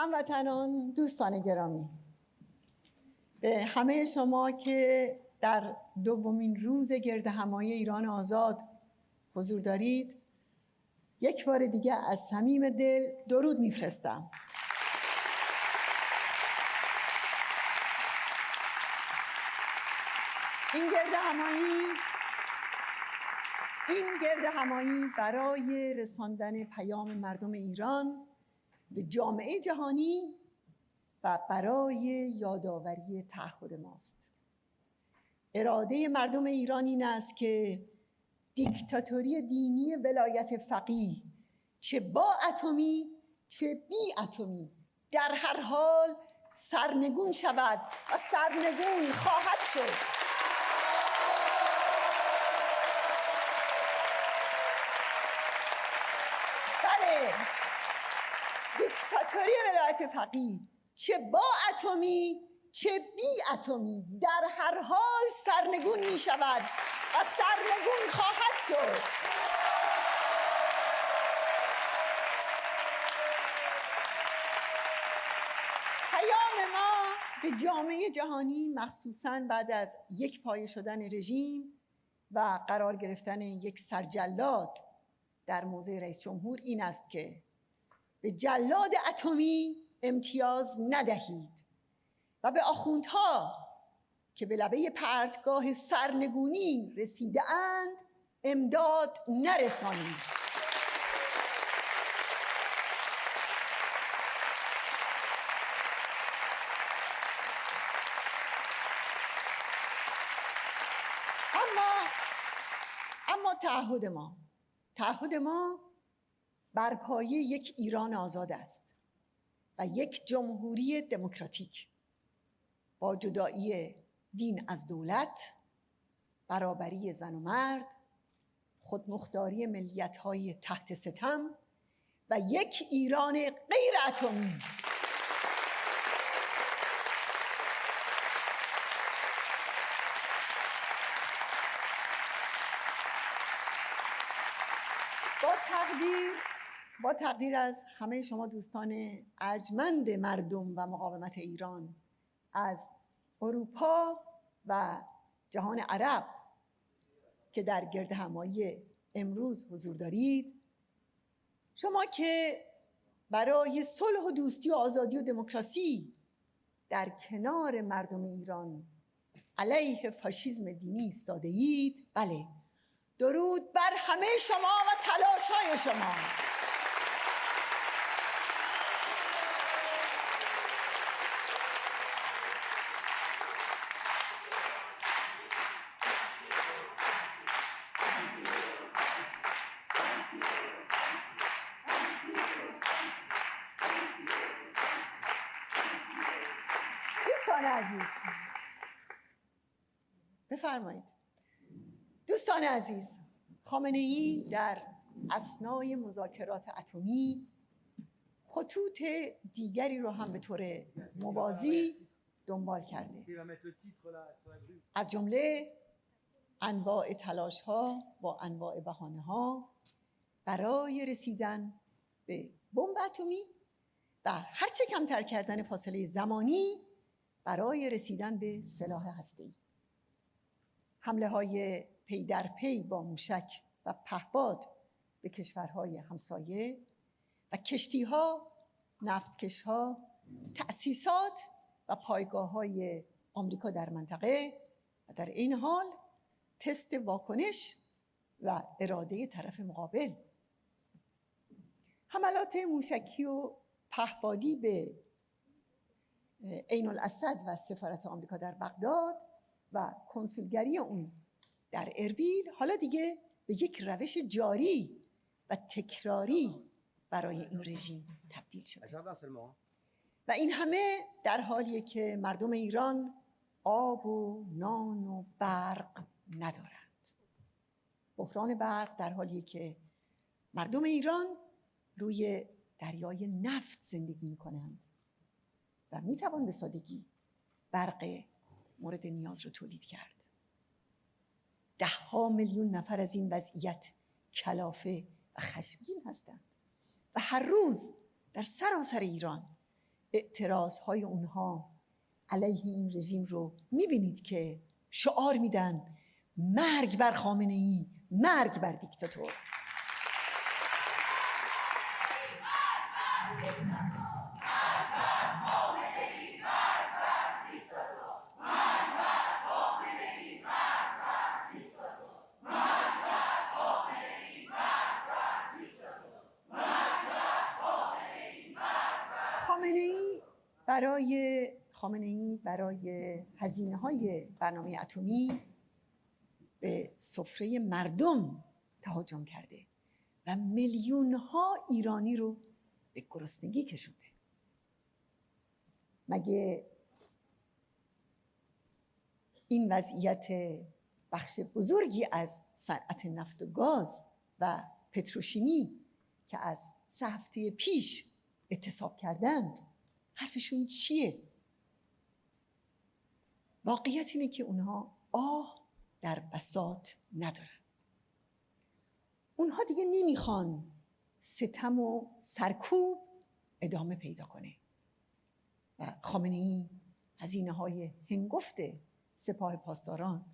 هموطنان، دوستان گرامی، به همه شما که در دومین روز گردهمایی ایران آزاد حضور دارید یک بار دیگه از صمیم دل درود میفرستم. این گردهمایی برای رساندن پیام مردم ایران به جامعه جهانی و برای یادآوری تعهد ماست. اراده مردم ایران این است که دیکتاتوری دینی ولایت فقیه چه با اتمی چه بی اتمی در هر حال سرنگون شود و سرنگون خواهد شد. بله، دیکتاتوری ولایت فقیه چه با اتمی چه بی اتمی در هر حال سرنگون می شود و سرنگون خواهد شد. پیام ما به جامعه جهانی مخصوصاً بعد از یک پایه شدن رژیم و قرار گرفتن یک سرجلاد در موضع رئیس جمهور این است که به جلاد اتمی امتیاز ندهید و به آخوندها که به لبه پرتگاه سرنگونی رسیده اند امداد نرسانید. اما تعهد ما بر پایه یک ایران آزاد است و یک جمهوری دموکراتیک با جدایی دین از دولت، برابری زن و مرد، خودمختاری ملیت‌های تحت ستم و یک ایران غیر اتمی. با تقدیر از همه شما دوستان ارجمند مردم و مقاومت ایران از اروپا و جهان عرب که در گردهمایی امروز حضور دارید، شما که برای صلح و دوستی و آزادی و دموکراسی در کنار مردم ایران علیه فاشیسم دینی ایستاده اید، بله، درود بر همه شما و تلاش‌های شما. دوستان عزیز، بفرمایید. دوستان عزیز، خامنه‌ای در اثنای مذاکرات اتمی خطوط دیگری رو هم به طور موازی دنبال کرده، از جمله انواع تلاش‌ها با انواع بهانه‌ها برای رسیدن به بمب اتمی و هرچه کمتر کردن فاصله زمانی برای رسیدن به سلاح هسته‌ای. حمله‌های پی در پی با موشک و پهپاد به کشورهای همسایه و کشتی‌ها، نفتکش‌ها، تأسیسات و پایگاه‌های آمریکا در منطقه و در این حال تست واکنش و اراده طرف مقابل. حملات موشکی و پهپادی به عین الاسد و سفارت آمریکا در بغداد و کنسولگری اون در اربیل حالا دیگه به یک روش جاری و تکراری برای این رژیم تبدیل شده و این همه در حالیه که مردم ایران آب و نان و برق ندارند. بحران برق در حالیه که مردم ایران روی دریای نفت زندگی می‌کنند و میتوان به سادگی برق مورد نیاز رو تولید کرد. 10 میلیون نفر از این وضعیت کلافه و خشمگین هستند و هر روز در سراسر ایران اعتراضهای اونها علیه این رژیم رو میبینید که شعار میدن مرگ بر خامنه‌ای، مرگ بر دیکتاتور. خامنه‌ای برای هزینه‌های برنامه اتمی به سفره مردم تهاجم کرده و میلیون‌ها ایرانی رو به گرسنگی کشونده. مگه این وضعیت بخش بزرگی از صنعت نفت و گاز و پتروشیمی که از 3 هفته پیش اعتصاب کردند حرفشون چیه؟ واقعیت اینه که اونها آه در بساط ندارن. اونها دیگه نمیخوان ستم و سرکوب ادامه پیدا کنه و خامنه‌ای هزینه‌های هنگفت سپاه پاسداران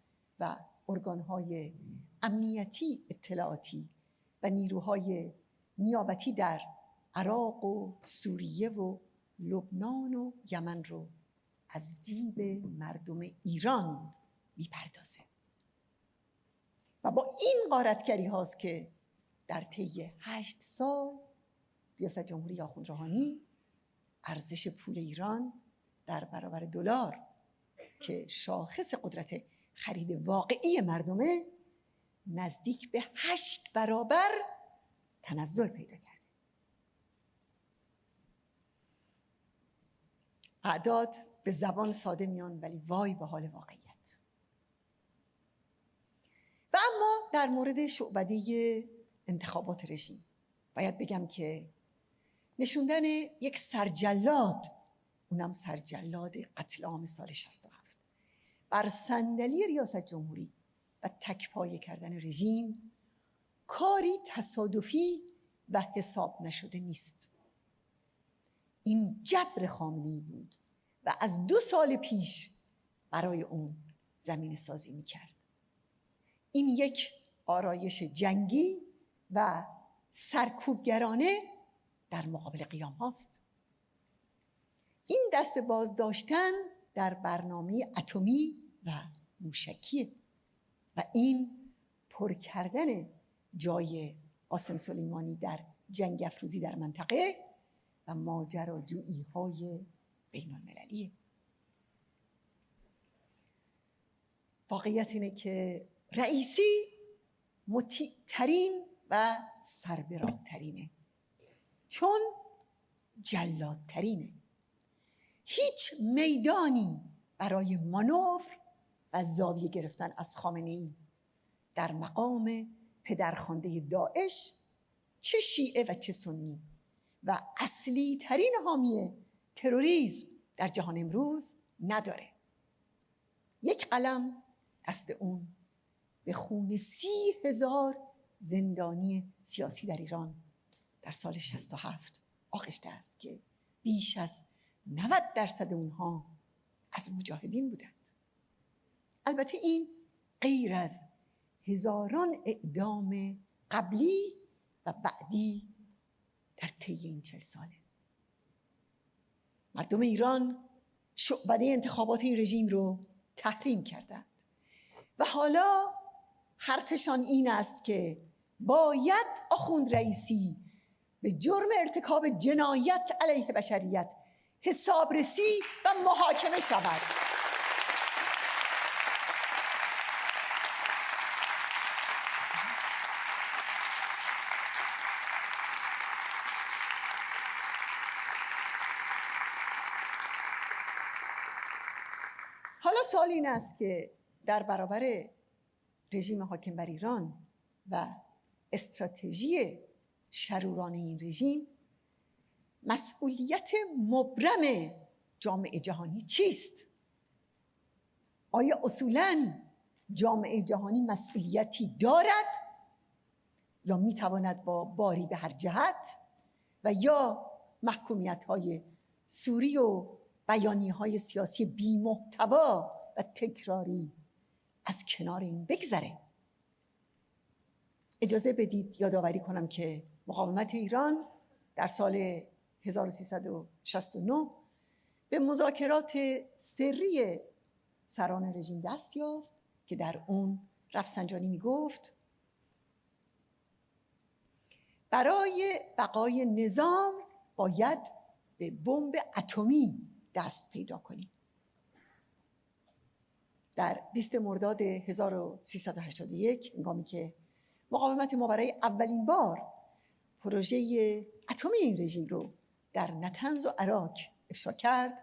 و ارگان‌های امنیتی اطلاعاتی و نیروهای نیابتی در عراق و سوریه و لبنان و یمن رو از جیب مردم ایران میپردازه و با این غارتگری هاست که در طی 8 سال ریاست جمهوری آخوند روحانی ارزش پول ایران در برابر دلار که شاخص قدرت خرید واقعی مردمه نزدیک به 8 برابر تنزل پیدا کرده. اعداد به زبان ساده میان ولی وای به حال واقعیت. و اما در مورد شعبده انتخابات رژیم باید بگم که نشوندن یک سرجلاد، اونم سرجلاد قتل عام سال 67 بر صندلی ریاست جمهوری و تکپایه کردن رژیم کاری تصادفی و حساب نشده نیست. این جبر خامنه‌ای بود و از 2 سال پیش برای اون زمین سازی میکرد. این یک آرایش جنگی و سرکوبگرانه در مقابل قیام هاست. این دست باز داشتن در برنامه اتمی و موشکیه و این پر کردن جای قاسم سلیمانی در جنگ افروزی در منطقه و ماجراجویی های بین المللیه. واقعیت اینه که رئیسی مطیع‌ترین و سربراه‌ترینه چون جلادترینه. هیچ میدانی برای مانور و زاویه گرفتن از خامنه‌ای در مقام پدرخوانده داعش چه شیعه و چه سنی و اصلی ترین حامی تروریسم در جهان امروز نداره. یک قلم دست اون به خون 30,000 زندانی سیاسی در ایران در سال 67 آغشته است که بیش از 90% اونها از مجاهدین بودند. البته این غیر از هزاران اعدام قبلی و بعدی در طی این 40 ساله. مردم ایران شعبده انتخابات این رژیم رو تحریم کردند و حالا حرفشان این است که باید آخوند رئیسی به جرم ارتکاب جنایت علیه بشریت حسابرسی و محاکمه شود. حالا سوال این است که در برابر رژیم حاکم بر ایران و استراتژی شرورانه این رژیم مسئولیت مبرم جامعه جهانی چیست؟ آیا اصولاً جامعه جهانی مسئولیتی دارد یا میتواند با باری به هر جهت و یا محکومیت‌های سوری و بیانیه‌های سیاسی بی‌محتوا و تکراری از کنار این بگذره. اجازه بدید یادآوری کنم که مقاومت ایران در سال 1369 به مذاکرات سری سران رژیم دست یافت که در اون رفسنجانی میگفت برای بقای نظام باید به بمب اتمی دست پیدا کنیم. در 20 مرداد 1381 هنگامی که مقاومت ما برای اولین بار پروژه اتمی این رژیم رو در نطنز و عراق افشا کرد،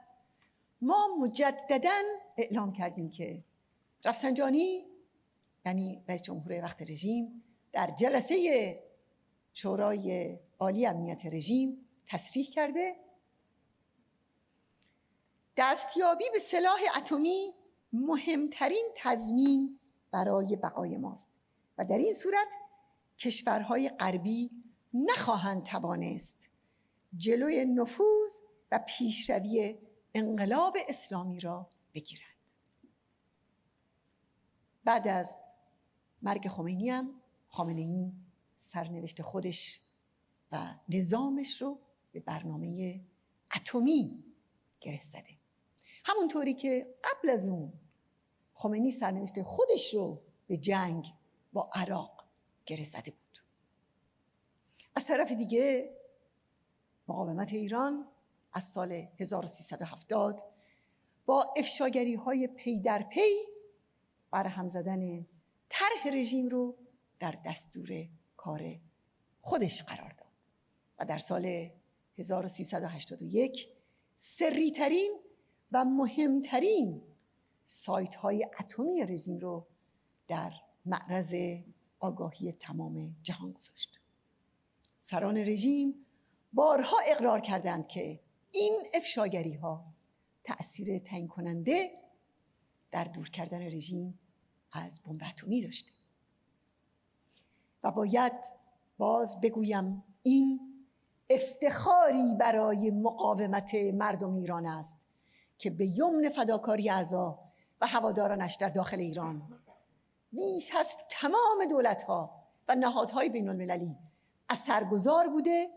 ما مجدداً اعلام کردیم که رفسنجانی یعنی رئیس جمهور وقت رژیم در جلسه شورای عالی امنیت رژیم تصریح کرده دستیابی به سلاح اتمی مهمترین تضمین برای بقای ماست و در این صورت کشورهای غربی نخواهند توانست جلوی نفوذ و پیشروی انقلاب اسلامی را بگیرند. بعد از مرگ خمینی هم خامنه‌ای سرنوشت خودش و نظامش رو به برنامه اتمی گره زده. همونطوری که قبل از اون خمینی سرنوشت خودش رو به جنگ با عراق گره زده بود. از طرف دیگه مقاومت ایران از سال 1370 با افشاگری‌های پی در پی برهم زدن طرح رژیم رو در دستور کار خودش قرار داد و در سال 1381 سری‌ترین و مهمترین سایت‌های اتمی رژیم رو در معرض آگاهی تمام جهان گذاشت. سران رژیم بارها اقرار کردند که این افشاگری‌ها تأثیر تعیین کننده در دور کردن رژیم از بمب اتمی داشته و باید باز بگویم این افتخاری برای مقاومت مردم ایران است که به یمن فداکاری اعضا و هوادارانش در داخل ایران بیش از تمام دولت‌ها و نهادهای بین‌المللی اثرگذار بوده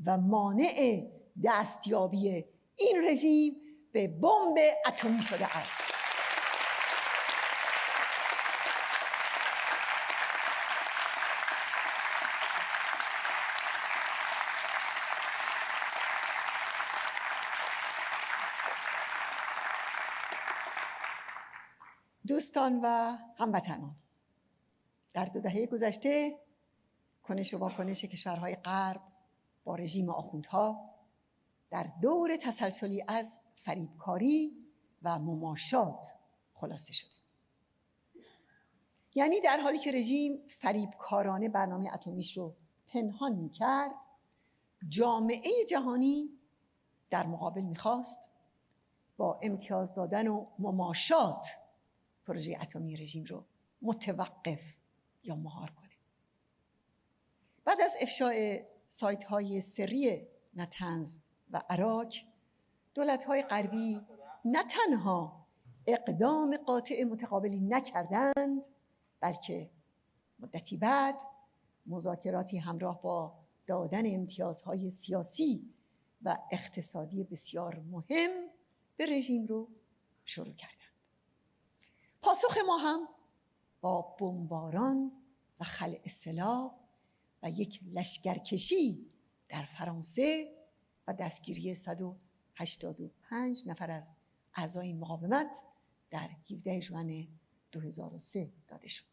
و مانع دستیابی این رژیم به بمب اتمی شده است. دوستان و هموطنان، در 2 دهه گذشته کنش و واکنش کشورهای غرب با رژیم آخوندها در دور تسلسلی از فریبکاری و مماشات خلاصه شده. یعنی در حالی که رژیم فریبکارانه برنامه اتمیش رو پنهان می‌کرد، جامعه جهانی در مقابل می‌خواست با امتیاز دادن و مماشات پروژه اتمی رژیم رو متوقف یا مهار کنه. بعد از افشای سایت‌های سری نطنز و عراق، دولت‌های غربی نه تنها اقدام قاطع متقابلی نکردند، بلکه مدتی بعد مذاکراتی همراه با دادن امتیازهای سیاسی و اقتصادی بسیار مهم به رژیم رو شروع کردند. پاسخ ما هم با بمباران و خلع سلاح و یک لشکرکشی در فرانسه و دستگیری 185 نفر از اعضای مقاومت در 17 ژوئن 2003 داده شد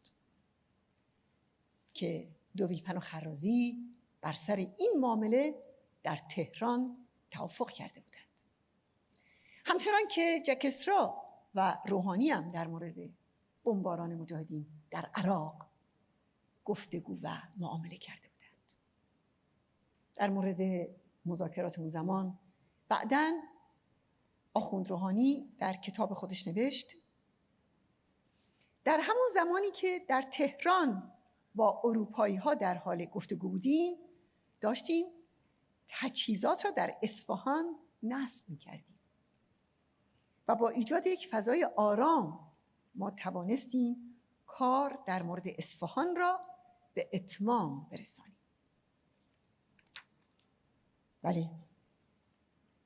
که دویپن و خرازی بر سر این معامله در تهران توافق کرده بودند. همچنان که جک استرا و روحانی هم در مورد بمباران مجاهدین در عراق گفتگو و معامله کرده بودند. در مورد مذاکرات اون زمان بعداً آخوند روحانی در کتاب خودش نوشت در همون زمانی که در تهران با اروپایی ها در حال گفتگو بودیم، داشتیم تجهیزات را در اصفهان نصب می‌کردیم و با ایجاد یک فضای آرام ما توانستیم کار در مورد اصفهان را به اتمام برسانیم. ولی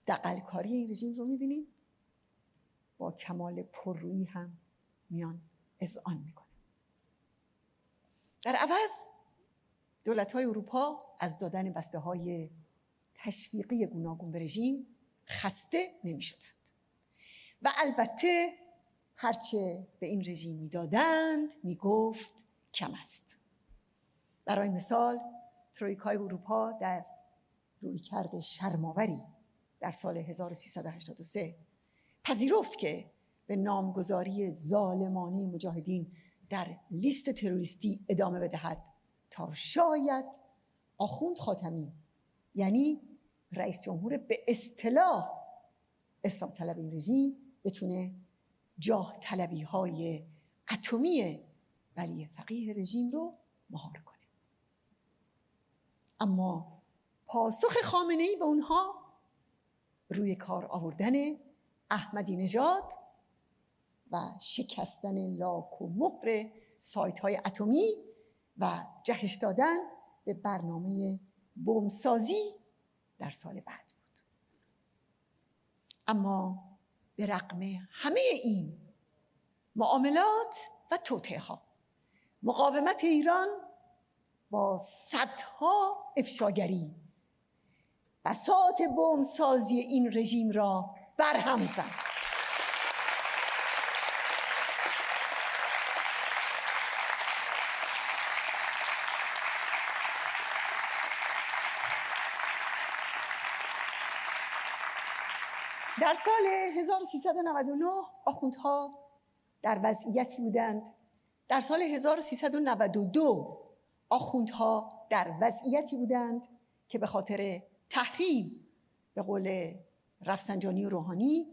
دغل‌کاری این رژیم رو می‌بینیم، با کمال پررویی هم میان اذعان میکنه. در عوض دولت‌های اروپا از دادن بسته‌های تشویقی گوناگون به رژیم خسته نمی‌شدند و البته هرچه به این رژیم میدادند میگفت کم است. برای مثال ترویکای اروپا در رویکرد شرم‌آوری در سال 1383 پذیرفت که به نامگذاری ظالمانه مجاهدین در لیست تروریستی ادامه بدهد تا شاید آخوند خاتمی، یعنی رئیس جمهور به اصطلاح اصلاح طلب این رژیم، بتونه جاه طلبی های اتمی ولی فقیه رژیم رو مهار کنه. اما پاسخ خامنه‌ای به اونها روی کار آوردن احمدی نژاد و شکستن لاک و مهر سایت‌های اتمی و جهش دادن به برنامه بمبسازی در سال بعد بود. اما به رغم همه این معاملات و توطئه‌ها، مقاومت ایران با صدها افشاگری بساط بمبسازی این رژیم را برهم زد. در سال 1399 آخوندها در وضعیتی بودند، در سال 1392 آخوندها در وضعیتی بودند که به خاطر تحریم به قول رفسنجانی و روحانی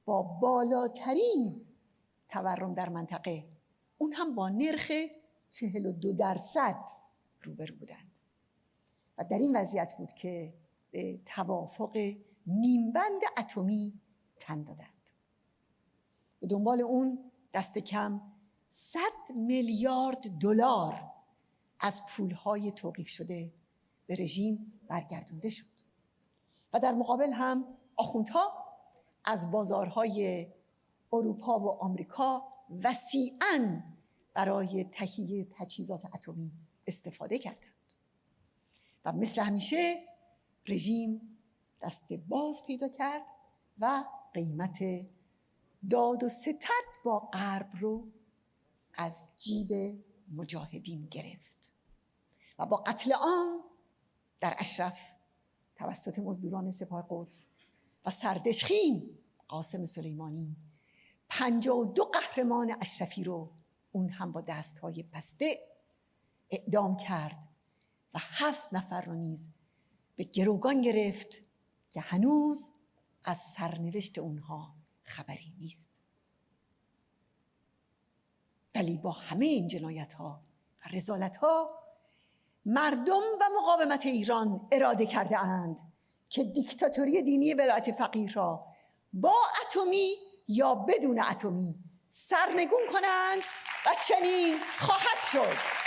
با بالاترین تورم در منطقه، اون هم با نرخ 42% روبرو بودند و در این وضعیت بود که به توافق نیمبند اتمی تن دادند. به دنبال اون دست کم 100 میلیارد دلار از پولهای توقیف شده به رژیم برگردانده شد و در مقابل هم آخوندها از بازارهای اروپا و آمریکا وسیعاً برای تهیه تجهیزات اتمی استفاده کردند و مثل همیشه رژیم دست باز پیدا کرد و قیمت داد و ستد با غرب رو از جیب مجاهدین گرفت و با قتل عام در اشرف توسط مزدوران سپاه قدس و سردشخیم قاسم سلیمانی 52 قهرمان اشرفی رو اون هم با دستهای بسته اعدام کرد و 7 نفر رو نیز به گروگان گرفت که هنوز از سرنوشت اونها خبری نیست. ولی با همه این جنایت‌ها و رذالت‌ها مردم و مقاومت ایران اراده کرده اند که دیکتاتوری دینی ولایت فقیه را با اتمی یا بدون اتمی سرنگون کنند و چنین خواهد شد.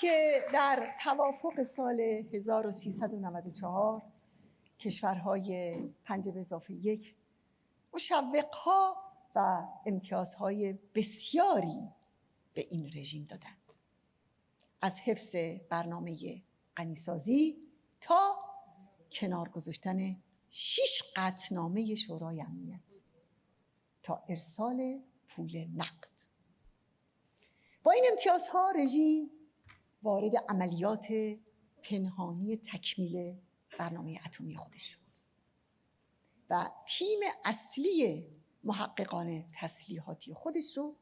که در توافق سال 1394 کشورهای 5+1 مشوق‌ها و امتیازهای بسیاری به این رژیم دادند، از حفظ برنامه غنیسازی تا کنار گذاشتن 6 قطعنامه شورای امنیت تا ارسال پول نقد. با این امتیازها رژیم وارد عملیات پنهانی تکمیل برنامه اتمی خودش شد و تیم اصلی محققان تسلیحاتی خودش رو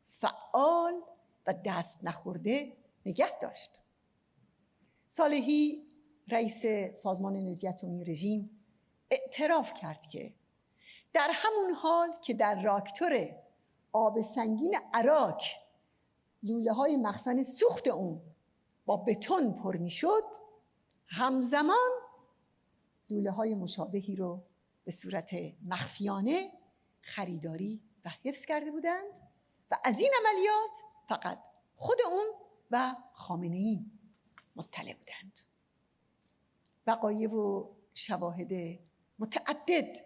فعال و دست نخورده نگه داشت. صالحی رئیس سازمان انرژی اتمی رژیم اعتراف کرد که در همون حال که در راکتور آب سنگین عراق لوله‌های مخزن سوخت اون با بتون پر می‌شد، همزمان لوله‌های مشابهی رو به صورت مخفیانه خریداری و حفظ کرده بودند و از این عملیات فقط خود اون و خامنه‌ای مطلع بودند. وقایع و شواهد متعدد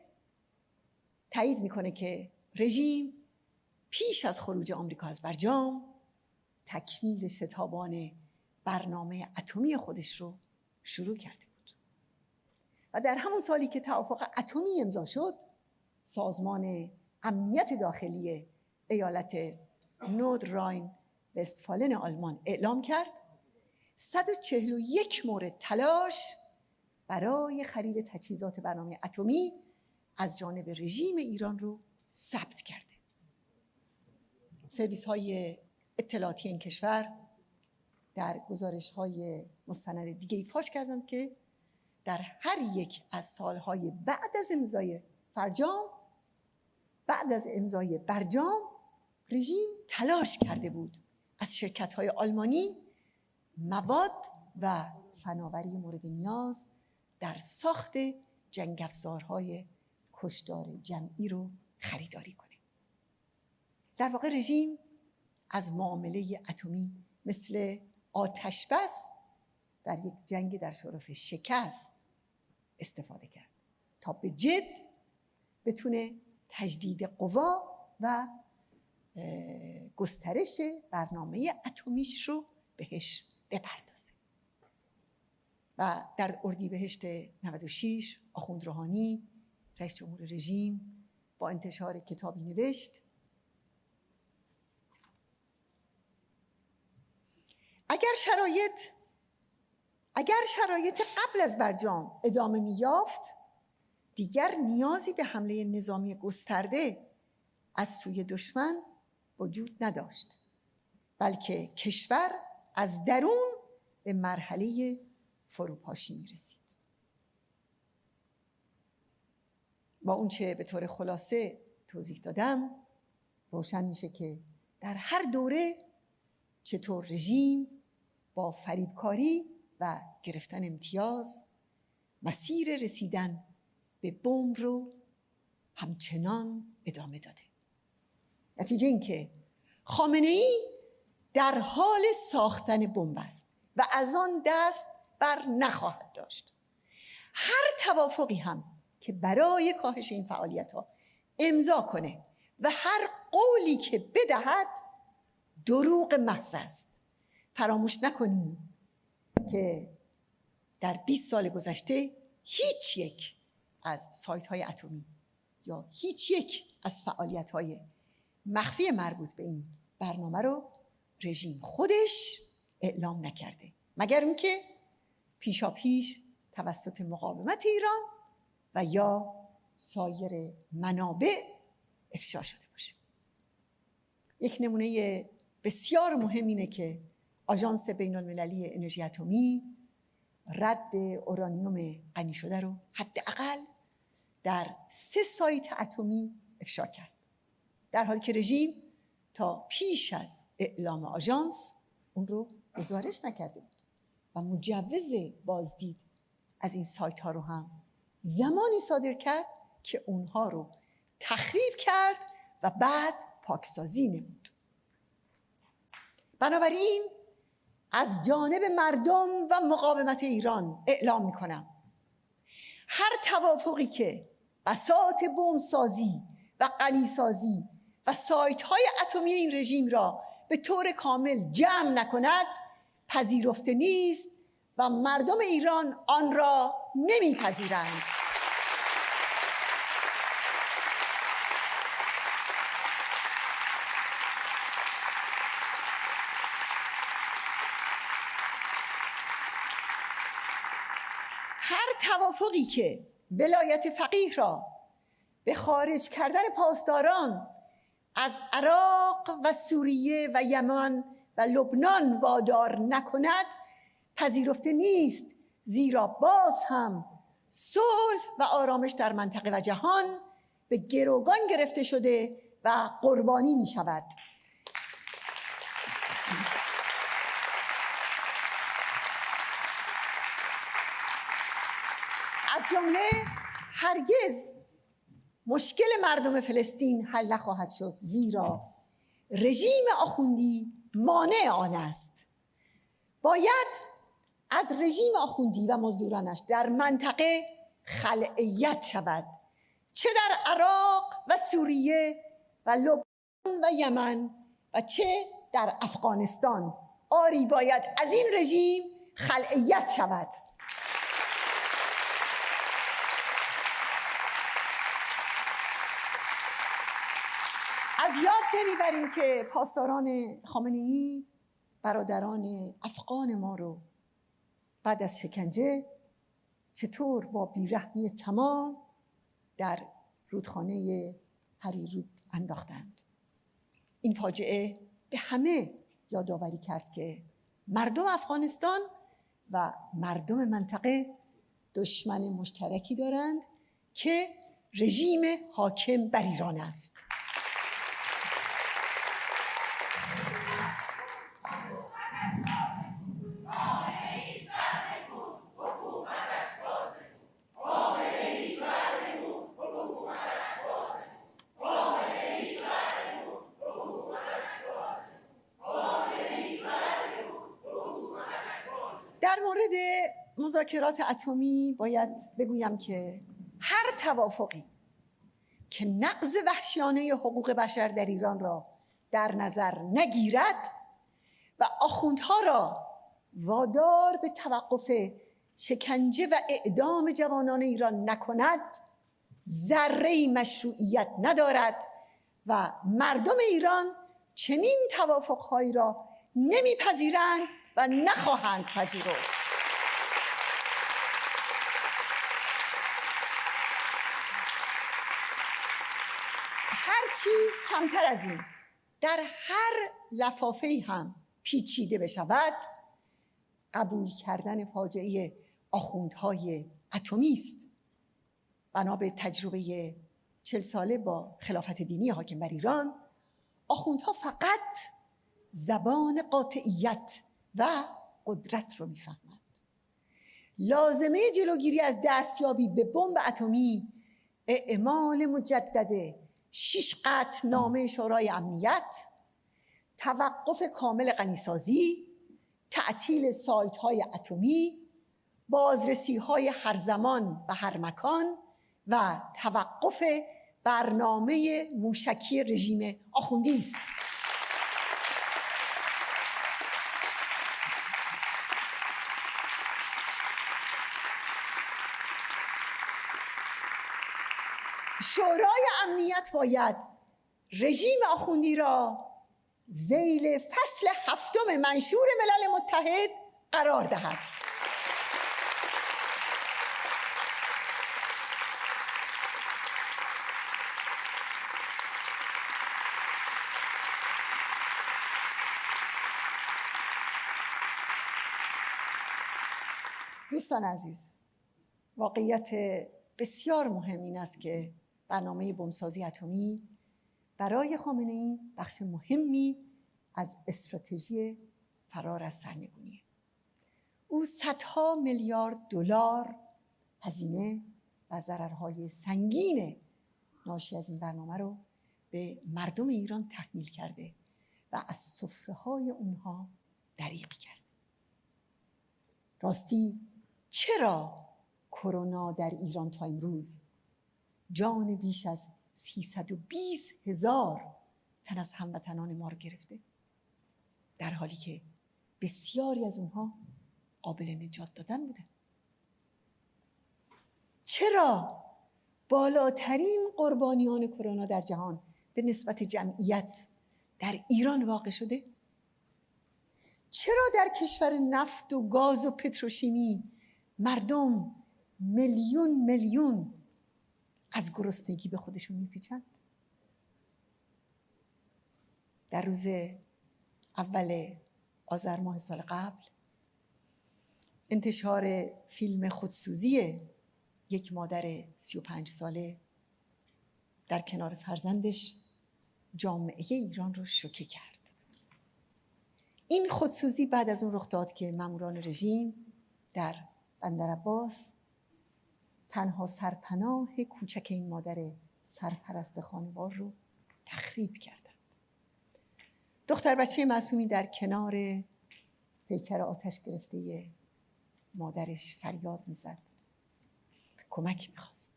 تایید میکنه که رژیم پیش از خروج آمریکا از برجام تکمیل شتابان برنامه اتمی خودش رو شروع کرده بود و در همون سالی که توافق اتمی امضا شد، سازمان امنیت داخلی ایالت نوردراین وستفالن آلمان اعلام کرد 141 مورد تلاش برای خرید تجهیزات برنامه اتمی از جانب رژیم ایران رو ثبت کرده. سرویس‌های اطلاعاتی این کشور در گزارش‌های مستند دیگه‌ای فاش کردند که در هر یک از سالهای بعد از امضای برجام رژیم تلاش کرده بود از شرکت‌های آلمانی مواد و فناوری مورد نیاز در ساخت جنگ افزارهای کشتار جمعی رو خریداری کنه. در واقع رژیم از معامله اتمی مثل آتش بس در یک جنگ در شرف شکست استفاده کرد تا به جد بتونه تجدید قوا و گسترش برنامه اتمیش رو بهش بپردازه. و در اردیبهشت 96 آخوند روحانی رئیس جمهور رژیم با انتشار کتابی نوشت اگر شرایط قبل از برجام ادامه می‌یافت، دیگر نیازی به حمله نظامی گسترده از سوی دشمن وجود نداشت، بلکه کشور از درون به مرحله فروپاشی می‌رسید. با اون چه به طور خلاصه توضیح دادم، روشن میشه که در هر دوره چطور رژیم با فریبکاری و گرفتن امتیاز مسیر رسیدن به بمب رو همچنان ادامه داده. نتیجه این که خامنه‌ای در حال ساختن بمب است و از آن دست بر نخواهد داشت. هر توافقی هم که برای کاهش این فعالیت‌ها امضا کنه و هر قولی که بدهد دروغ محض است. فراموش نکنیم که در 20 سال گذشته هیچ یک از سایت‌های اتمی یا هیچ یک از فعالیت‌های مخفی مربوط به این برنامه رو رژیم خودش اعلام نکرده، مگر اینکه پیشاپیش توسط مقاومت ایران و یا سایر منابع افشا شده باشه. یک نمونه بسیار مهم اینه که آژانس بین‌المللی انرژی اتمی رد اورانیوم غنی شده رو حداقل در 3 سایت اتمی افشا کرد، در حالی که رژیم تا پیش از اعلام آژانس اون رو گزارش نکرده بود و مجوز بازدید از این سایت ها رو هم زمانی صادر کرد که اونها رو تخریب کرد و بعد پاکسازی نمود. بنابراین از جانب مردم و مقاومت ایران اعلام میکنم هر توافقی که بساط بمبسازی و غنیسازی و سایت های اتمی این رژیم را به طور کامل جمع نکند پذیرفته نیست و مردم ایران آن را نمیپذیرند. هر توافقی که ولایت فقیه را به خارج کردن پاسداران از عراق و سوریه و یمن و لبنان وادار نکند پذیرفته نیست، زیرا باز هم صلح و آرامش در منطقه و جهان به گروگان گرفته شده و قربانی می شود. از جمله هرگز مشکل مردم فلسطین حل نخواهد شد، زیرا رژیم آخوندی مانع آن است. باید از رژیم آخوندی و مزدورانش در منطقه خلعیت شود، چه در عراق و سوریه و لبنان و یمن و چه در افغانستان. آری باید از این رژیم خلعیت شود. از یاد نمیبریم که پاسداران خامنه‌ای برادران افغان ما رو بعد از شکنجه چطور با بیرحمی تمام در رودخانه هریرود انداختند. این فاجعه به همه یادآوری کرد که مردم افغانستان و مردم منطقه دشمن مشترکی دارند که رژیم حاکم بر ایران است. در مورد مذاکرات اتمی باید بگویم که هر توافقی که نقض وحشیانه حقوق بشر در ایران را در نظر نگیرد و آخوندها را وادار به توقف شکنجه و اعدام جوانان ایران نکند، ذره مشروعیت ندارد و مردم ایران چنین توافقهایی را نمیپذیرند و نخواهند پذیرفت. هر چیز کمتر از این در هر لفافه‌ای هم پیچیده بشود، قبول کردن فاجعه آخوندهای اتمی است. بنا به تجربه 40 ساله با خلافت دینی حاکم بر ایران، آخوندها فقط زبان قاطعیت و قدرت رو میفهمند. لازمه جلوگیری از دستیابی به بمب اتمی اعمال مجدد 6 قطعنامه شورای امنیت، توقف کامل غنیسازی، تعطیل سایت‌های اتمی، بازرسی‌های هر زمان و هر مکان و توقف برنامه موشکی رژیم آخوندی است. شورای امنیت باید رژیم آخوندی را ذیل فصل 7 منشور ملل متحد قرار دهد. دوستان عزیز، واقعیت بسیار مهم این است که برنامه بمبسازی اتمی برای خامنه‌ای بخش مهمی از استراتژی فرار از سرنگونیه. او صدها میلیارد دلار هزینه و ضررهای سنگین ناشی از این برنامه رو به مردم ایران تحمیل کرده و از سفره‌های اونها دریغ کرده. راستی چرا کرونا در ایران تا امروز جان بیش از 320,000 تن از هموطنان ما رو گرفته، در حالی که بسیاری از اونها قابل نجات دادن بودن؟ چرا بالاترین قربانیان کرونا در جهان به نسبت جمعیت در ایران واقع شده؟ چرا در کشور نفت و گاز و پتروشیمی مردم میلیون از گرسنگی به خودشون میپیچند. در روز اول آذر ماه سال قبل انتشار فیلم خودسوزی یک مادر 35 ساله در کنار فرزندش جامعه ایران رو شوکه کرد. این خودسوزی بعد از اون رخ داد که ماموران رژیم در بندرعباس تنها سرپناه کوچک این مادر سرپرست خانوار رو تخریب کردند. دختر بچه معصومی در کنار پیکر آتش گرفته مادرش فریاد میزد، کمک میخواست.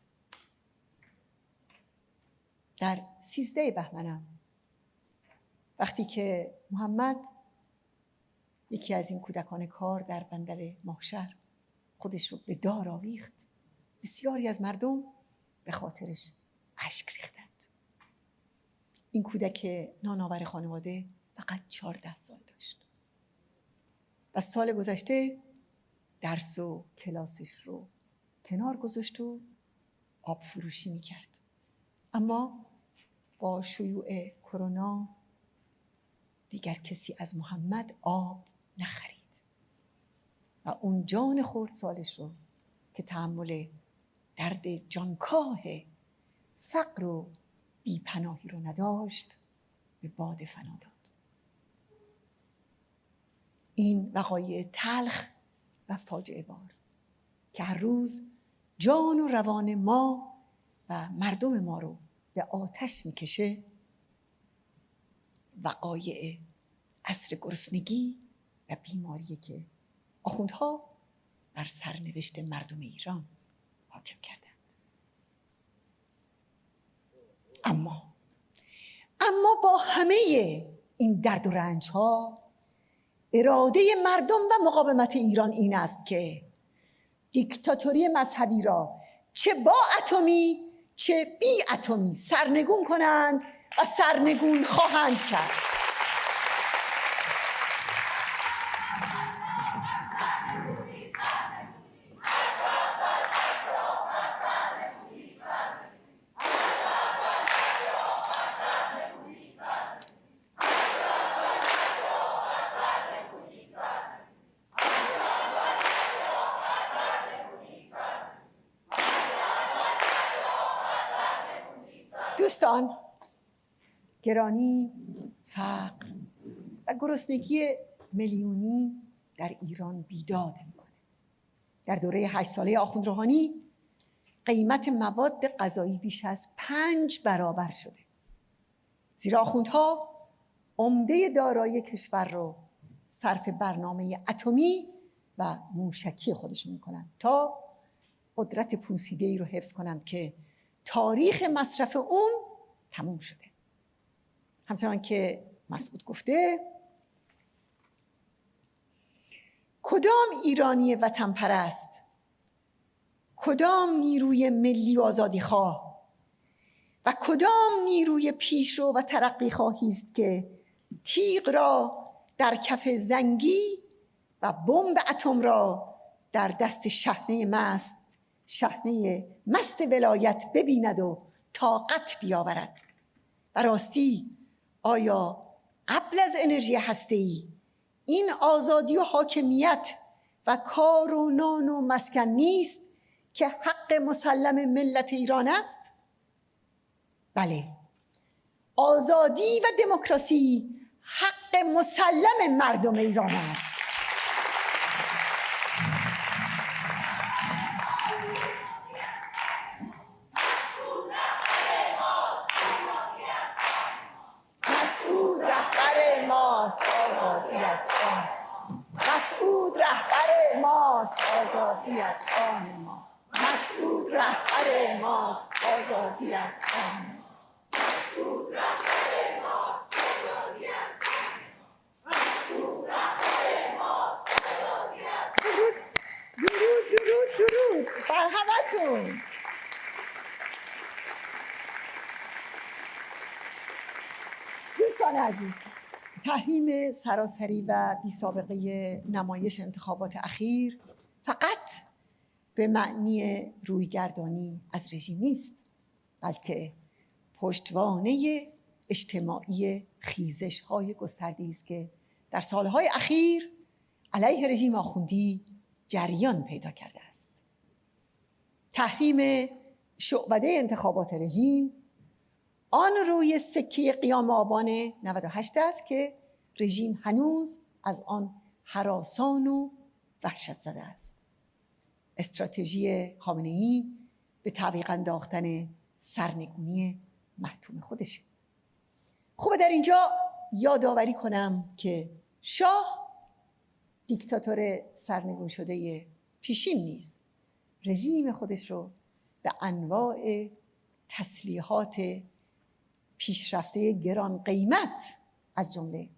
در 13 بهمنم وقتی که محمد، یکی از این کودکان کار در بندر ماهشهر، خودش رو به دار آویخت، بسیاری از مردم به خاطرش اشک ریختند. این کودک نانآور خانواده فقط 14 سال داشت و سال گذشته درس و کلاسش رو کنار گذاشت و آب فروشی میکرد. اما با شیوع کرونا دیگر کسی از محمد آب نخرید و اون جان خردسالش رو که تحمل درد جانکاه فقر و بیپناهی رو نداشت به باد فنا داد. این وقایع تلخ و فاجعه بار که هر روز جان و روان ما و مردم ما رو به آتش میکشه، وقایع عصر گرسنگی و بیماریه که آخوندها بر سرنوشت مردم ایران حاکم کردند. اما با همه این درد و رنج ها، اراده مردم و مقاومت ایران این است که دیکتاتوری مذهبی را چه با اتمی چه بی اتمی سرنگون کنند و سرنگون خواهند کرد. دوستان گرانی، فقر و گرسنگی میلیونی در ایران بیداد میکنه. در دوره 8 ساله آخوند روحانی قیمت مواد غذایی بیش از 5 برابر شده، زیرا آخوندها عمده دارایی کشور رو صرف برنامه اتمی و موشکی خودشون میکنن تا قدرت پوسیده‌ای رو حفظ کنند که تاریخ مصرف اون تموم شده. همچنان که مسعود گفته، کدام ایرانی وطن پرست، کدام نیروی ملی و آزادی خواه و کدام نیروی پیشرو و ترقی خواهی است که تیغ را در کف زنگی و بمب اتم را در دست شحنه مست ولایت ببیند و طاقت بیاورد. و راستی آیا قبل از انرژی هسته‌ای این آزادی و حاکمیت و کار و نان و مسکن نیست که حق مسلم ملت ایران است؟ بله، آزادی و دموکراسی حق مسلم مردم ایران است. مسعود رهبر ماست، آزادی از آن ماست. مسعود رهبر ماست، آزادی از آن ماست. مسعود رهبر ماست، آزادی از آن ماست. مسعود رهبر ماست، آزادی از آن ماست. درود درود درود بر همتون. دوستان عزیز، تحریم سراسری و بی سابقه نمایش انتخابات اخیر فقط به معنی رویگردانی از رژیم نیست. بلکه پشتوانه اجتماعی خیزش‌های گسترده‌ای است که در سالهای اخیر علیه رژیم آخوندی جریان پیدا کرده است. تحریم شعبده انتخابات رژیم آن روی سکه قیام آبان 98 است که رژیم هنوز از آن هراسان و وحشت زده است. استراتژی خامنه‌ای به تعویق انداختن سرنگونی محتوم خودشه. خوبه در اینجا یادآوری کنم که شاه دیکتاتور سرنگون شده پیشین نیست. رژیم خودش رو به انواع تسلیحات پیشرفته گران قیمت از جمله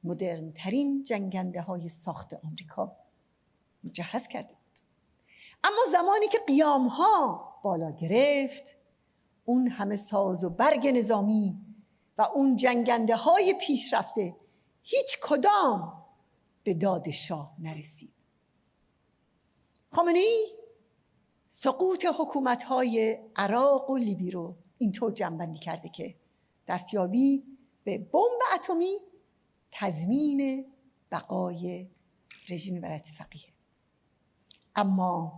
مدرن‌ترین جنگنده‌های ساخت آمریکا مجهز کرده بود. اما زمانی که قیام‌ها بالا گرفت، اون همه ساز و برگ نظامی و اون جنگنده‌های پیشرفته هیچ کدام به داد شاه نرسید. خامنه‌ای سقوط حکومت‌های عراق و لیبی رو اینطور جمع‌بندی کرده که دستیابی به بمب اتمی تضمین بقای رژیم ولایت فقیه. اما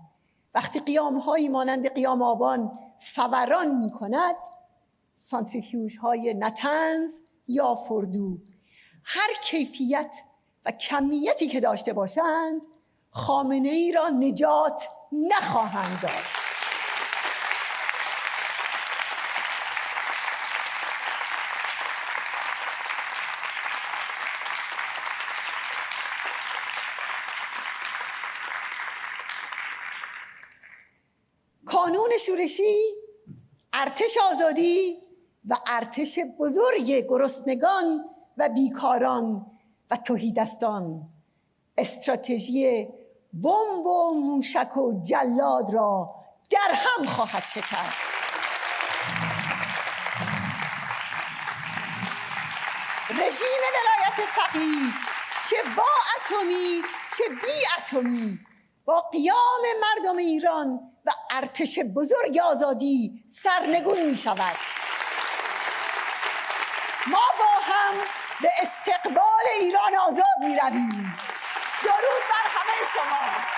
وقتی قیام‌هایی مانند قیام آبان فوران می‌کند، سانتریفیوژهای نتنز یا فردو هر کیفیت و کمیتی که داشته باشند خامنه‌ای را نجات نخواهند داد. کانون شورشی، ارتش آزادی و ارتش بزرگ گرسنگان و بیکاران و تهیدستان استراتژی بمب و موشک و جلاد را در هم خواهد شکست. رژیم ولایت فقیه چه با اتمی چه بی اتمی با قیام مردم ایران و ارتش بزرگ آزادی سرنگون می شود. ما با هم به استقبال ایران آزاد می رویم. درود بر همه شما.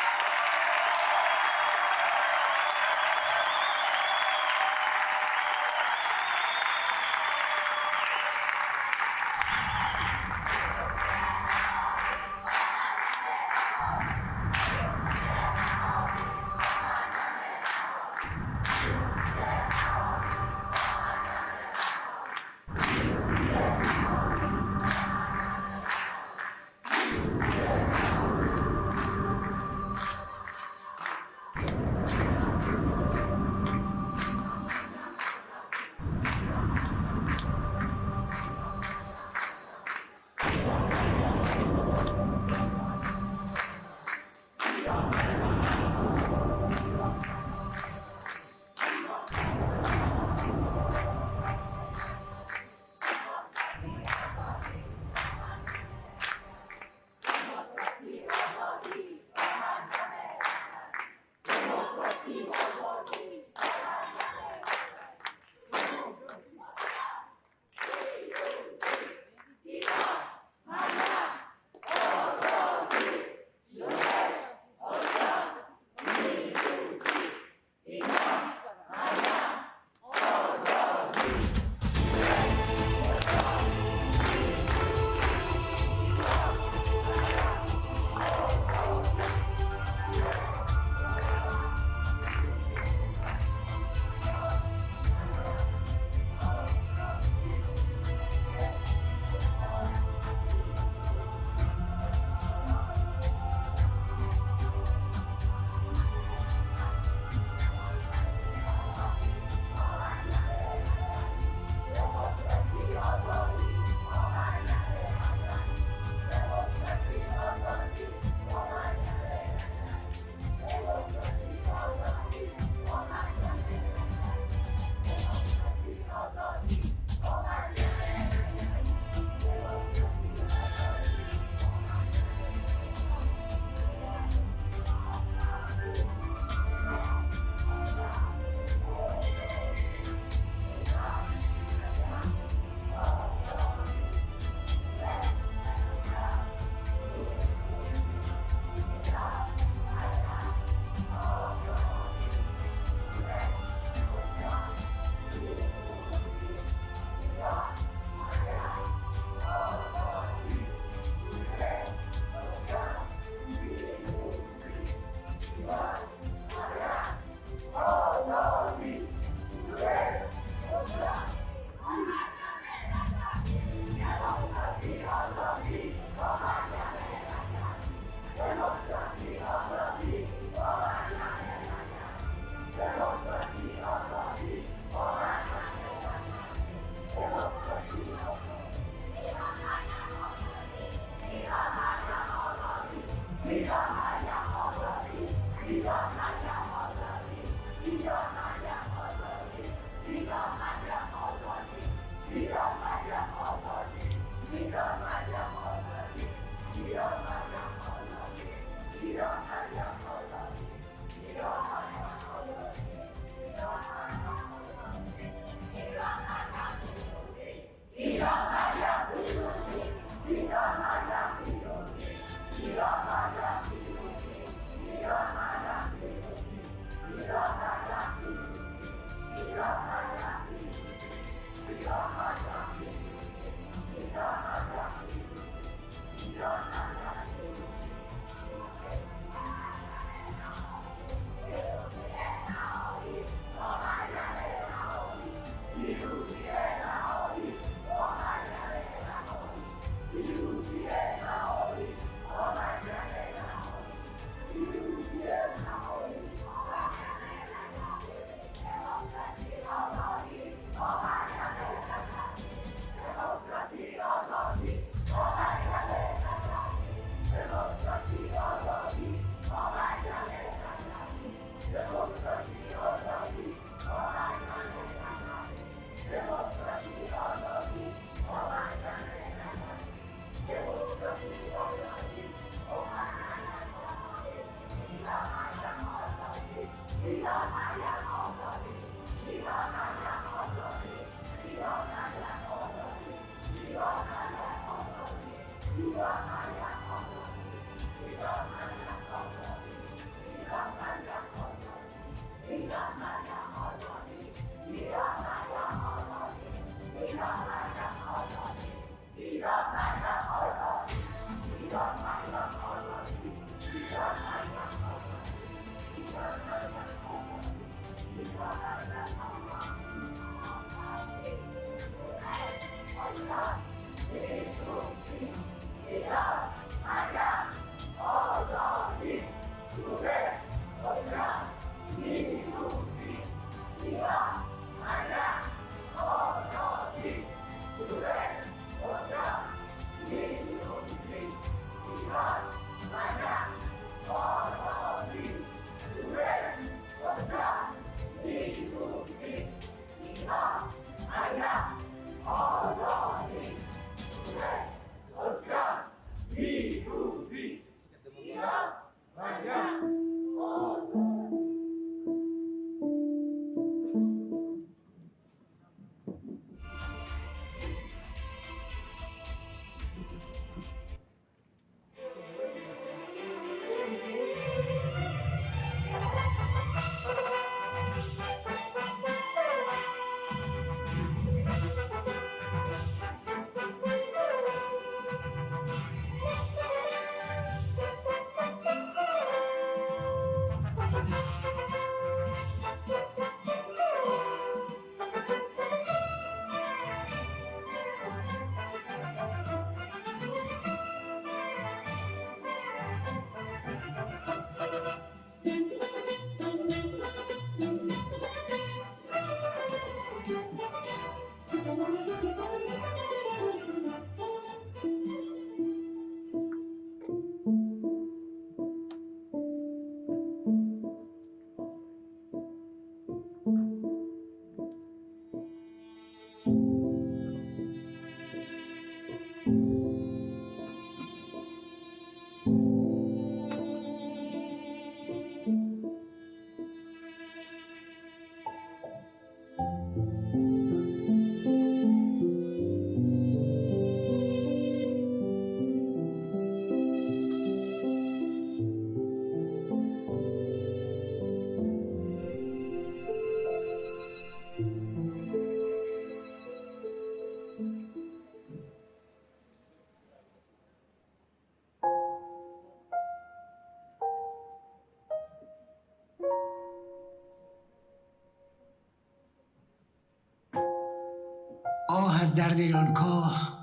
آه از درد جانکاه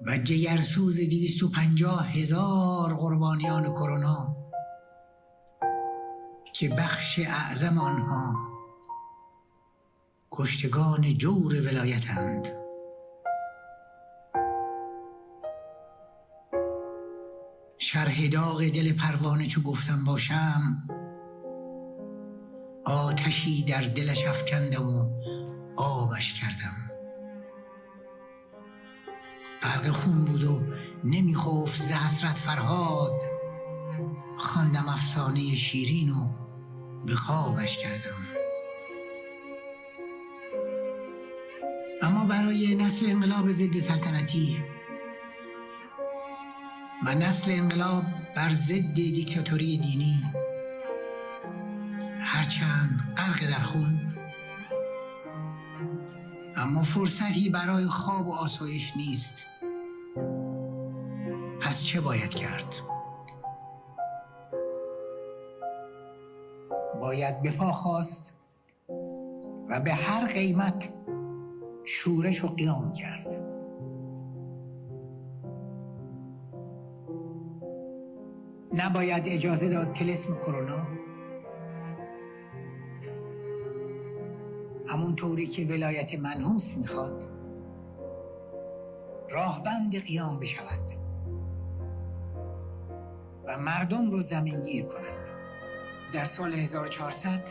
و جگرسوز 250,000 قربانیان کرونا که بخش اعظم آنها کشتگان جور ولایتند. شرح داغ دل پروانه چو گفتم باشم، آتشی در دلش افکندم و آبش کردم. غرق خون بود و نمیخفت ز حسرت فرهاد، خواندم افسانه شیرین و به خوابش کردم. اما برای نسل انقلاب ضد سلطنتی و نسل انقلاب بر ضد دیکتاتوری دینی، هرچند غرق در خون، اما فرصتی برای خواب و آسایش نیست. پس چه باید کرد؟ باید به پا خاست و به هر قیمت شورش و قیام کرد. نباید اجازه داد طلسم کرونا، همون طوری که ولایت منحوس میخواد، راهبند قیام بشود و مردم رو زمینگیر کند. در سال 1400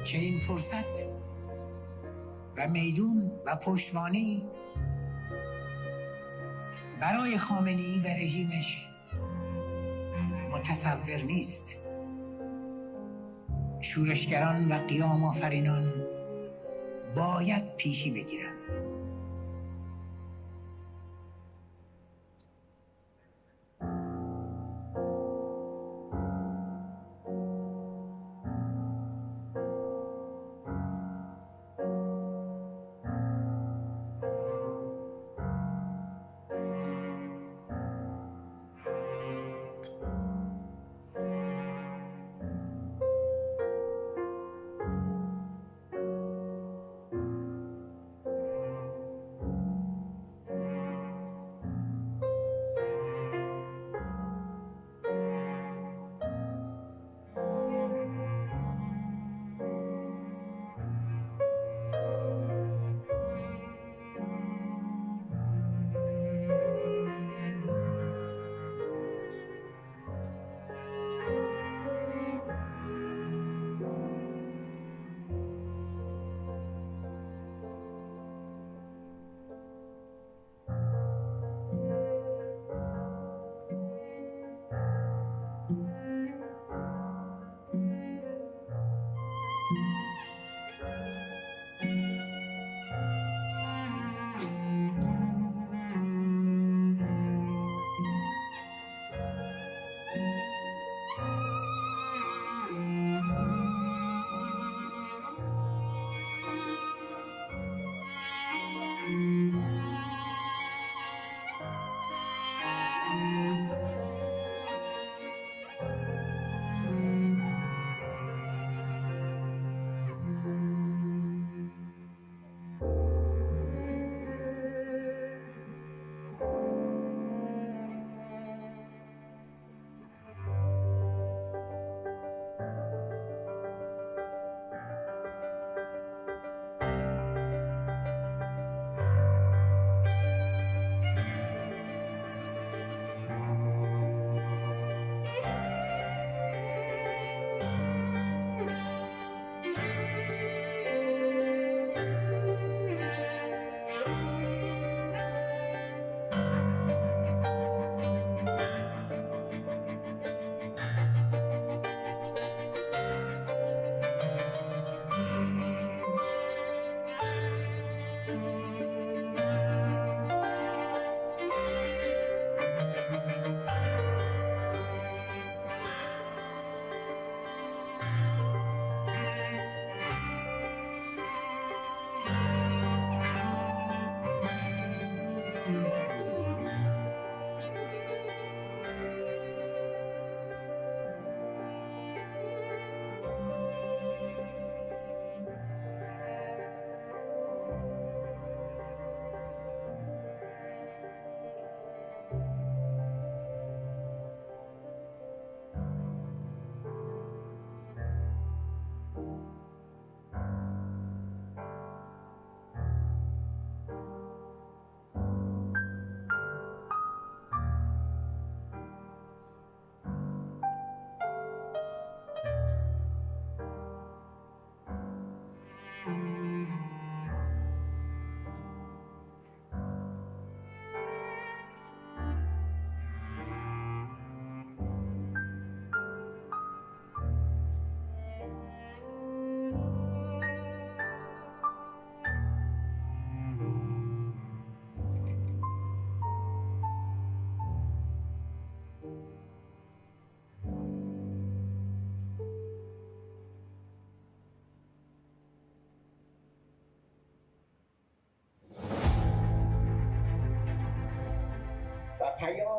چنین فرصت و میدون و پشتوانه‌ای برای خامنه‌ای و رژیمش متصور نیست. شورشگران و قیام آفرینان باید پیشی بگیرند.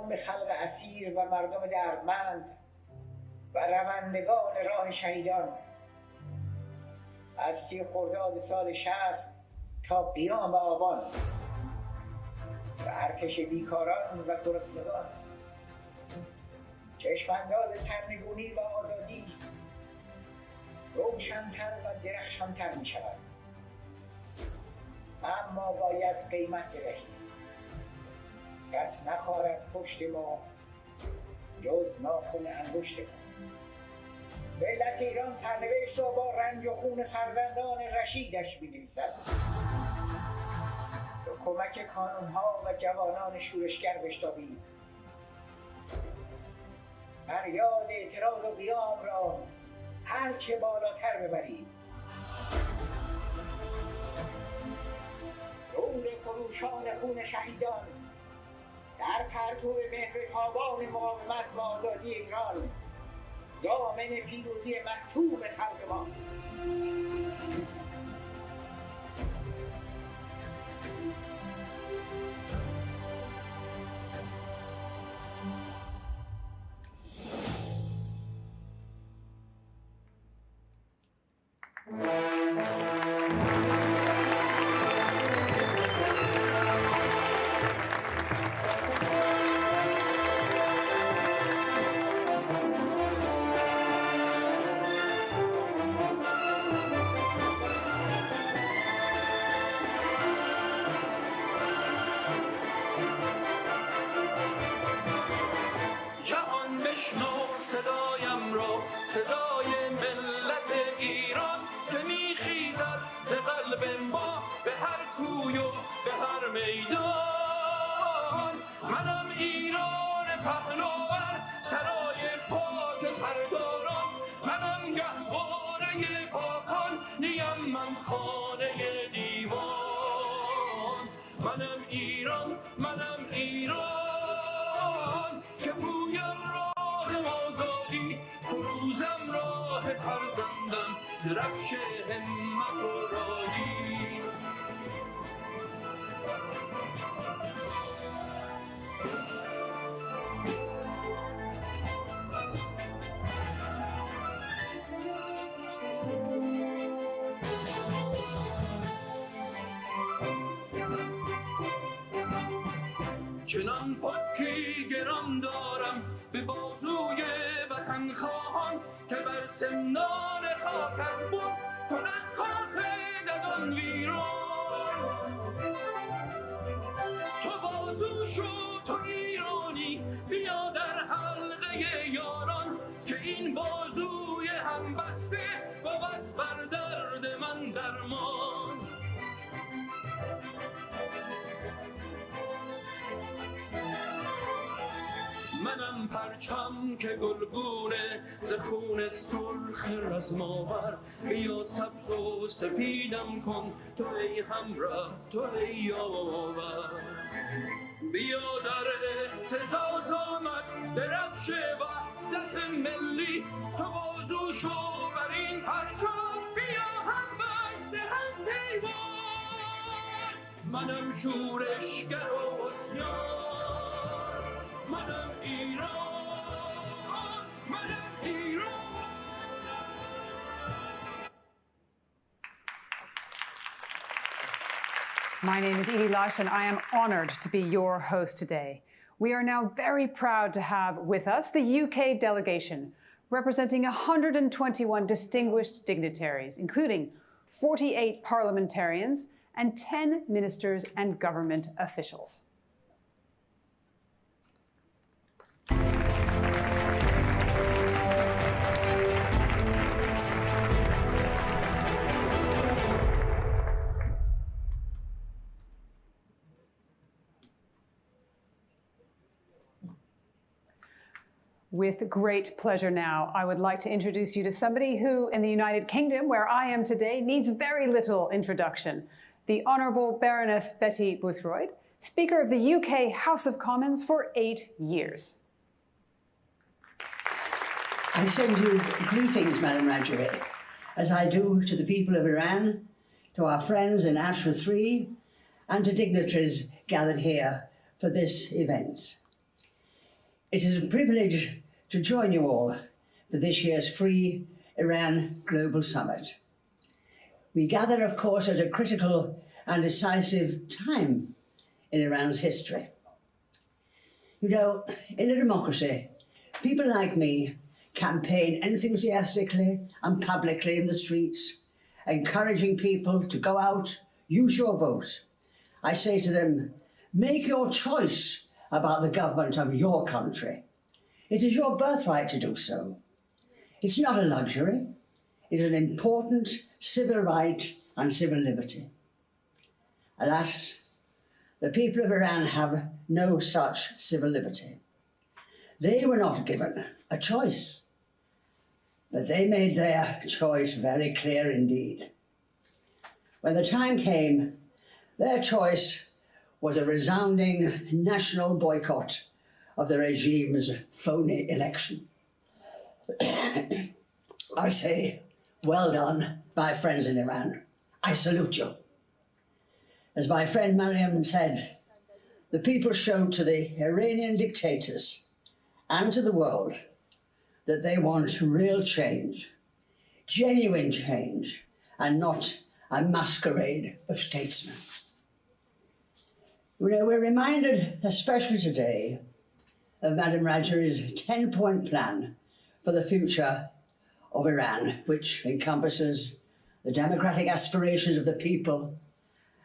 تمام خلق اسیر و مردم دردمند و روندگان راه شهیدان از 30 خرداد سال 60 تا قیام آبان و ارتش بیکاران و گرسنگان، چشمانداز سرنگونی و آزادی روشن‌تر و درخشان‌تر می شود. اما باید قیمت بدهیم. کس نخواهد پشت ما جز ناخن انگشت ما. ملت ایران سرنوشت را با رنج و خون فرزندان رشیدش می‌نویسد. به کمک کانون‌ها و جوانان شورشگر بشتابید. فریاد اعتراض و قیام را هرچه بالاتر ببرید. نور فروشان خون شهیدان در پرتو مهرتابان مقاومت و آزادی ایران ضامن پیروزی مکتوب خلق ماست. صدایم رو، صدای ملت ایران که میخیزد ز قلب ما به هر کوی و به هر میدان. منم ایران پهلوان، سرای پاک سرداران، منم گهواره پاکان، نیم من خانه دیوان. منم ایران، منم ایران که پویم راه آزادی، فروزم راه فرزندان، درفش همت و رایی. چنان پاکی گران دارم به بازوی وطن خواهان که بر سمنان خاک از بن کند کاخ ددان ویران. تو بازو شو، تو ایرانی، بیا در حلقه یاران که این بازوی همبسته بود بر درد من درمان. منم پرچم که گلگونه ز خون سرخ رزم‌آور، بیا سبز و سپیدم کن تو ای همراه، تو ای یاور. بیا در اعتزاز آمد درفش وحدت ملی، تو بازو شو بر این پرچم، بیا هم بسته هم پیمان. منم شورشگر و عصیان، منم ایران، منم ایران. My name is Edie Lush, and I am honored to be your host today. We are now very proud to have with us the UK delegation, representing 121 distinguished dignitaries, including 48 parliamentarians and 10 ministers and government officials. With great pleasure now, I would like to introduce you to somebody who, in the United Kingdom, where I am today, needs very little introduction. The Honourable Baroness Betty Boothroyd, Speaker of the UK House of Commons for 8 years. I send you greetings, Madam Rajaway, as I do to the people of Iran, to our friends in Ashra 3, and to dignitaries gathered here for this event. It is a privilege to join you all for this year's Free Iran Global Summit. We gather, of course, at a critical and decisive time in Iran's history. You know, in a democracy, people like me campaign enthusiastically and publicly in the streets, encouraging people to go out, use your vote. I say to them, make your choice about the government of your country. It is your birthright to do so. It's not a luxury. It is an important civil right and civil liberty. Alas, the people of Iran have no such civil liberty. They were not given a choice, but they made their choice very clear indeed. When the time came, their choice was a resounding national boycott of the regime's phony election. I say, well done, my friends in Iran. I salute you. As my friend Mariam said, the people showed to the Iranian dictators and to the world that they want real change, genuine change, and not a masquerade of statesmen. You know, we're reminded, especially today, of Madam Rajari's 10-point plan for the future of Iran, which encompasses the democratic aspirations of the people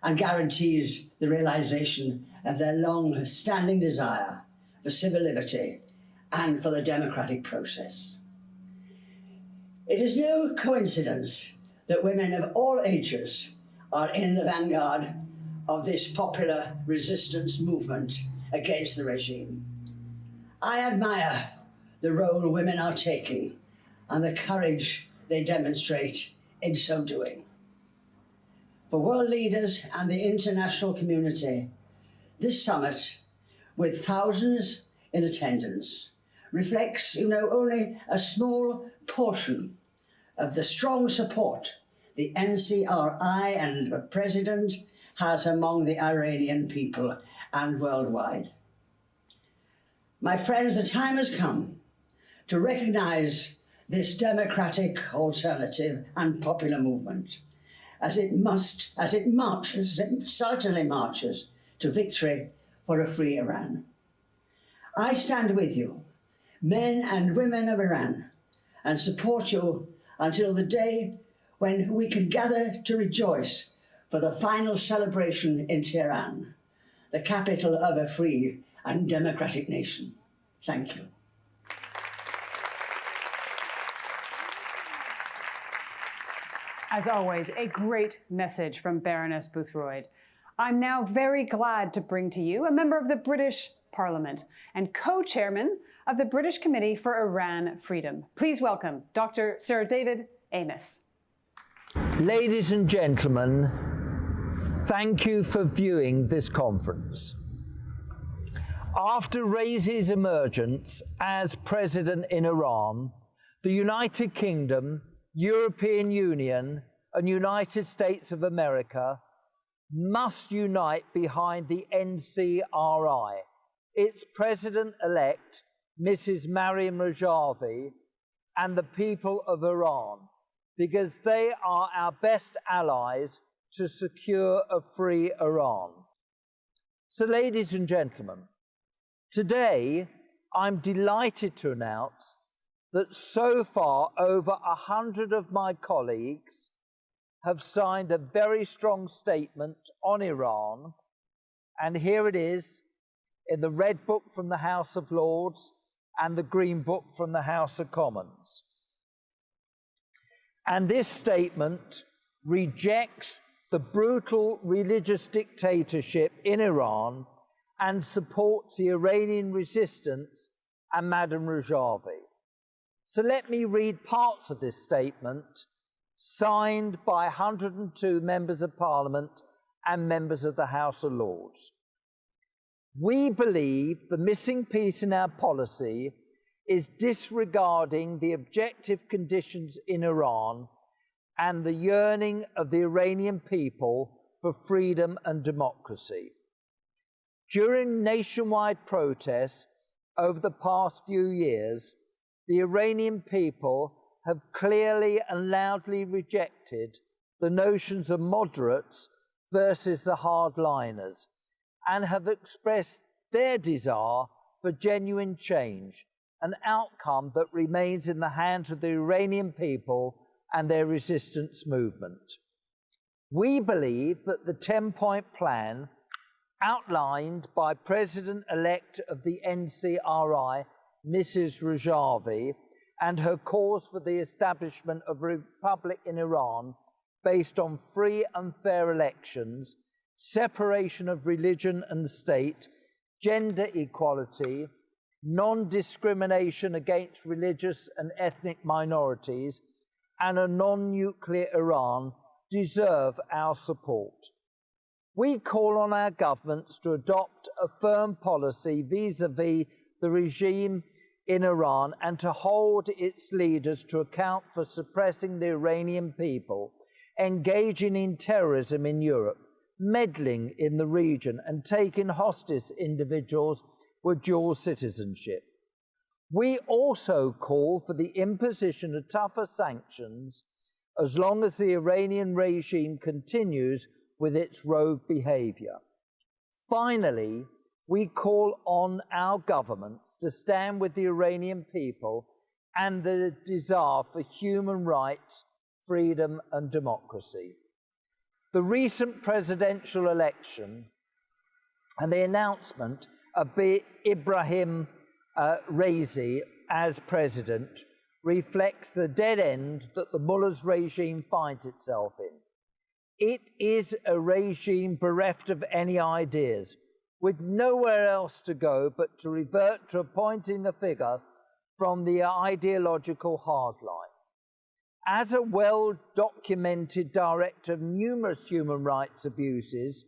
and guarantees the realization of their long-standing desire for civil liberty and for the democratic process. It is no coincidence that women of all ages are in the vanguard of this popular resistance movement against the regime. I admire the role women are taking and the courage they demonstrate in so doing. For world leaders and the international community, this summit, with thousands in attendance, reflects, only a small portion of the strong support the NCRI and the President has among the Iranian people and worldwide. My friends, the time has come to recognize this democratic alternative and popular movement as it certainly marches to victory for a free Iran. I stand with you, men and women of Iran, and support you until the day when we can gather to rejoice for the final celebration in Tehran, the capital of a free and democratic nation. Thank you. As always, a great message from Baroness Boothroyd. I'm now very glad to bring to you a member of the British Parliament and co-chairman of the British Committee for Iran Freedom. Please welcome Dr. Sir David Amess. Ladies and gentlemen, thank you for viewing this conference. After Raisi's emergence as president in Iran, the United Kingdom, European Union, and United States of America must unite behind the NCRI, its president-elect, Mrs. Maryam Rajavi, and the people of Iran, because they are our best allies to secure a free Iran. So, ladies and gentlemen, today I'm delighted to announce that so far over 100 of my colleagues have signed a very strong statement on Iran, and here it is in the Red Book from the House of Lords and the Green Book from the House of Commons. And this statement rejects the brutal religious dictatorship in Iran and supports the Iranian resistance and Madam Rajavi. So let me read parts of this statement signed by 102 members of Parliament and members of the House of Lords. We believe the missing piece in our policy is disregarding the objective conditions in Iran and the yearning of the Iranian people for freedom and democracy. During nationwide protests, over the past few years, the Iranian people have clearly and loudly rejected the notions of moderates versus the hardliners and have expressed their desire for genuine change, an outcome that remains in the hands of the Iranian people and their resistance movement. We believe that the 10-point plan outlined by President-elect of the NCRI, Mrs. Rajavi, and her calls for the establishment of a republic in Iran based on free and fair elections, separation of religion and state, gender equality, non-discrimination against religious and ethnic minorities, and a non-nuclear Iran deserve our support. We call on our governments to adopt a firm policy vis-à-vis the regime in Iran and to hold its leaders to account for suppressing the Iranian people, engaging in terrorism in Europe, meddling in the region, and taking hostage individuals with dual citizenship. We also call for the imposition of tougher sanctions as long as the Iranian regime continues with its rogue behavior. Finally, we call on our governments to stand with the Iranian people and the desire for human rights, freedom, and democracy. The recent presidential election and the announcement of Ibrahim Raisi as president reflects the dead end that the mullah's regime finds itself in. It is a regime bereft of any ideas, with nowhere else to go but to revert to appointing a figure from the ideological hardline. As a well-documented director of numerous human rights abuses,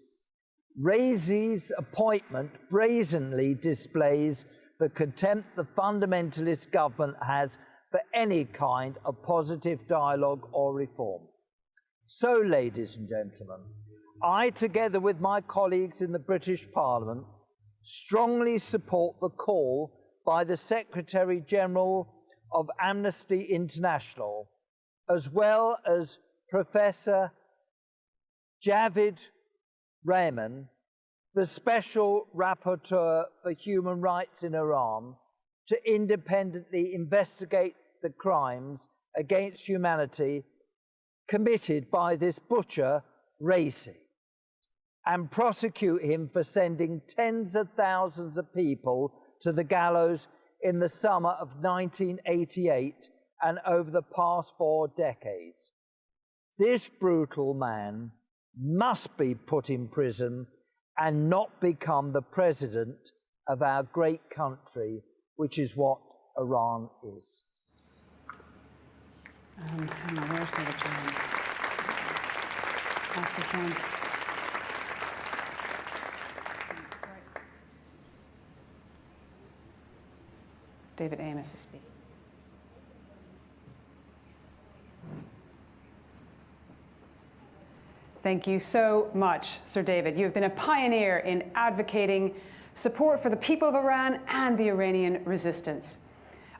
Raisi's appointment brazenly displays the contempt the fundamentalist government has for any kind of positive dialogue or reform. So, ladies and gentlemen, I, together with my colleagues in the British Parliament, strongly support the call by the Secretary-General of Amnesty International, as well as Professor Javed Rahman, the Special Rapporteur for Human Rights in Iran, to independently investigate the crimes against humanity committed by this butcher, Raisi, and prosecute him for sending tens of thousands of people to the gallows in the summer of 1988 and over the past 4 decades. This brutal man must be put in prison and not become the president of our great country, which is what Iran is. Hang on, where's David Jones? Dr. Jones. David Amos is speaking. Thank you so much, Sir David. You've been a pioneer in advocating support for the people of Iran and the Iranian resistance.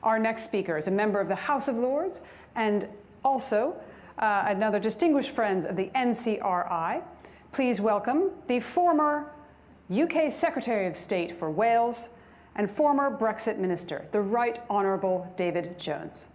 Our next speaker is a member of the House of Lords and also another distinguished friend of the NCRI. Please welcome the former UK Secretary of State for Wales and former Brexit Minister, the Right Honourable David Jones.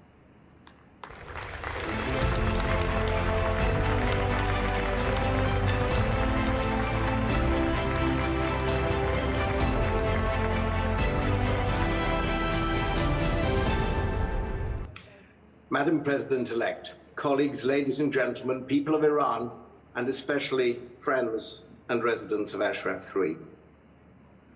Madam President-elect, colleagues, ladies and gentlemen, people of Iran, and especially friends and residents of Ashraf 3.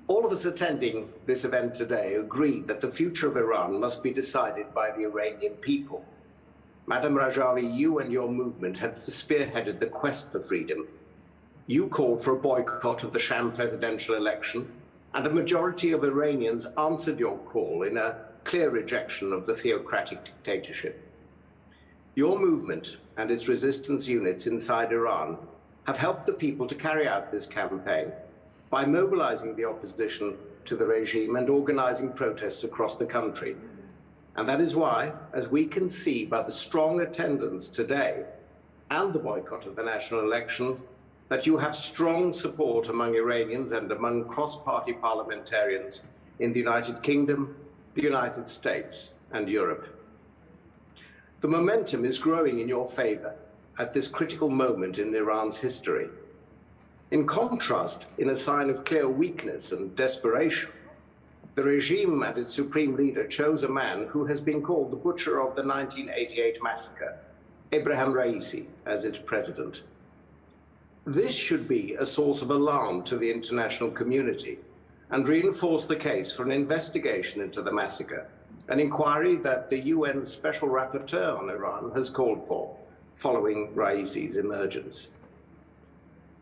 All of us attending this event today agree that the future of Iran must be decided by the Iranian people. Madam Rajavi, you and your movement have spearheaded the quest for freedom. You called for a boycott of the sham presidential election, and a majority of Iranians answered your call in a clear rejection of the theocratic dictatorship. Your movement and its resistance units inside Iran have helped the people to carry out this campaign by mobilizing the opposition to the regime and organizing protests across the country. And that is why, as we can see by the strong attendance today and the boycott of the national election, that you have strong support among Iranians and among cross-party parliamentarians in the United Kingdom, the United States, and Europe. The momentum is growing in your favor at this critical moment in Iran's history. In contrast, in a sign of clear weakness and desperation, the regime and its supreme leader chose a man who has been called the butcher of the 1988 massacre, Ebrahim Raisi, as its president. This should be a source of alarm to the international community and reinforce the case for an investigation into the massacre, an inquiry that the UN's Special Rapporteur on Iran has called for following Raisi's emergence.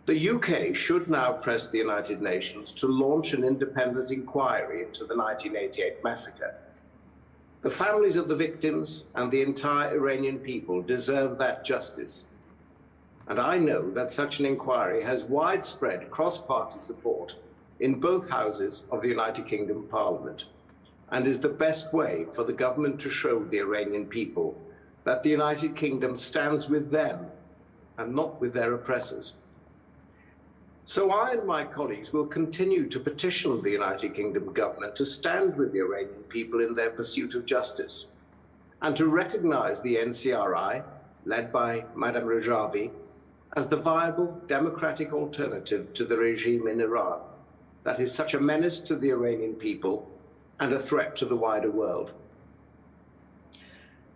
The UK should now press the United Nations to launch an independent inquiry into the 1988 massacre. The families of the victims and the entire Iranian people deserve that justice. And I know that such an inquiry has widespread cross-party support in both houses of the United Kingdom Parliament, and is the best way for the government to show the Iranian people that the United Kingdom stands with them and not with their oppressors. So I and my colleagues will continue to petition the United Kingdom government to stand with the Iranian people in their pursuit of justice and to recognize the NCRI, led by Madame Rajavi, as the viable democratic alternative to the regime in Iran that is such a menace to the Iranian people and a threat to the wider world.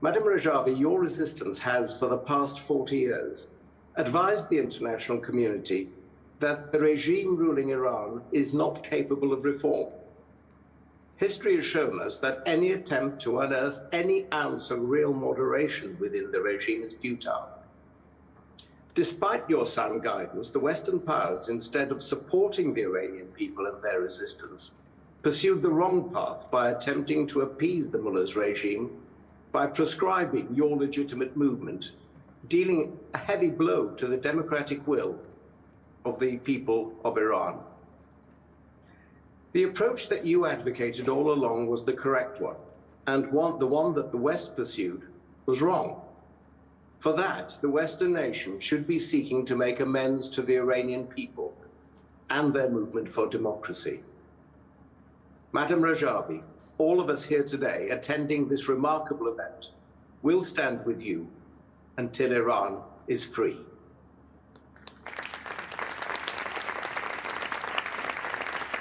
Madame Rajavi, your resistance has, for the past 40 years, advised the international community that the regime ruling Iran is not capable of reform. History has shown us that any attempt to unearth any ounce of real moderation within the regime is futile. Despite your sound guidance, the Western powers, instead of supporting the Iranian people and their resistance, pursued the wrong path by attempting to appease the mullah's regime by prescribing your legitimate movement, dealing a heavy blow to the democratic will of the people of Iran. The approach that you advocated all along was the correct one, and the one that the West pursued was wrong. For that, the Western nation should be seeking to make amends to the Iranian people and their movement for democracy. Madame Rajavi, all of us here today attending this remarkable event will stand with you until Iran is free.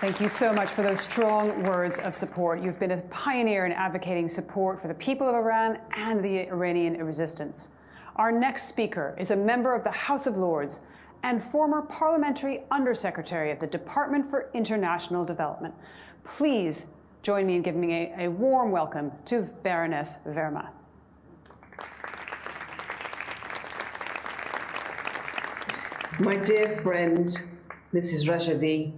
Thank you so much for those strong words of support. You've been a pioneer in advocating support for the people of Iran and the Iranian resistance. Our next speaker is a member of the House of Lords and former Parliamentary Undersecretary of the Department for International Development. Please join me in giving a warm welcome to Baroness Verma. My dear friend, Mrs. Rajavi,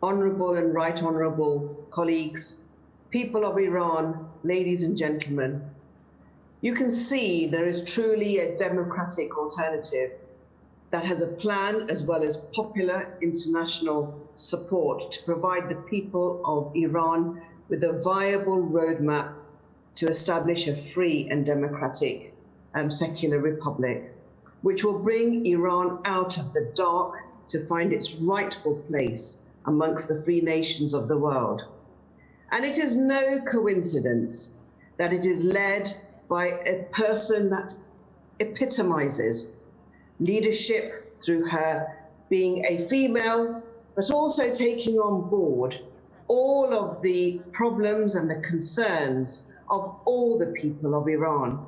honorable and right honorable colleagues, people of Iran, ladies and gentlemen, you can see there is truly a democratic alternative that has a plan as well as popular international support to provide the people of Iran with a viable roadmap to establish a free and democratic secular republic, which will bring Iran out of the dark to find its rightful place amongst the free nations of the world. And it is no coincidence that it is led by a person that epitomizes leadership through her being a female, but also taking on board all of the problems and the concerns of all the people of Iran.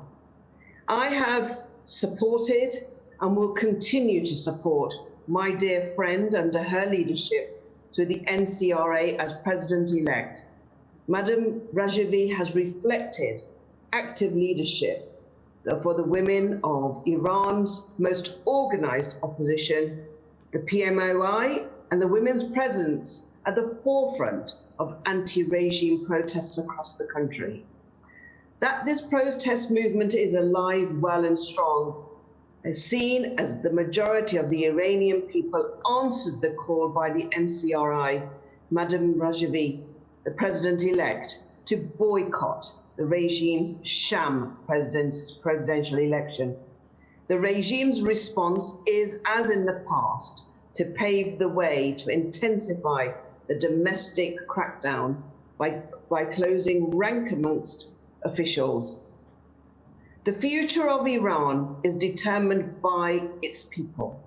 I have supported and will continue to support my dear friend under her leadership through the NCRA as president-elect. Madame Rajavi has reflected active leadership for the women of Iran's most organized opposition, the PMOI, and the women's presence at the forefront of anti-regime protests across the country. That this protest movement is alive, well and strong, is seen as the majority of the Iranian people answered the call by the NCRI, Madame Rajavi, the president-elect to boycott the regime's sham presidential election. The regime's response is, as in the past, to pave the way to intensify the domestic crackdown by closing rank amongst officials. The future of Iran is determined by its people,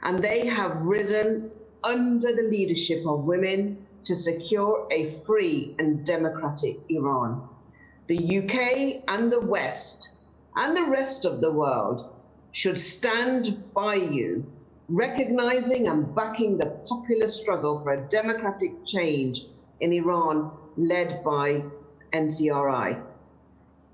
and they have risen under the leadership of women to secure a free and democratic Iran. The UK and the West and the rest of the world should stand by you, recognizing and backing the popular struggle for a democratic change in Iran led by NCRI.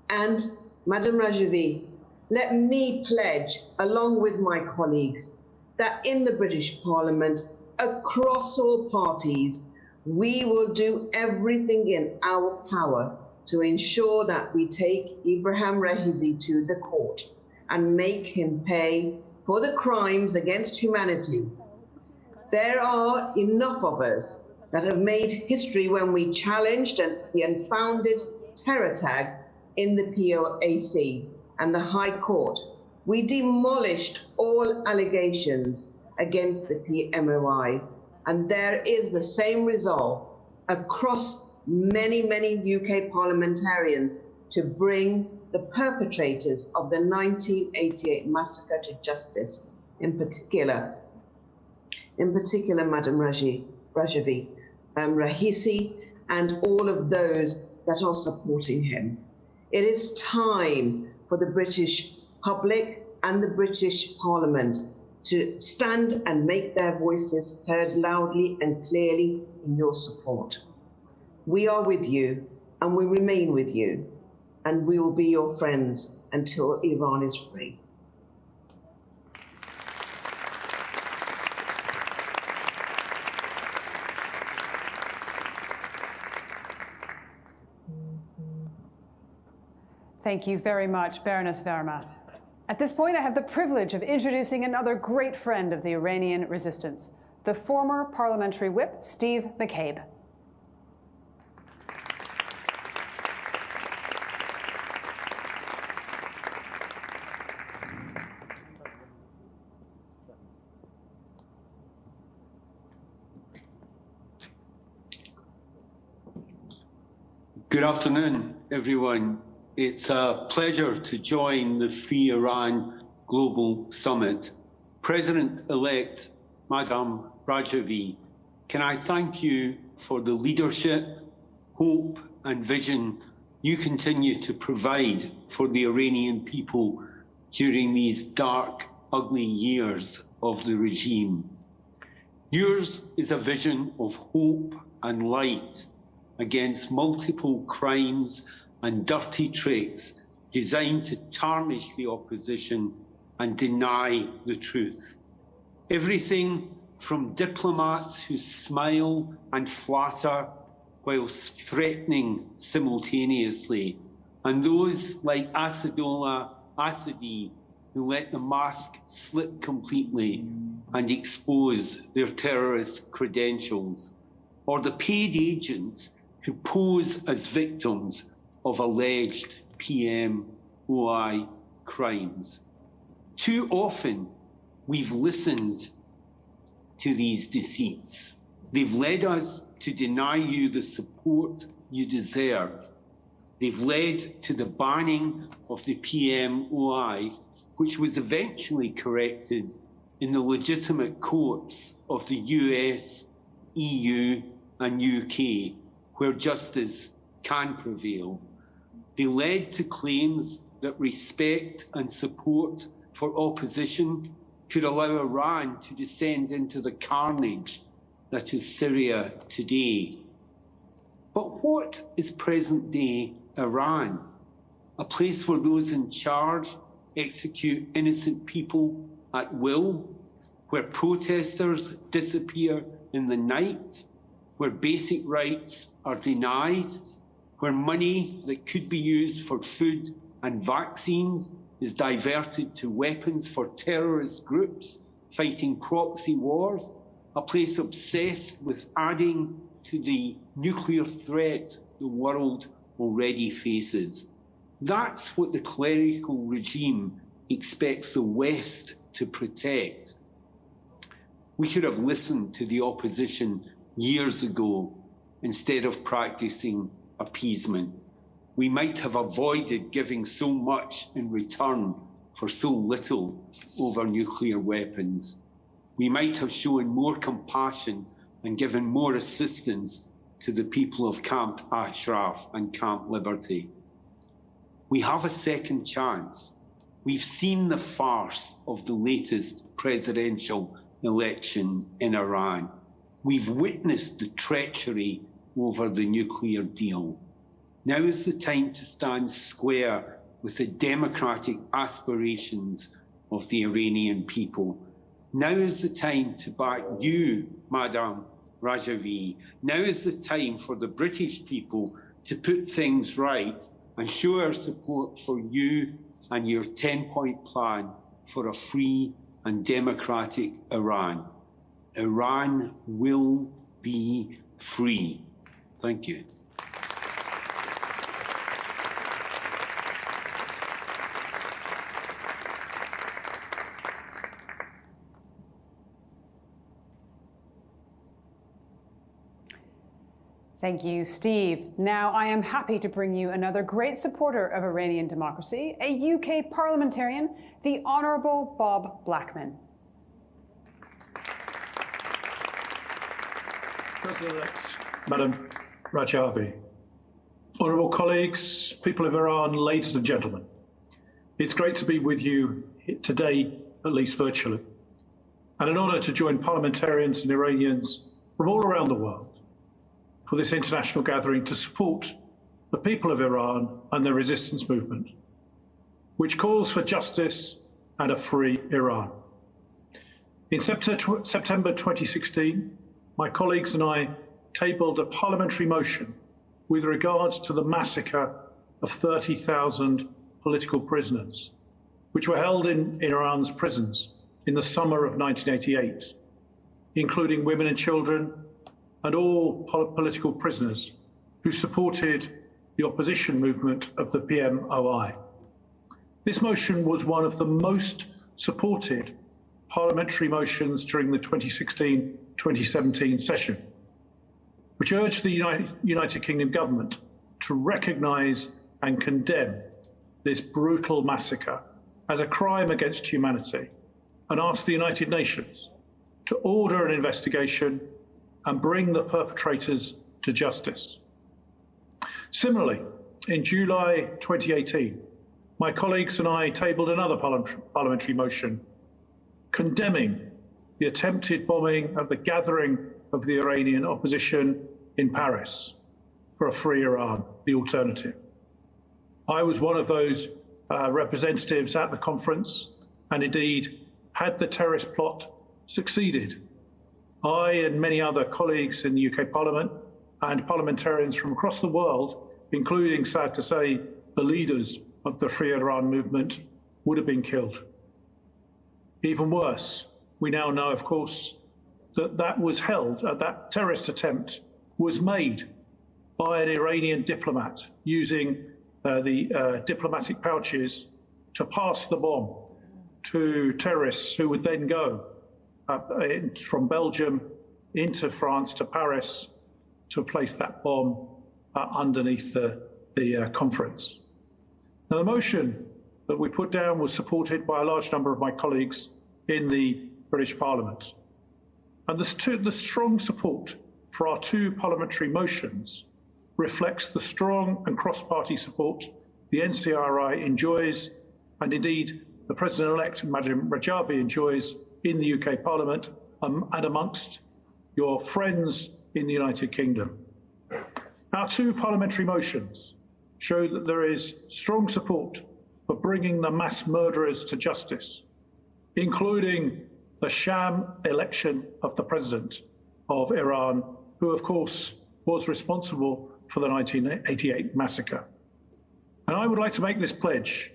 And Madam Rajavi, let me pledge, along with my colleagues, that in the British Parliament, across all parties, we will do everything in our power to ensure that we take Ibrahim Raisi to the court and make him pay for the crimes against humanity. There are enough of us that have made history when we challenged the unfounded terror tag in the POAC and the High Court. We demolished all allegations against the PMOI, and there is the same resolve across many UK parliamentarians to bring the perpetrators of the 1988 massacre to justice, in particular, Madam Rajavi, Raisi, and all of those that are supporting him. It is time for the British public and the British Parliament to stand and make their voices heard loudly and clearly in your support. We are with you and we remain with you, and we will be your friends until Iran is free. Thank you very much, Baroness Verma. At this point, I have the privilege of introducing another great friend of the Iranian resistance, the former parliamentary whip, Steve McCabe. Good afternoon, everyone. It's a pleasure to join the Free Iran Global Summit. President-elect Madam Rajavi, can I thank you for the leadership, hope, and vision you continue to provide for the Iranian people during these dark, ugly years of the regime. Yours is a vision of hope and light against multiple crimes and dirty tricks designed to tarnish the opposition and deny the truth. Everything from diplomats who smile and flatter whilst threatening simultaneously, and those like Asadollah Assadi who let the mask slip completely and expose their terrorist credentials, or the paid agents who pose as victims of alleged PMOI crimes. Too often, we've listened to these deceits. They've led us to deny you the support you deserve. They've led to the banning of the PMOI, which was eventually corrected in the legitimate courts of the US, EU, and UK, where justice can prevail. They led to claims that respect and support for opposition could allow Iran to descend into the carnage that is Syria today. But what is present-day Iran? A place where those in charge execute innocent people at will, where protesters disappear in the night, where basic rights are denied, where money that could be used for food and vaccines is diverted to weapons for terrorist groups fighting proxy wars, a place obsessed with adding to the nuclear threat the world already faces. That's what the clerical regime expects the West to protect. We should have listened to the opposition years ago instead of practicing appeasement. We might have avoided giving so much in return for so little over nuclear weapons. We might have shown more compassion and given more assistance to the people of Camp Ashraf and Camp Liberty. We have a second chance. We've seen the farce of the latest presidential election in Iran. We've witnessed the treachery over the nuclear deal. Now is the time to stand square with the democratic aspirations of the Iranian people. Now is the time to back you, Madam Rajavi. Now is the time for the British people to put things right and show our support for you and your 10-point plan for a free and democratic Iran. Iran will be free. Thank you. Thank you, Steve. Now I am happy to bring you another great supporter of Iranian democracy, a UK parliamentarian, the Honourable Bob Blackman. President-elect Madam Rajavi, honourable colleagues, people of Iran, ladies and gentlemen, it's great to be with you today, at least virtually, and an honour to join parliamentarians and Iranians from all around the world for this international gathering to support the people of Iran and their resistance movement, which calls for justice and a free Iran. In September 2016, my colleagues and I tabled a parliamentary motion with regards to the massacre of 30,000 political prisoners, which were held in Iran's prisons in the summer of 1988, including women and children, and all political prisoners who supported the opposition movement of the PMOI. This motion was one of the most supported parliamentary motions during the 2016-2017 session, which urged the United Kingdom government to recognise and condemn this brutal massacre as a crime against humanity and asked the United Nations to order an investigation and bring the perpetrators to justice. Similarly, in July 2018, my colleagues and I tabled another parliamentary motion condemning the attempted bombing of the gathering of the Iranian opposition in Paris for a free Iran, the alternative. I was one of those representatives at the conference, and indeed, had the terrorist plot succeeded, I and many other colleagues in the UK Parliament and parliamentarians from across the world, including, sad to say, the leaders of the Free Iran movement, would have been killed. Even worse, we now know, of course, that terrorist attempt was made by an Iranian diplomat using the diplomatic pouches to pass the bomb to terrorists who would then go from Belgium into France to Paris to place that bomb underneath the conference. Now, the motion that we put down was supported by a large number of my colleagues in the British Parliament. And the strong support for our two parliamentary motions reflects the strong and cross-party support the NCRI enjoys, and indeed the President-elect, Madam Rajavi, enjoys in the UK Parliament and amongst your friends in the United Kingdom. Our two parliamentary motions show that there is strong support for bringing the mass murderers to justice, including the sham election of the President of Iran, who of course was responsible for the 1988 massacre. And I would like to make this pledge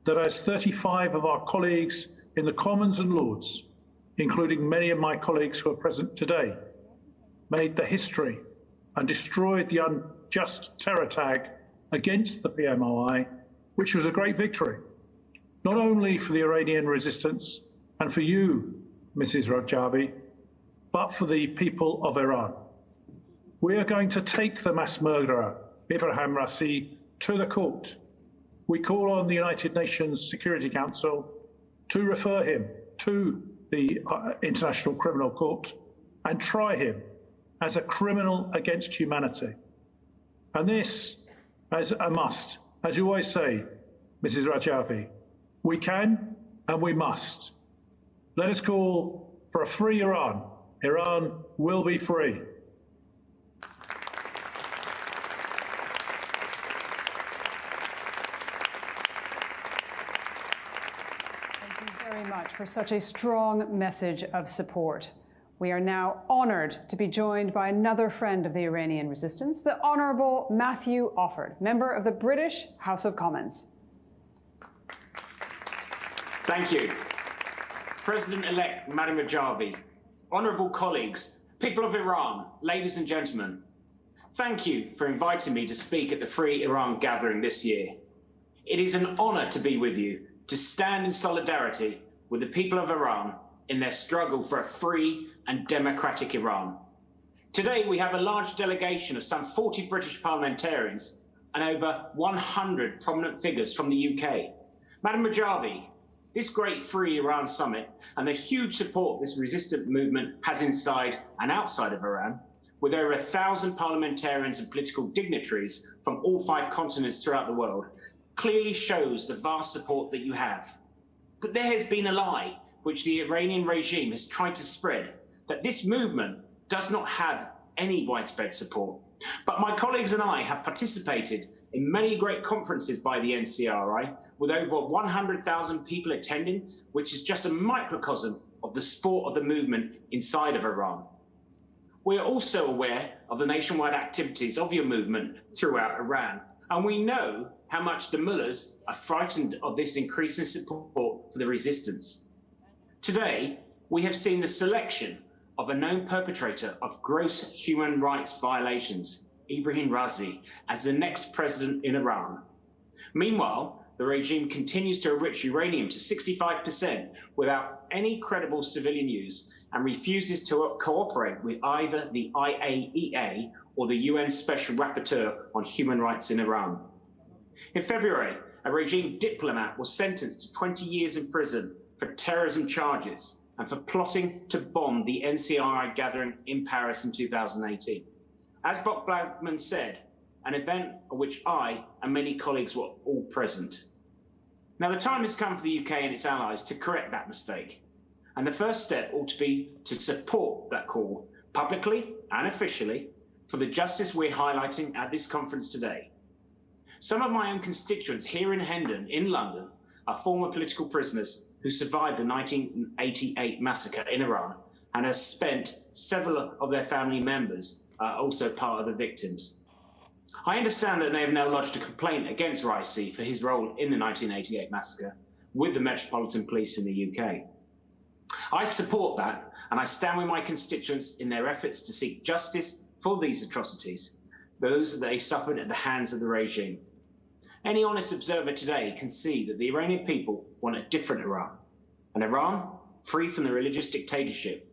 that as 35 of our colleagues in the Commons and Lords including many of my colleagues who are present today, made the history and destroyed the unjust terror tag against the PMOI, which was a great victory, not only for the Iranian resistance and for you, Mrs. Rajavi, but for the people of Iran. We are going to take the mass murderer, Ibrahim Raisi, to the court. We call on the United Nations Security Council to refer him to the International Criminal Court and try him as a criminal against humanity. And this as a must. As you always say, Mrs. Rajavi, we can and we must. Let us call for a free Iran. Iran will be free. Thank you very much for such a strong message of support. We are now honoured to be joined by another friend of the Iranian resistance, the Honourable Matthew Offord, member of the British House of Commons. Thank you. President-elect Madam Rajavi, honourable colleagues, people of Iran, ladies and gentlemen, thank you for inviting me to speak at the Free Iran gathering this year. It is an honour to be with you, to stand in solidarity with the people of Iran in their struggle for a free and democratic Iran. Today, we have a large delegation of some 40 British parliamentarians and over 100 prominent figures from the UK. Madam Rajavi, this great Free Iran summit and the huge support this resistant movement has inside and outside of Iran, with over 1,000 parliamentarians and political dignitaries from all 5 continents throughout the world, clearly shows the vast support that you have. But there has been a lie which the Iranian regime has tried to spread, that this movement does not have any widespread support. But my colleagues and I have participated in many great conferences by the NCRI, with over 100,000 people attending, which is just a microcosm of the support of the movement inside of Iran. We are also aware of the nationwide activities of your movement throughout Iran, and we know how much the mullahs are frightened of this increasing support for the resistance. Today, we have seen the selection of a known perpetrator of gross human rights violations, Ibrahim Raisi, as the next president in Iran. Meanwhile, the regime continues to enrich uranium to 65% without any credible civilian use and refuses to cooperate with either the IAEA or the UN Special Rapporteur on Human Rights in Iran. In February, a regime diplomat was sentenced to 20 years in prison for terrorism charges and for plotting to bomb the NCRI gathering in Paris in 2018. As Bob Blackman said, an event at which I and many colleagues were all present. Now, the time has come for the UK and its allies to correct that mistake. And the first step ought to be to support that call publicly and officially for the justice we're highlighting at this conference today. Some of my own constituents here in Hendon, in London, are former political prisoners who survived the 1988 massacre in Iran and have spent several of their family members also part of the victims. I understand that they have now lodged a complaint against Raisi for his role in the 1988 massacre with the Metropolitan Police in the UK. I support that, and I stand with my constituents in their efforts to seek justice for these atrocities, those that they suffered at the hands of the regime. Any honest observer today can see that the Iranian people want a different Iran, an Iran free from the religious dictatorship.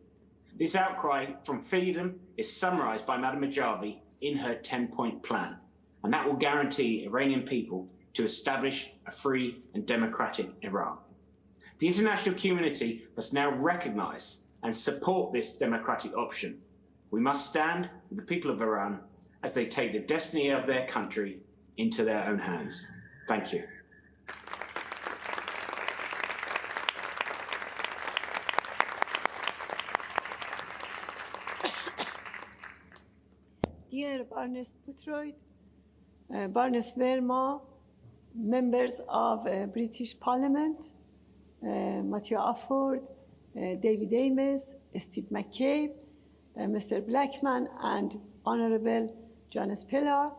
This outcry from freedom is summarized by Madam Rajavi in her 10-point plan, and that will guarantee Iranian people to establish a free and democratic Iran. The international community must now recognize and support this democratic option. We must stand with the people of Iran as they take the destiny of their country into their own hands. Thank you. Dear Barnes Boothroyd, Barnes Verma, members of British Parliament, Matthew Offord, David Ames, Steve McCabe, Mr. Blackman, and Honourable John Spiller,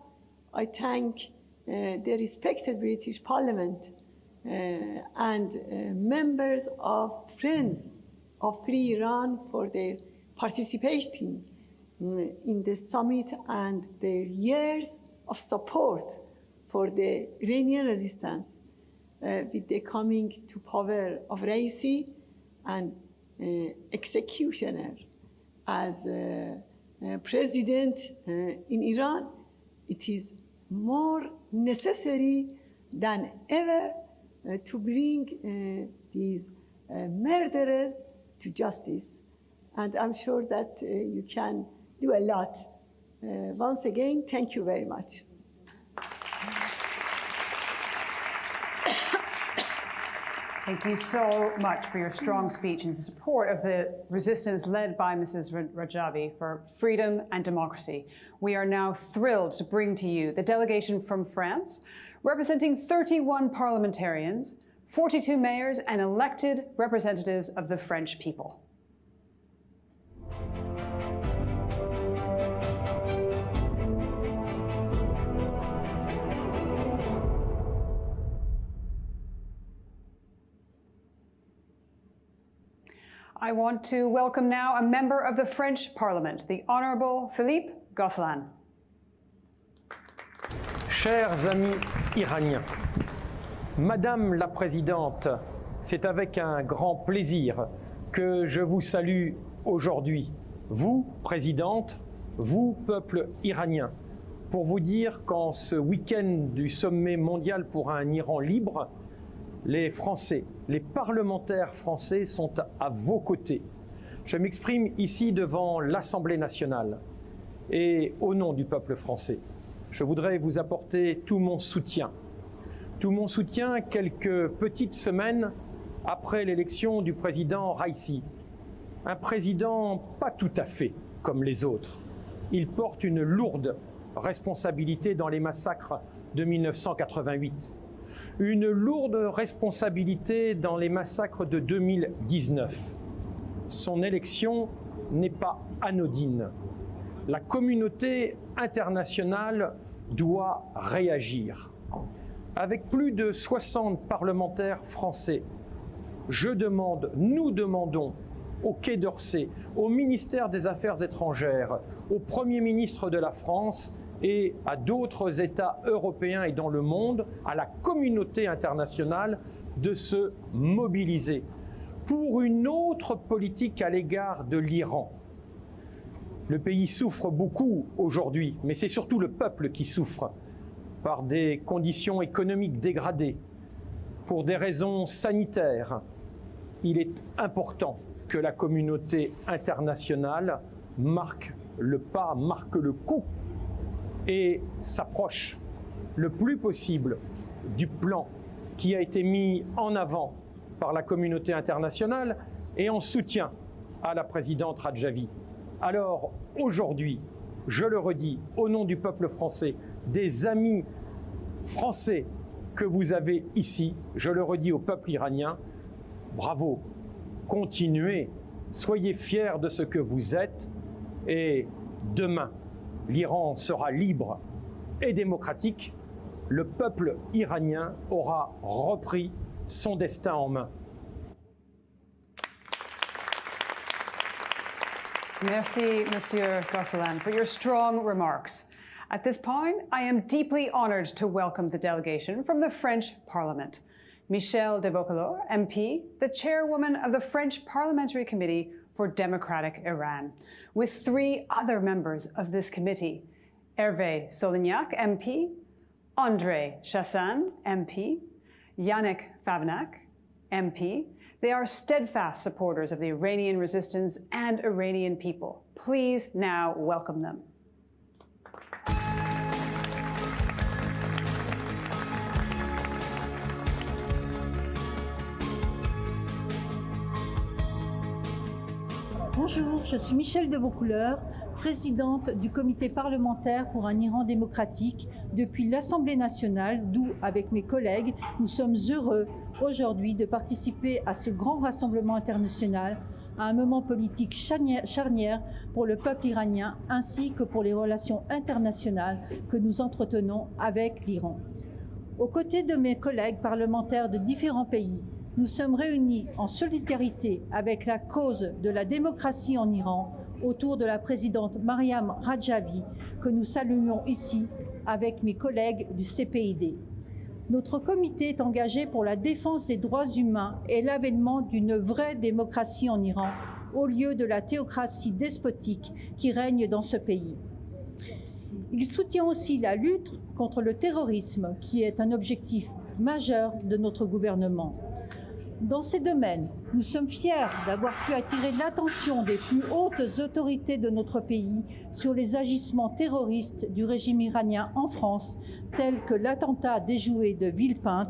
I thank the respected British Parliament and members of Friends of Free Iran for their participating in the summit and their years of support for the Iranian resistance with the coming to power of Raisi and executioner as president in Iran. It is more necessary than ever to bring these murderers to justice. And I'm sure that you can do a lot. Once again, thank you very much. Thank you so much for your strong speech in support of the resistance led by Mrs. Rajavi for freedom and democracy. We are now thrilled to bring to you the delegation from France, representing 31 parliamentarians, 42 mayors, and elected representatives of the French people. I want to welcome now a member of the French Parliament, the Honourable Philippe Gosselin. Chers amis iraniens, Madame la Présidente, c'est avec un grand plaisir que je vous salue aujourd'hui, vous, Présidente, vous, peuple iranien, pour vous dire qu'en ce week-end du sommet mondial pour un Iran libre, les Français, les parlementaires français sont à vos côtés. Je m'exprime ici devant l'Assemblée nationale et au nom du peuple français. Je voudrais vous apporter tout mon soutien quelques petites semaines après l'élection du président Raisi. Un président pas tout à fait comme les autres. Il porte une lourde responsabilité dans les massacres de 1988. Une lourde responsabilité dans les massacres de 2019. Son élection n'est pas anodine. La communauté internationale doit réagir. Avec plus de 60 parlementaires français, nous demandons au Quai d'Orsay, au ministère des Affaires étrangères, au Premier ministre de la France et à d'autres États européens et dans le monde, à la communauté internationale, de se mobiliser pour une autre politique à l'égard de l'Iran. Le pays souffre beaucoup aujourd'hui, mais c'est surtout le peuple qui souffre par des conditions économiques dégradées, pour des raisons sanitaires. Il est important que la communauté internationale marque le pas, marque le coup et s'approche le plus possible du plan qui a été mis en avant par la communauté internationale et en soutien à la présidente Rajavi. Alors aujourd'hui, je le redis, au nom du peuple français, des amis français que vous avez ici, je le redis au peuple iranien, bravo, continuez, soyez fiers de ce que vous êtes et demain, l'Iran sera libre et démocratique, le peuple iranien aura repris son destin en main. Merci, Monsieur Gosselin, for your strong remarks. At this point, I am deeply honoured to welcome the delegation from the French Parliament. Michèle de Vaucouleurs, MP, the chairwoman of the French Parliamentary Committee for Democratic Iran, with 3 other members of this committee, Hervé Solignac, MP, André Chassagne, MP, Yannick Favnak, MP. They are steadfast supporters of the Iranian resistance and Iranian people. Please now welcome them. Bonjour, je suis Michèle de Vaucouleurs, présidente du comité parlementaire pour un Iran démocratique depuis l'Assemblée nationale, d'où, avec mes collègues, nous sommes heureux aujourd'hui de participer à ce grand rassemblement international, à un moment politique charnière pour le peuple iranien ainsi que pour les relations internationales que nous entretenons avec l'Iran. Aux côtés de mes collègues parlementaires de différents pays, nous sommes réunis en solidarité avec la cause de la démocratie en Iran autour de la présidente Mariam Rajavi, que nous saluons ici avec mes collègues du CPID. Notre comité est engagé pour la défense des droits humains et l'avènement d'une vraie démocratie en Iran, au lieu de la théocratie despotique qui règne dans ce pays. Il soutient aussi la lutte contre le terrorisme, qui est un objectif majeur de notre gouvernement. Dans ces domaines, nous sommes fiers d'avoir pu attirer l'attention des plus hautes autorités de notre pays sur les agissements terroristes du régime iranien en France, tels que l'attentat déjoué de Villepinte,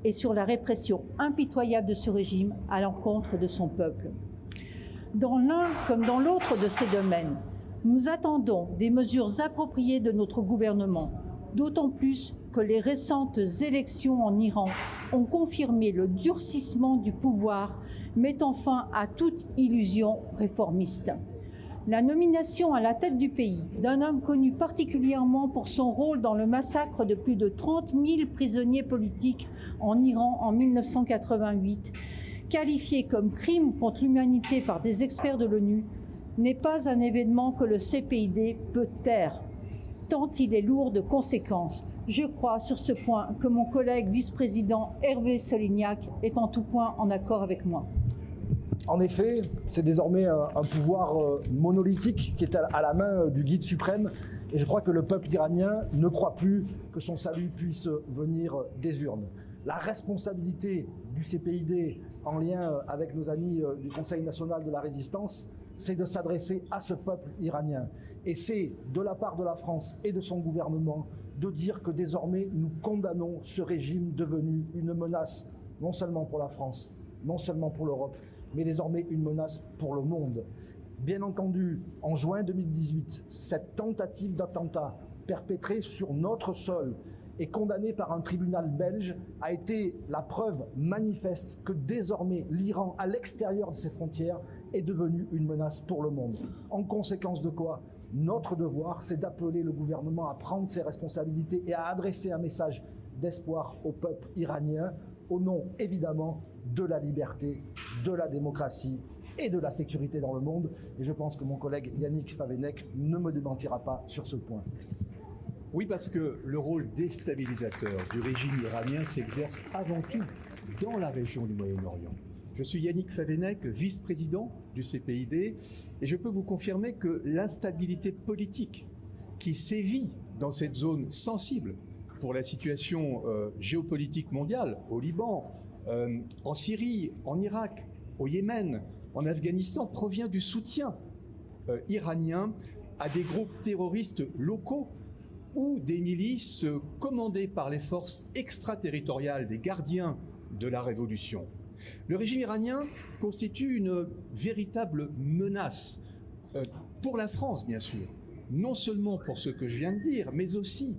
et sur la répression impitoyable de ce régime à l'encontre de son peuple. Dans l'un comme dans l'autre de ces domaines, nous attendons des mesures appropriées de notre gouvernement, d'autant plus que les récentes élections en Iran ont confirmé le durcissement du pouvoir, mettant fin à toute illusion réformiste. La nomination à la tête du pays d'un homme connu particulièrement pour son rôle dans le massacre de plus de 30 000 prisonniers politiques en Iran en 1988, qualifié comme crime contre l'humanité par des experts de l'ONU, n'est pas un événement que le CPID peut taire, tant il est lourd de conséquences. Je crois sur ce point que mon collègue vice-président Hervé Solignac est en tout point en accord avec moi. En effet, c'est désormais un pouvoir monolithique qui est à la main du guide suprême, et je crois que le peuple iranien ne croit plus que son salut puisse venir des urnes. La responsabilité du CPID en lien avec nos amis du Conseil national de la résistance, c'est de s'adresser à ce peuple iranien. Et c'est de la part de la France et de son gouvernement de dire que désormais nous condamnons ce régime devenu une menace, non seulement pour la France, non seulement pour l'Europe, mais désormais une menace pour le monde. Bien entendu, en juin 2018, cette tentative d'attentat perpétrée sur notre sol et condamnée par un tribunal belge a été la preuve manifeste que désormais l'Iran, à l'extérieur de ses frontières, est devenu une menace pour le monde. En conséquence de quoi, notre devoir, c'est d'appeler le gouvernement à prendre ses responsabilités et à adresser un message d'espoir au peuple iranien, au nom évidemment de la liberté, de la démocratie et de la sécurité dans le monde. Et je pense que mon collègue Yannick Favenek ne me démentira pas sur ce point. Oui, parce que le rôle déstabilisateur du régime iranien s'exerce avant tout dans la région du Moyen-Orient. Je suis Yannick Favenek, vice-président du CPID, et je peux vous confirmer que l'instabilité politique qui sévit dans cette zone sensible pour la situation géopolitique mondiale, au Liban, en Syrie, en Irak, au Yémen, en Afghanistan, provient du soutien iranien à des groupes terroristes locaux ou des milices commandées par les forces extraterritoriales des gardiens de la révolution. Le régime iranien constitue une véritable menace pour la France, bien sûr, non seulement pour ce que je viens de dire, mais aussi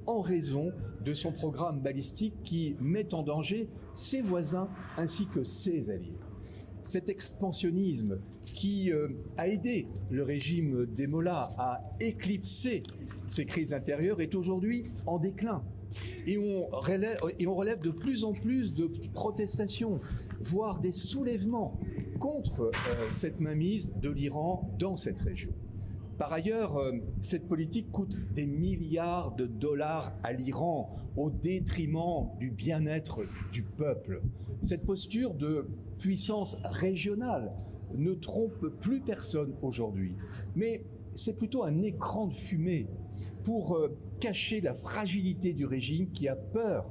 en raison de son programme balistique qui met en danger ses voisins ainsi que ses alliés. Cet expansionnisme qui a aidé le régime des Mollahs à éclipser ses crises intérieures est aujourd'hui en déclin. Et on relève de plus en plus de protestations, voire des soulèvements contre cette mainmise de l'Iran dans cette région. Par ailleurs, cette politique coûte des milliards de dollars à l'Iran au détriment du bien-être du peuple. Cette posture de puissance régionale ne trompe plus personne aujourd'hui, mais c'est plutôt un écran de fumée pour cacher la fragilité du régime qui a peur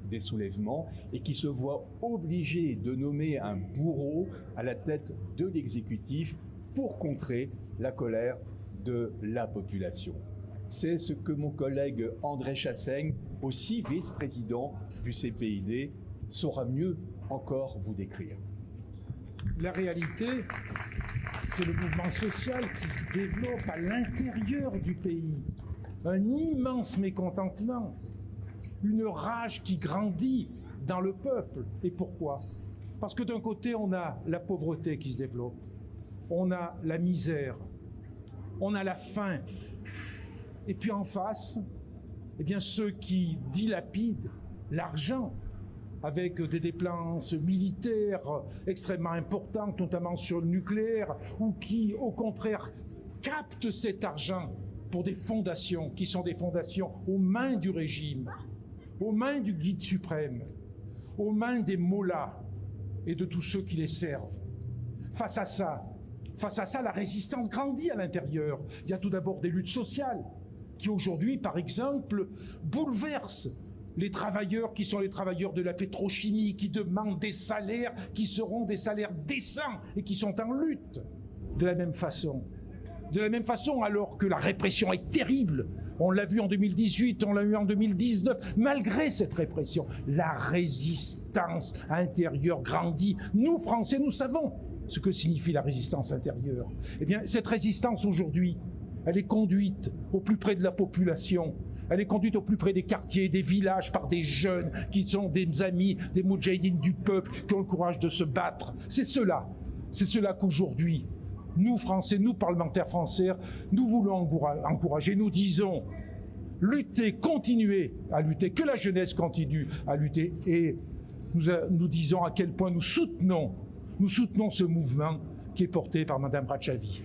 des soulèvements et qui se voit obligé de nommer un bourreau à la tête de l'exécutif pour contrer la colère de la population. C'est ce que mon collègue André Chassaigne, aussi vice-président du CPID, saura mieux encore vous décrire. La réalité, c'est le mouvement social qui se développe à l'intérieur du pays. Un immense mécontentement, une rage qui grandit dans le peuple. Et pourquoi? Parce que d'un côté, on a la pauvreté qui se développe, on a la misère, on a la faim. Et puis en face, eh bien, ceux qui dilapident l'argent avec des dépenses militaires extrêmement importantes, notamment sur le nucléaire, ou qui, au contraire, captent cet argent pour des fondations qui sont des fondations aux mains du régime, aux mains du guide suprême, aux mains des mollahs et de tous ceux qui les servent. Face à ça, la résistance grandit à l'intérieur. Il y a tout d'abord des luttes sociales qui aujourd'hui, par exemple, bouleversent les travailleurs qui sont les travailleurs de la pétrochimie, qui demandent des salaires qui seront des salaires décents et qui sont en lutte. De la même façon, alors que la répression est terrible, on l'a vu en 2018, on l'a eu en 2019, malgré cette répression, la résistance intérieure grandit. Nous, Français, nous savons ce que signifie la résistance intérieure. Eh bien, cette résistance aujourd'hui, elle est conduite au plus près de la population, elle est conduite au plus près des quartiers, des villages, par des jeunes qui sont des amis, des moudjahidines du peuple, qui ont le courage de se battre. C'est cela qu'aujourd'hui, nous Français, nous parlementaires français, nous voulons encourager, nous disons lutter, continuer à lutter, que la jeunesse continue à lutter, et nous disons à quel point nous soutenons ce mouvement qui est porté par Madame Rajavi.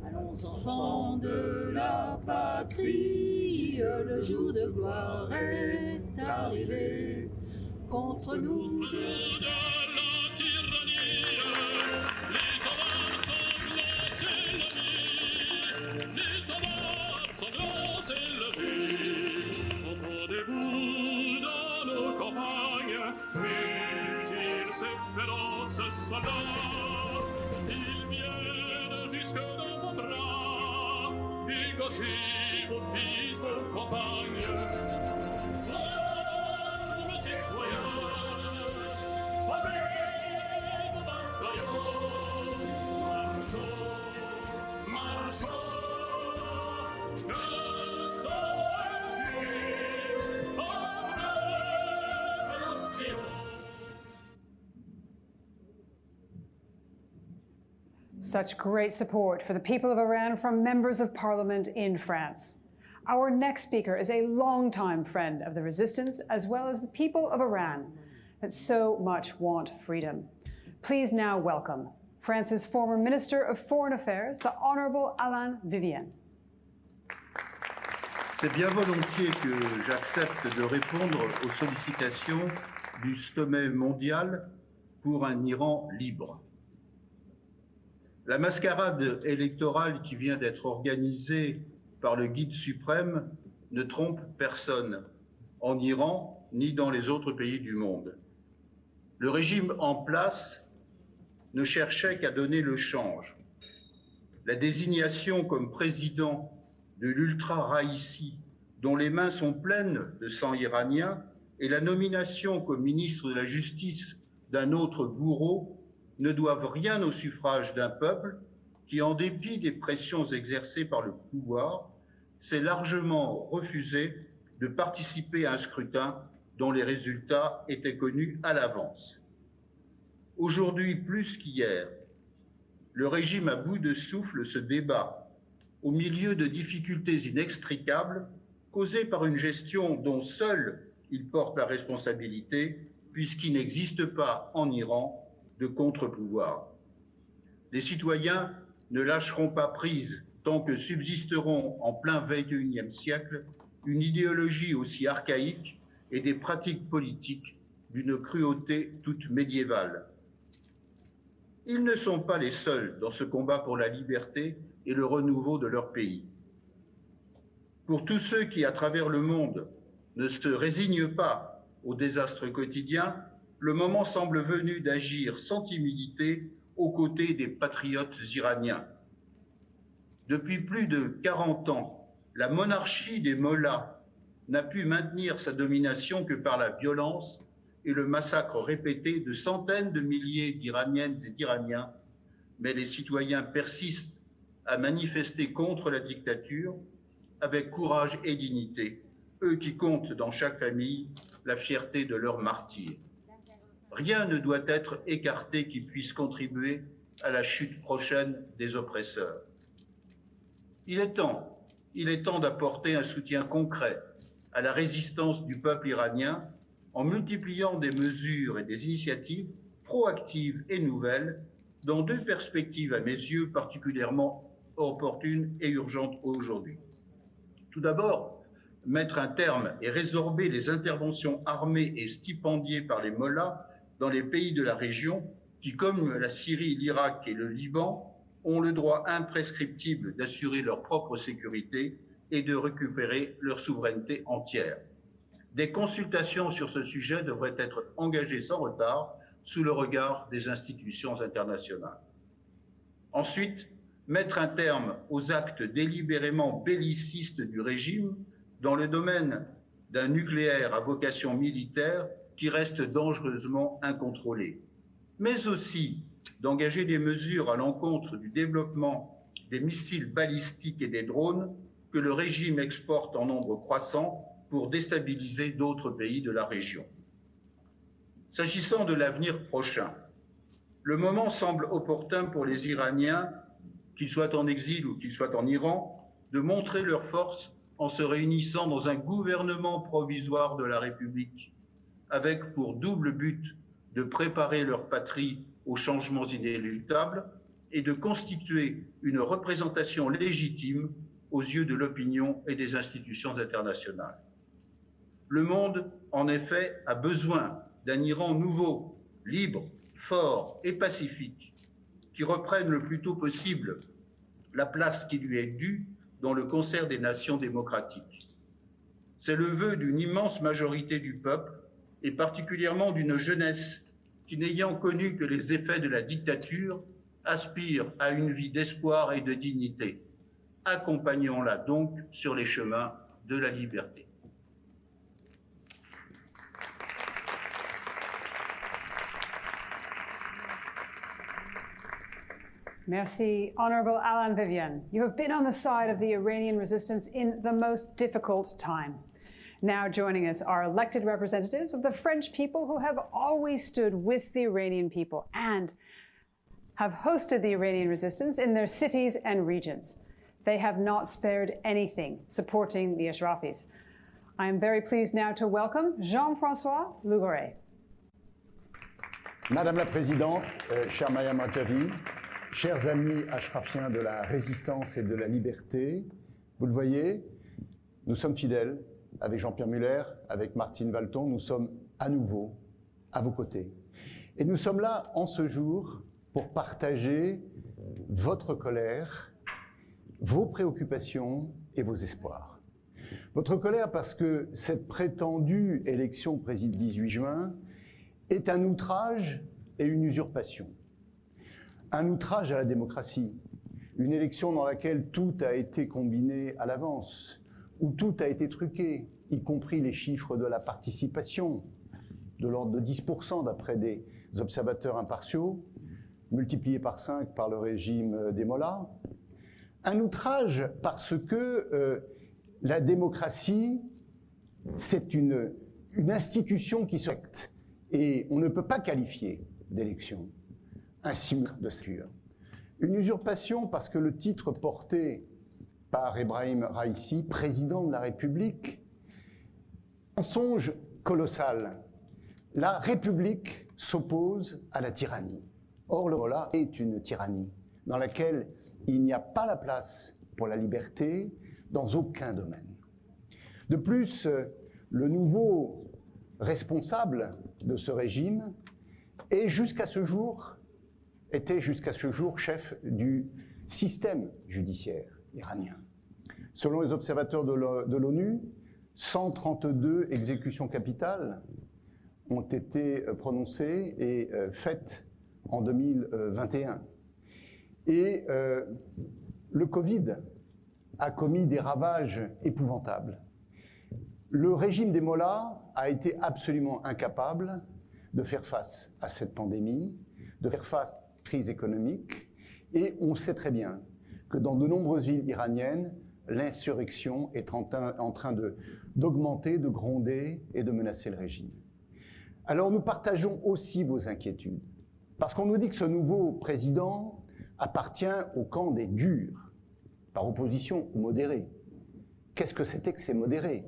Allons enfants de la patrie, le jour de gloire est arrivé. Contre nous de la tyrannie, les tomates sont élevés. Entendez-vous dans nos campagnes mugir ces féroces soldats? Ils viennent jusque dans vos bras, égorger vos fils, vos compagnes. Oh, citoyens, avec vos bataillons, marchons, que le sang est pur, en révolution. Such great support for the people of Iran from members of parliament in France. Our next speaker is a longtime friend of the resistance, as well as the people of Iran that so much want freedom. Please now welcome France's former Minister of Foreign Affairs, the Honorable Alain Vivienne. C'est bien volontiers que j'accepte de répondre aux sollicitations du sommet mondial pour un Iran libre. La mascarade électorale qui vient d'être organisée par le guide suprême ne trompe personne, en Iran ni dans les autres pays du monde. Le régime en place ne cherchait qu'à donner le change. La désignation comme président de l'ultra-Raïsi, dont les mains sont pleines de sang iranien, et la nomination comme ministre de la Justice d'un autre bourreau ne doivent rien au suffrage d'un peuple qui, en dépit des pressions exercées par le pouvoir, s'est largement refusé de participer à un scrutin dont les résultats étaient connus à l'avance. Aujourd'hui, plus qu'hier, le régime à bout de souffle se débat au milieu de difficultés inextricables causées par une gestion dont seul il porte la responsabilité, puisqu'il n'existe pas en Iran de contre-pouvoir. Les citoyens ne lâcheront pas prise tant que subsisteront en plein XXIe siècle une idéologie aussi archaïque et des pratiques politiques d'une cruauté toute médiévale. Ils ne sont pas les seuls dans ce combat pour la liberté et le renouveau de leur pays. Pour tous ceux qui, à travers le monde, ne se résignent pas au désastre quotidien, le moment semble venu d'agir sans timidité aux côtés des patriotes iraniens. Depuis plus de 40 ans, la monarchie des mollahs n'a pu maintenir sa domination que par la violence et le massacre répété de centaines de milliers d'Iraniennes et d'Iraniens, mais les citoyens persistent à manifester contre la dictature avec courage et dignité, eux qui comptent dans chaque famille la fierté de leurs martyrs. Rien ne doit être écarté qui puisse contribuer à la chute prochaine des oppresseurs. Il est temps d'apporter un soutien concret à la résistance du peuple iranien en multipliant des mesures et des initiatives proactives et nouvelles dans deux perspectives à mes yeux particulièrement opportunes et urgentes aujourd'hui. Tout d'abord, mettre un terme et résorber les interventions armées et stipendiées par les mollahs dans les pays de la région qui, comme la Syrie, l'Irak et le Liban, ont le droit imprescriptible d'assurer leur propre sécurité et de récupérer leur souveraineté entière. Des consultations sur ce sujet devraient être engagées sans retard sous le regard des institutions internationales. Ensuite, mettre un terme aux actes délibérément bellicistes du régime dans le domaine d'un nucléaire à vocation militaire qui reste dangereusement incontrôlé, mais aussi d'engager des mesures à l'encontre du développement des missiles balistiques et des drones que le régime exporte en nombre croissant pour déstabiliser d'autres pays de la région. S'agissant de l'avenir prochain, le moment semble opportun pour les Iraniens, qu'ils soient en exil ou qu'ils soient en Iran, de montrer leur force en se réunissant dans un gouvernement provisoire de la République, avec pour double but de préparer leur patrie aux changements inéluctables et de constituer une représentation légitime aux yeux de l'opinion et des institutions internationales. Le monde, en effet, a besoin d'un Iran nouveau, libre, fort et pacifique, qui reprenne le plus tôt possible la place qui lui est due dans le concert des nations démocratiques. C'est le vœu d'une immense majorité du peuple, et particulièrement d'une jeunesse qui, n'ayant connu que les effets de la dictature, aspire à une vie d'espoir et de dignité. Accompagnons-la donc sur les chemins de la liberté. Merci, Honourable Alain Vivian. You have been on the side of the Iranian resistance in the most difficult time. Now joining us are elected representatives of the French people who have always stood with the Iranian people and have hosted the Iranian resistance in their cities and regions. They have not spared anything supporting the Ashrafis. I am very pleased now to welcome Jean-François Lougoret. Madame la Présidente, chère Mayam Rajavi, chers amis ashrafiens de la résistance et de la liberté, vous le voyez, nous sommes fidèles avec Jean-Pierre Muller, avec Martine Valton, nous sommes à nouveau à vos côtés. Et nous sommes là en ce jour pour partager votre colère, vos préoccupations et vos espoirs. Votre colère parce que cette prétendue élection présidentielle du 18 juin est un outrage et une usurpation. Un outrage à la démocratie, une élection dans laquelle tout a été combiné à l'avance, où tout a été truqué, y compris les chiffres de la participation, de l'ordre de 10% d'après des observateurs impartiaux, multipliés par 5 par le régime des mollahs. Un outrage parce que la démocratie, c'est une institution qui se respecte et on ne peut pas qualifier d'élection un signe de sécurité. Une usurpation parce que le titre porté par Ebrahim Raïssi, président de la République, mensonge colossal. La République s'oppose à la tyrannie. Or, le Mollah est une tyrannie dans laquelle il n'y a pas la place pour la liberté dans aucun domaine. De plus, le nouveau responsable de ce régime était jusqu'à ce jour chef du système judiciaire iranien. Selon les observateurs de l'ONU, 132 exécutions capitales ont été prononcées et faites en 2021. Et le Covid a commis des ravages épouvantables. Le régime des mollahs a été absolument incapable de faire face à cette pandémie, de faire face à la crise économique, et on sait très bien que dans de nombreuses villes iraniennes, l'insurrection est en train d'augmenter, de gronder et de menacer le régime. Alors nous partageons aussi vos inquiétudes, parce qu'on nous dit que ce nouveau président appartient au camp des durs, par opposition aux modérés. Qu'est-ce que c'était que ces modérés?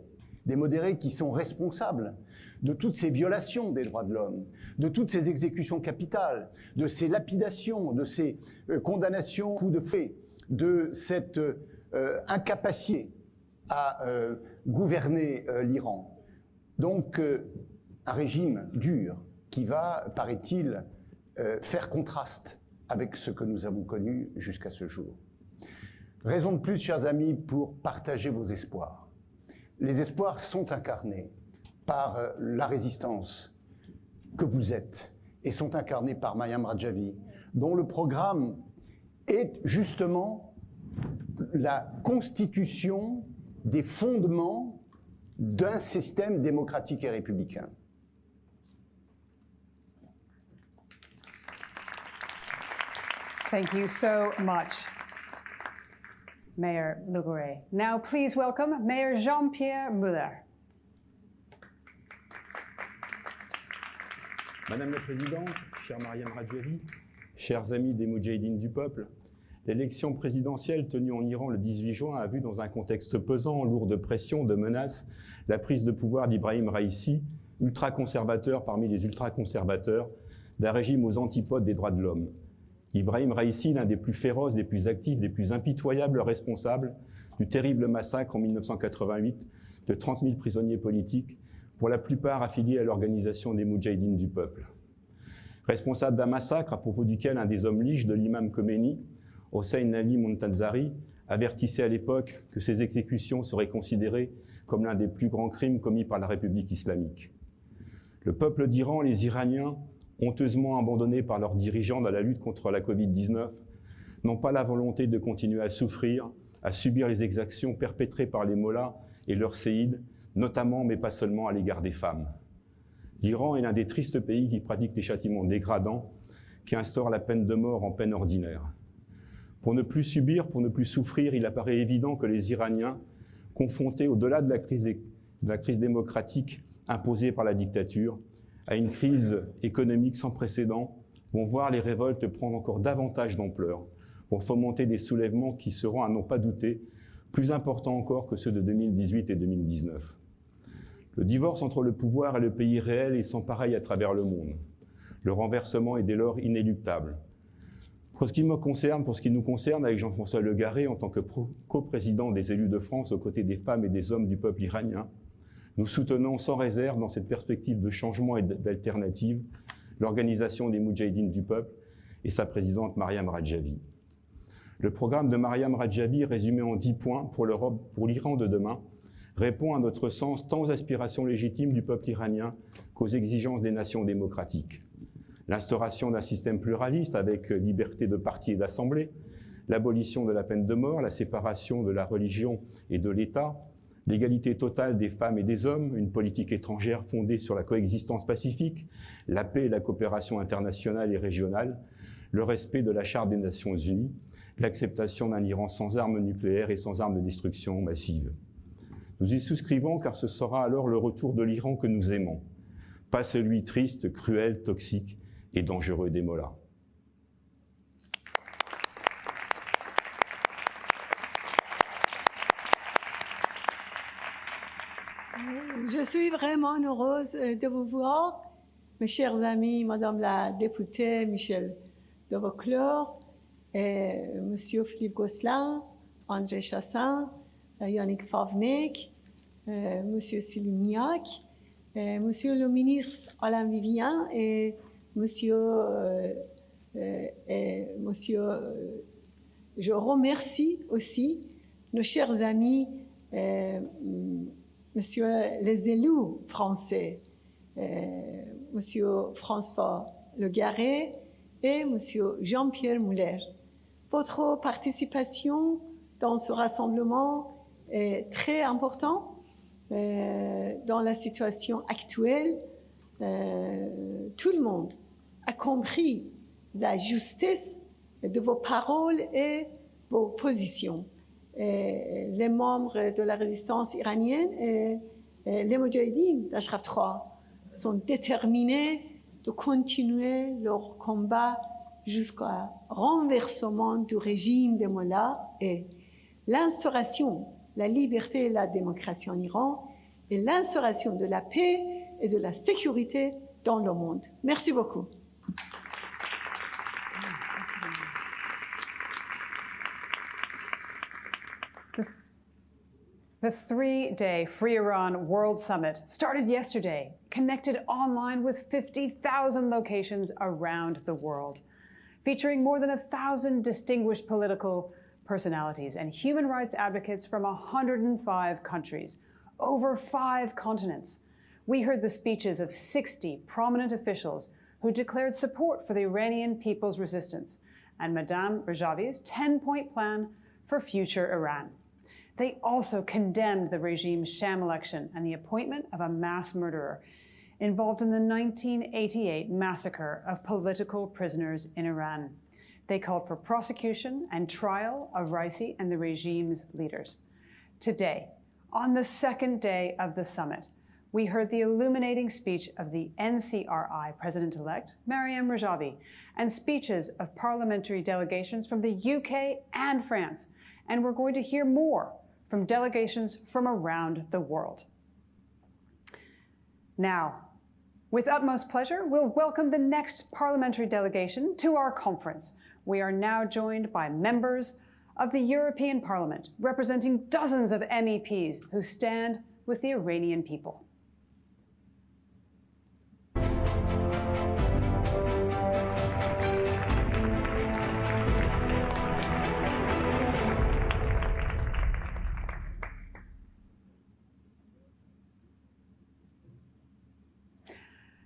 des modérés qui sont responsables de toutes ces violations des droits de l'homme, de toutes ces exécutions capitales, de ces lapidations, de ces condamnations coups de fouet, de cette incapacité à gouverner l'Iran. Donc un régime dur qui va, paraît-il, faire contraste avec ce que nous avons connu jusqu'à ce jour. Raison de plus, chers amis, pour partager vos espoirs. Les espoirs sont incarnés par la résistance que vous êtes et sont incarnés par Maryam Rajavi, dont le programme est justement la constitution des fondements d'un système démocratique et républicain. Thank you so much, Mayor Luguray. Now please welcome Mayor Jean-Pierre Muller. Madame la Présidente, chère Maryam Rajavi, chers amis des Moudjahidines du peuple, l'élection présidentielle tenue en Iran le 18 juin a vu dans un contexte pesant, lourd de pression, de menaces, la prise de pouvoir d'Ibrahim Raïssi, ultra-conservateur parmi les ultra-conservateurs, d'un régime aux antipodes des droits de l'homme. Ibrahim Raïssi, l'un des plus féroces, des plus actifs, des plus impitoyables responsables du terrible massacre en 1988 de 30 000 prisonniers politiques, pour la plupart affiliés à l'organisation des Moudjahidines du peuple. Responsable d'un massacre à propos duquel un des hommes liches de l'imam Khomeini, Hossein Ali Montazari, avertissait à l'époque que ces exécutions seraient considérées comme l'un des plus grands crimes commis par la République islamique. Le peuple d'Iran, les Iraniens, honteusement abandonnés par leurs dirigeants dans la lutte contre la Covid-19, n'ont pas la volonté de continuer à souffrir, à subir les exactions perpétrées par les mollahs et leurs séides, notamment, mais pas seulement, à l'égard des femmes. L'Iran est l'un des tristes pays qui pratiquent les châtiments dégradants, qui instaurent la peine de mort en peine ordinaire. Pour ne plus subir, pour ne plus souffrir, il apparaît évident que les Iraniens, confrontés au-delà de la crise démocratique imposée par la dictature, à une crise économique sans précédent, vont voir les révoltes prendre encore davantage d'ampleur, vont fomenter des soulèvements qui seront, à n'en pas douter, plus importants encore que ceux de 2018 et 2019. Le divorce entre le pouvoir et le pays réel est sans pareil à travers le monde. Le renversement est dès lors inéluctable. Pour ce qui me concerne, pour ce qui nous concerne, avec Jean-François Legaré, en tant que coprésident des élus de France aux côtés des femmes et des hommes du peuple iranien, nous soutenons sans réserve, dans cette perspective de changement et d'alternative, l'organisation des Moudjahidines du peuple et sa présidente Maryam Rajavi. Le programme de Maryam Rajavi, résumé en 10 points pour l'Europe, pour l'Iran de demain, répond à notre sens tant aux aspirations légitimes du peuple iranien qu'aux exigences des nations démocratiques. L'instauration d'un système pluraliste avec liberté de parti et d'assemblée, l'abolition de la peine de mort, la séparation de la religion et de l'État, l'égalité totale des femmes et des hommes, une politique étrangère fondée sur la coexistence pacifique, la paix et la coopération internationale et régionale, le respect de la Charte des Nations Unies, l'acceptation d'un Iran sans armes nucléaires et sans armes de destruction massive. Nous y souscrivons car ce sera alors le retour de l'Iran que nous aimons, pas celui triste, cruel, toxique et dangereux des mollahs. Je suis vraiment heureuse de vous voir, mes chers amis, Madame la députée Michel Devaucleur, Monsieur Philippe Gosselin, André Chassin, Yannick Favnek, Monsieur Silignac, Monsieur le ministre Alain Vivien et Monsieur, je remercie aussi nos chers amis, Monsieur les élus français, Monsieur François Legaré et Monsieur Jean-Pierre Muller. Votre participation dans ce rassemblement est très importante dans la situation actuelle. Tout le monde a compris la justesse de vos paroles et vos positions. Et les membres de la résistance iranienne et les Moudjahidines d'Ashraf III sont déterminés de continuer leur combat jusqu'au renversement du régime des mollahs et l'instauration, la liberté et la démocratie en Iran et l'instauration de la paix et de la sécurité dans le monde. Merci beaucoup. The three-day Free Iran World Summit started yesterday, connected online with 50,000 locations around the world, featuring more than 1,000 distinguished political personalities and human rights advocates from 105 countries, over 5 continents. We heard the speeches of 60 prominent officials who declared support for the Iranian people's resistance and Madame Rajavi's 10-point plan for future Iran. They also condemned the regime's sham election and the appointment of a mass murderer involved in the 1988 massacre of political prisoners in Iran. They called for prosecution and trial of Raisi and the regime's leaders. Today, on the second day of the summit, we heard the illuminating speech of the NCRI President-elect, Maryam Rajavi, and speeches of parliamentary delegations from the UK and France. And we're going to hear more from delegations from around the world. Now, with utmost pleasure, we'll welcome the next parliamentary delegation to our conference. We are now joined by members of the European Parliament, representing dozens of MEPs who stand with the Iranian people.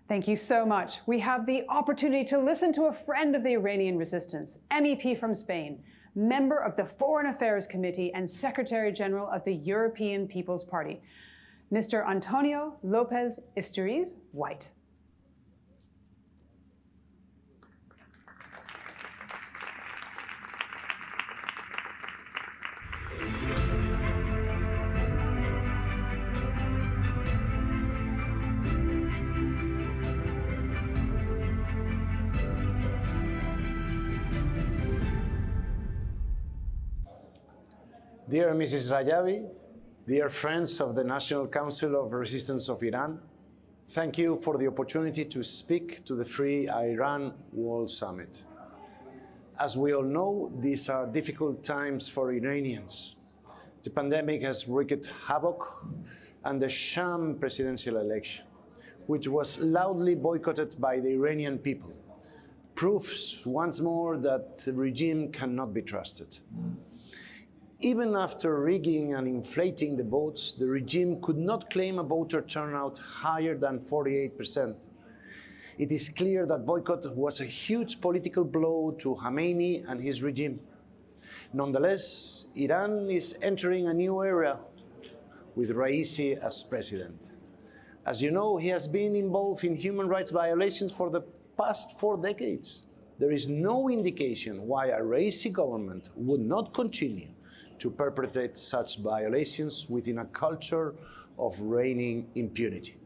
Thank you so much. We have the opportunity to listen to a friend of the Iranian resistance, MEP from Spain, member of the Foreign Affairs Committee and Secretary General of the European People's Party, Mr. Antonio Lopez Isturiz White. Dear Mrs. Rajavi, dear friends of the National Council of Resistance of Iran, thank you for the opportunity to speak to the Free Iran World Summit. As we all know, these are difficult times for Iranians. The pandemic has wreaked havoc, and the sham presidential election, which was loudly boycotted by the Iranian people, proves once more that the regime cannot be trusted. Even after rigging and inflating the votes, the regime could not claim a voter turnout higher than 48%. It is clear that boycott was a huge political blow to Khamenei and his regime. Nonetheless, Iran is entering a new era with Raisi as president. As you know, he has been involved in human rights violations for the past 4 decades. There is no indication why a Raisi government would not continue to perpetrate such violations within a culture of reigning impunity.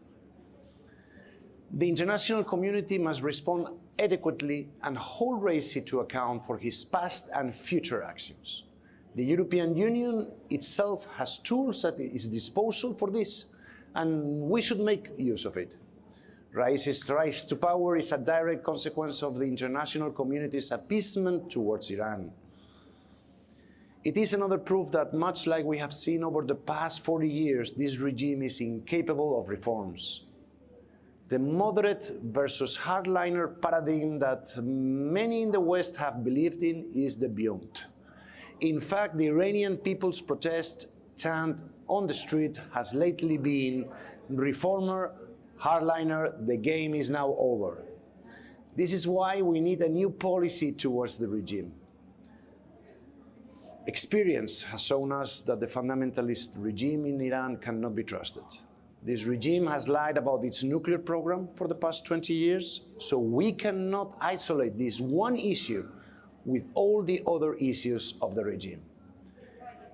The international community must respond adequately and hold Raisi to account for his past and future actions. The European Union itself has tools at its disposal for this, and we should make use of it. Raisi's rise to power is a direct consequence of the international community's appeasement towards Iran. It is another proof that, much like we have seen over the past 40 years, this regime is incapable of reforms. The moderate versus hardliner paradigm that many in the West have believed in is debunked. In fact, the Iranian people's protest chant on the street has lately been, reformer, hardliner, the game is now over. This is why we need a new policy towards the regime. Experience has shown us that the fundamentalist regime in Iran cannot be trusted. This regime has lied about its nuclear program for the past 20 years, so we cannot isolate this one issue with all the other issues of the regime.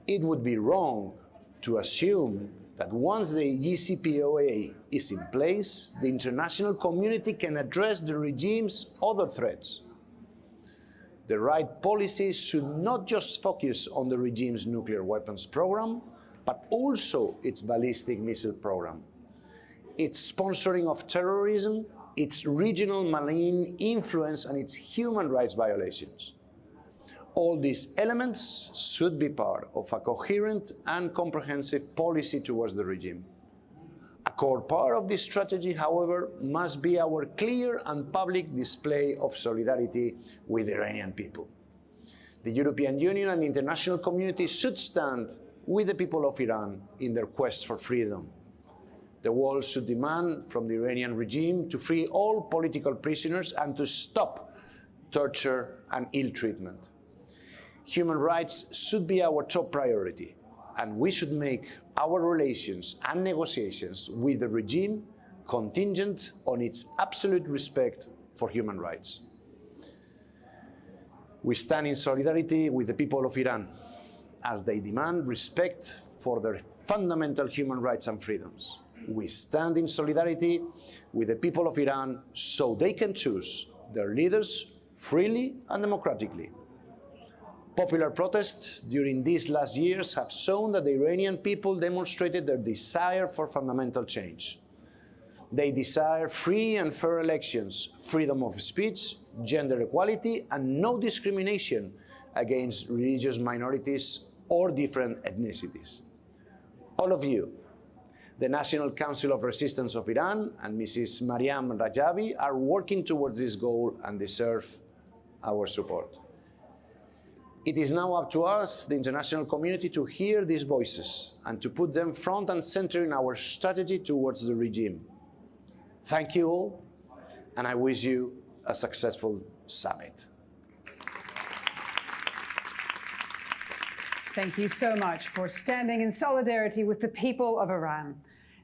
It would be wrong to assume that once the JCPOA is in place, the international community can address the regime's other threats. The right policies should not just focus on the regime's nuclear weapons program, but also its ballistic missile program, its sponsoring of terrorism, its regional malign influence, and its human rights violations. All these elements should be part of a coherent and comprehensive policy towards the regime. A core part of this strategy, however, must be our clear and public display of solidarity with the Iranian people. The European Union and the international community should stand with the people of Iran in their quest for freedom. The world should demand from the Iranian regime to free all political prisoners and to stop torture and ill treatment. Human rights should be our top priority, and we should make our relations and negotiations with the regime contingent on its absolute respect for human rights. We stand in solidarity with the people of Iran as they demand respect for their fundamental human rights and freedoms. We stand in solidarity with the people of Iran so they can choose their leaders freely and democratically. Popular protests during these last years have shown that the Iranian people demonstrated their desire for fundamental change. They desire free and fair elections, freedom of speech, gender equality, and no discrimination against religious minorities or different ethnicities. All of you, the National Council of Resistance of Iran and Mrs. Mariam Rajavi, are working towards this goal and deserve our support. It is now up to us, the international community, to hear these voices and to put them front and center in our strategy towards the regime. Thank you all, and I wish you a successful summit. Thank you so much for standing in solidarity with the people of Iran.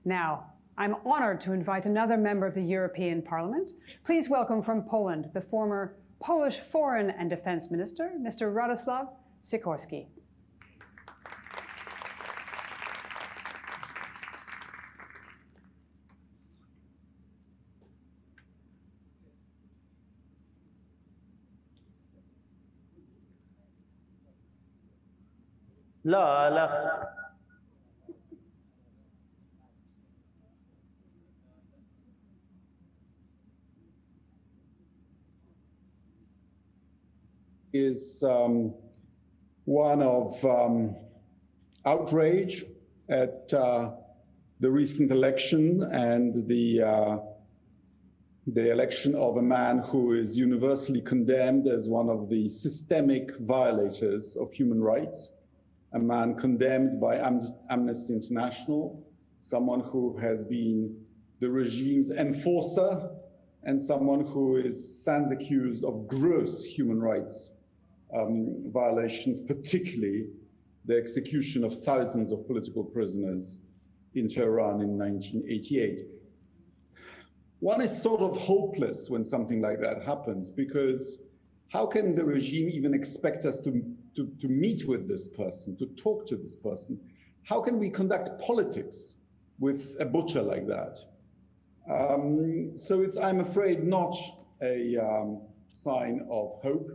Now, I'm honored to invite another member of the European Parliament. Please welcome from Poland, the former Polish Foreign and Defense Minister, Mr. Radoslaw Sikorski. لا الأخ is one of outrage at the recent election and the election of a man who is universally condemned as one of the systemic violators of human rights, a man condemned by Amnesty International, someone who has been the regime's enforcer, and someone who stands accused of gross human rights violations, particularly the execution of thousands of political prisoners in Tehran in 1988. One is sort of hopeless when something like that happens, because how can the regime even expect us to meet with this person, to talk to this person? How can we conduct politics with a butcher like that? So it's, I'm afraid, not a sign of hope.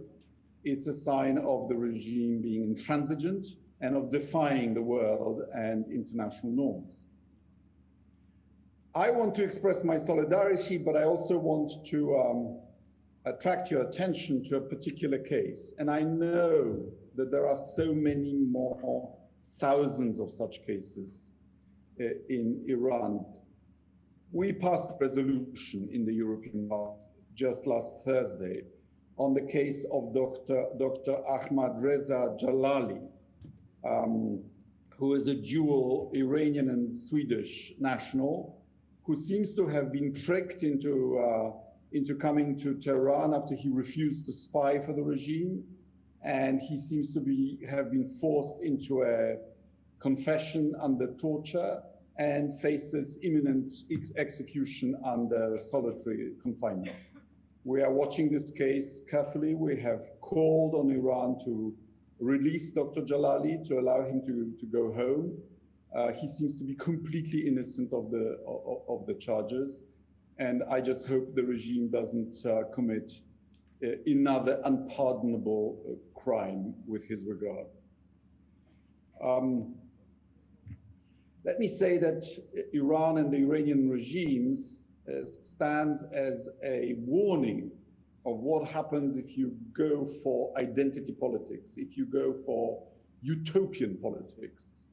It's a sign of the regime being intransigent and of defying the world and international norms. I want to express my solidarity, but I also want to attract your attention to a particular case. And I know that there are so many more, thousands of such cases in Iran. We passed a resolution in the European Parliament just last Thursday on the case of Dr. Ahmad Reza Jalali, who is a dual Iranian and Swedish national, who seems to have been tricked into coming to Tehran after he refused to spy for the regime, and he seems to have been forced into a confession under torture and faces imminent execution under solitary confinement. We are watching this case carefully. We have called on Iran to release Dr. Jalali, to allow him to go home. He seems to be completely innocent of the charges, and I just hope the regime doesn't commit another unpardonable crime with his regard. Let me say that Iran and the Iranian regimes stands as a warning of what happens if you go for identity politics, if you go for utopian politics.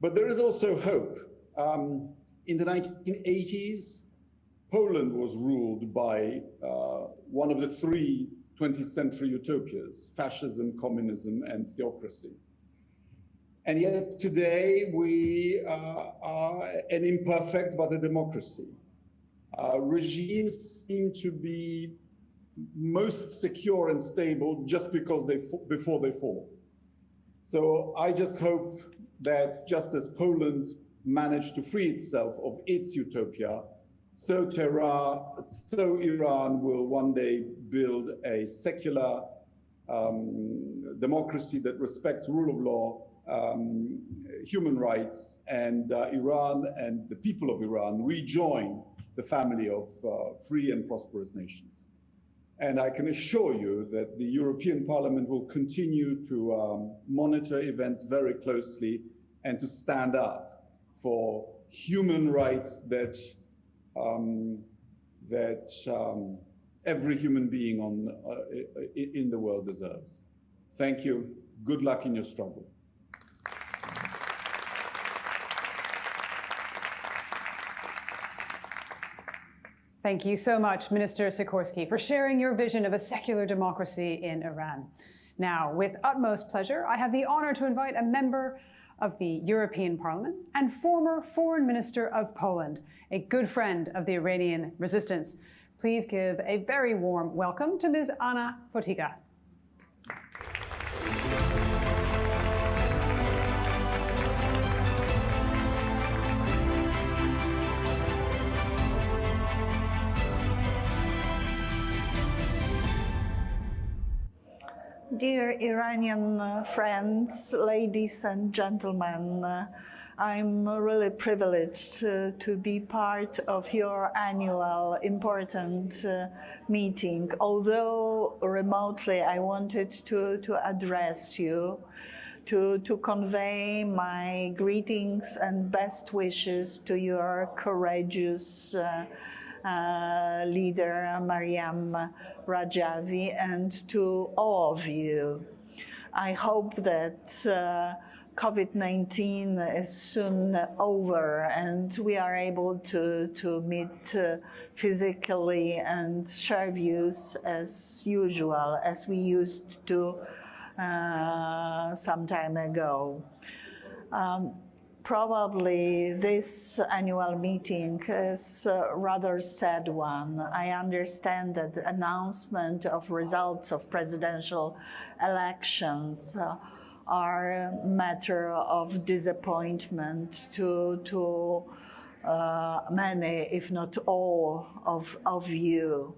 But there is also hope. In the 1980s, Poland was ruled by one of the three 20th century utopias, fascism, communism, and theocracy. And yet today we are an imperfect but a democracy. Regimes seem to be most secure and stable just because before they fall. So I just hope that just as Poland managed to free itself of its utopia, so Iran will one day build a secular democracy that respects rule of law, human rights, and Iran and the people of Iran rejoin the family of free and prosperous nations. And I can assure you that the European Parliament will continue to monitor events very closely and to stand up for human rights that every human being in the world deserves. Thank you. Good luck in your struggle. Thank you so much, Minister Sikorsky, for sharing your vision of a secular democracy in Iran. Now, with utmost pleasure, I have the honor to invite a member of the European Parliament and former Foreign Minister of Poland, a good friend of the Iranian resistance. Please give a very warm welcome to Ms. Anna Fotyga. Dear Iranian friends, ladies and gentlemen, I'm really privileged to be part of your annual important meeting. Although remotely, I wanted to address you, to convey my greetings and best wishes to your courageous leader, Maryam Rajavi, and to all of you. I hope that COVID-19 is soon over and we are able to meet physically and share views as usual, as we used to some time ago. Probably this annual meeting is a rather sad one. I understand that the announcement of results of presidential elections are a matter of disappointment to many, if not all, of you.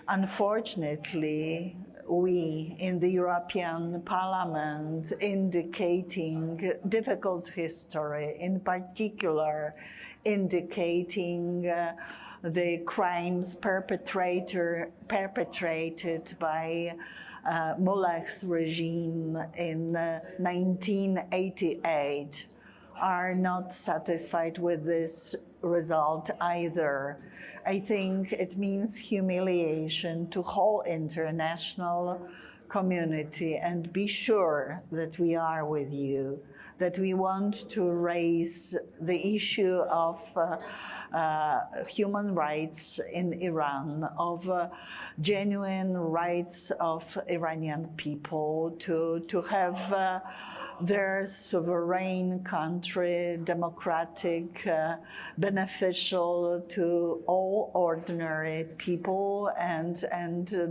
Unfortunately, we in the European Parliament indicating difficult history, in particular indicating the crimes perpetrated by Mullah's regime in 1988, are not satisfied with this result either. I think it means humiliation to whole international community, and be sure that we are with you, that we want to raise the issue of human rights in Iran, of genuine rights of Iranian people to have their sovereign country, democratic, beneficial to all ordinary people, and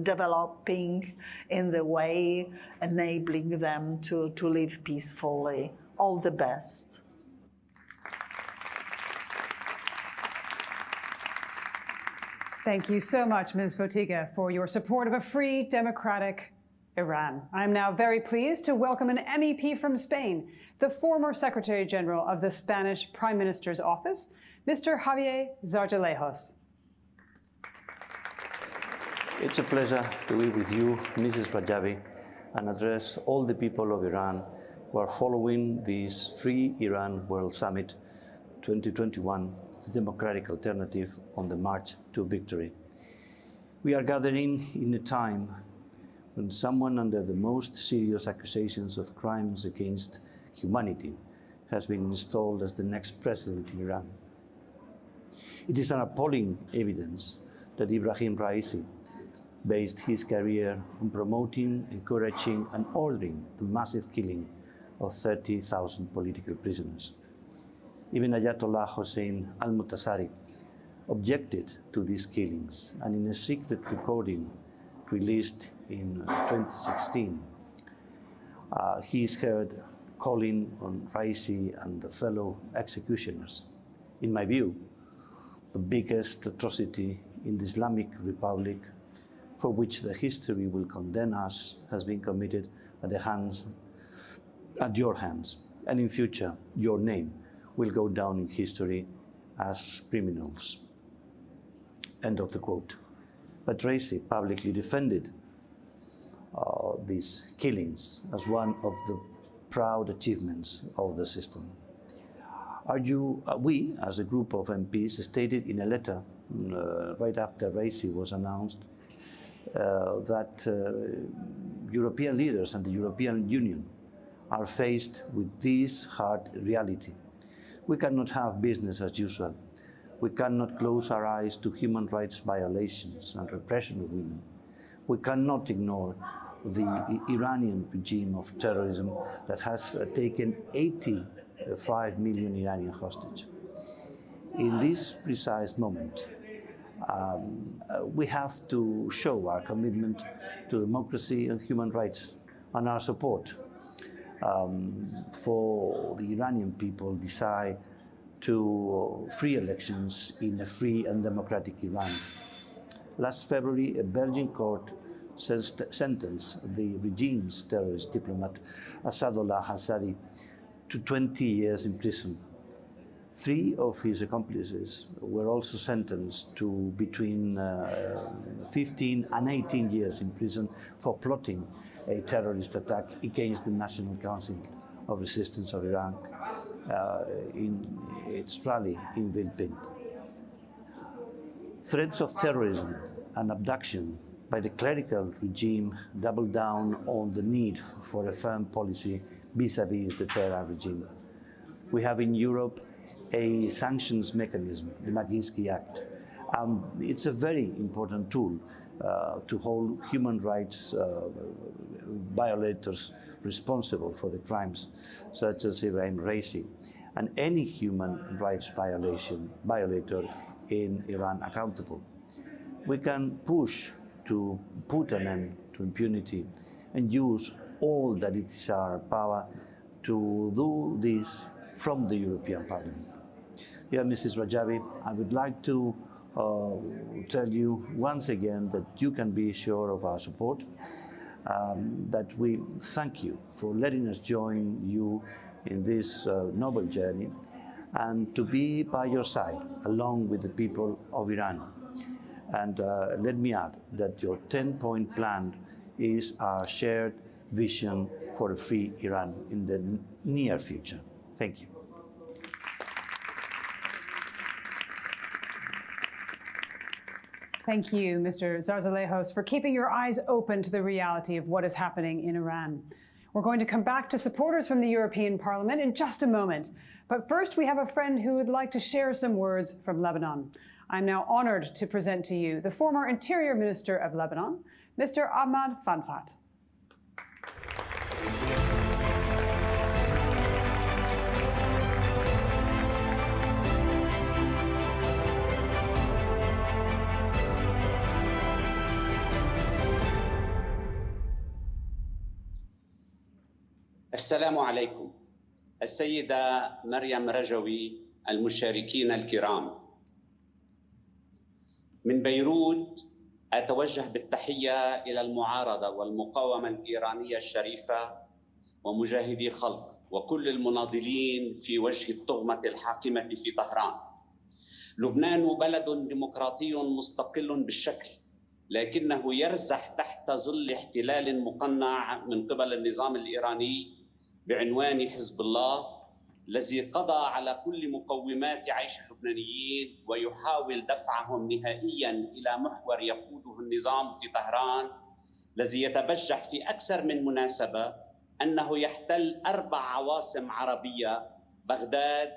developing in the way enabling them to live peacefully. All the best. Thank you so much, Ms. Fotyga, for your support of a free, democratic Iran. I'm now very pleased to welcome an MEP from Spain, the former Secretary General of the Spanish Prime Minister's Office, Mr. Javier Zardalejos. It's a pleasure to be with you, Mrs. Rajavi, and address all the people of Iran who are following this Free Iran World Summit 2021, the democratic alternative on the march to victory. We are gathering in a time when someone under the most serious accusations of crimes against humanity has been installed as the next president in Iran. It is an appalling evidence that Ibrahim Raisi based his career on promoting, encouraging, and ordering the massive killing of 30,000 political prisoners. Even Ayatollah Hossein al-Mutasari objected to these killings, and in a secret recording released in 2016, he is heard calling on Raisi and the fellow executioners. In my view, the biggest atrocity in the Islamic Republic, for which the history will condemn us, has been committed at your hands, and in future, your name will go down in history as criminals. End of the quote. But Raisi publicly defended these killings as one of the proud achievements of the system. We, as a group of MPs, stated in a letter right after Raisi was announced that European leaders and the European Union are faced with this hard reality. We cannot have business as usual. We cannot close our eyes to human rights violations and repression of women. We cannot ignore the Iranian regime of terrorism that has taken 85 million Iranian hostage. In this precise moment, we have to show our commitment to democracy and human rights and our support for the Iranian people decide to free elections in a free and democratic Iran. Last February, a Belgian court sentenced the regime's terrorist diplomat Asadullah Hassadi to 20 years in prison. 3 of his accomplices were also sentenced to between 15 and 18 years in prison for plotting a terrorist attack against the National Council of Resistance of Iran in its rally in Villepinte. Threats of terrorism and abduction by the clerical regime double down on the need for a firm policy vis-à-vis the Tehran regime. We have in Europe a sanctions mechanism, the Magnitsky Act. It's a very important tool to hold human rights violators responsible for the crimes, such as Ibrahim Raisi, and any human rights violator in Iran accountable. We can push to put an end to impunity and use all that is our power to do this from the European Parliament. Dear Mrs. Rajavi, I would like to tell you once again that you can be sure of our support, that we thank you for letting us join you in this noble journey and to be by your side along with the people of Iran. And let me add that your 10-point plan is our shared vision for a free Iran in the near future. Thank you. Thank you, Mr. Zarzalejos, for keeping your eyes open to the reality of what is happening in Iran. We're going to come back to supporters from the European Parliament in just a moment. But first, we have a friend who would like to share some words from Lebanon. I'm now honored to present to you the former Interior Minister of Lebanon, Mr. Ahmad Fanfat. السلام عليكم. السيدة مريم رجوي، المشاركين الكرام. من بيروت أتوجه بالتحية إلى المعارضة والمقاومة الإيرانية الشريفة ومجاهدي خلق وكل المناضلين في وجه الطغمة الحاكمة في طهران. لبنان بلد ديمقراطي مستقل بالشكل، لكنه يرزح تحت ظل احتلال مقنع من قبل النظام الإيراني بعنوان حزب الله الذي قضى على كل مقومات عيش اللبنانيين ويحاول دفعهم نهائياً إلى محور يقوده النظام في طهران، الذي يتبجح في أكثر من مناسبة أنه يحتل 4 عواصم عربية: بغداد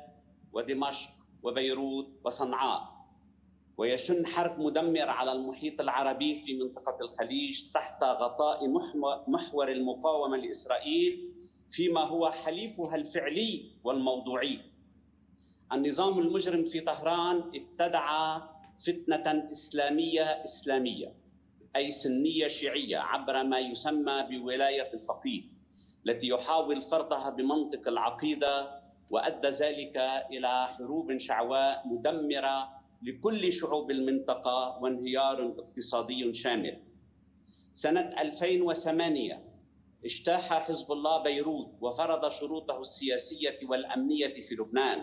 ودمشق وبيروت وصنعاء، ويشن حرب مدمر على المحيط العربي في منطقة الخليج تحت غطاء محور المقاومة لإسرائيل فيما هو حليفها الفعلي والموضوعي. النظام المجرم في طهران ابتدع فتنة إسلامية أي سنية شيعية عبر ما يسمى بولاية الفقيه، التي يحاول فرضها بمنطق العقيدة، وأدى ذلك إلى حروب شعواء مدمرة لكل شعوب المنطقة وانهيار اقتصادي شامل. سنة 2008 اجتاح حزب الله بيروت وفرض شروطه السياسية والأمنية في لبنان،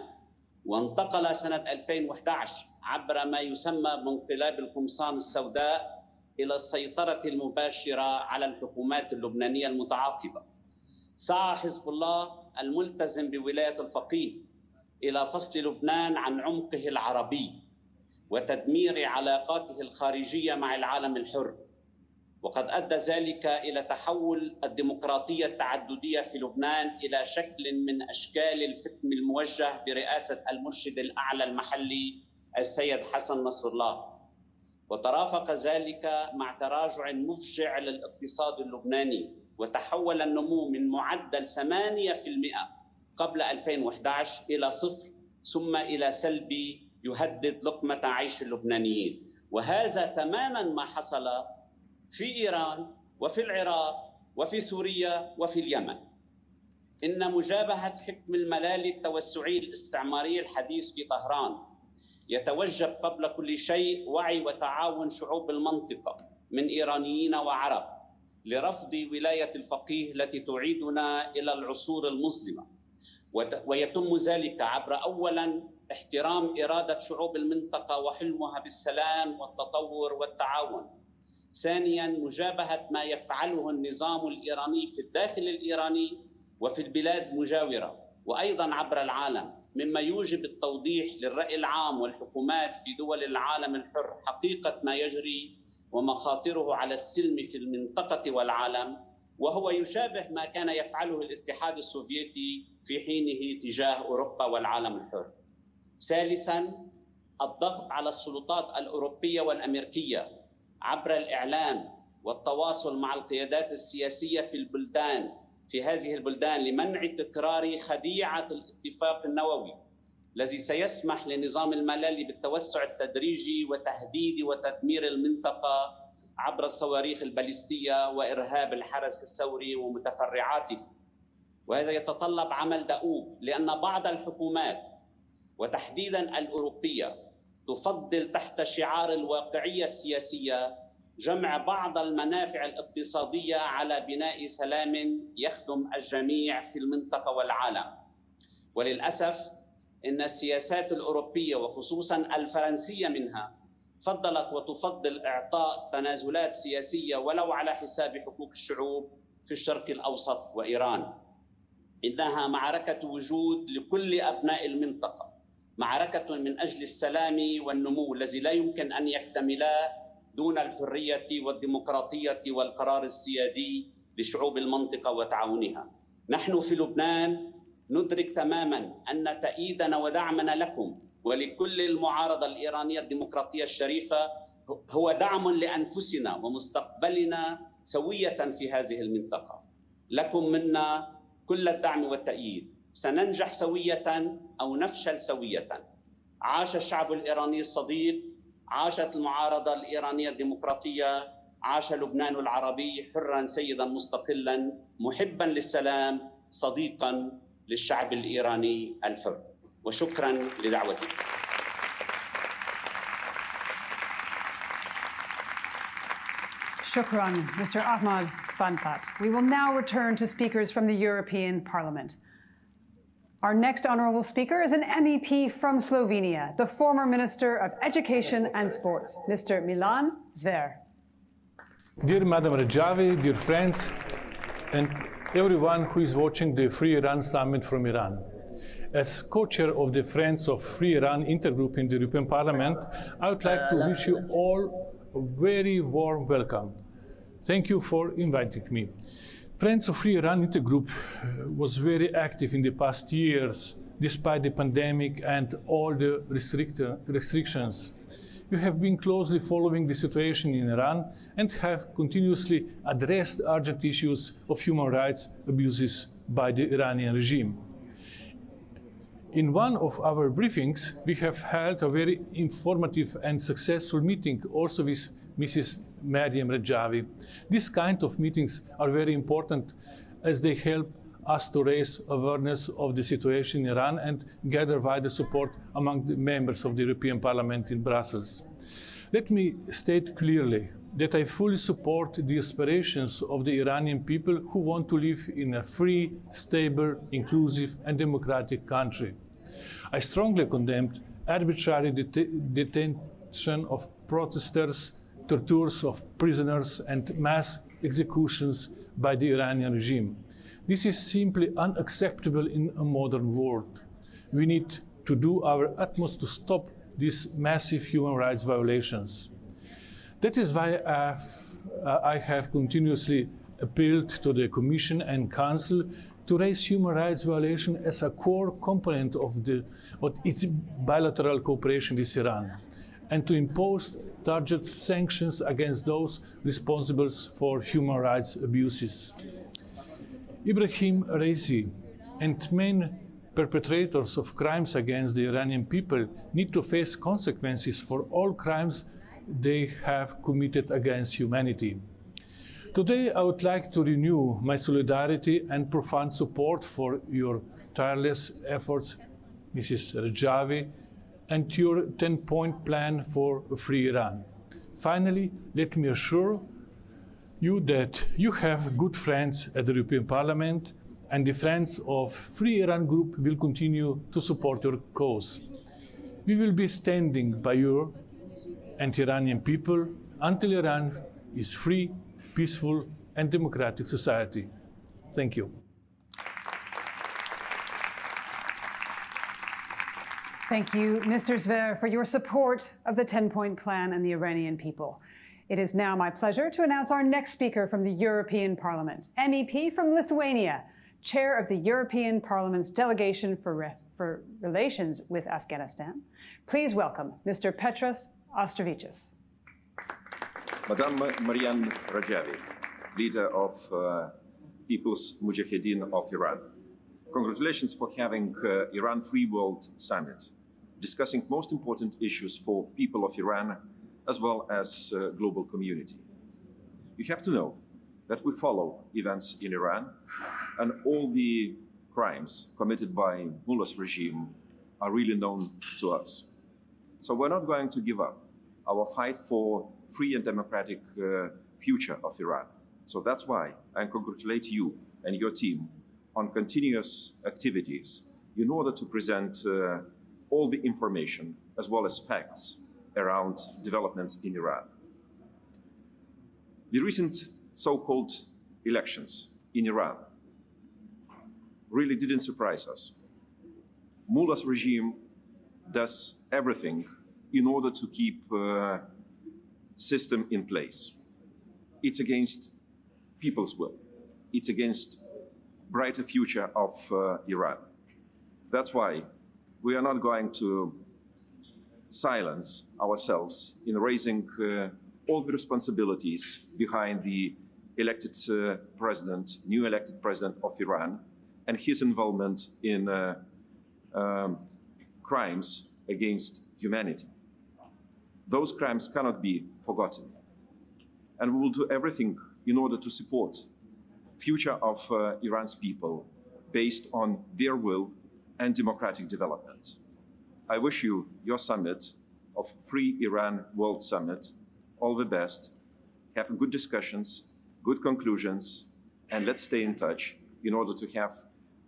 وانتقل سنة 2011 عبر ما يسمى بانقلاب القمصان السوداء إلى السيطرة المباشرة على الحكومات اللبنانية المتعاقبة. سعى حزب الله الملتزم بولاية الفقيه إلى فصل لبنان عن عمقه العربي وتدمير علاقاته الخارجية مع العالم الحر، وقد أدى ذلك إلى تحول الديمقراطية التعددية في لبنان إلى شكل من أشكال الحكم الموجه برئاسة المرشد الأعلى المحلي السيد حسن نصر الله. وترافق ذلك مع تراجع مفجع للاقتصاد اللبناني، وتحول النمو من معدل 8% قبل 2011 إلى 0 ثم إلى سلبي يهدد لقمة عيش اللبنانيين. وهذا تماما ما حصل في إيران وفي العراق وفي سوريا وفي اليمن. إن مجابهة حكم الملالي التوسعي الاستعماري الحديث في طهران يتوجب قبل كل شيء وعي وتعاون شعوب المنطقة من إيرانيين وعرب لرفض ولاية الفقيه التي تعيدنا إلى العصور المظلمة، ويتم ذلك عبر أولاً احترام إرادة شعوب المنطقة وحلمها بالسلام والتطور والتعاون، ثانياً مجابهة ما يفعله النظام الإيراني في الداخل الإيراني وفي البلاد المجاورة وأيضاً عبر العالم، مما يوجب التوضيح للرأي العام والحكومات في دول العالم الحر حقيقة ما يجري ومخاطره على السلم في المنطقة والعالم، وهو يشابه ما كان يفعله الاتحاد السوفيتي في حينه تجاه أوروبا والعالم الحر. ثالثاً الضغط على السلطات الأوروبية والأمريكية عبر الإعلام والتواصل مع القيادات السياسية في هذه البلدان لمنع تكرار خديعة الاتفاق النووي الذي سيسمح لنظام الملالي بالتوسع التدريجي وتهديد وتدمير المنطقة عبر الصواريخ الباليستية وإرهاب الحرس الثوري ومتفرعاته. وهذا يتطلب عمل دؤوب، لأن بعض الحكومات وتحديداً الأوروبية تفضل تحت شعار الواقعية السياسية جمع بعض المنافع الاقتصادية على بناء سلام يخدم الجميع في المنطقة والعالم. وللأسف إن السياسات الأوروبية وخصوصاً الفرنسية منها فضلت وتفضل إعطاء تنازلات سياسية ولو على حساب حقوق الشعوب في الشرق الأوسط وإيران. إنها معركة وجود لكل أبناء المنطقة، معركة من أجل السلام والنمو الذي لا يمكن أن يكتملا دون الحرية والديمقراطية والقرار السيادي لشعوب المنطقة وتعاونها. نحن في لبنان ندرك تماما أن تأييدنا ودعمنا لكم ولكل المعارضة الإيرانية الديمقراطية الشريفة هو دعم لأنفسنا ومستقبلنا سوية في هذه المنطقة. لكم منا كل الدعم والتأييد، سننجح سوية أو نفشل سوية. عاش الشعب الإيراني الصديق، عاشت المعارضة الإيرانية الديمقراطية، عاش لبنان العربي حراً سيداً مستقلاً محباً للسلام صديقاً للشعب الإيراني الحر. وشكراً لدعوتي. Shukran, Mr. Ahmad Fanfat. We will now return to speakers from the European Parliament. Our next honourable speaker is an MEP from Slovenia, the former Minister of Education and Sports, Mr. Milan Zver. Dear Madam Rajavi, dear friends, and everyone who is watching the Free Iran Summit from Iran. As co-chair of the Friends of Free Iran intergroup in the European Parliament, I would like to wish you all a very warm welcome. Thank you for inviting me. Friends of Free Iran intergroup was very active in the past years, despite the pandemic and all the restrictions. You have been closely following the situation in Iran and have continuously addressed urgent issues of human rights abuses by the Iranian regime. In one of our briefings, we have held a very informative and successful meeting also with Mrs. Maryam Rajavi. These kind of meetings are very important as they help us to raise awareness of the situation in Iran and gather wider support among the members of the European Parliament in Brussels. Let me state clearly that I fully support the aspirations of the Iranian people who want to live in a free, stable, inclusive and democratic country. I strongly condemned arbitrary detention of protesters, tortures of prisoners and mass executions by the Iranian regime. This is simply unacceptable in a modern world. We need to do our utmost to stop these massive human rights violations. That is why I have continuously appealed to the Commission and Council to raise human rights violation as a core component of its bilateral cooperation with Iran, and to impose targeted sanctions against those responsible for human rights abuses. Ibrahim Raisi and main perpetrators of crimes against the Iranian people need to face consequences for all crimes they have committed against humanity. Today, I would like to renew my solidarity and profound support for your tireless efforts, Mrs. Rajavi, and your 10-point plan for a free Iran. Finally, let me assure you that you have good friends at the European Parliament, and the Friends of Free Iran Group will continue to support your cause. We will be standing by you and Iranian people until Iran is free, peaceful and democratic society. Thank you. Thank you, Mr. Zver, for your support of the 10-point plan and the Iranian people. It is now my pleasure to announce our next speaker from the European Parliament, MEP from Lithuania, Chair of the European Parliament's Delegation for Relations with Afghanistan. Please welcome Mr. Petros Auštrevičius. Madam Maryam Rajavi, leader of People's Mujahideen of Iran. Congratulations for having Iran Free World Summit, discussing most important issues for people of Iran as well as global community. You have to know that we follow events in Iran, and all the crimes committed by Mullah's regime are really known to us. So we're not going to give up our fight for free and democratic future of Iran. So that's why I congratulate you and your team on continuous activities in order to present all the information as well as facts around developments in Iran. The recent so-called elections in Iran really didn't surprise us. Mullah's regime does everything in order to keep system in place. It's against people's will. It's against brighter future of Iran. That's why we are not going to silence ourselves in raising all the responsibilities behind the elected president, new elected president of Iran, and his involvement in crimes against humanity. Those crimes cannot be forgotten. And we will do everything in order to support future of Iran's people based on their will and democratic development. I wish you, your summit of Free Iran World Summit, all the best. Have good discussions, good conclusions, and let's stay in touch in order to have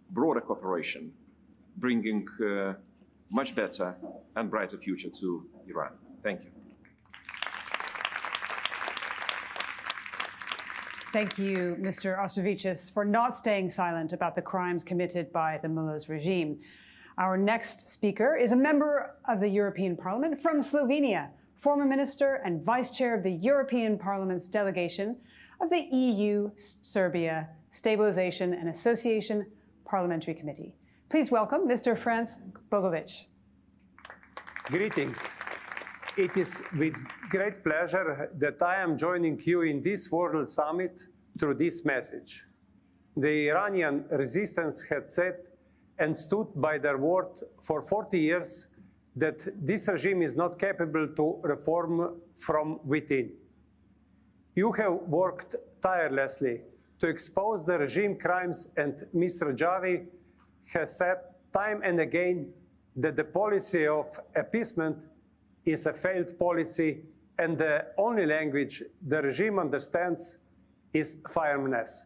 broader cooperation, bringing much better and brighter future to Iran. Thank you. Thank you, Mr. Ostrovicius, for not staying silent about the crimes committed by the mullah's regime. Our next speaker is a member of the European Parliament from Slovenia, former minister and vice chair of the European Parliament's delegation of the EU-Serbia Stabilization and Association Parliamentary Committee. Please welcome Mr. Franc Bogovic. Greetings. It is with great pleasure that I am joining you in this World Summit through this message. The Iranian resistance had said and stood by their word for 40 years that this regime is not capable to reform from within. You have worked tirelessly to expose the regime crimes, and Mr. Rajavi has said time and again that the policy of appeasement is a failed policy, and the only language the regime understands is firmness.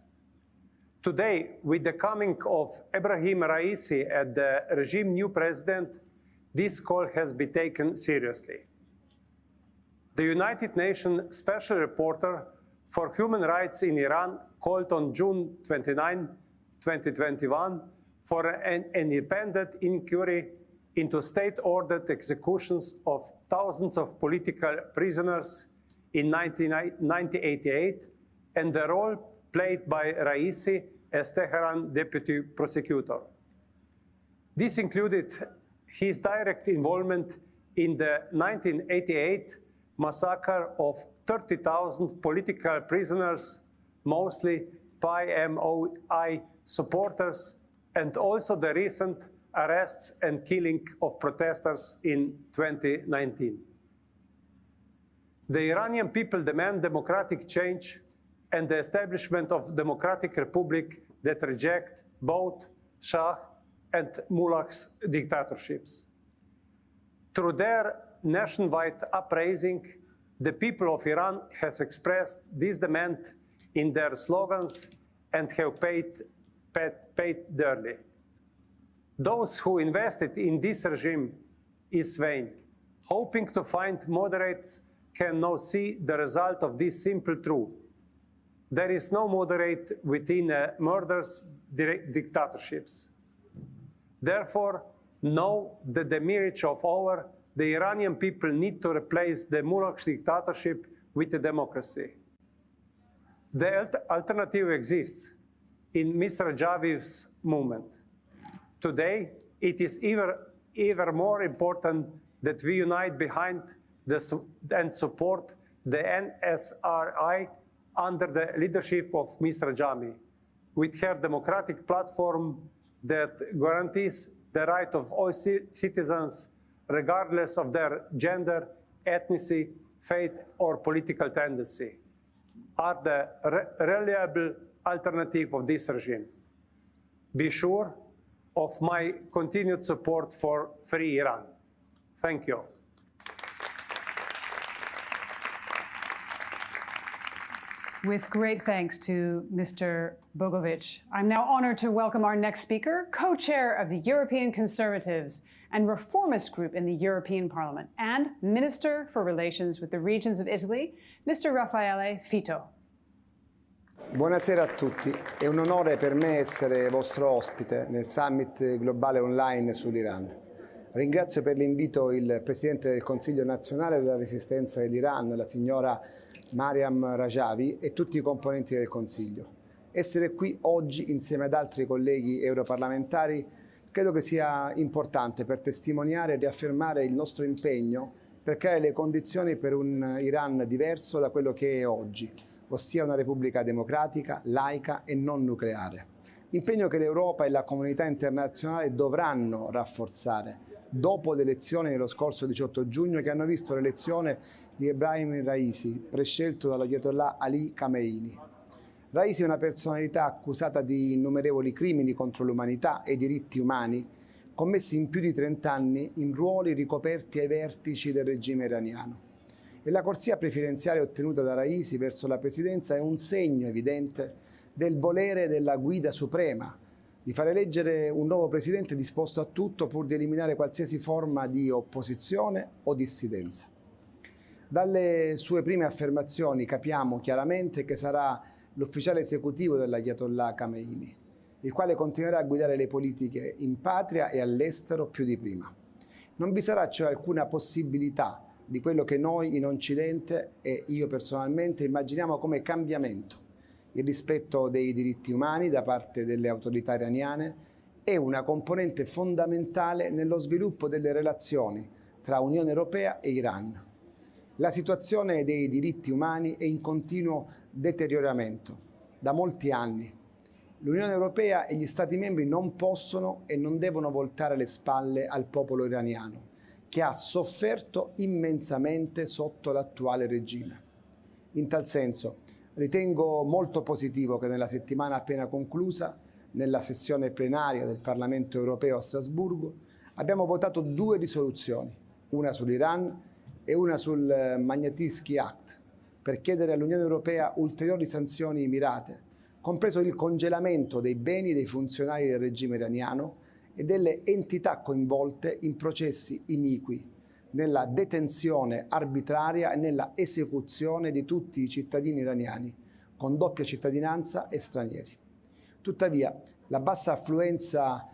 Today, with the coming of Ebrahim Raisi as the regime's new president, this call has been taken seriously. The United Nations Special Reporter for Human Rights in Iran called on June 29, 2021 for an independent inquiry into state-ordered executions of thousands of political prisoners in 1988 and the role played by Raisi as Tehran deputy prosecutor. This included his direct involvement in the 1988 massacre of 30,000 political prisoners, mostly PMOI supporters, and also the recent arrests and killing of protesters in 2019. The Iranian people demand democratic change and the establishment of democratic republic that reject both Shah and Mullah's dictatorships. Through their nationwide uprising, the people of Iran has expressed this demand in their slogans and have paid dearly. Those who invested in this regime is vain. Hoping to find moderates can now see the result of this simple truth. There is no moderate within murderous dictatorships. Therefore, know that the marriage of over, the Iranian people need to replace the Mullah dictatorship with a democracy. The alternative exists in Mr. Rajavi's movement. Today, it is even more important that we unite behind and support the NSRI under the leadership of Ms. Rajavi, with her democratic platform that guarantees the right of all citizens, regardless of their gender, ethnicity, faith, or political tendency, are the reliable alternative of this regime. Be sure of my continued support for free Iran. Thank you. With great thanks to Mr. Bogovic, I'm now honored to welcome our next speaker, co-chair of the European Conservatives and Reformist Group in the European Parliament, and Minister for Relations with the Regions of Italy, Mr. Raffaele Fitto. Buonasera a tutti, è un onore per me essere vostro ospite nel Summit globale online sull'Iran. Ringrazio per l'invito il Presidente del Consiglio nazionale della Resistenza dell'Iran, la signora Mariam Rajavi, e tutti i componenti del Consiglio. Essere qui oggi insieme ad altri colleghi europarlamentari credo che sia importante per testimoniare e riaffermare il nostro impegno per creare le condizioni per un Iran diverso da quello che è oggi, ossia una repubblica democratica, laica e non nucleare. Impegno che l'Europa e la comunità internazionale dovranno rafforzare dopo le elezioni dello scorso 18 giugno che hanno visto l'elezione di Ebrahim Raisi, prescelto dall'Ayatollah Ali Khamenei. Raisi è una personalità accusata di innumerevoli crimini contro l'umanità e i diritti umani commessi in più di 30 anni in ruoli ricoperti ai vertici del regime iraniano. E la corsia preferenziale ottenuta da Raisi verso la presidenza è un segno evidente del volere della guida suprema di far eleggere un nuovo presidente disposto a tutto pur di eliminare qualsiasi forma di opposizione o dissidenza. Dalle sue prime affermazioni capiamo chiaramente che sarà l'ufficiale esecutivo dell'Ayatollah Khamenei, il quale continuerà a guidare le politiche in patria e all'estero più di prima. Non vi sarà cioè alcuna possibilità di quello che noi in Occidente e io personalmente immaginiamo come cambiamento, il rispetto dei diritti umani da parte delle autorità iraniane è una componente fondamentale nello sviluppo delle relazioni tra Unione Europea e Iran. La situazione dei diritti umani è in continuo deterioramento da molti anni. L'Unione Europea e gli Stati membri non possono e non devono voltare le spalle al popolo iraniano, che ha sofferto immensamente sotto l'attuale regime. In tal senso, ritengo molto positivo che nella settimana appena conclusa, nella sessione plenaria del Parlamento europeo a Strasburgo, abbiamo votato 2 risoluzioni, una sull'Iran e una sul Magnitsky Act, per chiedere all'Unione Europea ulteriori sanzioni mirate, compreso il congelamento dei beni dei funzionari del regime iraniano e delle entità coinvolte in processi iniqui, nella detenzione arbitraria e nella esecuzione di tutti i cittadini iraniani con doppia cittadinanza e stranieri. Tuttavia, la bassa affluenza,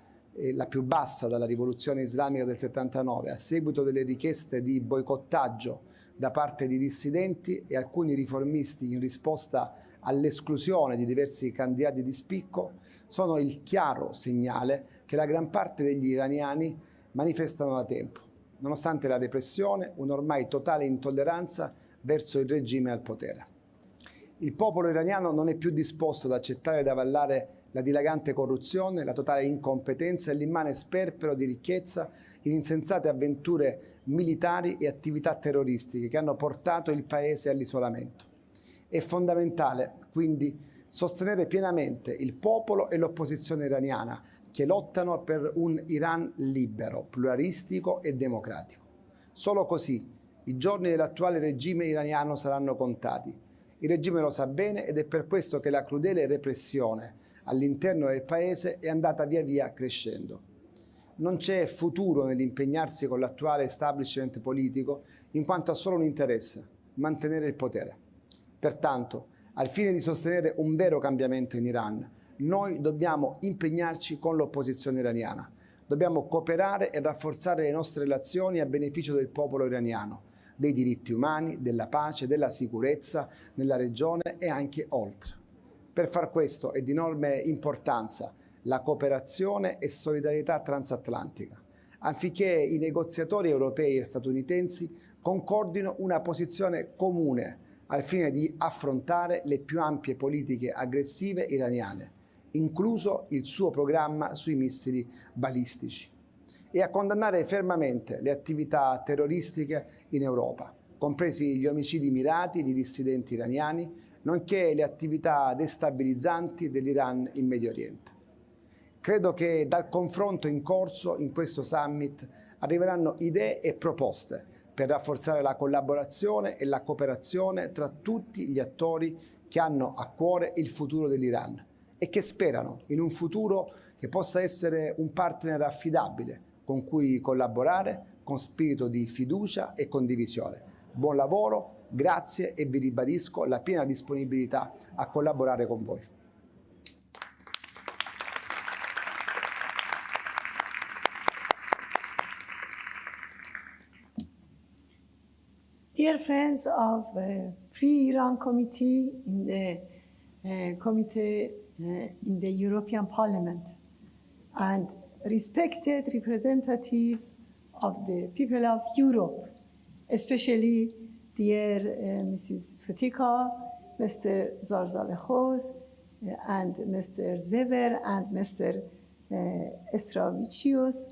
la più bassa dalla rivoluzione islamica del 79, a seguito delle richieste di boicottaggio da parte di dissidenti e alcuni riformisti in risposta all'esclusione di diversi candidati di spicco, sono il chiaro segnale che la gran parte degli iraniani manifestano da tempo, nonostante la repressione, un'ormai totale intolleranza verso il regime al potere. Il popolo iraniano non è più disposto ad accettare ed avallare la dilagante corruzione, la totale incompetenza e l'immane sperpero di ricchezza in insensate avventure militari e attività terroristiche che hanno portato il paese all'isolamento. È fondamentale, quindi, sostenere pienamente il popolo e l'opposizione iraniana che lottano per un Iran libero, pluralistico e democratico. Solo così i giorni dell'attuale regime iraniano saranno contati. Il regime lo sa bene ed è per questo che la crudele repressione all'interno del paese è andata via via crescendo. Non c'è futuro nell'impegnarsi con l'attuale establishment politico in quanto ha solo un interesse: mantenere il potere. Pertanto, al fine di sostenere un vero cambiamento in Iran, noi dobbiamo impegnarci con l'opposizione iraniana. Dobbiamo cooperare e rafforzare le nostre relazioni a beneficio del popolo iraniano, dei diritti umani, della pace, della sicurezza nella regione e anche oltre. Per far questo è di enorme importanza la cooperazione e solidarietà transatlantica, affinché i negoziatori europei e statunitensi concordino una posizione comune al fine di affrontare le più ampie politiche aggressive iraniane, incluso il suo programma sui missili balistici, e a condannare fermamente le attività terroristiche in Europa, compresi gli omicidi mirati di dissidenti iraniani, nonché le attività destabilizzanti dell'Iran in Medio Oriente. Credo che dal confronto in corso in questo summit arriveranno idee e proposte per rafforzare la collaborazione e la cooperazione tra tutti gli attori che hanno a cuore il futuro dell'Iran e che sperano in un futuro che possa essere un partner affidabile con cui collaborare con spirito di fiducia e condivisione. Buon lavoro, grazie e vi ribadisco la piena disponibilità a collaborare con voi. Dear friends of Free Iran Committee in the committee in the European Parliament and respected representatives of the people of Europe, especially dear Mrs. Fatika, Mr. Zarzalekhoz, and Mr. Zever and Mr. Estravicius.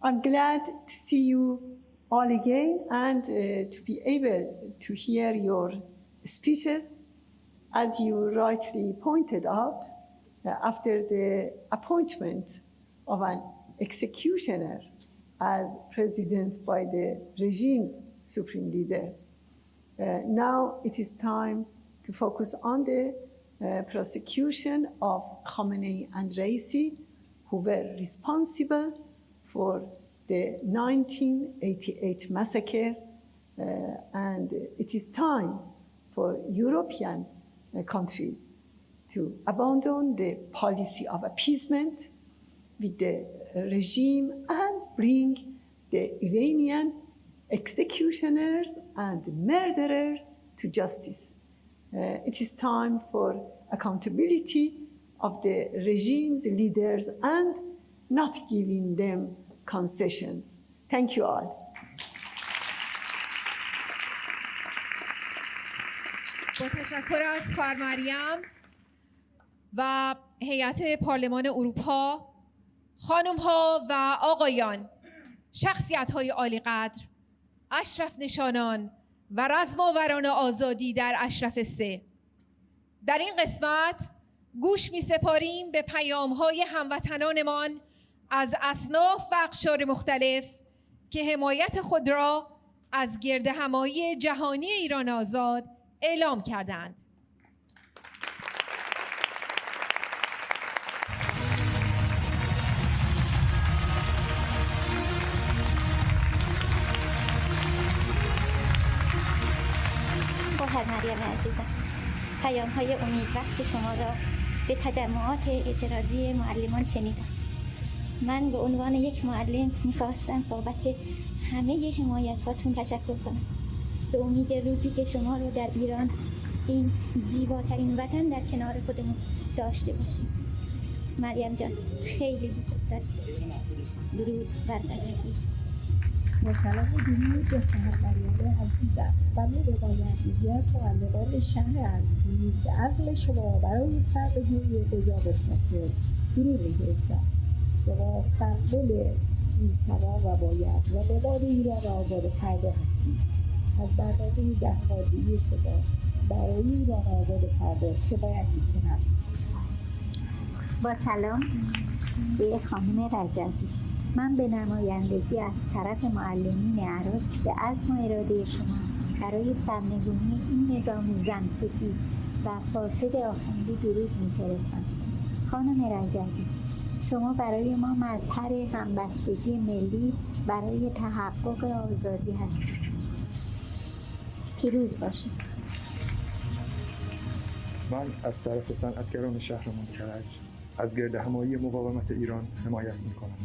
I'm glad to see you all again and to be able to hear your speeches. As you rightly pointed out, after the appointment of an executioner as president by the regime's supreme leader, now it is time to focus on the prosecution of Khamenei and Raisi, who were responsible for the 1988 massacre, and it is time for European countries to abandon the policy of appeasement with the regime and bring the Iranian executioners and murderers to justice. It is time for accountability of the regime's leaders and not giving them concessions. Thank you all. با تشکر از خواهر مریم و هیئت پارلمان اروپا، خانم‌ها و آقایان، شخصیت‌های عالی‌قدر، اشرف نشانان و رزماوران آزادی در اشرف 3. در این قسمت گوش می‌سپاریم به پیام‌های هموطنانمان از اصناف و اقشار مختلف که حمایت خود را از گردهمایی جهانی ایران آزاد اعلام کردند. خواهر مریم عزیزم، پیام‌های امیدبخش شما را به تجمعات اعتراضی معلمان شنیدم. من به عنوان یک معلم می‌خواستم بابت همه حمایت‌هاتون تشکر کنم. به امید روزی که شما رو در ایران، این زیباترین وطن، در کنار خودمون داشته باشیم. مریم جان، خیلی دوست دارم. درود بر رجبی. با سلام و درود به خواهر مریم عزیزم و به روایت‌گویی از مقلدان شهر اردبیل به عزم شما برای سرنگونی قضاوت مسئول درود می‌فرستم. شما سمبل میتوان و باید و نماد ایران آزاد فردا هستید. از برنامه دهماندهی شما برای ایران آزاد فردا حمایت می‌کنم. با سلام به خانم رجبی، من به نمایندگی از طرف معلمین عراق به عزم و اراده شما برای سرنگونی این نظام زن‌ستیز و فاسد آخوندی درود می‌فرستم. خانم رجبی، شما برای ما مظهر همبستگی ملی برای تحقق آزادی هستید. پیروز باشید. من از طرف صنعتگران شهرمان کرج از گردهمایی مقاومت ایران حمایت می‌کنم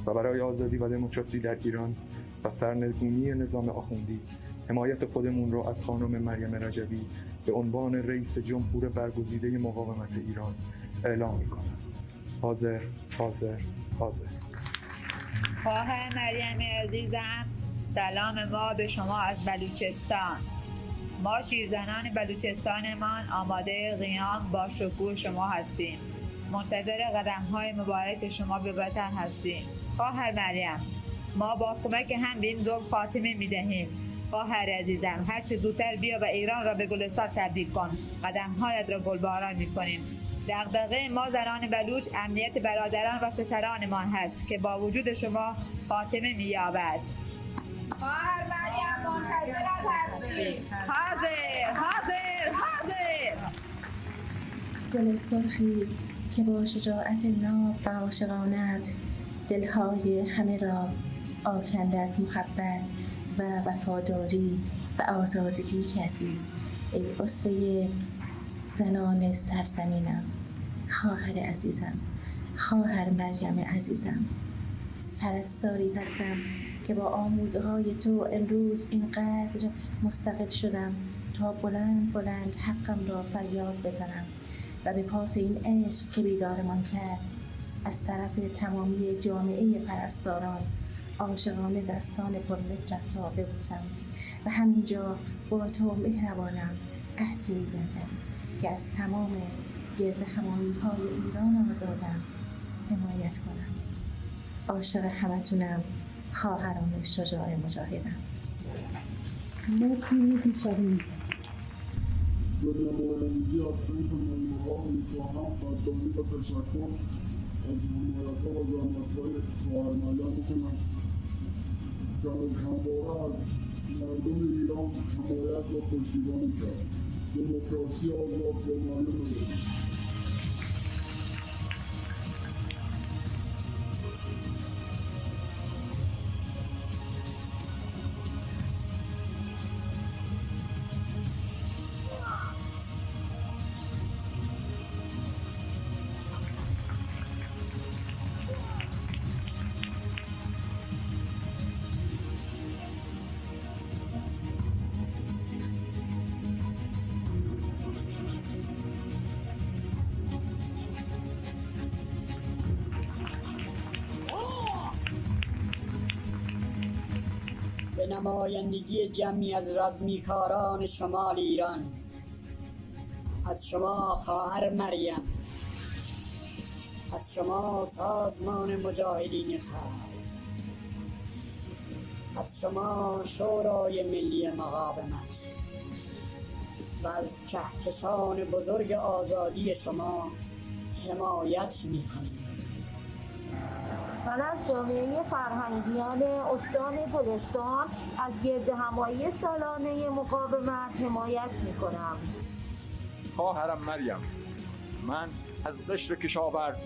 و برای آزادی و دموکراسی در ایران و سرنگونی نظام آخوندی حمایت خودمون رو از خانم مریم رجبی به عنوان رئیس جمهور برگزیده مقاومت ایران اعلام می‌کنم. حاضر، حاضر، حاضر. خواهر مریم عزیزم، سلام ما به شما از بلوچستان. ما شیرزنان بلوچستانمان آماده قیام با شکوه شما هستیم. منتظر قدم‌های مبارک شما به وطن هستیم. خواهر مریم، ما با کمک هم به این ظلم خاتمه می‌دهیم. خواهر عزیزم، هر چه زودتر بیا و ایران را به گلستان تبدیل کن. قدم‌هایت را گلباران می‌کنیم. دغدغه ما زنان بلوچ امنیت برادران و پسرانمان هست که با وجود شما خاتمه می‌یابد. خواهر مریم، منتظرت هستیم. حاضر، حاضر، حاضر. گل سرخی که با شجاعت ناب و عاشقانت دلهای همه را آکنده از محبت و وفاداری و آزادگی کردی. ای اسوه زنان سرزمینم، خواهر عزیزم، خواهر مریم عزیزم. پرستاری هستم که با آموزهای تو امروز اینقدر مستقل شدم تا بلند بلند حقم را فریاد بزنم و به پاس این عشق که بیدارمان کرد از طرف تمامی جامعه پرستاران عاشقانه دستان پرمهرت را ببوسم و همینجا با تو مهربانم عهدی می‌بندم که از تمام گردهمایی‌های ایران آزادم حمایت کنم. عاشق همتونم، خواهران شجاع مجاهدم. مرسی پیشروی. به نمایندگی از صنف مهمان‌ها می‌خواهم قدردانی و تشکر از حمایت‌ها و زحمت‌های خواهر مریم بکنم که همواره از مردم ایران حمایت و پشتیبانی کرد. دموکراسی آزاد به معلم بدهید. به نمایندگی جمعی از رزمیکاران شمال ایران، از شما خواهر مریم، از شما سازمان مجاهدین خلق، از شما شورای ملی مقاومت و از کهکشان بزرگ آزادی شما حمایت می‌کنیم. من از جامعه فرهنگیان استان گلستان از گردهمایی سالانه مقاومت حمایت می‌کنم. خواهرم مریم، من از قشر کشاورز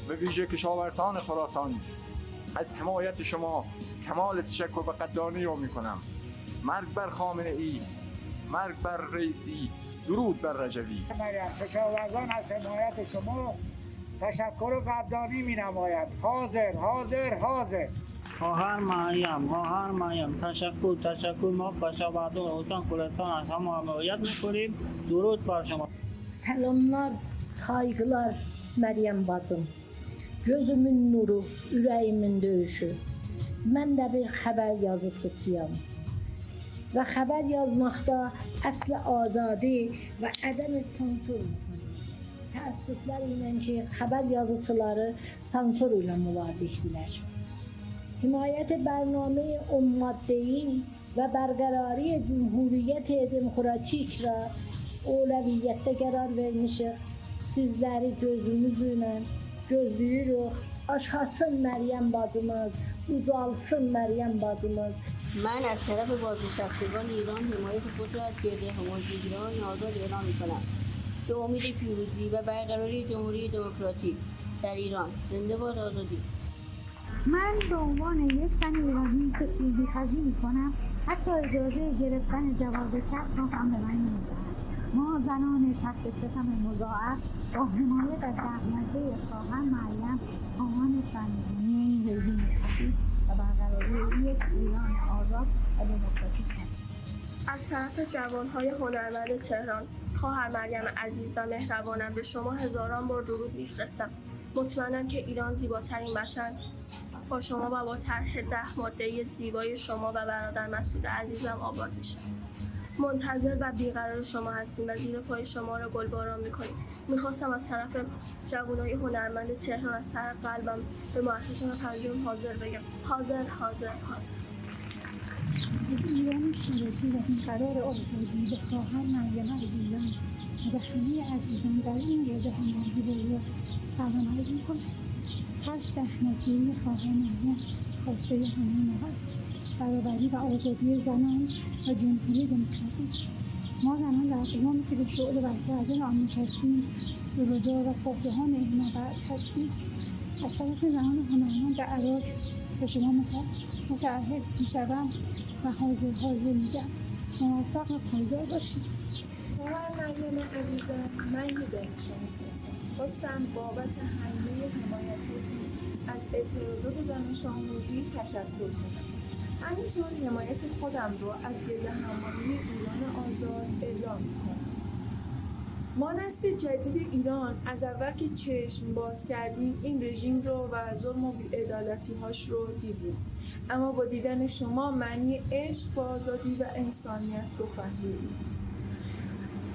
به ویژه کشاورزان خراسان از حمایت شما کمال تشکر و قدردانی را می‌کنم. مرگ بر خامنه‌ای، مرگ بر رئیسی، درود بر رجوی. کشاورزان از حمایت شما تشکر و قدردانی می‌نمایند. حاضر حاضر حاضر. خواهر مریم تشکر ما کشاورزان استان گلستان از شما حمایت می‌کنیم. درود بر شما. Selamlar, saygılar Meryem bacım. Gözümün nuru, ürəyimin döyüşü. Mən də bir xəbər yazısıyam. Və xəbər yazmaqda əsl azadi və ədəm sansur təəssüflər ilə ki, xəbər yazıçıları sansur ilə müvacihdilər. Himayət bərnamə ummaddeyi və bərqərari cumhuriyyət demokratik ra اولویت قرار vermişik. Sizləri gözümüzlə gözləyirik. Aşasın Məryəm bacımız, ucalsın Məryəm bacımız. من از طرف بازنشستگان ایران حمایت خود را از گردهماییگران آزاد اعلام می‌کنم. به امید پیروزی و برقراری جمهوری دموکراتیک در ایران. زنده باد آزادی. من به عنوان یک زن ایرانی که شیرین‌خزی می‌کنم حتی اجازه گرفتن جواز کسب را هم به من نمی‌دهند. ما زنان تحت ستم مضاعف با حمایت از دغدغه خواهر مریم خواهان سرنگونی این رژیم خبیث و برقراری یک ایران آزاد و دموکراتیک هستیم. از طرف جوانهای هنرمند تهران، خواهر مریم عزیز و مهربانم به شما هزاران بار درود می‌فرستم. مطمئنم که ایران زیباترین وطن با شما و با طرح 10 ماده زیبای شما و برادر مسعود عزیزم آباد میشه. منتظر و بیقرار شما هستیم و زیر پای شما را گلباران میکنیم. میخواستم از طرف جوانای هنرمند تهران از سر قلبم به مؤسسان پنجم حاضر بگم. حاضر حاضر حاضر. ایران شرشی و بیقرار آزادی به خواهر مریم عزیزم و به همه عزیزان در این گردهمایی بزرگ سلام عرض میکنم. هر 10 ماده خواهر مریم خواسته همه ما است. برابری و آزادی زنان و جمهوری دموکراتیک. ما زنان در قیامی که به شعله برکرده آن نشستیم جلودار و خواهان این نبرد هستیم. از طرف زنان هنرمند در عراق به شما متعهد میشوم و حاضر میگم موفق و پایدار باشید. خواهر مریم عزیزم، من یه دانش‌آموز هستم. خواستم بابت حمله حمایتتون از اعتراضات دانش‌آموزی تشکر کنم. همینطور حمایت خودم رو از گردهمایی ایران آزاد اعلام می‌کنم. ما نسل جدید ایران از اول که چشم باز کردیم این رژیم رو و ظلم و بی‌عدالتی‌هاش رو دیدیم. اما با دیدن شما معنی عشق با آزادی و انسانیت رو فهمیدیم.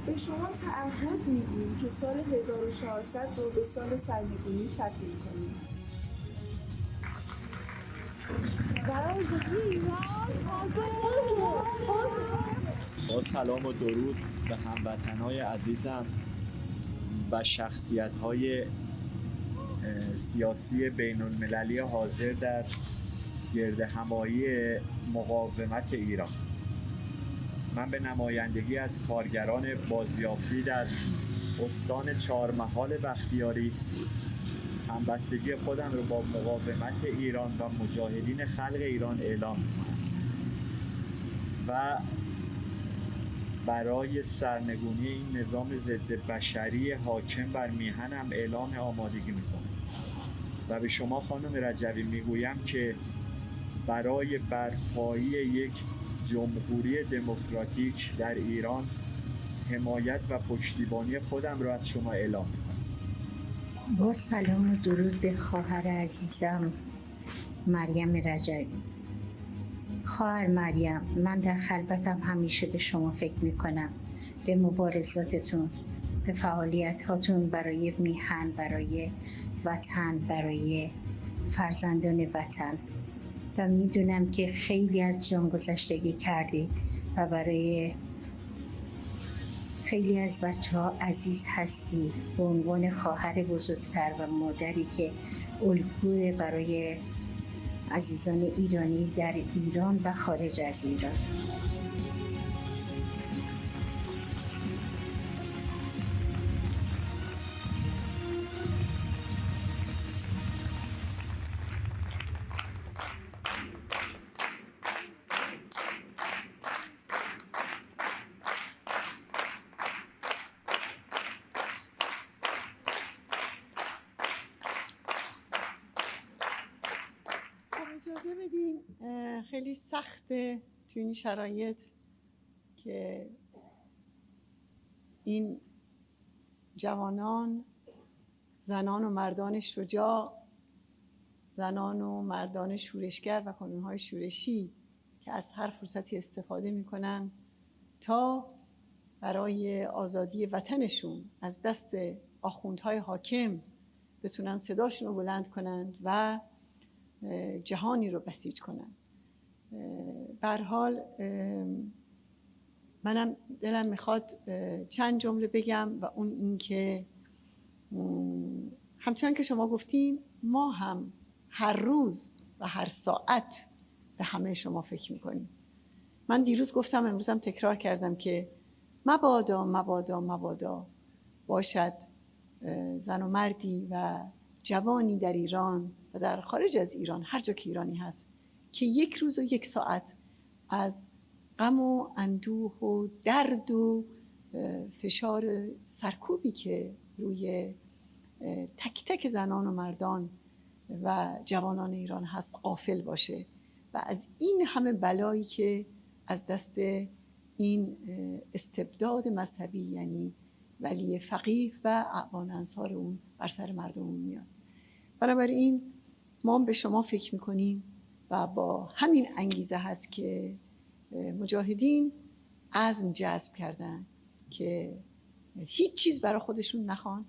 به شما تعهد می‌دیم که سال 1400 رو به سال سرنگونی تبدیل کنیم. با سلام و درود به هموطنهای عزیزم و شخصیت‌های سیاسی بین‌المللی حاضر در گردهمایی مقاومت ایران. من به نمایندگی از کارگران بازیافتی در استان چهارمحال بختیاری همبستگی خودم رو با مقاومت ایران و مجاهدین خلق ایران اعلام می‌کنم و برای سرنگونی این نظام ضد بشری حاکم بر میهنم اعلام آمادگی می‌کنم و به شما خانم رجوی میگویم که برای برپایی یک جمهوری دموکراتیک در ایران حمایت و پشتیبانی خودم را از شما اعلام می‌کنم. با سلام و درود به خواهر عزیزم مریم رجوی. خواهر مریم، من در خلوتم همیشه به شما فکر میکنم، به مبارزاتتون، به فعالیت هاتون برای میهن، برای وطن، برای فرزندان وطن و میدونم که خیلی از جان گذشتگی کردی و برای خیلی از بچه ها عزیز هستی به عنوان خواهر بزرگتر و مادری که الگوی برای عزیزان ایرانی در ایران و خارج از ایران. اجازه بدین خیلی سخته تو این شرایط که این جوانان، زنان و مردان شجاع، زنان و مردان شورشگر و کانونهای شورشی که از هر فرصتی استفاده میکنن تا برای آزادی وطنشون از دست آخوندهای حاکم بتونن صداشون رو بلند کنند و جهانی رو بسیج کنن. به هر حال منم دلم میخواد چند جمله بگم و اون این که همچنان که شما گفتین ما هم هر روز و هر ساعت به همه شما فکر میکنیم. من دیروز گفتم، امروزم تکرار کردم که مبادا مبادا مبادا باشد زن و مردی و جوانی در ایران و در خارج از ایران، هر جا که ایرانی هست، که یک روز و یک ساعت از غم و اندوه و درد و فشار سرکوبی که روی تک تک زنان و مردان و جوانان ایران هست غافل باشه و از این همه بلایی که از دست این استبداد مذهبی، یعنی ولی فقیه و اعوان انصار اون بر سر مردمون میاد. بنابراین ما به شما فکر میکنیم و با همین انگیزه هست که مجاهدین عزم جذب کردن که هیچ چیز برای خودشون نخوان،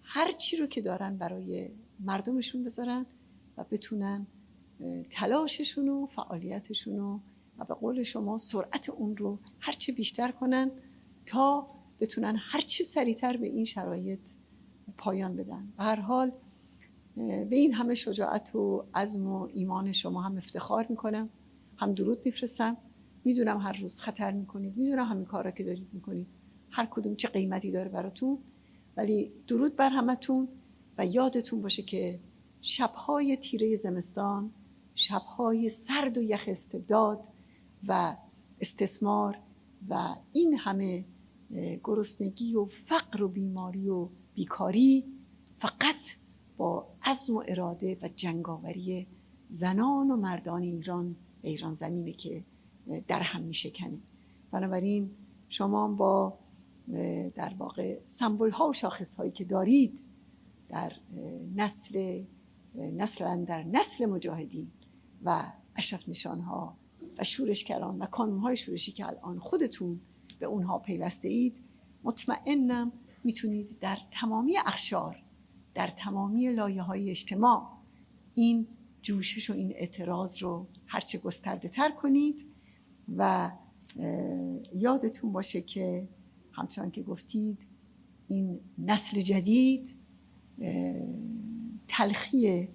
هر چی رو که دارن برای مردمشون بذارن و بتونن تلاششون و فعالیتشون و به قول شما سرعت اون رو هر چه بیشتر کنن تا بتونن هر چه سریعتر به این شرایط پایان بدن. به هر حال به این همه شجاعت و عزم و ایمان شما هم افتخار میکنم، هم درود میفرستم. میدونم هر روز خطر میکنید، میدونم همین کارا که دارید میکنید هر کدوم چه قیمتی داره براتون، ولی درود بر همتون و یادتون باشه که شبهای تیره زمستان، شبهای سرد و یخ استبداد و استثمار و این همه گرسنگی و فقر و بیماری و بیکاری فقط با عزم و اراده و جنگاوری زنان و مردان ایران و ایران زمینه که در هم میشکنه. بنابراین شما با در واقع سمبل ها و شاخص هایی که دارید در نسل مجاهدین و اشرف نشان ها و شورشگران و کانون های شورشی که الان خودتون به اونها پیوسته اید، مطمئنم میتونید در تمامی اقشار، در تمامی لایه‌های اجتماع این جوشش و این اعتراض رو هرچه گسترده تر کنید و یادتون باشه که همچنان که گفتید این نسل جدید تلخی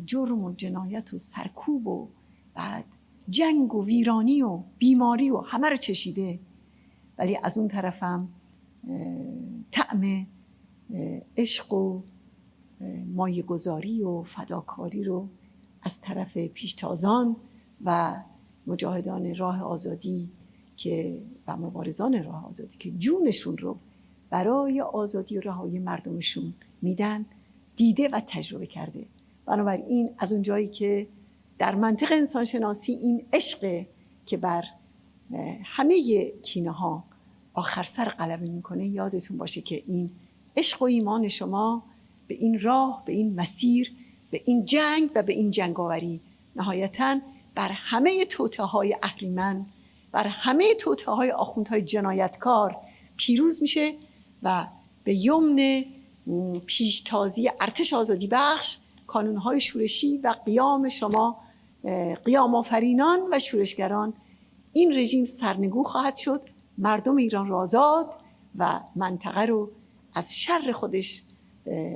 جرم و جنایت و سرکوب و بعد جنگ و ویرانی و بیماری و همه رو چشیده، ولی از اون طرفم طعم عشق و مایه‌گذاری و فداکاری رو از طرف پیشتازان و مجاهدان راه آزادی و مبارزان راه آزادی که جونشون رو برای آزادی و رهایی مردمشون میدن دیده و تجربه کرده. بنابراین از اون جایی که در منطق انسانشناسی این عشق که بر همه کینه ها آخر سر غلبه میکنه، یادتون باشه که این عشق و ایمان شما به این راه، به این مسیر، به این جنگ و به این جنگاوری نهایتاً بر همه توطئه‌های اهریمن، بر همه توطئه‌های آخوندهای جنایتکار پیروز میشه و به یمن پیشتازی ارتش آزادی بخش، کانونهای شورشی و قیام شما قیام آفرینان و شورشگران این رژیم سرنگون خواهد شد. مردم ایران را آزاد و منطقه رو از شر خودش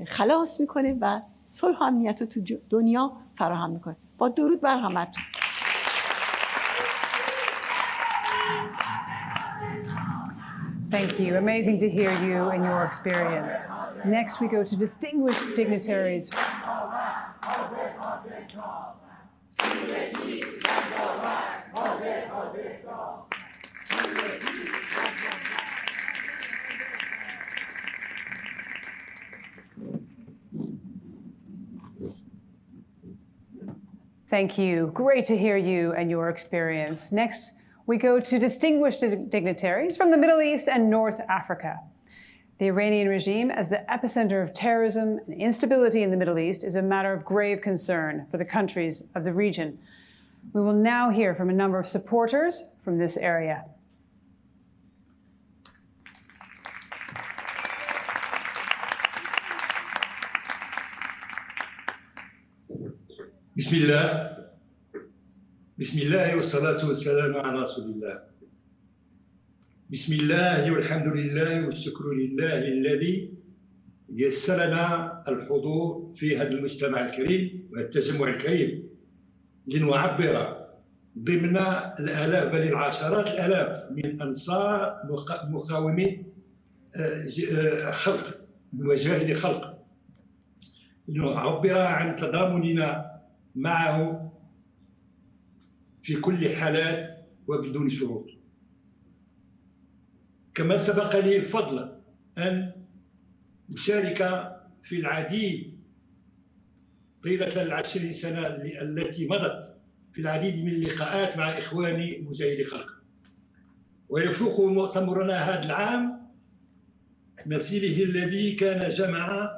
خلاص میکنه و صلح و امنیت رو تو دنیا فراهم میکنه. با درود بر همتون. Thank you. Amazing to hear you and your experience. Next, we go to distinguished dignitaries. Thank you. Great to hear you and your experience. Next, we go to distinguished dignitaries from the Middle East and North Africa. The Iranian regime as the epicenter of terrorism and instability in the Middle East is a matter of grave concern for the countries of the region. We will now hear from a number of supporters from this area. بسم الله والصلاة والسلام على رسول الله. بسم الله والحمد لله والشكر لله الذي يسر لنا الحضور في هذا المجتمع الكريم والتجمع الكريم لنعبر ضمن الآلاف بل العشرات الآلاف من أنصار مقاومي خلق ومجاهدي خلق، لنعبر عن تضامننا معه في كل حالات وبدون شروط. كما سبق لي الفضل أن أشارك في العديد طيلة ال20 سنة التي مضت في العديد من اللقاءات مع إخواني مجاهدي خلق، ويفوق مؤتمرنا هذا العام مثيله الذي كان جمع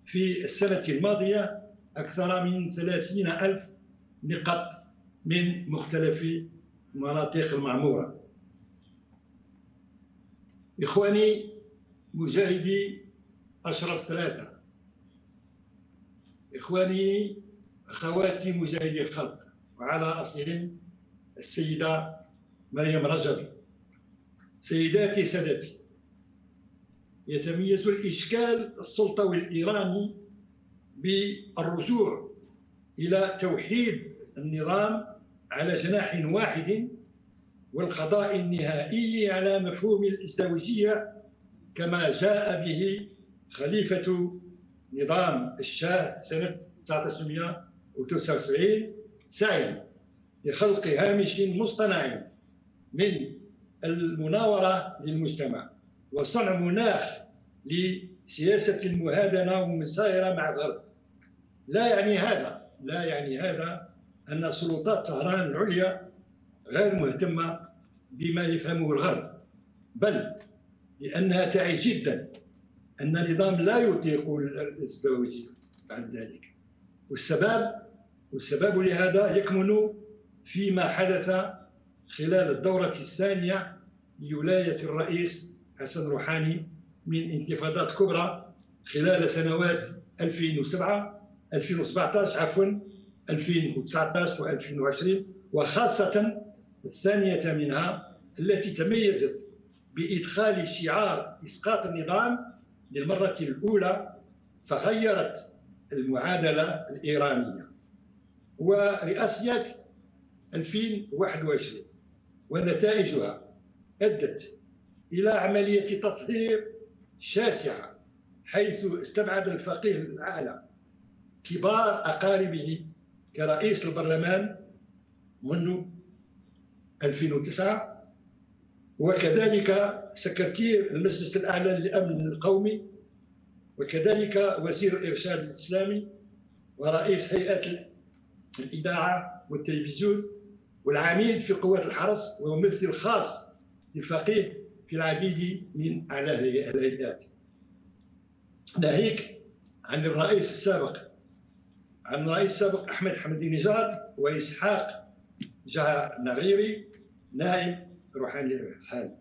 في السنة الماضية أكثر من 30,000 نقاط من مختلف المناطق المعمورة. إخواني مجاهدي أشرف ثلاثة، إخواني أخواتي مجاهدي الخلق، وعلى رأسهم السيدة مريم رجبي. سيداتي سادتي، يتميز الإشكال السلطوي الإيراني بالرجوع إلى توحيد النظام على جناح واحد والقضاء النهائي على مفهوم الازدواجية كما جاء به خليفة نظام الشاه سنة 1979 سعيا لخلق هامش مصطنع من المناورة للمجتمع وصنع مناخ لسياسة المهادنة والمسايرة مع الغرب. لا يعني هذا أن سلطات طهران العليا غير مهتمة بما يفهمه الغرب، بل لأنها تعي جدا أن النظام لا يطيق الازدواجية بعد ذلك. والسبب لهذا يكمن فيما حدث خلال الدورة الثانية لولاية الرئيس حسن روحاني من انتفاضات كبرى خلال سنوات 2017 2019 و2020، وخاصة الثانية منها التي تميزت بإدخال شعار إسقاط النظام للمرة الأولى، فغيرت المعادلة الإيرانية. ورئاسيات 2021 ونتائجها أدت إلى عملية تطهير شاسعة، حيث استبعد الفقيه الأعلى كبار أقاربه كرئيس البرلمان منذ 2009، وكذلك سكرتير المجلس الأعلى للأمن القومي، وكذلك وزير الإرشاد الإسلامي ورئيس هيئة الإذاعة والتلفزيون والعميد في قوات الحرس وممثل خاص للفقيه في العديد من أعلى الهيئات. ناهيك عن الرئيس السابق أحمد حمدي نژاد وإسحاق جاء نغيري نائب روحاني الحال.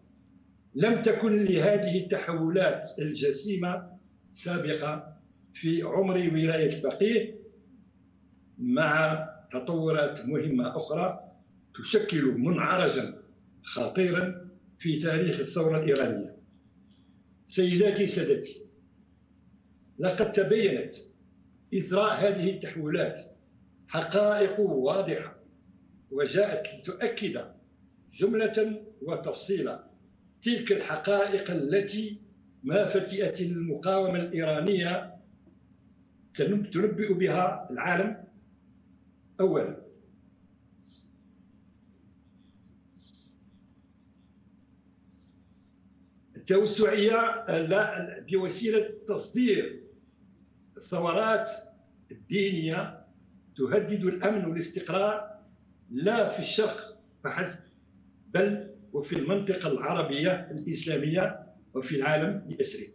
لم تكن لهذه التحولات الجسيمة سابقة في عمر ولاية فقيه، مع تطورات مهمة أخرى تشكل منعرجا خطيرا في تاريخ الثورة الإيرانية. سيداتي سادتي، لقد تبينت إثراء هذه التحولات حقائق واضحة، وجاءت لتؤكد جملة وتفصيلا تلك الحقائق التي ما فتئت المقاومة الإيرانية تنبئ بها العالم. أولا، التوسعية بوسيلة تصدير الثورات الدينية تهدد الأمن والاستقرار لا في الشرق فحسب، بل وفي المنطقة العربية الإسلامية وفي العالم بأسره.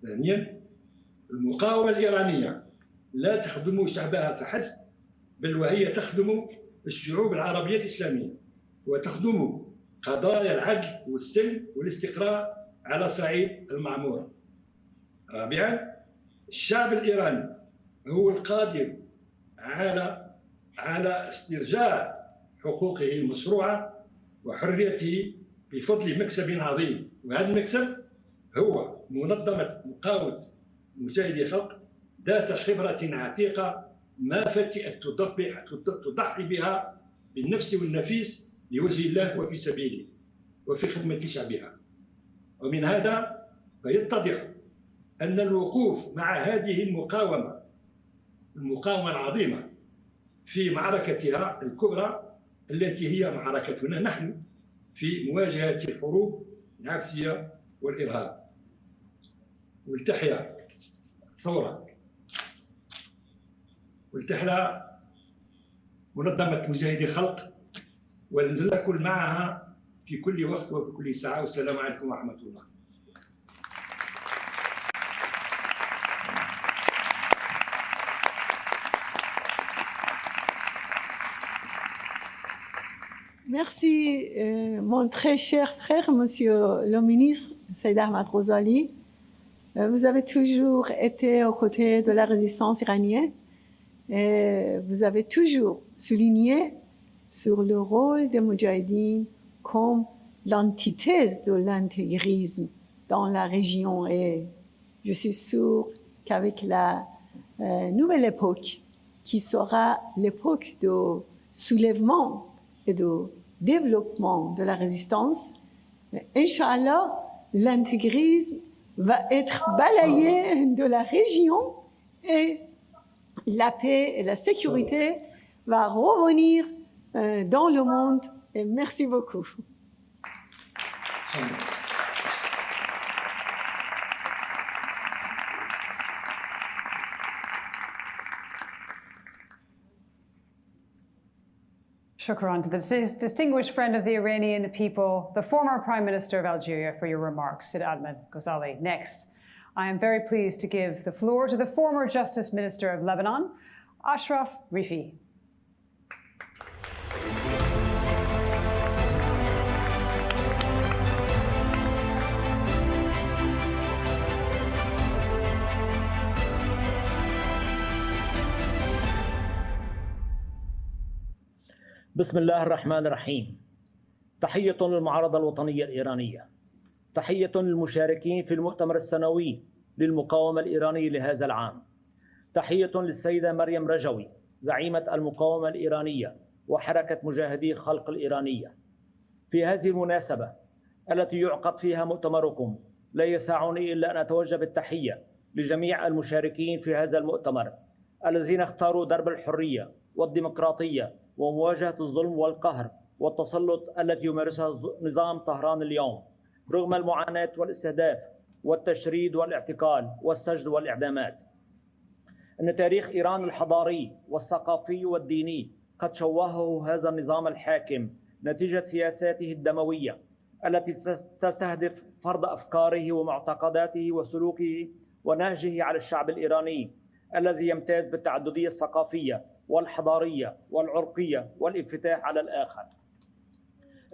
ثانيا، المقاومة الإيرانية لا تخدم شعبها فحسب، بل وهي تخدم الشعوب العربية الإسلامية وتخدم قضايا العدل والسلم والاستقرار على صعيد المعمورة. رابعا، الشعب الإيراني هو القادر على استرجاع حقوقه المشروعة وحريته بفضل مكسب عظيم، وهذا المكسب هو منظمة مقاومة مجاهدي الخلق ذات خبرة عتيقة ما فتئت تضحي بها بالنفس والنفيس لوجه الله وفي سبيله وفي خدمة شعبها. ومن هذا فيتضح أن الوقوف مع هذه المقاومة العظيمة في معركتها الكبرى التي هي معركتنا نحن في مواجهة الحروب العفسية والإرهاب. ولتحيا الثورة، ولتحيا منظمة مجاهدي الخلق، ولنكن معها في كل وقت وفي كل ساعة. والسلام عليكم ورحمة الله. Merci, mon très cher frère, Monsieur le ministre, Saïd Ahmad Ghazali. Vous avez toujours été aux côtés de la résistance iranienne et vous avez toujours souligné sur le rôle des Moudjahidines comme l'antithèse de l'intégrisme dans la région. Et je suis sûre qu'avec la nouvelle époque, qui sera l'époque de soulèvement et de développement de la résistance, Inch'Allah, l'intégrisme va être balayé de la région et la paix et la sécurité va revenir dans le monde. Et merci beaucoup. Shukran to the distinguished friend of the Iranian people, the former Prime Minister of Algeria, for your remarks, Saïd Ahmad Ghazali. Next, I am very pleased to give the floor to the former Justice Minister of Lebanon, Ashraf Rifi. بسم الله الرحمن الرحيم. تحية للمعارضة الوطنية الإيرانية، تحية للمشاركين في المؤتمر السنوي للمقاومة الإيرانية لهذا العام، تحية للسيدة مريم رجوي زعيمة المقاومة الإيرانية وحركة مجاهدي الخلق الإيرانية. في هذه المناسبة التي يعقد فيها مؤتمركم، لا يسعني إلا أن أتوجه بالتحية لجميع المشاركين في هذا المؤتمر الذين اختاروا درب الحرية والديمقراطية ومواجهة الظلم والقهر والتسلط التي يمارسها نظام طهران اليوم، رغم المعاناة والاستهداف والتشريد والاعتقال والسجن والإعدامات. أن تاريخ إيران الحضاري والثقافي والديني قد شوهه هذا النظام الحاكم نتيجة سياساته الدموية التي تستهدف فرض أفكاره ومعتقداته وسلوكه ونهجه على الشعب الإيراني الذي يمتاز بالتعددية الثقافية والحضارية والعرقية والانفتاح على الآخر.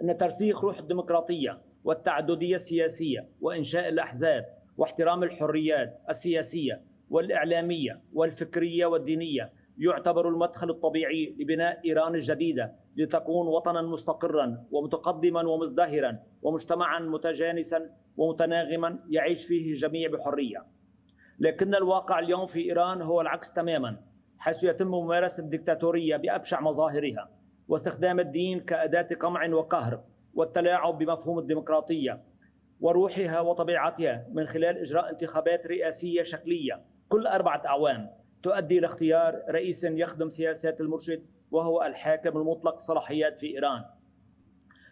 إن ترسيخ روح الديمقراطية والتعددية السياسية وإنشاء الأحزاب واحترام الحريات السياسية والإعلامية والفكرية والدينية يعتبر المدخل الطبيعي لبناء إيران الجديدة لتكون وطنا مستقرا ومتقدما ومزدهرا ومجتمعا متجانسا ومتناغما يعيش فيه الجميع بحرية. لكن الواقع اليوم في إيران هو العكس تماما، حيث يتم ممارسة الدكتاتورية بأبشع مظاهرها واستخدام الدين كأداة قمع وقهر والتلاعب بمفهوم الديمقراطية وروحها وطبيعتها من خلال إجراء انتخابات رئاسية شكلية كل 4 أعوام تؤدي لاختيار رئيس يخدم سياسات المرشد وهو الحاكم المطلق الصلاحيات في إيران.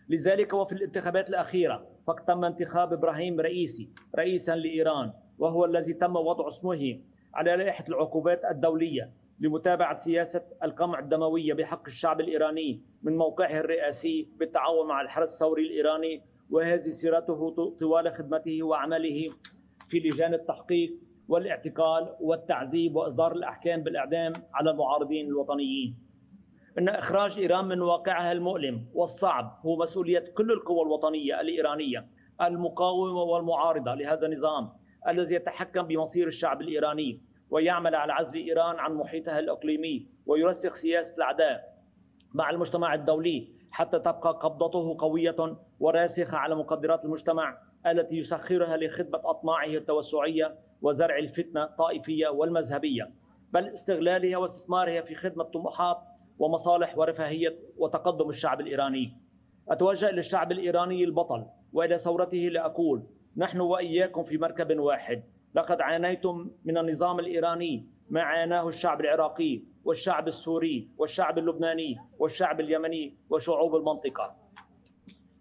لذلك وفي الانتخابات الأخيرة فقد تم انتخاب إبراهيم رئيسي رئيسا لإيران، وهو الذي تم وضع اسمه على لائحة العقوبات الدولية لمتابعة سياسة القمع الدموية بحق الشعب الإيراني من موقعه الرئاسي بالتعاون مع الحرس الثوري الإيراني، وهذه سيرته طوال خدمته وعمله في لجان التحقيق والاعتقال والتعذيب وإصدار الأحكام بالإعدام على المعارضين الوطنيين. إن إخراج إيران من واقعها المؤلم والصعب هو مسؤولية كل القوى الوطنية الإيرانية المقاومة والمعارضة لهذا النظام الذي يتحكم بمصير الشعب الإيراني ويعمل على عزل إيران عن محيطها الإقليمي ويرسخ سياسة العداء مع المجتمع الدولي حتى تبقى قبضته قوية وراسخة على مقدرات المجتمع التي يسخرها لخدمة أطماعه التوسعية وزرع الفتنة الطائفية والمذهبية، بل استغلالها واستثمارها في خدمة طموحات ومصالح ورفاهية وتقدم الشعب الإيراني. أتوجه إلى الشعب الإيراني البطل وإلى ثورته لأقول: نحن وإياكم في مركب واحد. لقد عانيتم من النظام الإيراني ما عاناه الشعب العراقي والشعب السوري والشعب اللبناني والشعب اليمني وشعوب المنطقة.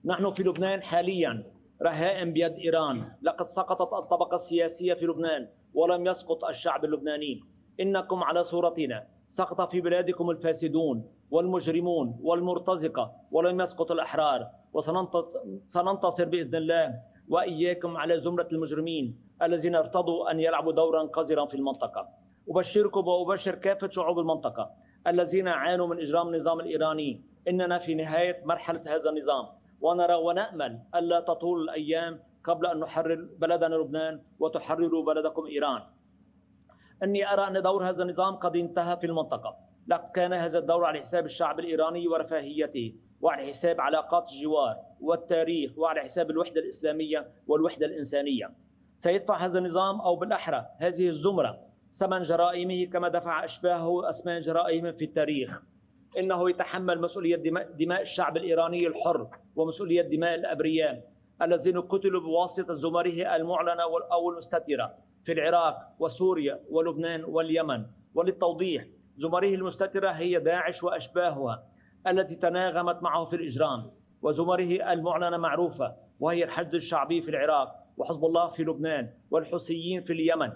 نحن في لبنان حاليا رهائن بيد إيران. لقد سقطت الطبقة السياسية في لبنان ولم يسقط الشعب اللبناني. إنكم على صورتنا. سقط في بلادكم الفاسدون والمجرمون والمرتزقة ولم يسقط الأحرار، وسننتصر بإذن الله وإياكم على زمرة المجرمين الذين ارتضوا أن يلعبوا دورا قذرا في المنطقة. أبشركم وأبشر كافة شعوب المنطقة الذين عانوا من إجرام النظام الإيراني إننا في نهاية مرحلة هذا النظام، ونرى ونأمل ألا تطول الأيام قبل أن نحرر بلدنا لبنان وتحرروا بلدكم إيران. إني أرى أن دور هذا النظام قد انتهى في المنطقة. لقد كان هذا الدور على حساب الشعب الإيراني ورفاهيته، وعلى حساب علاقات الجوار والتاريخ، وعلى حساب الوحدة الإسلامية والوحدة الإنسانية. سيدفع هذا النظام أو بالأحرى هذه الزمرة ثمن جرائمه كما دفع أشباهه أثمان جرائمهم في التاريخ. إنه يتحمل مسؤولية دماء الشعب الإيراني الحر ومسؤولية دماء الأبرياء الذين قتلوا بواسطة زمره المعلنة أو المستترة في العراق وسوريا ولبنان واليمن. وللتوضيح، زمره المستترة هي داعش وأشباهها التي تناغمت معه في الإجرام، وزمره المعلنة معروفة وهي الحشد الشعبي في العراق وحزب الله في لبنان والحوثيين في اليمن،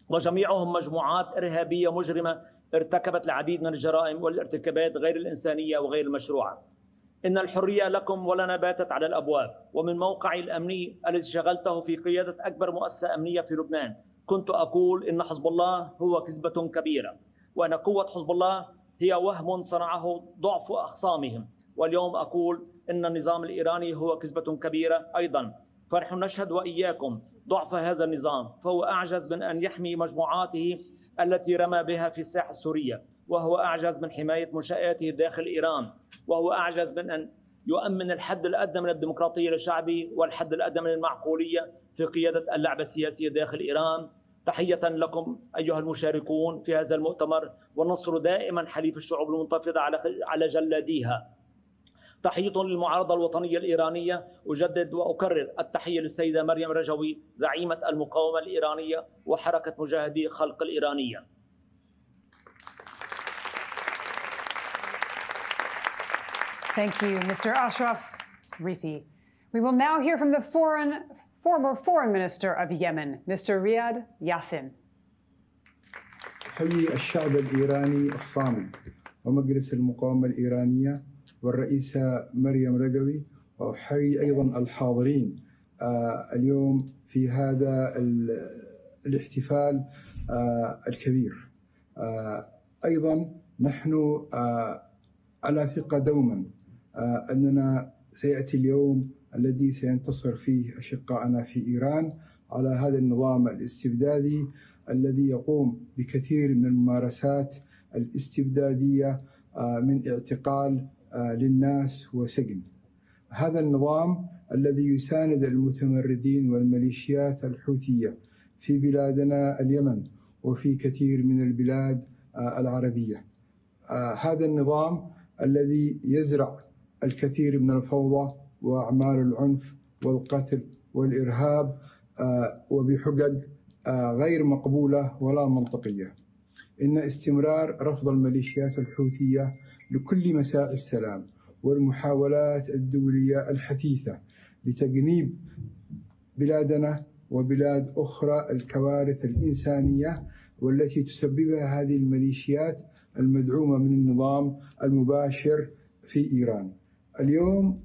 وجميعهم مجموعات إرهابية مجرمة ارتكبت العديد من الجرائم والارتكابات غير الإنسانية وغير المشروعة. إن الحرية لكم ولنا باتت على الأبواب. ومن موقعي الأمني الذي شغلته في قيادة أكبر مؤسسة أمنية في لبنان كنت أقول إن حزب الله هو كذبة كبيرة، وأن قوة حزب الله هي وهم صنعه ضعف أخصامهم. واليوم أقول إن النظام الإيراني هو كذبة كبيرة أيضا، فنحن نشهد وإياكم ضعف هذا النظام، فهو أعجز من أن يحمي مجموعاته التي رمى بها في الساحة السورية، وهو أعجز من حماية منشآته داخل إيران، وهو أعجز من أن يؤمن الحد الأدنى من الديمقراطية لشعبه والحد الأدنى من المعقولية في قيادة اللعبة السياسية داخل إيران. تحية لكم أيها المشاركون في هذا المؤتمر، وننصر دائما حليف الشعوب المنتفضة على جلاديها. تحية للمعارضة الوطنية الإيرانية. أجدد وأكرر التحية للسيدة مريم رجوي زعيمة المقاومة الإيرانية وحركة مجاهدي خلق الإيرانية. Thank you, Mr. Ashraf Riti. We will now hear from the former Foreign Minister of Yemen, Mr. Riyad Yassin. أحيي الشعب الإيراني الصامد ومجلس المقاومة الإيرانية والرئيسة مريم رجوي، وأحيي أيضا الحاضرين اليوم في هذا الاحتفال الكبير. أيضا نحن على ثقة دوما أننا سيأتي اليوم الذي سينتصر فيه أشقائنا في إيران على هذا النظام الاستبدادي الذي يقوم بكثير من الممارسات الاستبدادية من اعتقال للناس وسجن. هذا النظام الذي يساند المتمردين والميليشيات الحوثية في بلادنا اليمن وفي كثير من البلاد العربية. هذا النظام الذي يزرع الكثير من الفوضى وأعمال العنف والقتل والإرهاب وبحجج غير مقبولة ولا منطقية. إن استمرار رفض الميليشيات الحوثية لكل مساعي السلام والمحاولات الدولية الحثيثة لتجنيب بلادنا وبلاد أخرى الكوارث الإنسانية والتي تسببها هذه الميليشيات المدعومة من النظام المباشر في إيران. اليوم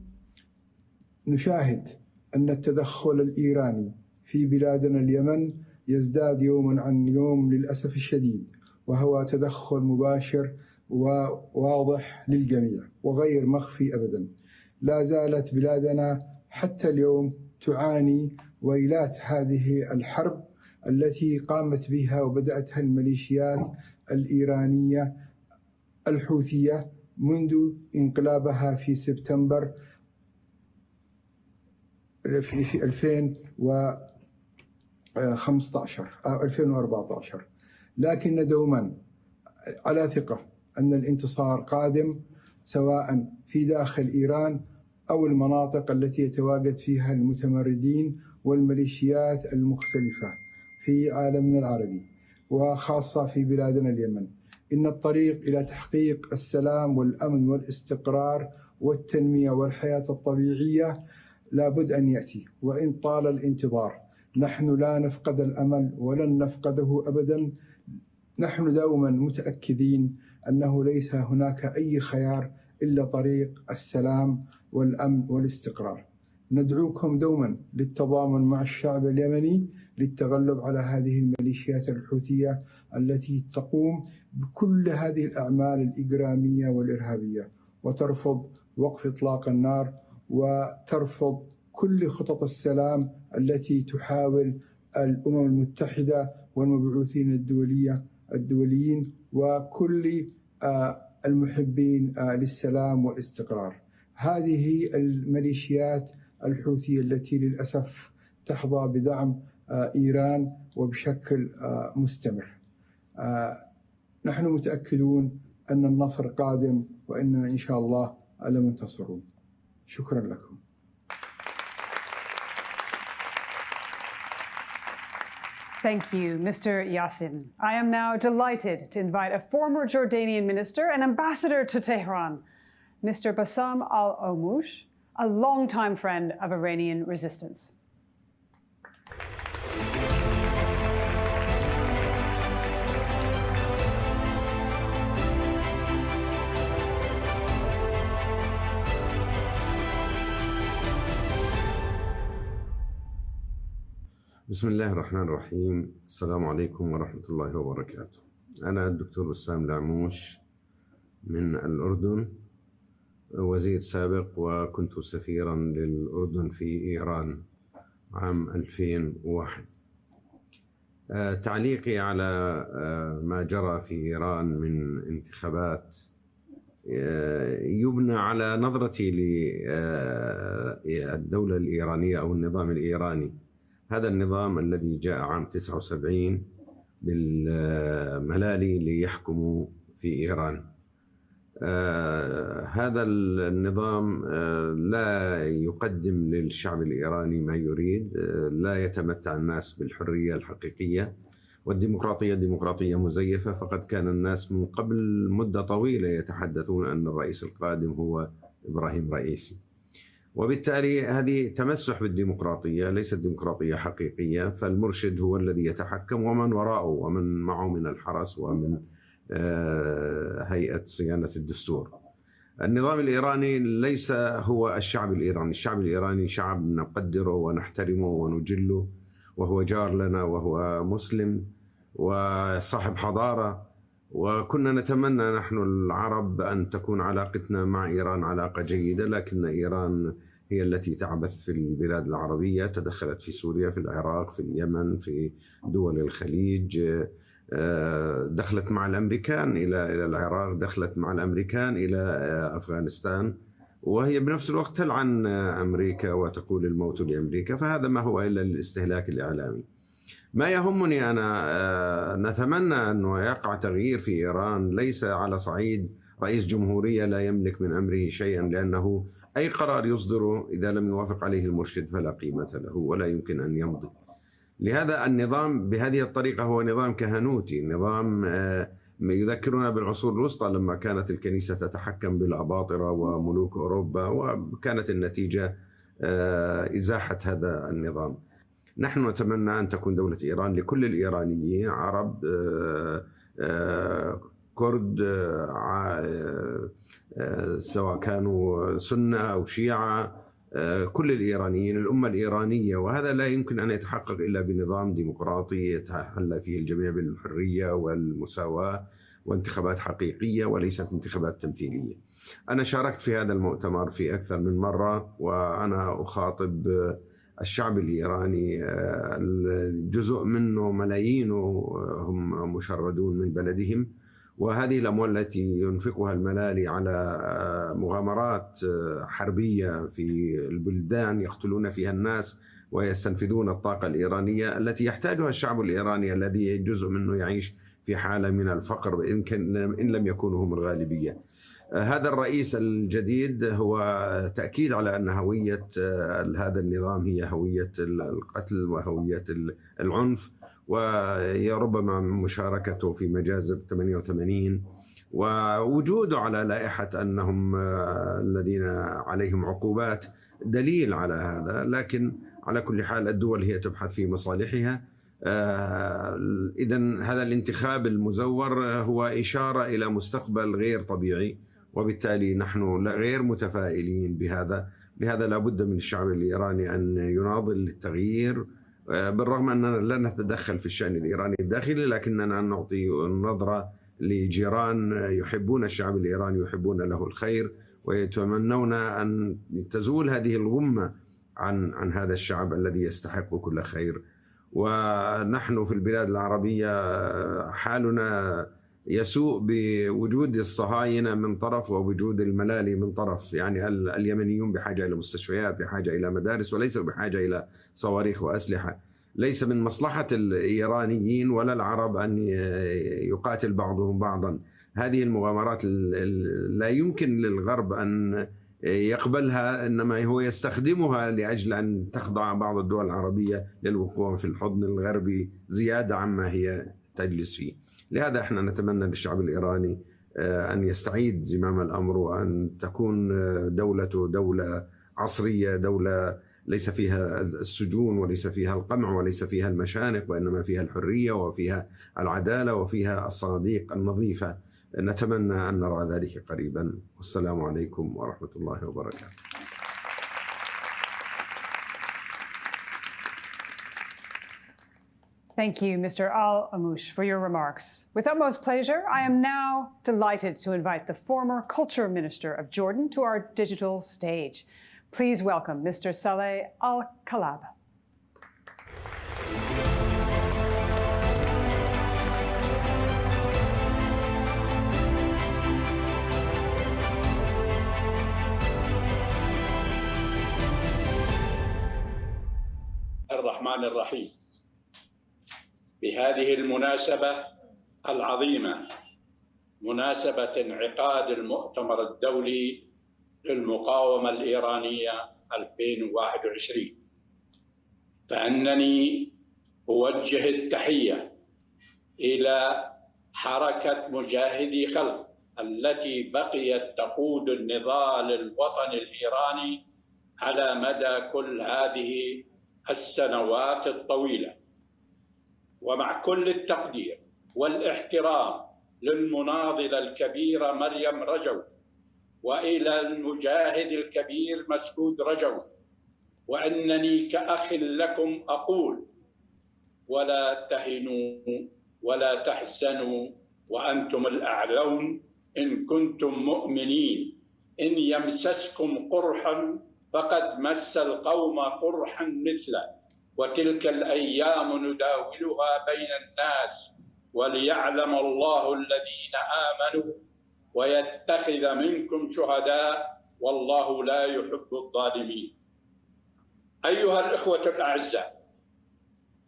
نشاهد أن التدخل الإيراني في بلادنا اليمن يزداد يوما عن يوم للأسف الشديد، وهو تدخل مباشر وواضح للجميع وغير مخفي أبدا. لا زالت بلادنا حتى اليوم تعاني ويلات هذه الحرب التي قامت بها وبدأتها الميليشيات الإيرانية الحوثية منذ انقلابها في سبتمبر في 2015 أو 2014. لكن دوما على ثقة أن الانتصار قادم، سواء في داخل إيران أو المناطق التي يتواجد فيها المتمردين والميليشيات المختلفة في عالمنا العربي وخاصة في بلادنا اليمن. إن الطريق إلى تحقيق السلام والأمن والاستقرار والتنمية والحياة الطبيعية لابد أن يأتي، وإن طال الانتظار. نحن لا نفقد الأمل ولن نفقده أبدا. نحن دوما متأكدين أنه ليس هناك أي خيار إلا طريق السلام والأمن والاستقرار. ندعوكم دوما للتضامن مع الشعب اليمني للتغلب على هذه الميليشيات الحوثية التي تقوم بكل هذه الأعمال الإجرامية والإرهابية، وترفض وقف إطلاق النار، وترفض كل خطط السلام التي تحاول الأمم المتحدة والمبعوثين الدوليين وكل المحبين للسلام والاستقرار. هذه الميليشيات الحوثية التي للأسف تحظى بدعم إيران وبشكل مستمر. نحن متأكدون أن النصر قادم وإننا إن شاء الله لمنتصرون. شكرا لكم. Thank you, Mr. Yassin. I am now delighted to invite a former Jordanian minister and ambassador to Tehran, Mr. Bassam al-Omoush, a longtime friend of Iranian resistance. بسم الله الرحمن الرحيم. السلام عليكم ورحمة الله وبركاته. أنا الدكتور بسام العموش من الأردن، وزير سابق، وكنت سفيرا للأردن في إيران عام 2001. تعليقي على ما جرى في إيران من انتخابات يبنى على نظرتي للدولة الإيرانية أو النظام الإيراني. هذا النظام الذي جاء عام 79 بالملالي ليحكموا في إيران. هذا النظام لا يقدم للشعب الإيراني ما يريد، لا يتمتع الناس بالحرية الحقيقية، والديمقراطية ديمقراطية مزيفة. فقد كان الناس من قبل مدة طويلة يتحدثون أن الرئيس القادم هو إبراهيم رئيسي، وبالتالي هذه تمسح بالديمقراطية، ليست ديمقراطية حقيقية. فالمرشد هو الذي يتحكم ومن وراءه ومن معه من الحرس ومن هيئة صيانة الدستور. النظام الإيراني ليس هو الشعب الإيراني. الشعب الإيراني شعب نقدره ونحترمه ونجله، وهو جار لنا، وهو مسلم وصاحب حضارة، وكنا نتمنى نحن العرب أن تكون علاقتنا مع إيران علاقة جيدة، لكن إيران هي التي تعبث في البلاد العربية، تدخلت في سوريا، في العراق، في اليمن، في دول الخليج، دخلت مع الأمريكان إلى العراق، دخلت مع الأمريكان إلى أفغانستان، وهي بنفس الوقت تلعن أمريكا وتقول الموت لأمريكا. فهذا ما هو إلا الاستهلاك الإعلامي. ما يهمني أنا نتمنى أنه يقع تغيير في إيران، ليس على صعيد رئيس جمهورية لا يملك من أمره شيئا، لأنه أي قرار يصدره إذا لم يوافق عليه المرشد فلا قيمة له ولا يمكن أن يمضي. لهذا النظام بهذه الطريقة هو نظام كهنوتي، نظام يذكرنا بالعصور الوسطى لما كانت الكنيسة تتحكم بالأباطرة وملوك أوروبا، وكانت النتيجة إزاحة هذا النظام. نحن نتمنى أن تكون دولة إيران لكل الإيرانيين، عرب، كرد، سواء كانوا سنة أو شيعة، كل الإيرانيين، الأمة الإيرانية. وهذا لا يمكن أن يتحقق إلا بنظام ديمقراطي يتحلى فيه الجميع بالحرية والمساواة، وانتخابات حقيقية وليست انتخابات تمثيلية. أنا شاركت في هذا المؤتمر في أكثر من مرة، وأنا أخاطب الشعب الإيراني، جزء منه ملايين هم مشردون من بلدهم، وهذه الأموال التي ينفقها الملالي على مغامرات حربية في البلدان يقتلون فيها الناس ويستنفذون الطاقة الإيرانية التي يحتاجها الشعب الإيراني، الذي جزء منه يعيش في حالة من الفقر إن لم يكونوا هم الغالبية. هذا الرئيس الجديد هو تأكيد على أن هوية هذا النظام هي هوية القتل وهوية العنف، وربما مشاركته في مجازر 88 ووجوده على لائحة أنهم الذين عليهم عقوبات دليل على هذا. لكن على كل حال الدول هي تبحث في مصالحها. إذن هذا الانتخاب المزور هو إشارة إلى مستقبل غير طبيعي، وبالتالي نحن غير متفائلين بهذا. لهذا لا بد من الشعب الإيراني أن يناضل للتغيير، بالرغم أننا لا نتدخل في الشأن الإيراني الداخلي، لكننا نعطي نظرة لجيران يحبون الشعب الإيراني ويحبون له الخير، ويتمنون أن تزول هذه الغمة عن هذا الشعب الذي يستحق كل خير. ونحن في البلاد العربية حالنا يسوء بوجود الصهاينة من طرف ووجود الملالي من طرف. يعني اليمنيون بحاجة إلى مستشفيات، بحاجة إلى مدارس، وليس بحاجة إلى صواريخ وأسلحة. ليس من مصلحة الإيرانيين ولا العرب أن يقاتل بعضهم بعضا. هذه المغامرات لا يمكن للغرب أن يقبلها، إنما هو يستخدمها لأجل أن تخضع بعض الدول العربية للوقوع في الحضن الغربي زيادة عما هي تجلس فيه. لهذا احنا نتمنى للشعب الإيراني أن يستعيد زمام الأمر، وأن تكون دولته دولة عصرية، دولة ليس فيها السجون وليس فيها القمع وليس فيها المشانق، وإنما فيها الحرية وفيها العدالة وفيها الصناديق النظيفة. نتمنى أن نرى ذلك قريبا. والسلام عليكم ورحمة الله وبركاته. Thank you, Mr. Al-Amouche, for your remarks. With utmost pleasure, I am now delighted to invite the former Culture Minister of Jordan to our digital stage. Please welcome Mr. Saleh Al-Kalab. الرحمن الرحيم. بهذه المناسبة العظيمة، مناسبة انعقاد المؤتمر الدولي للمقاومة الإيرانية 2021، فأنني أوجه التحية إلى حركة مجاهدي خلق التي بقيت تقود النضال الوطني الإيراني على مدى كل هذه السنوات الطويلة. ومع كل التقدير والاحترام للمناضلة الكبيرة مريم رجو، وإلى المجاهد الكبير مسعود رجو، وأنني كأخ لكم أقول: ولا تهنوا ولا تحزنوا وأنتم الأعلون إن كنتم مؤمنين. إن يمسسكم قرح فقد مس القوم قرح مثله، وتلك الأيام نداولها بين الناس وليعلم الله الذين آمنوا ويتخذ منكم شهداء والله لا يحب الظالمين. أيها الإخوة الأعزاء،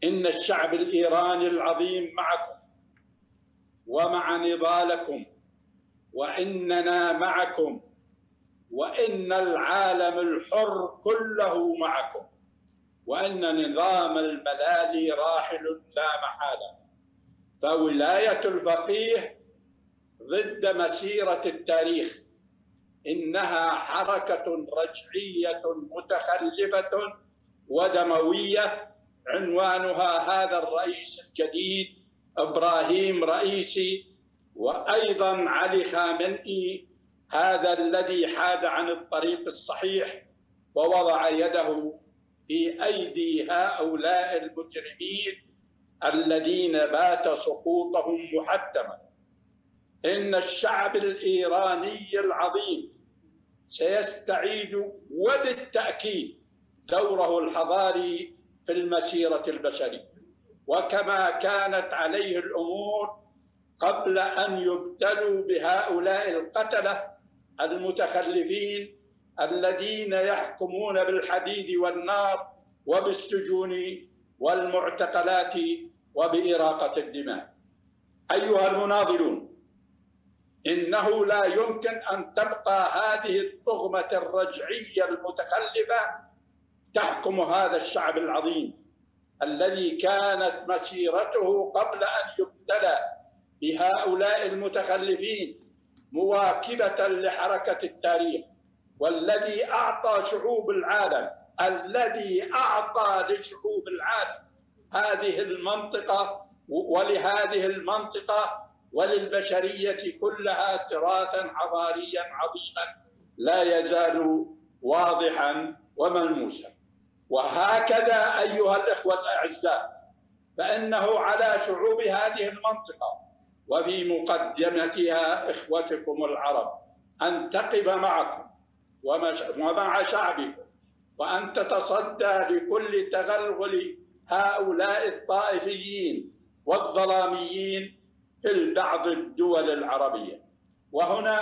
إن الشعب الإيراني العظيم معكم ومع نضالكم، وإننا معكم، وإن العالم الحر كله معكم، وأن نظام الملالي راحل لا محالة. فولاية الفقيه ضد مسيرة التاريخ، إنها حركة رجعية متخلفة ودموية عنوانها هذا الرئيس الجديد إبراهيم رئيسي، وأيضا علي خامنئي، هذا الذي حاد عن الطريق الصحيح ووضع يده في أيدي هؤلاء المجرمين الذين بات سقوطهم محتما. إن الشعب الإيراني العظيم سيستعيد وبالتأكيد دوره الحضاري في المسيرة البشرية، وكما كانت عليه الأمور قبل أن يبتلوا بهؤلاء القتلة المتخلفين الذين يحكمون بالحديد والنار وبالسجون والمعتقلات وبإراقة الدماء. أيها المناضلون، إنه لا يمكن أن تبقى هذه الطغمة الرجعية المتخلفة تحكم هذا الشعب العظيم الذي كانت مسيرته قبل أن يبتلى بهؤلاء المتخلفين مواكبة لحركة التاريخ، والذي أعطى شعوب العالم، الذي أعطى لشعوب العالم هذه المنطقة، ولهذه المنطقة وللبشرية كلها تراثا حضاريا عظيما لا يزال واضحا وملموسا. وهكذا أيها الإخوة الأعزاء، فإنه على شعوب هذه المنطقة وفي مقدمتها إخوتكم العرب أن تقف معكم ومع شعبكم، وأن تتصدى لكل تغلغل هؤلاء الطائفيين والظلاميين في بعض الدول العربية. وهنا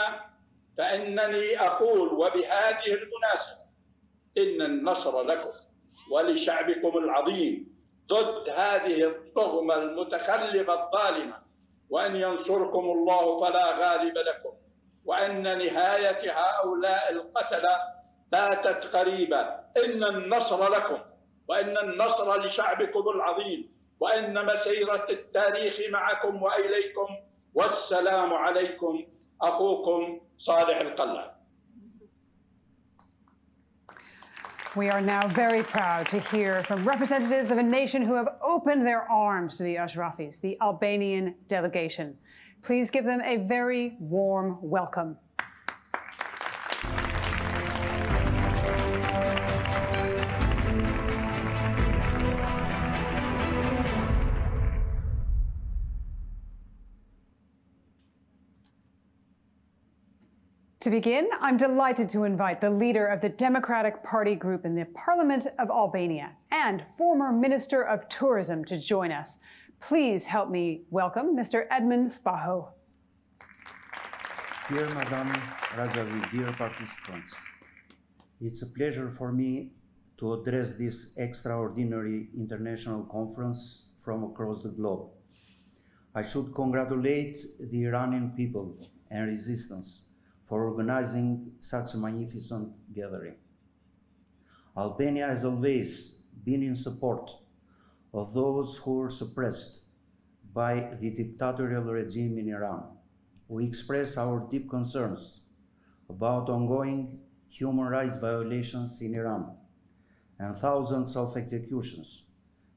فإنني أقول وبهذه المناسبة إن النصر لكم ولشعبكم العظيم ضد هذه الطغمة المتخلفة الظالمة، وأن ينصركم الله فلا غالب لكم، وأن نهاية هؤلاء القتلة باتت قريبة. إن النصر لكم، وإن النصر لشعبكم العظيم، وإن مسيرة التاريخ معكم وإليكم. والسلام عليكم، أخوكم صالح القلعي. We are now very proud to hear from representatives of a nation who have opened their arms to the Ashrafis, the Albanian delegation. Please give them a very warm welcome. To begin, I'm delighted to invite the leader of the Democratic Party group in the Parliament of Albania and former Minister of Tourism to join us. Please help me welcome Mr. Edmund Spaho. Dear Madam Rajavi, dear participants, it's a pleasure for me to address this extraordinary international conference from across the globe. I should congratulate the Iranian people and resistance for organizing such a magnificent gathering. Albania has always been in support of those who were suppressed by the dictatorial regime in Iran. We express our deep concerns about ongoing human rights violations in Iran and thousands of executions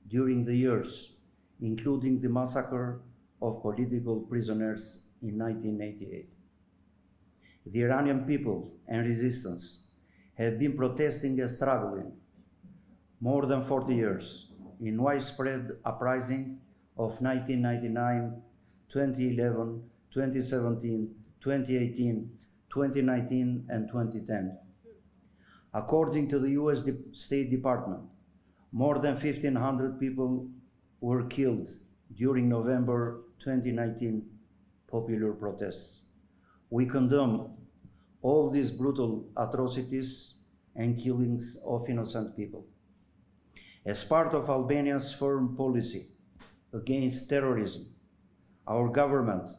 during the years, including the massacre of political prisoners in 1988. The Iranian people and resistance have been protesting and struggling more than 40 years in widespread uprising of 1999, 2011, 2017, 2018, 2019, and 2010. According to the US State Department, more than 1,500 people were killed during November 2019 popular protests. We condemn all these brutal atrocities and killings of innocent people. As part of Albania's foreign policy against terrorism, our government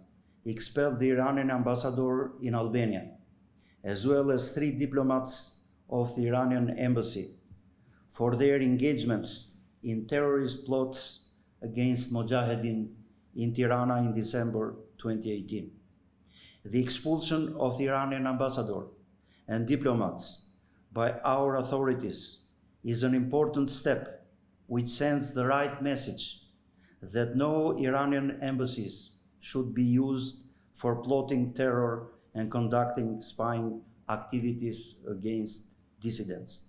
expelled the Iranian ambassador in Albania, as well as 3 diplomats of the Iranian embassy for their engagements in terrorist plots against Mujahideen in Tirana in December 2018. The expulsion of the Iranian ambassador and diplomats by our authorities is an important step which sends the right message that no Iranian embassies should be used for plotting terror and conducting spying activities against dissidents.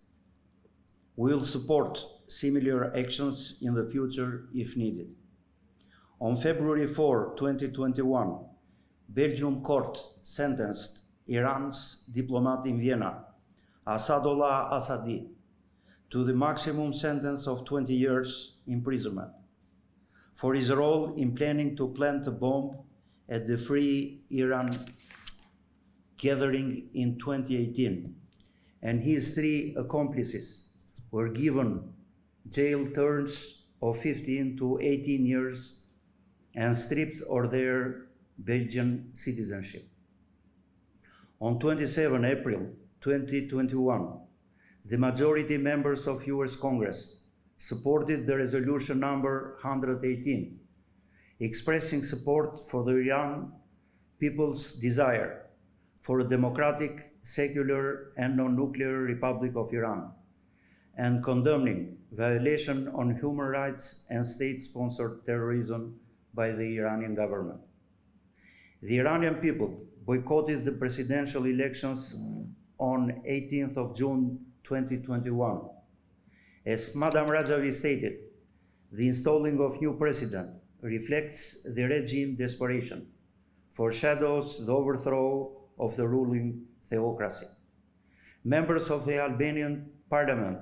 We will support similar actions in the future if needed. On February 4, 2021, Belgium court sentenced Iran's diplomat in Vienna, Asadollah Assadi, to the maximum sentence of 20 years imprisonment for his role in planning to plant a bomb at the Free Iran gathering in 2018, and his 3 accomplices were given jail terms of 15 to 18 years and stripped of their Belgian citizenship. On 27 April 2021, the majority members of US Congress supported the resolution number 118, expressing support for the Iran people's desire for a democratic, secular, and non-nuclear Republic of Iran, and condemning violation on human rights and state-sponsored terrorism by the Iranian government. The Iranian people boycotted the presidential elections on 18th of June 2021. As Madam Rajavi stated, the installing of new president reflects the regime desperation, foreshadows the overthrow of the ruling theocracy. Members of the Albanian parliament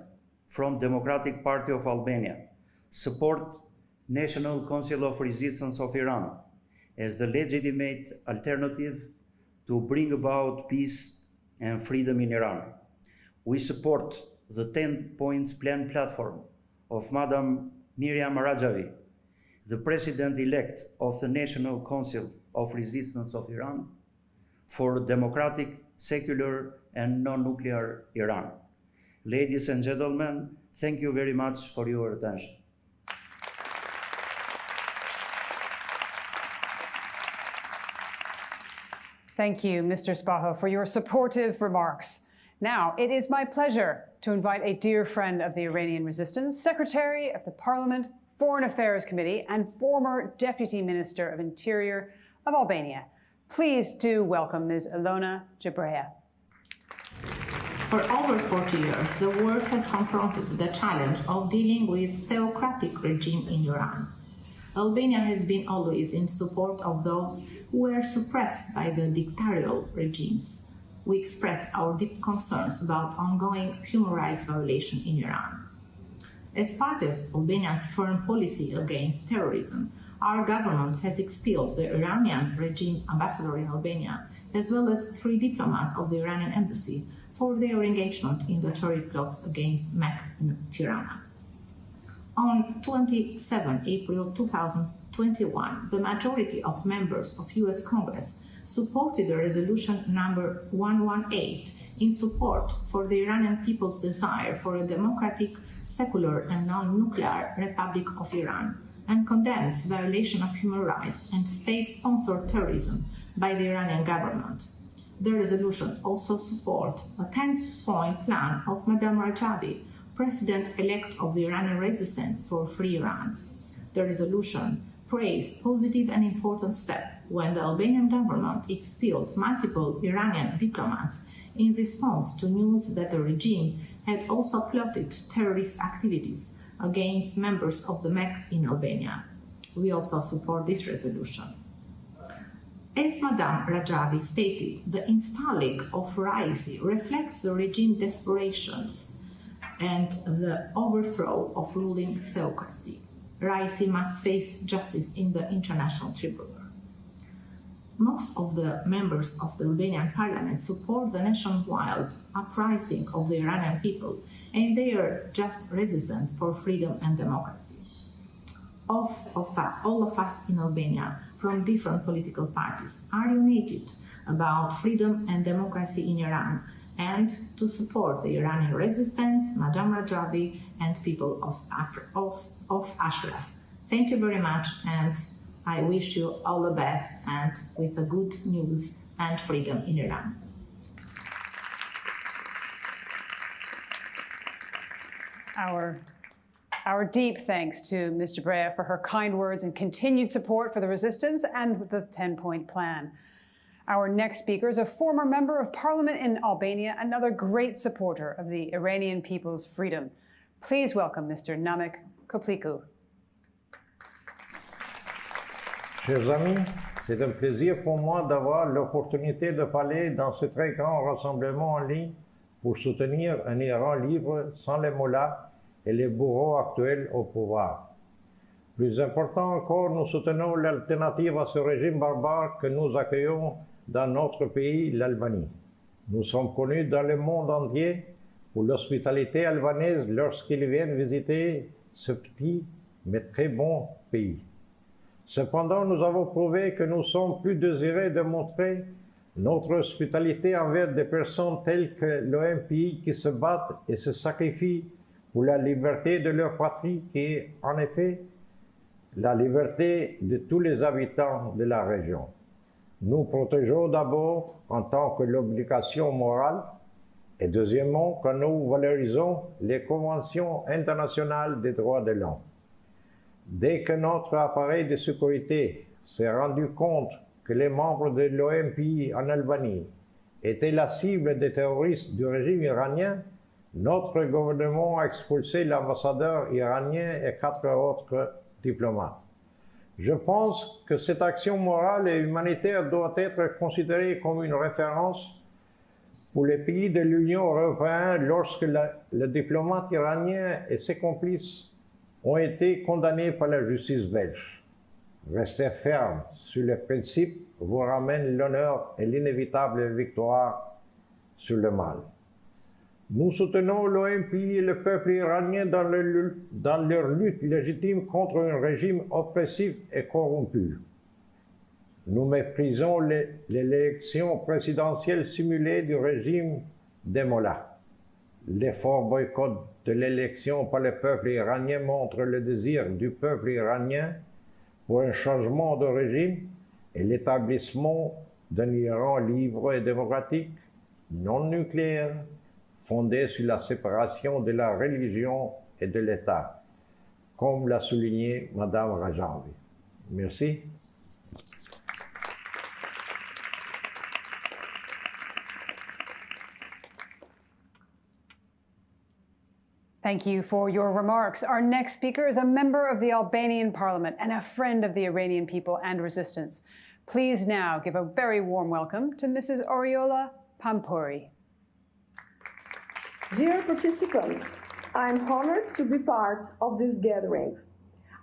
from Democratic Party of Albania support National Council of Resistance of Iran as the legitimate alternative to bring about peace and freedom in Iran. We support the 10 points plan platform of Madam Miriam Rajavi, the president-elect of the National Council of Resistance of Iran, for democratic, secular, and non-nuclear Iran. Ladies and gentlemen, thank you very much for your attention. Thank you, Mr. Spaho, for your supportive remarks. Now, it is my pleasure to invite a dear friend of the Iranian resistance, Secretary of the Parliament Foreign Affairs Committee and former Deputy Minister of Interior of Albania. Please do welcome Ms. Ilona Jabrea. For over 40 years, the world has confronted the challenge of dealing with theocratic regime in Iran. Albania has been always in support of those who were suppressed by the dictatorial regimes. We express our deep concerns about ongoing human rights violation in Iran. As part of Albania's foreign policy against terrorism, our government has expelled the Iranian regime ambassador in Albania, as well as 3 diplomats of the Iranian embassy for their engagement in the terrorist plots against MEC in Tirana. On 27 April 2021, the majority of members of US Congress supported the resolution number 118 in support for the Iranian people's desire for a democratic, secular, and non-nuclear Republic of Iran, and condemns violation of human rights and state-sponsored terrorism by the Iranian government. The resolution also supports a 10-point plan of Madam Rajavi, President-elect of the Iranian Resistance for Free Iran. The resolution praised positive and important step when the Albanian government expelled multiple Iranian diplomats in response to news that the regime had also plotted terrorist activities against members of the MEC in Albania. We also support this resolution. As Madame Rajavi stated, the installing of Raisi reflects the regime desperations and the overthrow of ruling theocracy. Raisi must face justice in the international tribunal. Most of the members of the Albanian parliament support the nationwide uprising of the Iranian people and their just resistance for freedom and democracy. All of us in Albania from different political parties are united about freedom and democracy in Iran and to support the Iranian resistance, Madame Rajavi, and people of Ashraf. Thank you very much, and I wish you all the best and with a good news and freedom in Iran. Our deep thanks to Ms. Jabrea for her kind words and continued support for the resistance and the 10-point plan. Our next speaker is a former member of parliament in Albania, another great supporter of the Iranian people's freedom. Please welcome Mr. Namek Kopliku. Chers amis, c'est un plaisir pour moi d'avoir l'opportunité de parler dans ce très grand rassemblement en ligne pour soutenir un Iran libre sans les mollahs et les bourreaux actuels au pouvoir. Plus important encore, nous soutenons l'alternative à ce régime barbare que nous accueillons dans notre pays, l'Albanie. Nous sommes connus dans le monde entier pour l'hospitalité albanaise lorsqu'ils viennent visiter ce petit mais très bon pays. Cependant, nous avons prouvé que nous sommes plus désirés de montrer notre hospitalité envers des personnes telles que l'OMPI qui se battent et se sacrifient pour la liberté de leur patrie, qui est en effet la liberté de tous les habitants de la région. Nous protégeons d'abord en tant que l'obligation morale et deuxièmement quand nous valorisons les conventions internationales des droits de l'homme. Dès que notre appareil de sécurité s'est rendu compte que les membres de l'OMPI en Albanie étaient la cible des terroristes du régime iranien, notre gouvernement a expulsé l'ambassadeur iranien et 4 autres diplomates. Je pense que cette action morale et humanitaire doit être considérée comme une référence pour les pays de l'Union européenne lorsque le diplomate iranien et ses complices ont été condamnés par la justice belge. Rester ferme sur les principes vous ramène l'honneur et l'inévitable victoire sur le mal. Nous soutenons l'OMPI et le peuple iranien dans leur lutte légitime contre un régime oppressif et corrompu. Nous méprisons l'élection présidentielle simulée du régime des mollahs. L'effort boycott de l'élection par le peuple iranien montre le désir du peuple iranien pour un changement de régime et l'établissement d'un Iran libre et démocratique, non nucléaire, fondé sur la séparation de la religion et de l'État, comme l'a souligné Madame Rajavi. Merci. Thank you for your remarks. Our next speaker is a member of the Albanian parliament and a friend of the Iranian people and resistance. Please now give a very warm welcome to Mrs. Oriola Pampuri. Dear participants, I am honored to be part of this gathering.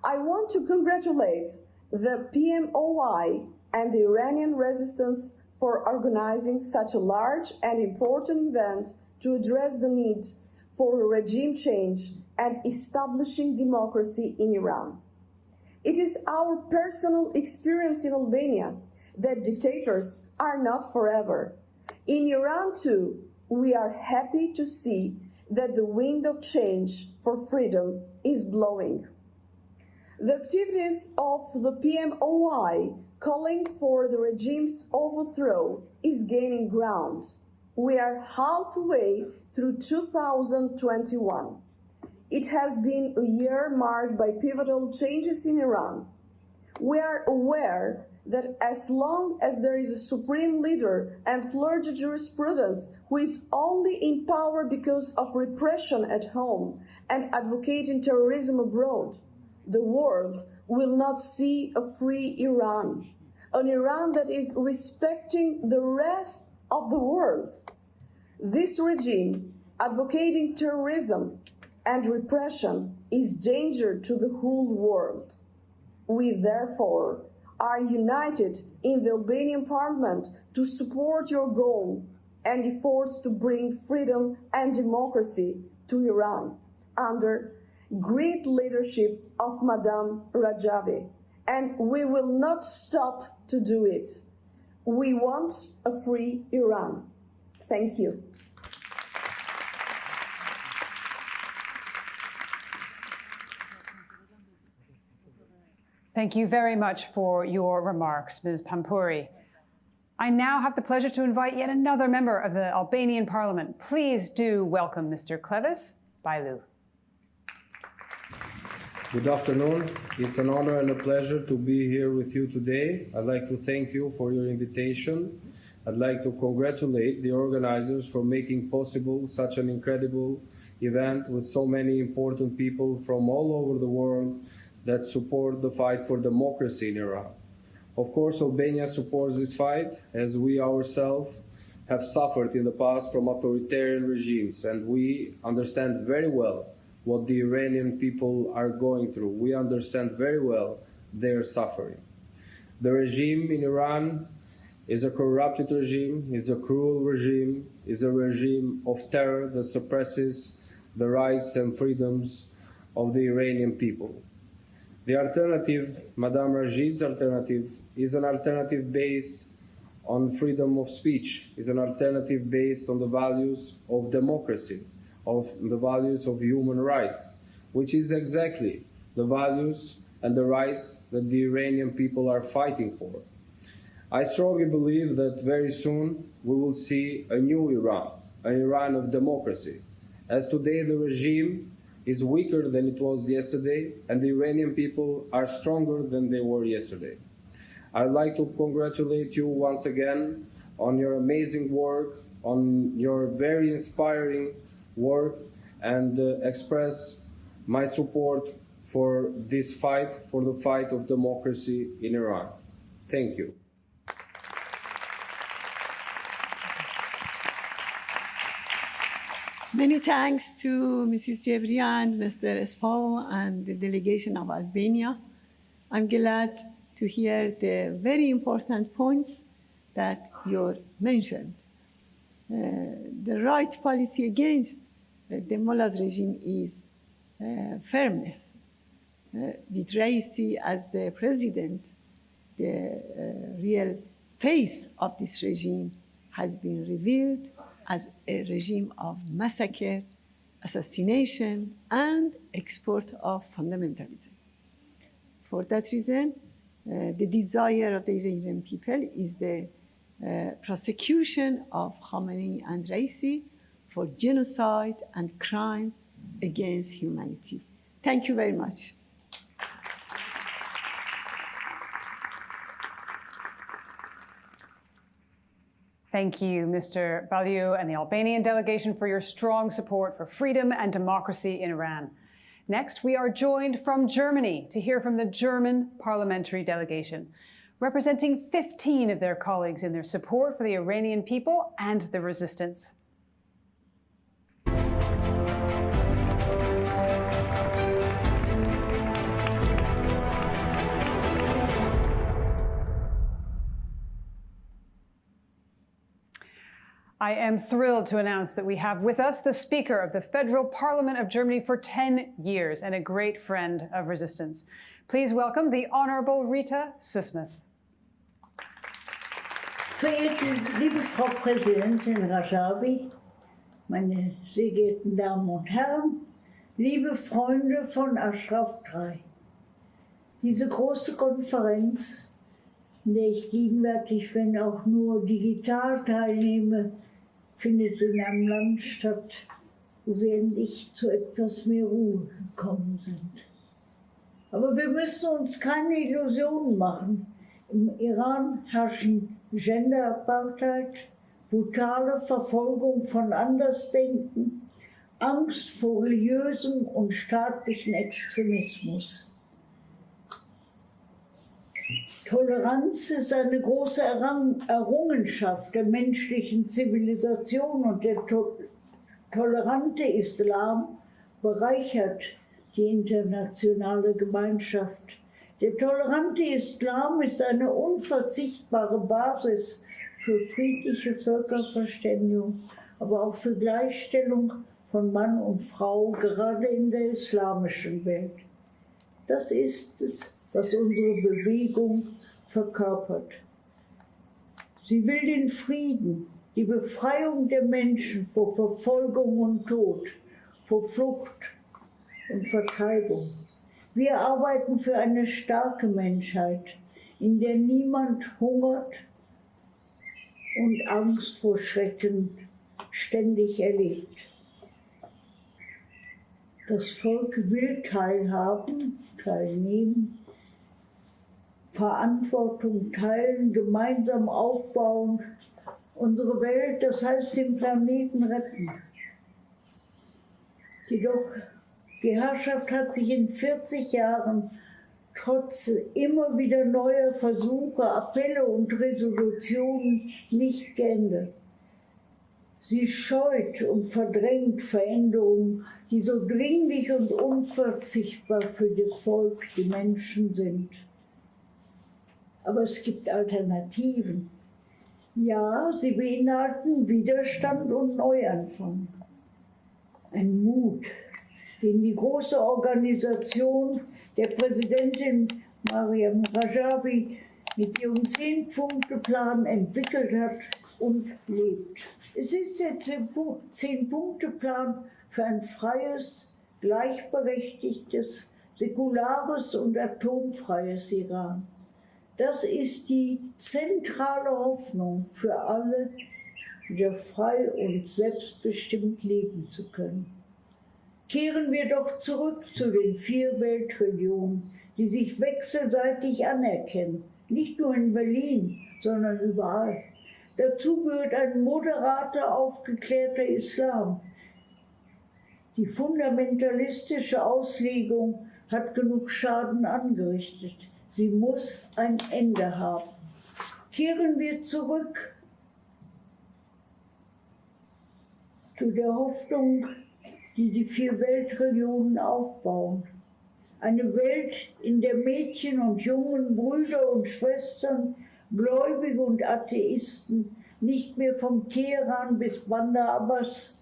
I want to congratulate the PMOI and the Iranian resistance for organizing such a large and important event to address the need for a regime change and establishing democracy in Iran. It is our personal experience in Albania that dictators are not forever. In Iran too, we are happy to see that the wind of change for freedom is blowing. The activities of the PMOI calling for the regime's overthrow is gaining ground. We are halfway through 2021. It has been a year marked by pivotal changes in Iran. We are aware that as long as there is a supreme leader and clergy jurisprudence who is only in power because of repression at home and advocating terrorism abroad, the world will not see a free Iran. an Iran that is respecting the rest of the world. This regime, advocating terrorism and repression, is danger to the whole world. We therefore are united in the Albanian parliament to support your goal and efforts to bring freedom and democracy to Iran under great leadership of Madame Rajavi. And we will not stop to do it. We want a free Iran. Thank you. Thank you very much for your remarks, Ms. Pampouri. I now have the pleasure to invite yet another member of the Albanian Parliament. Please do welcome Mr. Clevis Bailu. Good afternoon. It's an honor and a pleasure to be here with you today. I'd like to thank you for your invitation. I'd like to congratulate the organizers for making possible such an incredible event with so many important people from all over the world that support the fight for democracy in Iran. Of course, Albania supports this fight, as we ourselves have suffered in the past from authoritarian regimes, and we understand very well what the Iranian people are going through. We understand very well their suffering. The regime in Iran is a corrupted regime, is a cruel regime, is a regime of terror that suppresses the rights and freedoms of the Iranian people. The alternative, Madame Rajid's alternative, is an alternative based on freedom of speech, is an alternative based on the values of democracy, of the values of human rights, which is exactly the values and the rights that the Iranian people are fighting for. I strongly believe that very soon we will see a new Iran, an Iran of democracy, as today the regime is weaker than it was yesterday, and the Iranian people are stronger than they were yesterday. I'd like to congratulate you once again on your amazing work, on your very inspiring work, and express my support for this fight, for the fight of democracy in Iran. Thank you. Many thanks to Mrs. Jebrian, Mr. Espo, and the delegation of Albania. I'm glad to hear the very important points that you mentioned. The right policy against the mullah's regime is firmness. With Raisi as the president, the real face of this regime has been revealed as a regime of massacre, assassination, and export of fundamentalism. For that reason, the desire of the Iranian people is the prosecution of Khamenei and Raisi for genocide and crime against humanity. Thank you very much. Thank you, Mr. Baliu and the Albanian delegation, for your strong support for freedom and democracy in Iran. Next, we are joined from Germany to hear from the German parliamentary delegation, representing 15 of their colleagues in their support for the Iranian people and the resistance. I am thrilled to announce that we have with us the Speaker of the Federal Parliament of Germany for 10 years and a great friend of resistance. Please welcome the Honorable Rita Susmuth. Verehrte liebe Frau Präsidentin Rajavi, meine sehr geehrten Damen und Herren, liebe Freunde von Ashraf III. Diese große Konferenz, in der ich gegenwärtig, wenn auch nur digital teilnehme, findet in einem Land statt, wo wir endlich zu etwas mehr Ruhe gekommen sind. Aber wir müssen uns keine Illusionen machen. Im Iran herrschen Gender-Apartheid, brutale Verfolgung von Andersdenken, Angst vor religiösem und staatlichen Extremismus. Toleranz ist eine große Errungenschaft der menschlichen Zivilisation und der tolerante Islam bereichert die internationale Gemeinschaft. Der tolerante Islam ist eine unverzichtbare Basis für friedliche Völkerverständigung, aber auch für Gleichstellung von Mann und Frau, gerade in der islamischen Welt. Das ist es, was unsere Bewegung verkörpert. Sie will den Frieden, die Befreiung der Menschen vor Verfolgung und Tod, vor Flucht und Vertreibung. Wir arbeiten für eine starke Menschheit, in der niemand hungert und Angst vor Schrecken ständig erlebt. Das Volk will teilhaben, teilnehmen, Verantwortung teilen, gemeinsam aufbauen, unsere Welt, das heißt den Planeten retten. Jedoch die Herrschaft hat sich in 40 Jahren trotz immer wieder neuer Versuche, Appelle und Resolutionen nicht geändert. Sie scheut und verdrängt Veränderungen, die so dringlich und unverzichtbar für das Volk, die Menschen sind. Aber es gibt Alternativen. Ja, sie beinhalten Widerstand und Neuanfang. Ein Mut, den die große Organisation der Präsidentin Mariam Rajavi mit ihrem 10-Punkte-Plan entwickelt hat und lebt. Es ist der 10-Punkte-Plan für ein freies, gleichberechtigtes, säkulares und atomfreies Iran. Das ist die zentrale Hoffnung für alle, wieder frei und selbstbestimmt leben zu können. Kehren wir doch zurück zu den 4 Weltreligionen, die sich wechselseitig anerkennen, nicht nur in Berlin, sondern überall. Dazu gehört ein moderater, aufgeklärter Islam. Die fundamentalistische Auslegung hat genug Schaden angerichtet. Sie muss ein Ende haben. Kehren wir zurück zu der Hoffnung, die die 4 Weltreligionen aufbauen. Eine Welt, in der Mädchen und Jungen, Brüder und Schwestern, Gläubige und Atheisten nicht mehr vom Teheran bis Bandar Abbas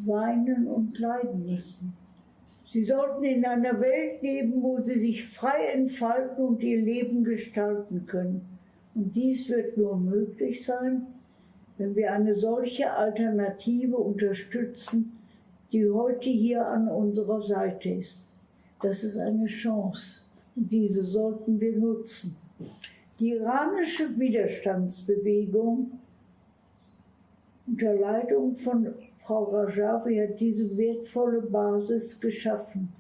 weinen und leiden müssen. Sie sollten in einer Welt leben, wo sie sich frei entfalten und ihr Leben gestalten können. Und dies wird nur möglich sein, wenn wir eine solche Alternative unterstützen, die heute hier an unserer Seite ist. Das ist eine Chance und diese sollten wir nutzen. Die iranische Widerstandsbewegung unter Leitung von Frau Rajavi hat diese wertvolle Basis geschaffen.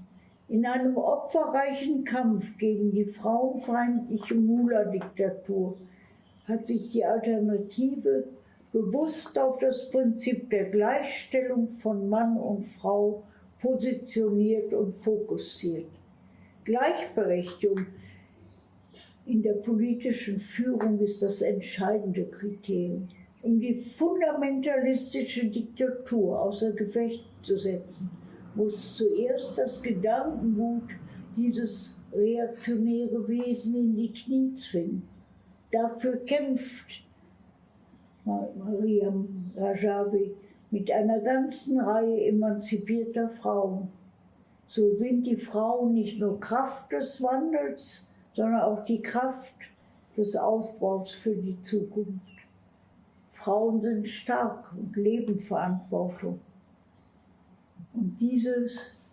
In einem opferreichen Kampf gegen die frauenfeindliche Mullah-Diktatur hat sich die Alternative bewusst auf das Prinzip der Gleichstellung von Mann und Frau positioniert und fokussiert. Gleichberechtigung in der politischen Führung ist das entscheidende Kriterium. Um die fundamentalistische Diktatur außer Gefecht zu setzen, muss zuerst das Gedankengut dieses reaktionäre Wesen in die Knie zwingen. Dafür kämpft Mariam Rajavi mit einer ganzen Reihe emanzipierter Frauen. So sind die Frauen nicht nur Kraft des Wandels, sondern auch die Kraft des Aufbaus für die Zukunft. Frauen sind stark und leben Verantwortung. Und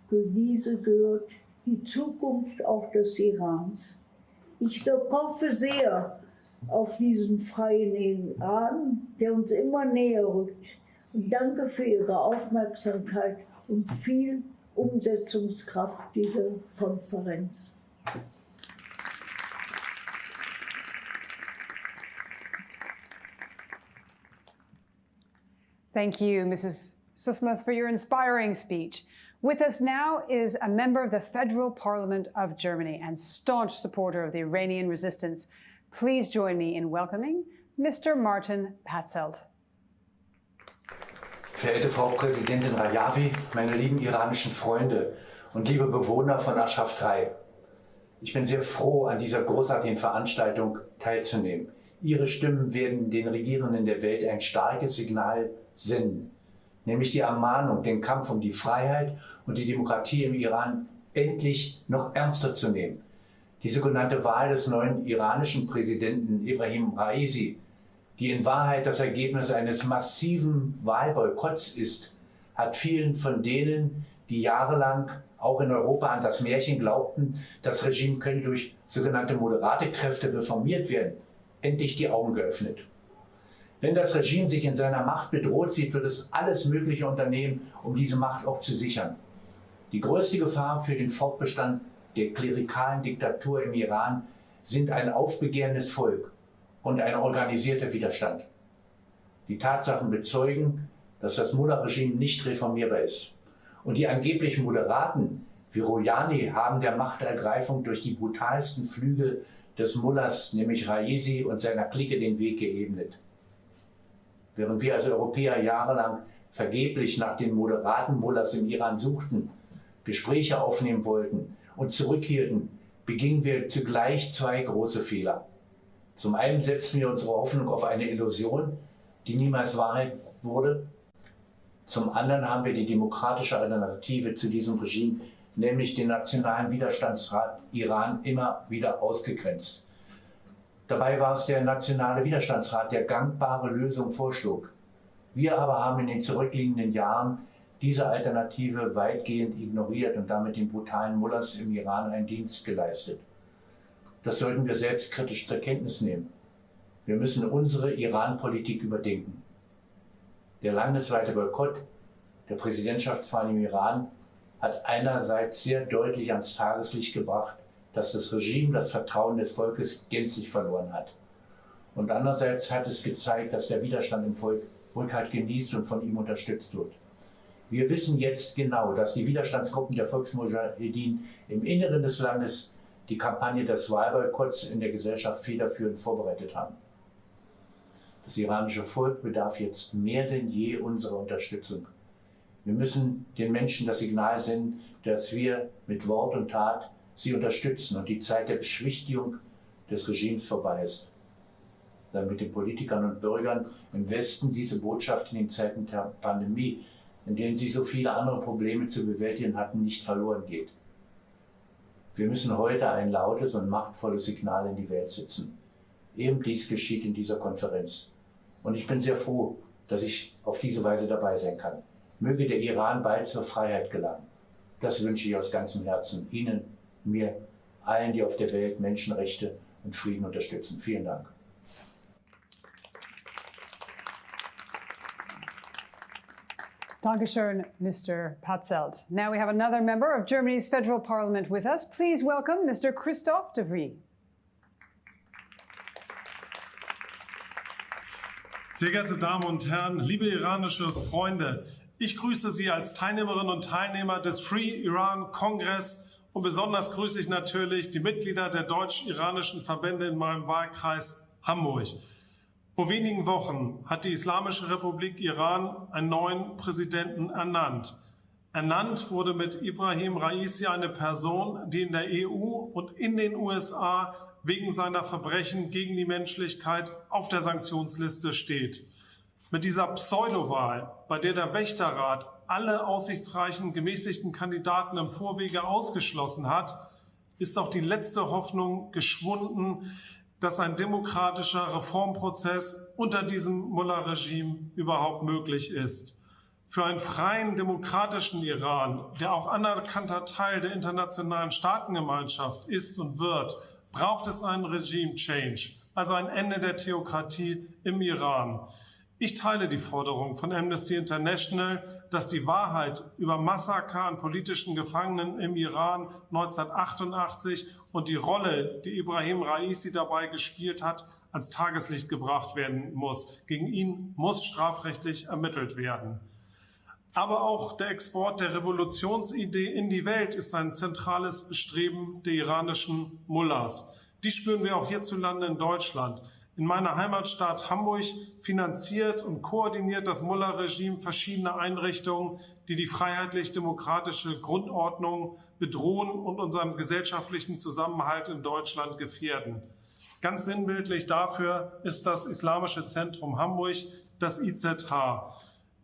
für diese gehört die Zukunft auch des Irans. Ich hoffe sehr auf diesen freien Iran, der uns immer näher rückt. Und danke für Ihre Aufmerksamkeit und viel Umsetzungskraft dieser Konferenz. Thank you, Mrs. Susmath, for your inspiring speech. With us now is a member of the Federal Parliament of Germany and staunch supporter of the Iranian resistance. Please join me in welcoming Mr. Martin Patzelt. Verehrte Frau Präsidentin Rajavi, meine lieben iranischen Freunde und liebe Bewohner von Ashraf 3. Ich bin sehr froh, an dieser großartigen Veranstaltung teilzunehmen. Ihre Stimmen werden den Regierenden der Welt ein starkes Signal senden, nämlich die Ermahnung, den Kampf um die Freiheit und die Demokratie im Iran endlich noch ernster zu nehmen. Die sogenannte Wahl des neuen iranischen Präsidenten Ibrahim Raisi, die in Wahrheit das Ergebnis eines massiven Wahlboykotts ist, hat vielen von denen, die jahrelang auch in Europa an das Märchen glaubten, das Regime könne durch sogenannte moderate Kräfte reformiert werden, endlich die Augen geöffnet. Wenn das Regime sich in seiner Macht bedroht sieht, wird es alles Mögliche unternehmen, um diese Macht auch zu sichern. Die größte Gefahr für den Fortbestand der klerikalen Diktatur im Iran sind ein aufbegehrendes Volk und ein organisierter Widerstand. Die Tatsachen bezeugen, dass das Mullah-Regime nicht reformierbar ist. Und die angeblich Moderaten wie Rouhani haben der Machtergreifung durch die brutalsten Flügel des Mullahs, nämlich Raisi und seiner Clique, den Weg geebnet. Während wir als Europäer jahrelang vergeblich nach den moderaten Mullahs im Iran suchten, Gespräche aufnehmen wollten und zurückhielten, begingen wir zugleich zwei große Fehler. Zum einen setzten wir unsere Hoffnung auf eine Illusion, die niemals Wahrheit wurde. Zum anderen haben wir die demokratische Alternative zu diesem Regime, nämlich den Nationalen Widerstandsrat Iran, immer wieder ausgegrenzt. Dabei war es der Nationale Widerstandsrat, der gangbare Lösungen vorschlug. Wir aber haben in den zurückliegenden Jahren diese Alternative weitgehend ignoriert und damit den brutalen Mullahs im Iran einen Dienst geleistet. Das sollten wir selbstkritisch zur Kenntnis nehmen. Wir müssen unsere Iran-Politik überdenken. Der landesweite Boykott der Präsidentschaftswahl im Iran hat einerseits sehr deutlich ans Tageslicht gebracht, dass das Regime das Vertrauen des Volkes gänzlich verloren hat. Und andererseits hat es gezeigt, dass der Widerstand im Volk Rückhalt genießt und von ihm unterstützt wird. Wir wissen jetzt genau, dass die Widerstandsgruppen der Volksmujahedin im Inneren des Landes die Kampagne des Wahlboykotts in der Gesellschaft federführend vorbereitet haben. Das iranische Volk bedarf jetzt mehr denn je unserer Unterstützung. Wir müssen den Menschen das Signal senden, dass wir mit Wort und Tat sie unterstützen und die Zeit der Beschwichtigung des Regimes vorbei ist. Damit den Politikern und Bürgern im Westen diese Botschaft in den Zeiten der Pandemie, in denen sie so viele andere Probleme zu bewältigen hatten, nicht verloren geht. Wir müssen heute ein lautes und machtvolles Signal in die Welt setzen. Eben dies geschieht in dieser Konferenz. Und ich bin sehr froh, dass ich auf diese Weise dabei sein kann. Möge der Iran bald zur Freiheit gelangen. Das wünsche ich aus ganzem Herzen Ihnen, mir, allen, die auf der Welt Menschenrechte und Frieden unterstützen. Vielen Dank. Dankeschön, Mr. Patzelt. Now we have another member of Germany's federal parliament with us. Please welcome Mr. Christoph de Vries. Sehr geehrte Damen und Herren, liebe iranische Freunde, ich grüße Sie als Teilnehmerinnen und Teilnehmer des Free Iran Kongress und besonders grüße ich natürlich die Mitglieder der deutsch-iranischen Verbände in meinem Wahlkreis Hamburg. Vor wenigen Wochen hat die Islamische Republik Iran einen neuen Präsidenten ernannt. Ernannt wurde mit Ibrahim Raisi eine Person, die in der EU und in den USA wegen seiner Verbrechen gegen die Menschlichkeit auf der Sanktionsliste steht. Mit dieser Pseudowahl, bei der der Wächterrat alle aussichtsreichen gemäßigten Kandidaten im Vorwege ausgeschlossen hat, ist auch die letzte Hoffnung geschwunden, dass ein demokratischer Reformprozess unter diesem Mullah-Regime überhaupt möglich ist. Für einen freien, demokratischen Iran, der auch anerkannter Teil der internationalen Staatengemeinschaft ist und wird, braucht es einen Regime-Change, also ein Ende der Theokratie im Iran. Ich teile die Forderung von Amnesty International, dass die Wahrheit über Massaker an politischen Gefangenen im Iran 1988 und die Rolle, die Ibrahim Raisi dabei gespielt hat, ans Tageslicht gebracht werden muss. Gegen ihn muss strafrechtlich ermittelt werden. Aber auch der Export der Revolutionsidee in die Welt ist ein zentrales Bestreben der iranischen Mullahs. Die spüren wir auch hierzulande in Deutschland. In meiner Heimatstadt Hamburg finanziert und koordiniert das Mullah-Regime verschiedene Einrichtungen, die die freiheitlich-demokratische Grundordnung bedrohen und unseren gesellschaftlichen Zusammenhalt in Deutschland gefährden. Ganz sinnbildlich dafür ist das Islamische Zentrum Hamburg, das IZH.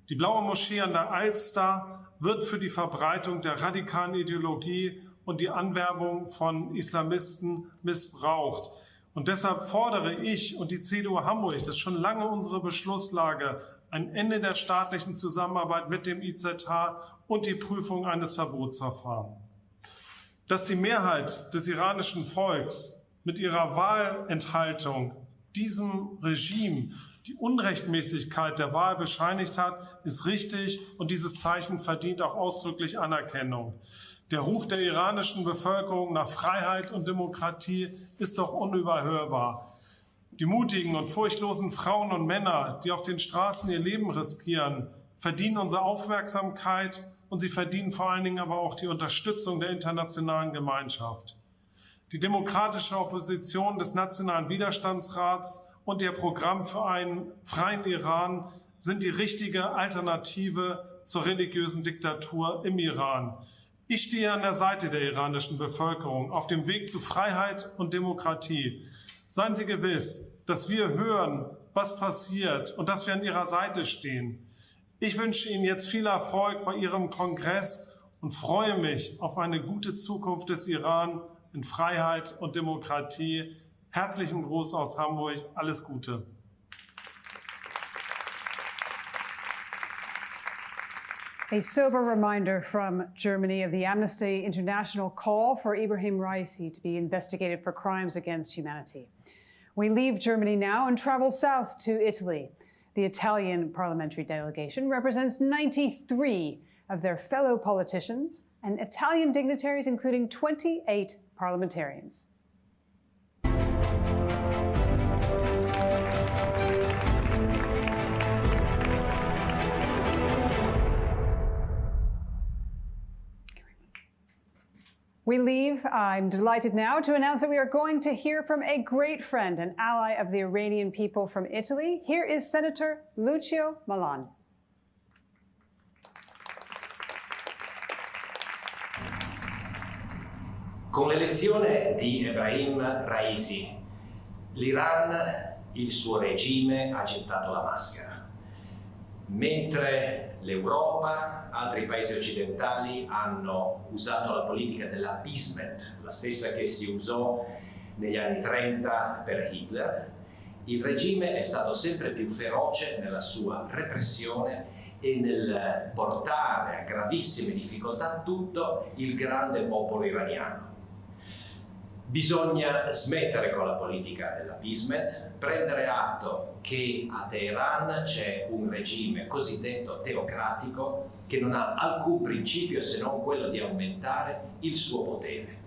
Die Blaue Moschee an der Alster wird für die Verbreitung der radikalen Ideologie und die Anwerbung von Islamisten missbraucht. Und deshalb fordere ich und die CDU Hamburg, das ist schon lange unsere Beschlusslage, ein Ende der staatlichen Zusammenarbeit mit dem IZH und die Prüfung eines Verbotsverfahrens. Dass die Mehrheit des iranischen Volks mit ihrer Wahlenthaltung diesem Regime die Unrechtmäßigkeit der Wahl bescheinigt hat, ist richtig und dieses Zeichen verdient auch ausdrücklich Anerkennung. Der Ruf der iranischen Bevölkerung nach Freiheit und Demokratie ist doch unüberhörbar. Die mutigen und furchtlosen Frauen und Männer, die auf den Straßen ihr Leben riskieren, verdienen unsere Aufmerksamkeit und sie verdienen vor allen Dingen aber auch die Unterstützung der internationalen Gemeinschaft. Die demokratische Opposition des Nationalen Widerstandsrats und ihr Programm für einen freien Iran sind die richtige Alternative zur religiösen Diktatur im Iran. Ich stehe an der Seite der iranischen Bevölkerung auf dem Weg zu Freiheit und Demokratie. Seien Sie gewiss, dass wir hören, was passiert und dass wir an Ihrer Seite stehen. Ich wünsche Ihnen jetzt viel Erfolg bei Ihrem Kongress und freue mich auf eine gute Zukunft des Iran in Freiheit und Demokratie. Herzlichen Gruß aus Hamburg. Alles Gute. A sober reminder from Germany of the Amnesty International call for Ibrahim Raisi to be investigated for crimes against humanity. We leave Germany now and travel south to Italy. The Italian parliamentary delegation represents 93 of their fellow politicians and Italian dignitaries, including 28 parliamentarians. We leave. I'm delighted now to announce that we are going to hear from a great friend and ally of the Iranian people from Italy. Here is Senator Lucio Malan. Con l'elezione di Ebrahim Raisi, l'Iran, il suo regime, ha gettato la maschera. Mentre l'Europa, altri paesi occidentali hanno usato la politica dell'appeasement, la stessa che si usò negli anni 30 per Hitler, il regime è stato sempre più feroce nella sua repressione e nel portare a gravissime difficoltà tutto il grande popolo iraniano. Bisogna smettere con la politica dell'appeasement, prendere atto che a Teheran c'è un regime cosiddetto teocratico che non ha alcun principio se non quello di aumentare il suo potere.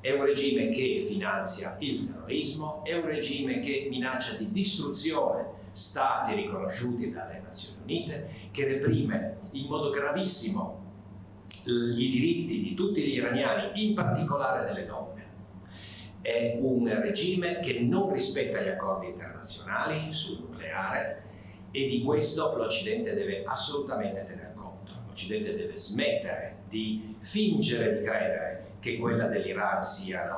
È un regime che finanzia il terrorismo, è un regime che minaccia di distruzione stati riconosciuti dalle Nazioni Unite, che reprime in modo gravissimo i diritti di tutti gli iraniani, in particolare delle donne. È un regime che non rispetta gli accordi internazionali sul nucleare e di questo l'Occidente deve assolutamente tener conto. L'Occidente deve smettere di fingere di credere che quella dell'Iran sia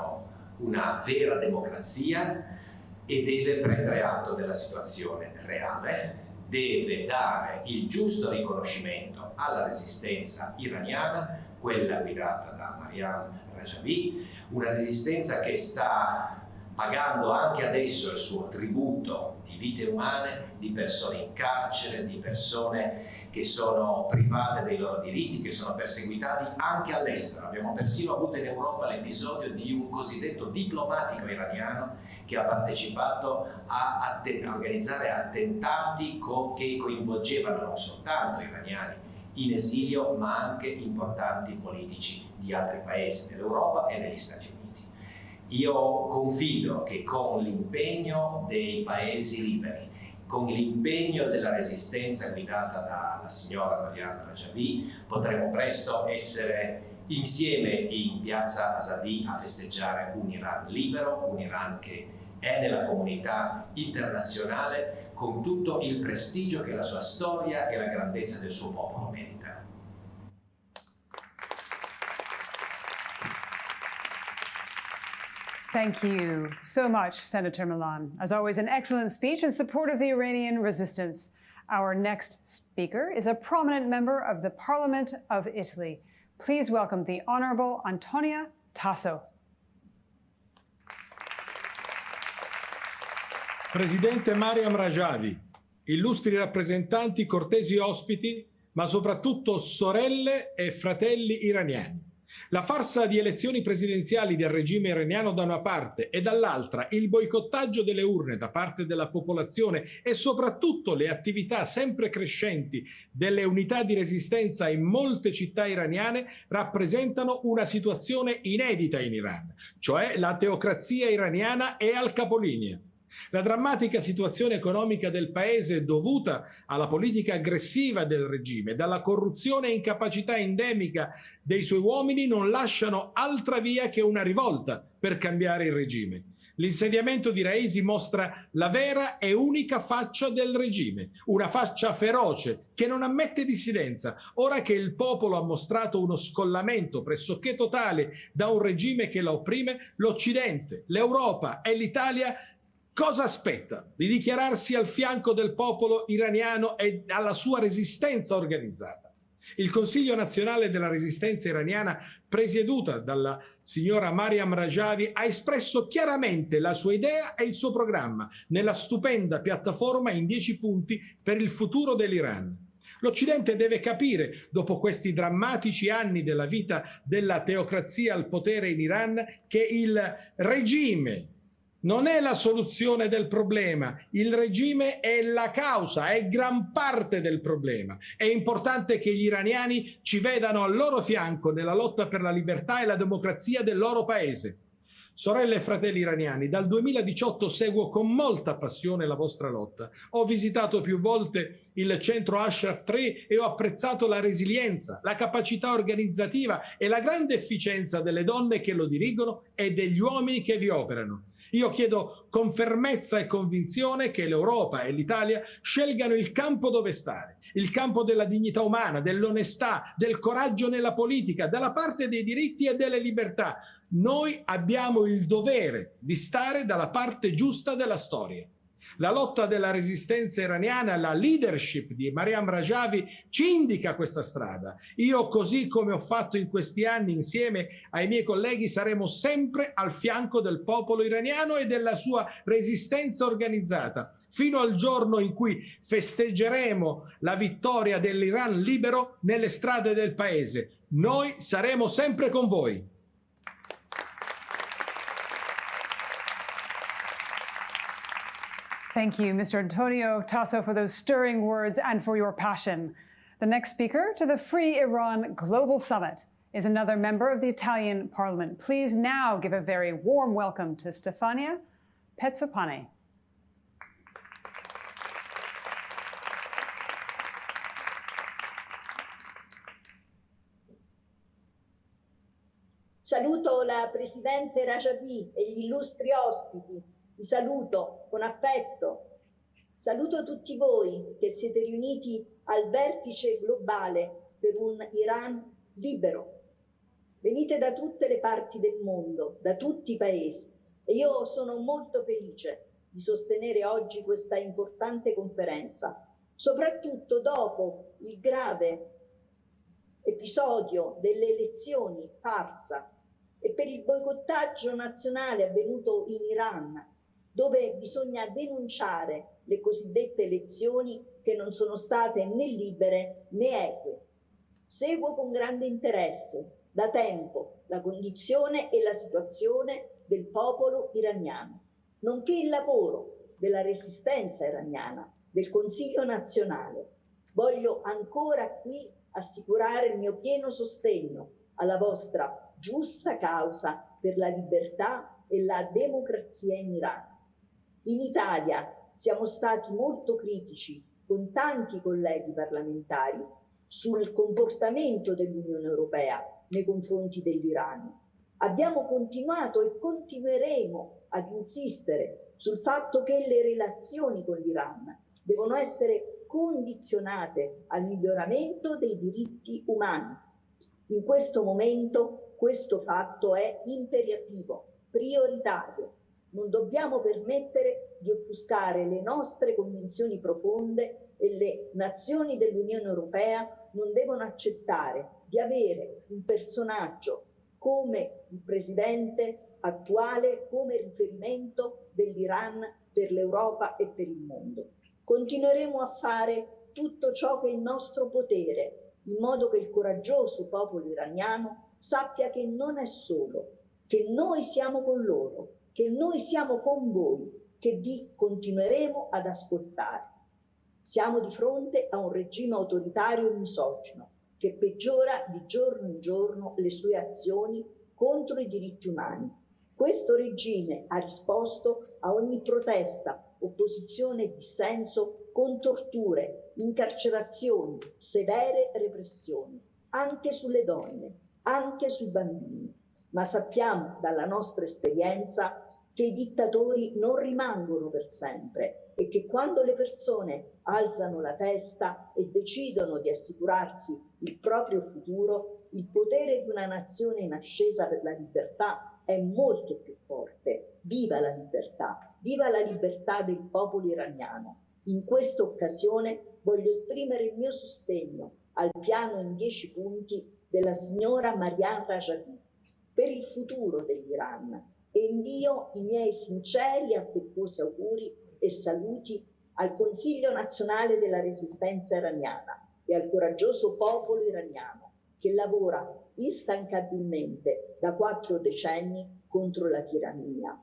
una vera democrazia e deve prendere atto della situazione reale, deve dare il giusto riconoscimento alla resistenza iraniana, quella guidata da Mariam Rajavi, una resistenza che sta pagando anche adesso il suo tributo di vite umane, di persone in carcere, di persone che sono private dei loro diritti, che sono perseguitati anche all'estero. Abbiamo persino avuto in Europa l'episodio di un cosiddetto diplomatico iraniano che ha partecipato a organizzare attentati che coinvolgevano non soltanto iraniani in esilio, ma anche importanti politici di altri paesi dell'Europa e degli Stati Uniti. Io confido che con l'impegno dei paesi liberi con l'impegno della resistenza guidata dalla signora Mariam Rajavi, potremo presto essere insieme in piazza Azadi a festeggiare un Iran libero, un Iran che è nella comunità internazionale con tutto il prestigio che la sua storia e la grandezza del suo popolo meritano. Thank you so much, Senator Milan. As always, an excellent speech in support of the Iranian resistance. Our next speaker is a prominent member of the Parliament of Italy. Please welcome the Honorable Antonia Tasso. Presidente Mariam Rajavi, illustri rappresentanti, cortesi ospiti, ma soprattutto sorelle e fratelli iraniani. La farsa di elezioni presidenziali del regime iraniano da una parte e dall'altra il boicottaggio delle urne da parte della popolazione e soprattutto le attività sempre crescenti delle unità di resistenza in molte città iraniane rappresentano una situazione inedita in Iran, cioè la teocrazia iraniana è al capolinea. La drammatica situazione economica del paese dovuta alla politica aggressiva del regime, dalla corruzione e incapacità endemica dei suoi uomini non lasciano altra via che una rivolta per cambiare il regime. L'insediamento di Raisi mostra la vera e unica faccia del regime, una faccia feroce che non ammette dissidenza. Ora che il popolo ha mostrato uno scollamento pressoché totale da un regime che la opprime, l'Occidente, l'Europa e l'Italia cosa aspetta? Di dichiararsi al fianco del popolo iraniano e alla sua resistenza organizzata. Il Consiglio nazionale della resistenza iraniana, presieduta dalla signora Mariam Rajavi, ha espresso chiaramente la sua idea e il suo programma nella stupenda piattaforma in 10 punti per il futuro dell'Iran. L'Occidente deve capire, dopo questi drammatici anni della vita della teocrazia al potere in Iran, che il regime non è la soluzione del problema, il regime è la causa, è gran parte del problema. È importante che gli iraniani ci vedano al loro fianco nella lotta per la libertà e la democrazia del loro paese. Sorelle e fratelli iraniani, dal 2018 seguo con molta passione la vostra lotta. Ho visitato più volte il centro Ashraf 3 e ho apprezzato la resilienza, la capacità organizzativa e la grande efficienza delle donne che lo dirigono e degli uomini che vi operano. Io chiedo con fermezza e convinzione che l'Europa e l'Italia scelgano il campo dove stare, il campo della dignità umana, dell'onestà, del coraggio nella politica, dalla parte dei diritti e delle libertà. Noi abbiamo il dovere di stare dalla parte giusta della storia. La lotta della resistenza iraniana, la leadership di Mariam Rajavi ci indica questa strada. Io, così come ho fatto in questi anni insieme ai miei colleghi, saremo sempre al fianco del popolo iraniano e della sua resistenza organizzata, fino al giorno in cui festeggeremo la vittoria dell'Iran libero nelle strade del paese. Noi saremo sempre con voi. Thank you, Mr. Antonio Tasso, for those stirring words and for your passion. The next speaker to the Free Iran Global Summit is another member of the Italian Parliament. Please now give a very warm welcome to Stefania Pezzopane. Saluto la Presidente Rajavi e gli illustri ospiti. Vi saluto con affetto. Saluto tutti voi che siete riuniti al vertice globale per un Iran libero. Venite da tutte le parti del mondo, da tutti i paesi, e io sono molto felice di sostenere oggi questa importante conferenza, soprattutto dopo il grave episodio delle elezioni farsa e per il boicottaggio nazionale avvenuto in Iran, dove bisogna denunciare le cosiddette elezioni che non sono state né libere né eque. Seguo con grande interesse, da tempo, la condizione e la situazione del popolo iraniano, nonché il lavoro della resistenza iraniana, del Consiglio nazionale. Voglio ancora qui assicurare il mio pieno sostegno alla vostra giusta causa per la libertà e la democrazia in Iran. In Italia siamo stati molto critici con tanti colleghi parlamentari sul comportamento dell'Unione Europea nei confronti dell'Iran. Abbiamo continuato e continueremo ad insistere sul fatto che le relazioni con l'Iran devono essere condizionate al miglioramento dei diritti umani. In questo momento questo fatto è imperativo, prioritario. Non dobbiamo permettere di offuscare le nostre convinzioni profonde e le nazioni dell'Unione Europea non devono accettare di avere un personaggio come il presidente attuale come riferimento dell'Iran per l'Europa e per il mondo. Continueremo a fare tutto ciò che è in nostro potere, in modo che il coraggioso popolo iraniano sappia che non è solo, che noi siamo con loro, che noi siamo con voi, che vi continueremo ad ascoltare. Siamo di fronte a un regime autoritario e misogino che peggiora di giorno in giorno le sue azioni contro i diritti umani. Questo regime ha risposto a ogni protesta, opposizione e dissenso con torture, incarcerazioni, severe repressioni, anche sulle donne, anche sui bambini. Ma sappiamo dalla nostra esperienza che i dittatori non rimangono per sempre e che quando le persone alzano la testa e decidono di assicurarsi il proprio futuro, il potere di una nazione in ascesa per la libertà è molto più forte. Viva la libertà del popolo iraniano. In questa occasione voglio esprimere il mio sostegno al piano in 10 punti della signora Mariam Rajavi per il futuro dell'Iran e invio i miei sinceri e affettuosi auguri e saluti al Consiglio Nazionale della Resistenza iraniana e al coraggioso popolo iraniano che lavora instancabilmente da 4 decenni contro la tirannia.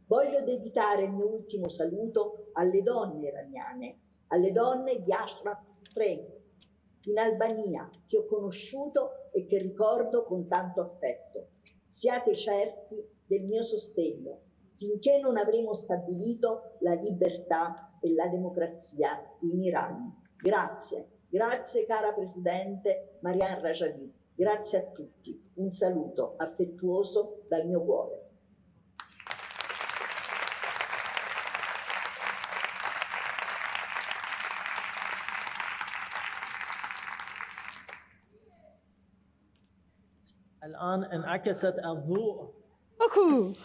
Voglio dedicare il mio ultimo saluto alle donne iraniane, alle donne di Ashraf 3 in Albania, che ho conosciuto e che ricordo con tanto affetto. Siate certi del mio sostegno finché non avremo stabilito la libertà e la democrazia in Iran. Grazie cara Presidente Mariam Rajavi, grazie a tutti. Un saluto affettuoso dal mio cuore. الآن انعكست الضوء. Beaucoup.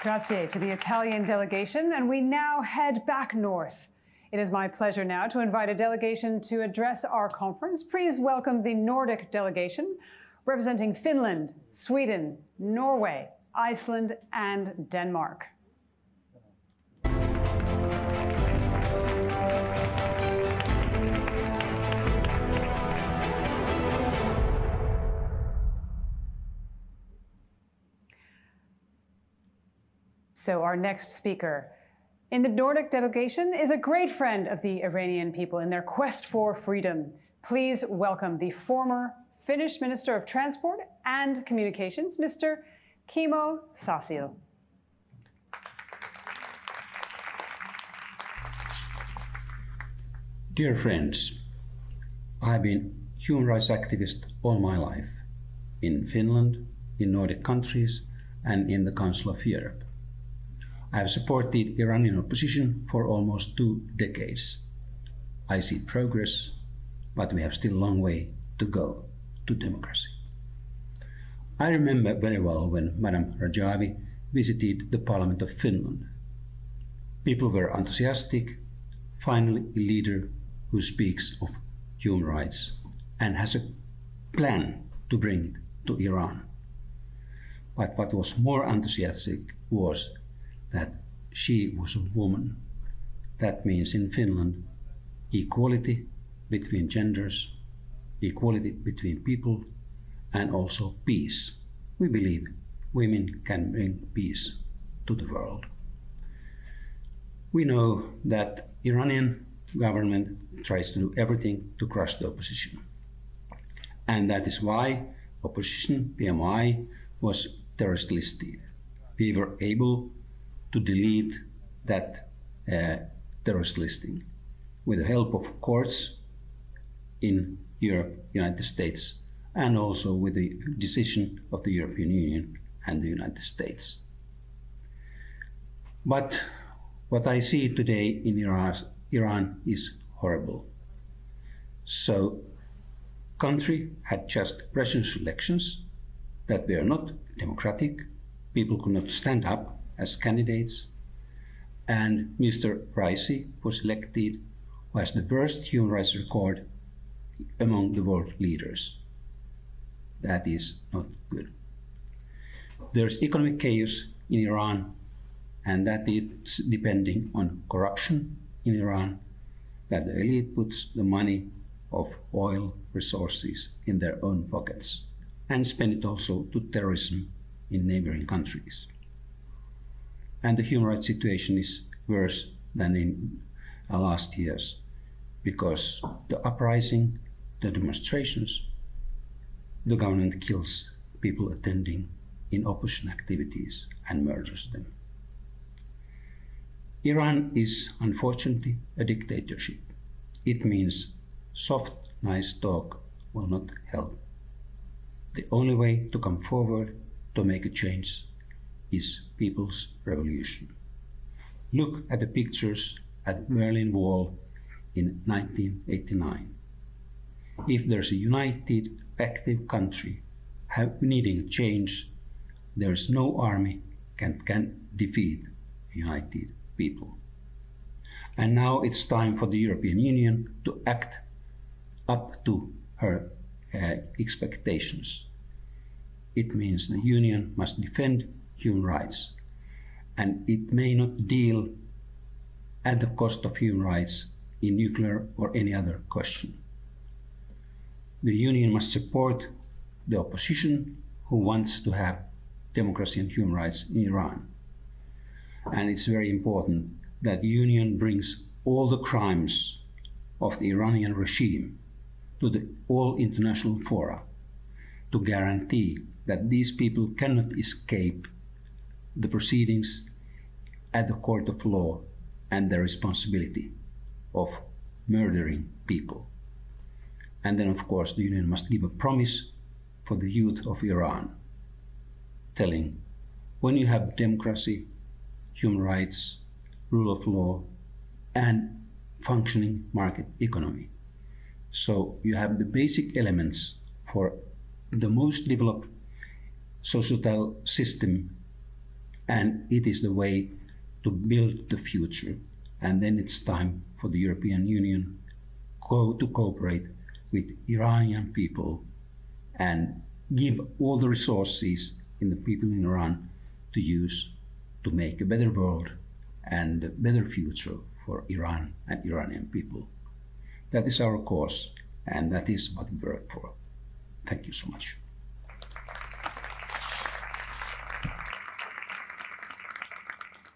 Grazie to the Italian delegation, and we now head back north. It is my pleasure now to invite a delegation to address our conference. Please welcome the Nordic delegation, representing Finland, Sweden, Norway, Iceland, and Denmark. So our next speaker in the Nordic delegation is a great friend of the Iranian people in their quest for freedom. Please welcome the former Finnish Minister of Transport and Communications, Mr. Kimmo Sasila. Dear friends, I've been human rights activist all my life, in Finland, in Nordic countries, and in the Council of Europe. I have supported Iranian opposition for almost 2 decades. I see progress, but we have still a long way to go to democracy. I remember very well when Madam Rajavi visited the Parliament of Finland. People were enthusiastic, finally a leader who speaks of human rights and has a plan to bring it to Iran. But what was more enthusiastic was that she was a woman. That means in Finland, equality between genders, equality between people, and also peace. We believe women can bring peace to the world. We know that Iranian government tries to do everything to crush the opposition. And that is why opposition, PMI, was terrorist listed. We were able to delete that terrorist listing with the help of courts in Europe, United States, and also with the decision of the European Union and the United States. But what I see today in Iran is horrible. So, country had just presidential elections that were not democratic. People could not stand up as candidates. And Mr. Raisi was elected, who has the worst human rights record among the world leaders. That is not good. There's economic chaos in Iran, and that is depending on corruption in Iran, that the elite puts the money of oil resources in their own pockets and spend it also to terrorism in neighboring countries. And the human rights situation is worse than in last years, because the uprising, the demonstrations, the government kills people attending in opposition activities and murders them. Iran is unfortunately a dictatorship. It means soft, nice talk will not help. The only way to come forward to make a change is people's revolution. Look at the pictures at the Berlin Wall in 1989. If there's a united, active country needing change, there is no army can defeat united people. And now it's time for the European Union to act up to her expectations. It means the Union must defend human rights, and it may not deal at the cost of human rights in nuclear or any other question. The Union must support the opposition who wants to have democracy and human rights in Iran. And it's very important that the Union brings all the crimes of the Iranian regime to all international fora to guarantee that these people cannot escape the proceedings at the court of law and their responsibility of murdering people. And then, of course, the Union must give a promise for the youth of Iran, telling, when you have democracy, human rights, rule of law, and functioning market economy, so you have the basic elements for the most developed societal system, and it is the way to build the future. And then it's time for the European Union to cooperate with Iranian people and give all the resources in the people in Iran to use to make a better world and a better future for Iran and Iranian people. That is our cause, and that is what we work for. Thank you so much.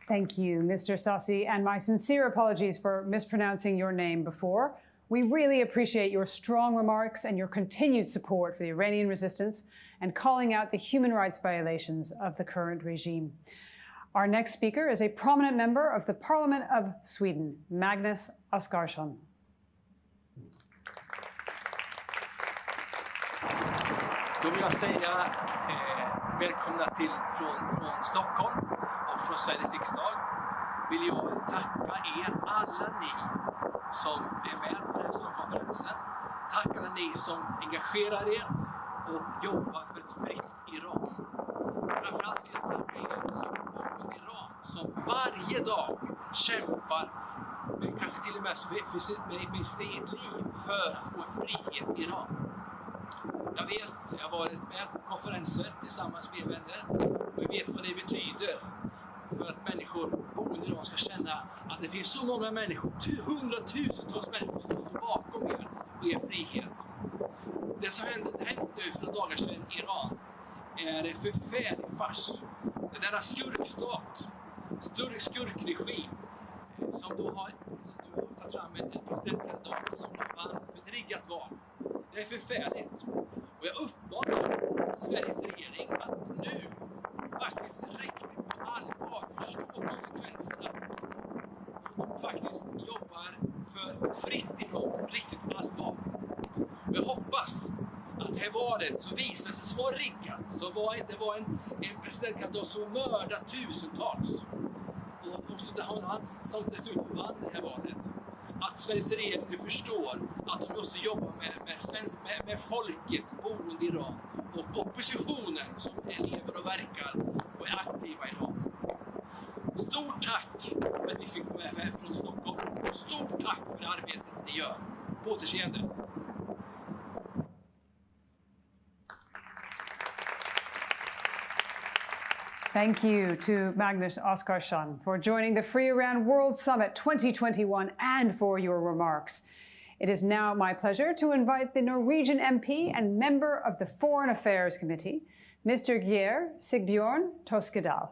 Thank you, Mr. Sassi, and my sincere apologies for mispronouncing your name before. We really appreciate your strong remarks and your continued support for the Iranian resistance and calling out the human rights violations of the current regime. Our next speaker is a prominent member of the Parliament of Sweden, Magnus Oscarsson. Då vill jag säga välkomna till från Stockholm. och från Sveriges riksdag vill jag tacka er alla ni som är med på den här stora konferensen. Tack alla ni som engagerar er och jobbar för ett fritt Iran. Framförallt vill jag tacka er som bor i Iran som varje dag kämpar kanske till och med med sitt eget liv för att få frihet i Iran. Jag har varit med på konferenser tillsammans med vänner och jag vet vad det betyder för att människor boende i Iran ska känna att det finns så många människor, hundratusentals människor som står bakom er och er frihet. Det som hände nu för några dagar sedan i Iran är en förfärlig fars. Det är denna skurkstat, skurkregim som då har tagit fram en presidentkandidat som då vann för ett riggat val. Det är förfärligt. Och jag uppmanar Sveriges regering att nu faktiskt riktigt på allvar förstå konsekvenserna och faktiskt jobbar för ett fritt Iran på riktigt allvar. Och jag hoppas att det här valet som visade sig så var riggat, så det var en presidentkandidat som mördade tusentals. Och också han som dessutom vann det här valet. Att Sveriges regering nu förstår att de måste jobba med folket boende i Iran och oppositionen som lever och verkar och är aktiva i Iran. Stort tack för att vi fick vara med från Stockholm och stort tack för det arbetet ni gör. På återseende. Thank you to Magnus Oskarsson for joining the Free Iran World Summit 2021 and for your remarks. It is now my pleasure to invite the Norwegian MP and member of the Foreign Affairs Committee, Mr. Geir Sigbjørn Toskedal.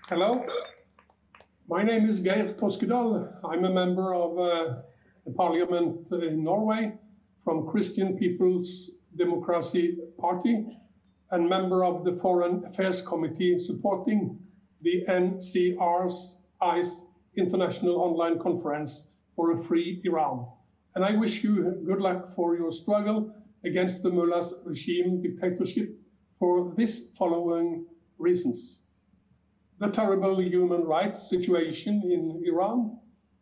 Hello, my name is Geir Toskedal. I'm a member of the Parliament in Norway from Christian People's Democracy Party and member of the Foreign Affairs Committee supporting the NCR's ICE International Online Conference for a Free Iran. And I wish you good luck for your struggle against the mullah's regime dictatorship for this following reasons. The terrible human rights situation in Iran,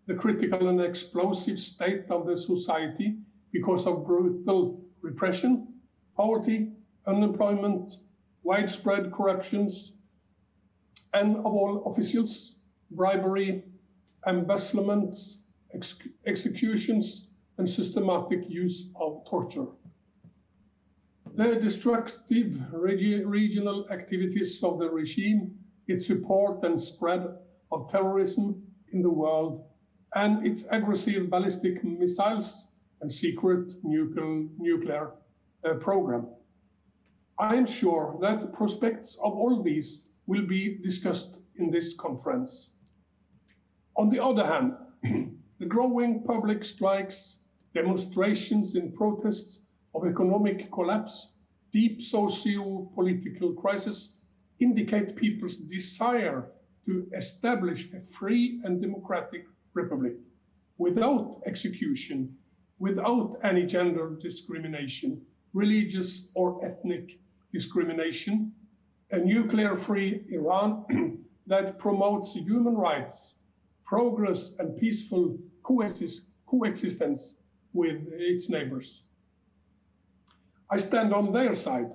the critical and explosive state of the society because of brutal repression, poverty, unemployment, widespread corruptions, and of all officials, bribery, embezzlements, executions, and systematic use of torture. The destructive regional activities of the regime, its support and spread of terrorism in the world, and its aggressive ballistic missiles and secret nuclear program. I am sure that the prospects of all these will be discussed in this conference. On the other hand, the growing public strikes, demonstrations and protests of economic collapse, deep socio-political crisis indicate people's desire to establish a free and democratic republic without execution, without any gender discrimination, religious or ethnic discrimination, a nuclear-free Iran that promotes human rights, progress and peaceful coexistence with its neighbors. I stand on their side.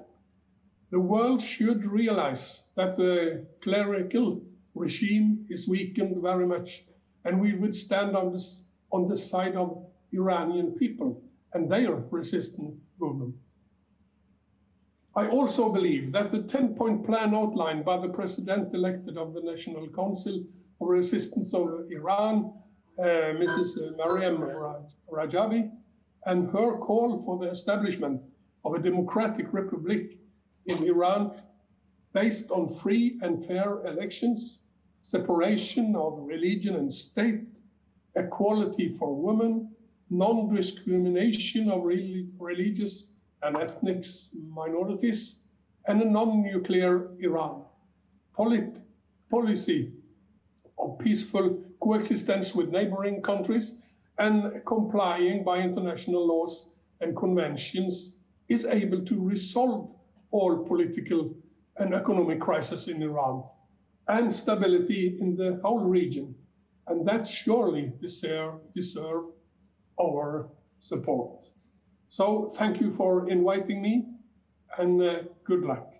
The world should realize that the clerical regime is weakened very much, and we would stand on the side of Iranian people and their resistance movement. I also believe that the 10-point plan outlined by the president-elected of the National Council of Resistance of Iran, Mrs. Maryam Rajavi, and her call for the establishment of a democratic republic in Iran based on free and fair elections, separation of religion and state, equality for women, non-discrimination of religious and ethnic minorities, and a non-nuclear Iran. Policy of peaceful coexistence with neighboring countries and complying by international laws and conventions is able to resolve all political and economic crises in Iran and stability in the whole region. And that surely deserve our support. So thank you for inviting me, and good luck.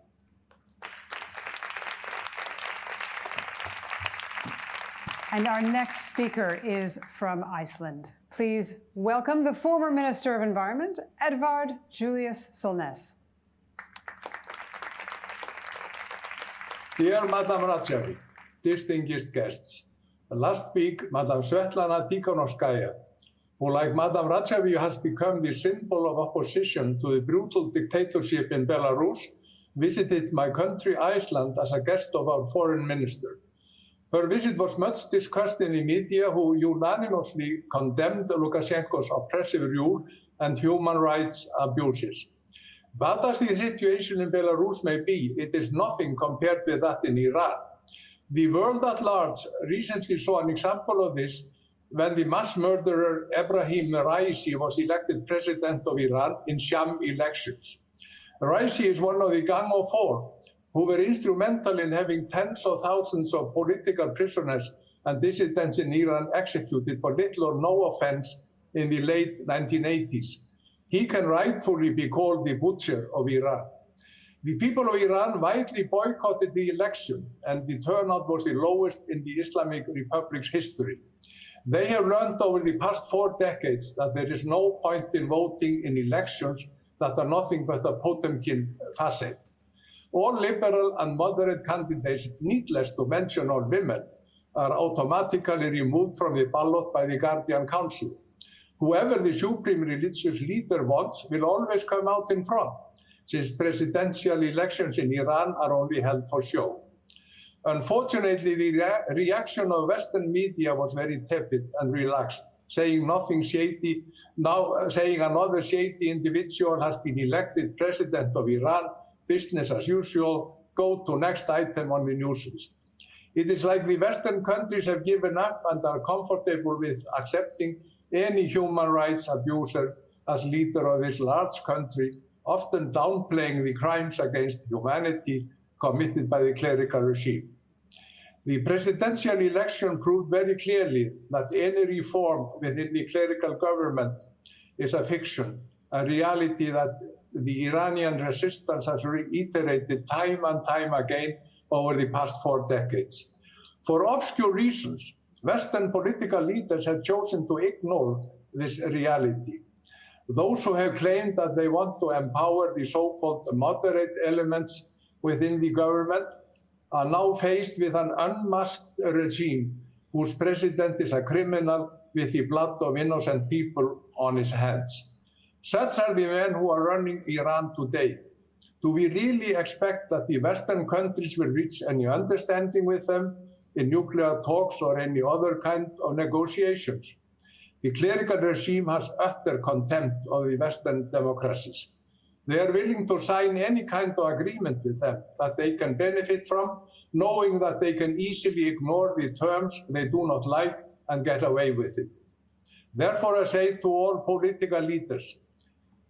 And our next speaker is from Iceland. Please welcome the former Minister of Environment, Edvard Julius Solness. Dear Madam Rajavi, distinguished guests, last week, Madam Svetlana Tikhanovskaya, who like Madam Rajavi has become the symbol of opposition to the brutal dictatorship in Belarus, visited my country, Iceland, as a guest of our foreign minister. Her visit was much discussed in the media, who unanimously condemned Lukashenko's oppressive rule and human rights abuses. But as the situation in Belarus may be, it is nothing compared with that in Iran. The world at large recently saw an example of this when the mass murderer Ebrahim Raisi was elected president of Iran in sham elections. Raisi is one of the Gang of Four, who were instrumental in having tens of thousands of political prisoners and dissidents in Iran executed for little or no offense in the late 1980s. He can rightfully be called the butcher of Iran. The people of Iran widely boycotted the election, and the turnout was the lowest in the Islamic Republic's history. They have learned over the past 4 decades that there is no point in voting in elections that are nothing but a Potemkin facade. All liberal and moderate candidates, needless to mention all women, are automatically removed from the ballot by the Guardian Council. Whoever the supreme religious leader wants will always come out in front, since presidential elections in Iran are only held for show. Unfortunately, the reaction of Western media was very tepid and relaxed, saying nothing shady, now saying another shady individual has been elected president of Iran, business as usual, go to next item on the news list. It is like the Western countries have given up and are comfortable with accepting any human rights abuser as leader of this large country, often downplaying the crimes against humanity committed by the clerical regime. The presidential election proved very clearly that any reform within the clerical government is a fiction, a reality that the Iranian resistance has reiterated time and time again over the past 4 decades. For obscure reasons, Western political leaders have chosen to ignore this reality. Those who have claimed that they want to empower the so-called moderate elements within the government are now faced with an unmasked regime whose president is a criminal with the blood of innocent people on his hands. Such are the men who are running Iran today. Do we really expect that the Western countries will reach any understanding with them in nuclear talks or any other kind of negotiations? The clerical regime has utter contempt of the Western democracies. They are willing to sign any kind of agreement with them that they can benefit from, knowing that they can easily ignore the terms they do not like and get away with it. Therefore, I say to all political leaders,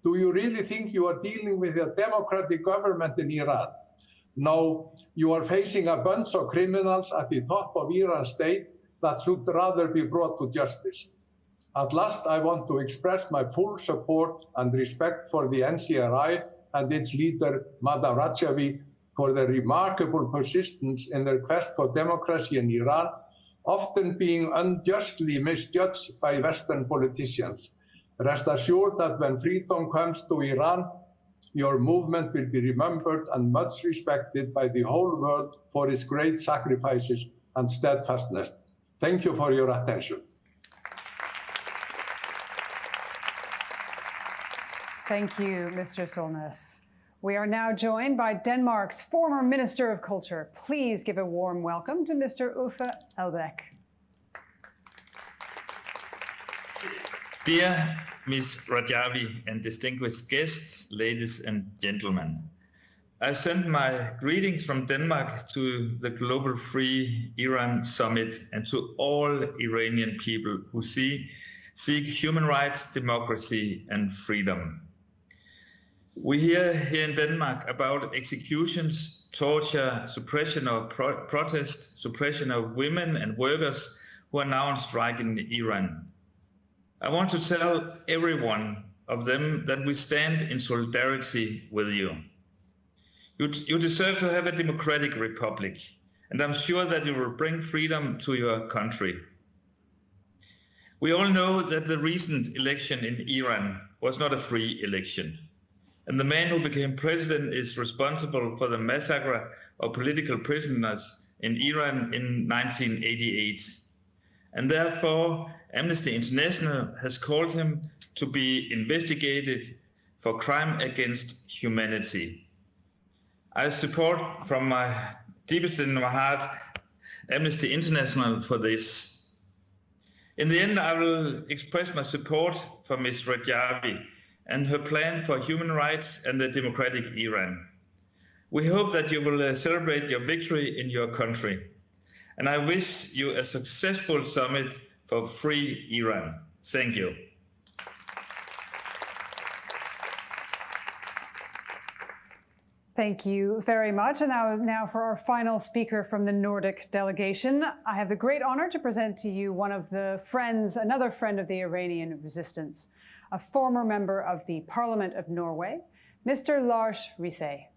do you really think you are dealing with a democratic government in Iran? No, you are facing a bunch of criminals at the top of Iran's state that should rather be brought to justice. At last, I want to express my full support and respect for the NCRI and its leader, Madam Rajavi, for their remarkable persistence in their quest for democracy in Iran, often being unjustly misjudged by Western politicians. Rest assured that when freedom comes to Iran, your movement will be remembered and much respected by the whole world for its great sacrifices and steadfastness. Thank you for your attention. Thank you, Mr. Solness. We are now joined by Denmark's former Minister of Culture. Please give a warm welcome to Mr. Uffe Elbæk. Dear Ms. Rajavi and distinguished guests, ladies and gentlemen, I send my greetings from Denmark to the Global Free Iran Summit and to all Iranian people who seek human rights, democracy, and freedom. We hear here in Denmark about executions, torture, suppression of protest, suppression of women and workers who are now on strike in Iran. I want to tell everyone of them that we stand in solidarity with you. You deserve to have a democratic republic, and I'm sure that you will bring freedom to your country. We all know that the recent election in Iran was not a free election, and the man who became president is responsible for the massacre of political prisoners in Iran in 1988. And therefore, Amnesty International has called him to be investigated for crime against humanity. I support from my deepest in my heart Amnesty International for this. In the end, I will express my support for Ms. Rajavi and her plan for human rights and the democratic Iran. We hope that you will celebrate your victory in your country. And I wish you a successful summit for free Iran. Thank you. Thank you very much. And now for our final speaker from the Nordic delegation. I have the great honor to present to you one of the friends, another friend of the Iranian resistance, a former member of the Parliament of Norway, Mr. Lars Riise.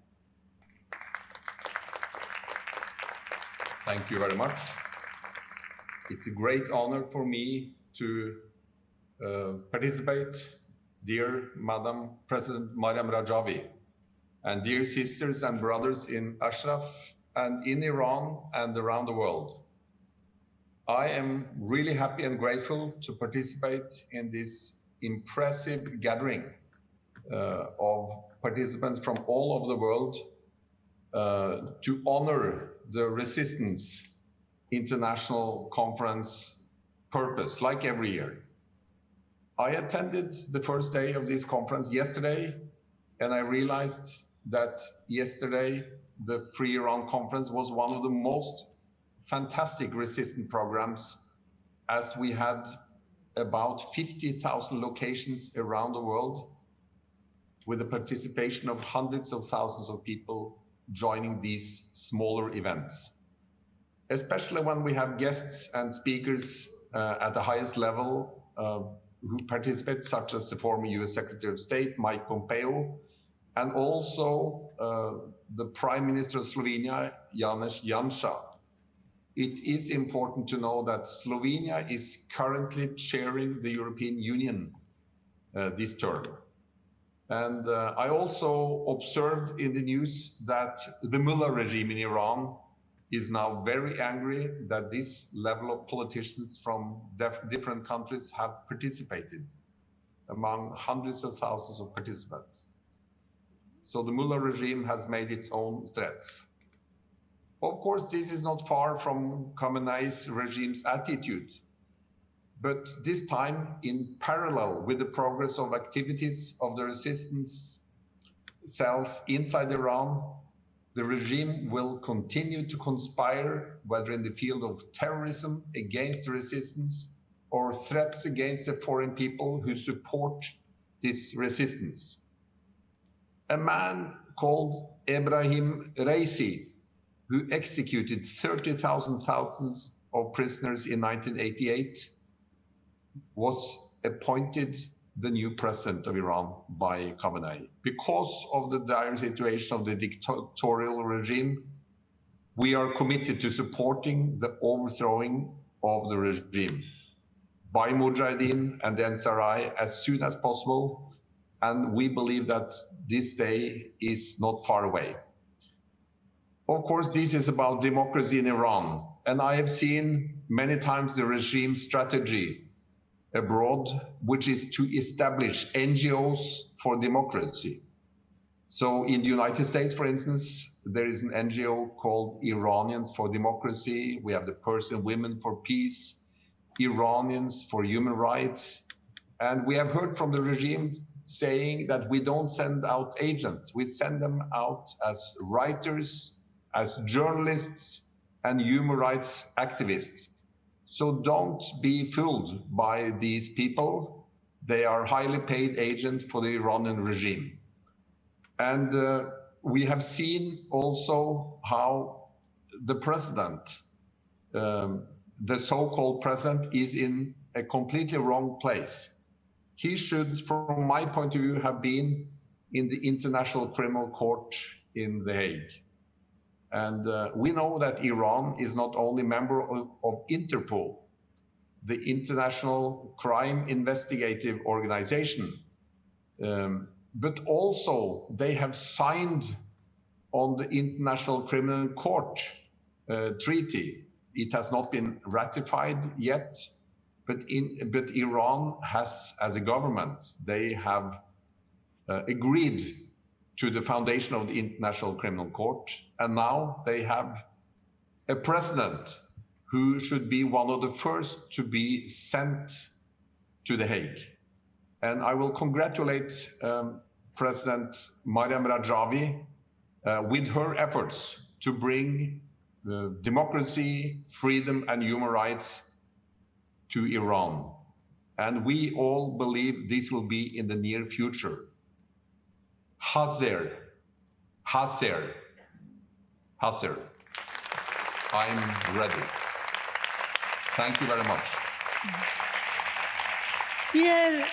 Thank you very much. It's a great honor for me to participate, dear Madam President Mariam Rajavi, and dear sisters and brothers in Ashraf and in Iran and around the world. I am really happy and grateful to participate in this impressive gathering of participants from all over the world to honor the Resistance International Conference purpose, like every year. I attended the first day of this conference yesterday, and I realized that yesterday the Free Iran Conference was one of the most fantastic resistance programs, as we had about 50,000 locations around the world with the participation of hundreds of thousands of people joining these smaller events. Especially when we have guests and speakers at the highest level who participate, such as the former US Secretary of State, Mike Pompeo, and also the Prime Minister of Slovenia, Janez Janša. It is important to know that Slovenia is currently chairing the European Union this term. And I also observed in the news that the Mullah regime in Iran is now very angry that this level of politicians from different countries have participated among hundreds of thousands of participants. So the Mullah regime has made its own threats. Of course, this is not far from Khamenei's regime's attitude, but this time in parallel with the progress of activities of the resistance cells inside Iran, the regime will continue to conspire, whether in the field of terrorism against the resistance or threats against the foreign people who support this resistance. A man called Ebrahim Raisi, who executed 30,000 of prisoners in 1988, was appointed the new president of Iran by Khamenei. Because of the dire situation of the dictatorial regime, we are committed to supporting the overthrowing of the regime by Mujahideen and the NSRI as soon as possible, and we believe that this day is not far away. Of course, this is about democracy in Iran, and I have seen many times the regime strategy abroad, which is to establish NGOs for democracy. So in the United States, for instance, there is an NGO called Iranians for Democracy. We have the Persian Women for Peace, Iranians for Human Rights. And we have heard from the regime saying that we don't send out agents. We send them out as writers, as journalists, and human rights activists. So don't be fooled by these people. They are highly paid agents for the Iranian regime. And we have seen also how the president, the so-called president, is in a completely wrong place. He should, from my point of view, have been in the International Criminal Court in The Hague. And we know that Iran is not only a member of Interpol, the International Crime Investigative Organization, but also they have signed on the International Criminal Court treaty. It has not been ratified yet, but Iran has, as a government, they have agreed to the foundation of the International Criminal Court, and now they have a president who should be one of the first to be sent to The Hague. And I will congratulate President Mariam Rajavi with her efforts to bring democracy, freedom, and human rights to Iran. And we all believe this will be in the near future. Hazer. I'm ready. Thank you very much. Dear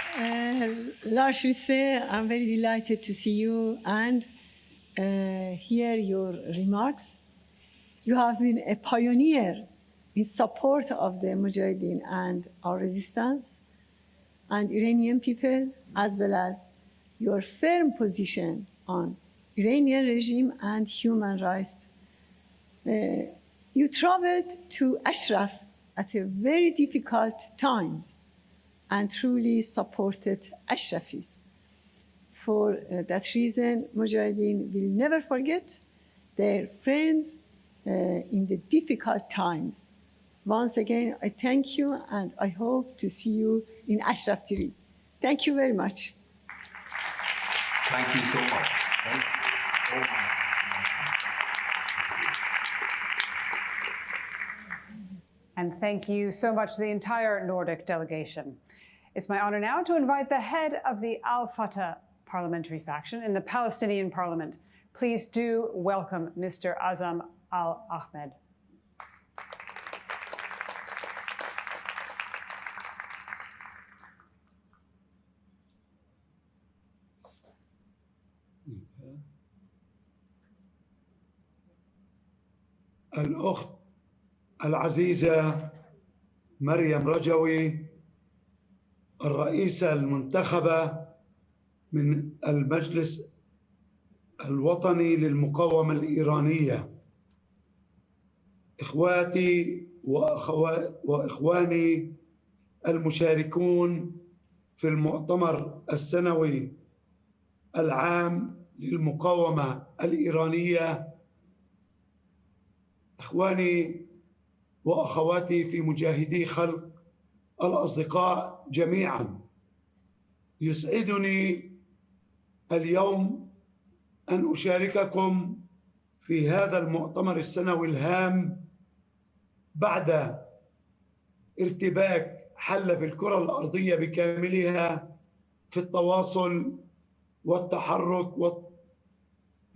Lars-Christer, I'm very delighted to see you and hear your remarks. You have been a pioneer in support of the Mujahideen and our resistance and Iranian people, as well as your firm position on Iranian regime and human rights. You traveled to Ashraf at a very difficult times and truly supported Ashrafis. For that reason, Mujahideen will never forget their friends in the difficult times. Once again, I thank you, and I hope to see you in Ashraf TV. Thank you very much. Thank you so much. Thank you so much. And thank you so much to the entire Nordic delegation. It's my honor now to invite the head of the Al-Fatah parliamentary faction in the Palestinian parliament. Please do welcome Mr. Azam Al-Ahmed. الأخت العزيزة مريم رجوي، الرئيسة المنتخبة من المجلس الوطني للمقاومة الإيرانية، إخواتي وإخواني المشاركون في المؤتمر السنوي العام للمقاومة الإيرانية، إخواني وأخواتي في مجاهدي خلق، الأصدقاء جميعا، يسعدني اليوم أن أشارككم في هذا المؤتمر السنوي الهام بعد ارتباك حل في الكرة الأرضية بكاملها في التواصل والتحرك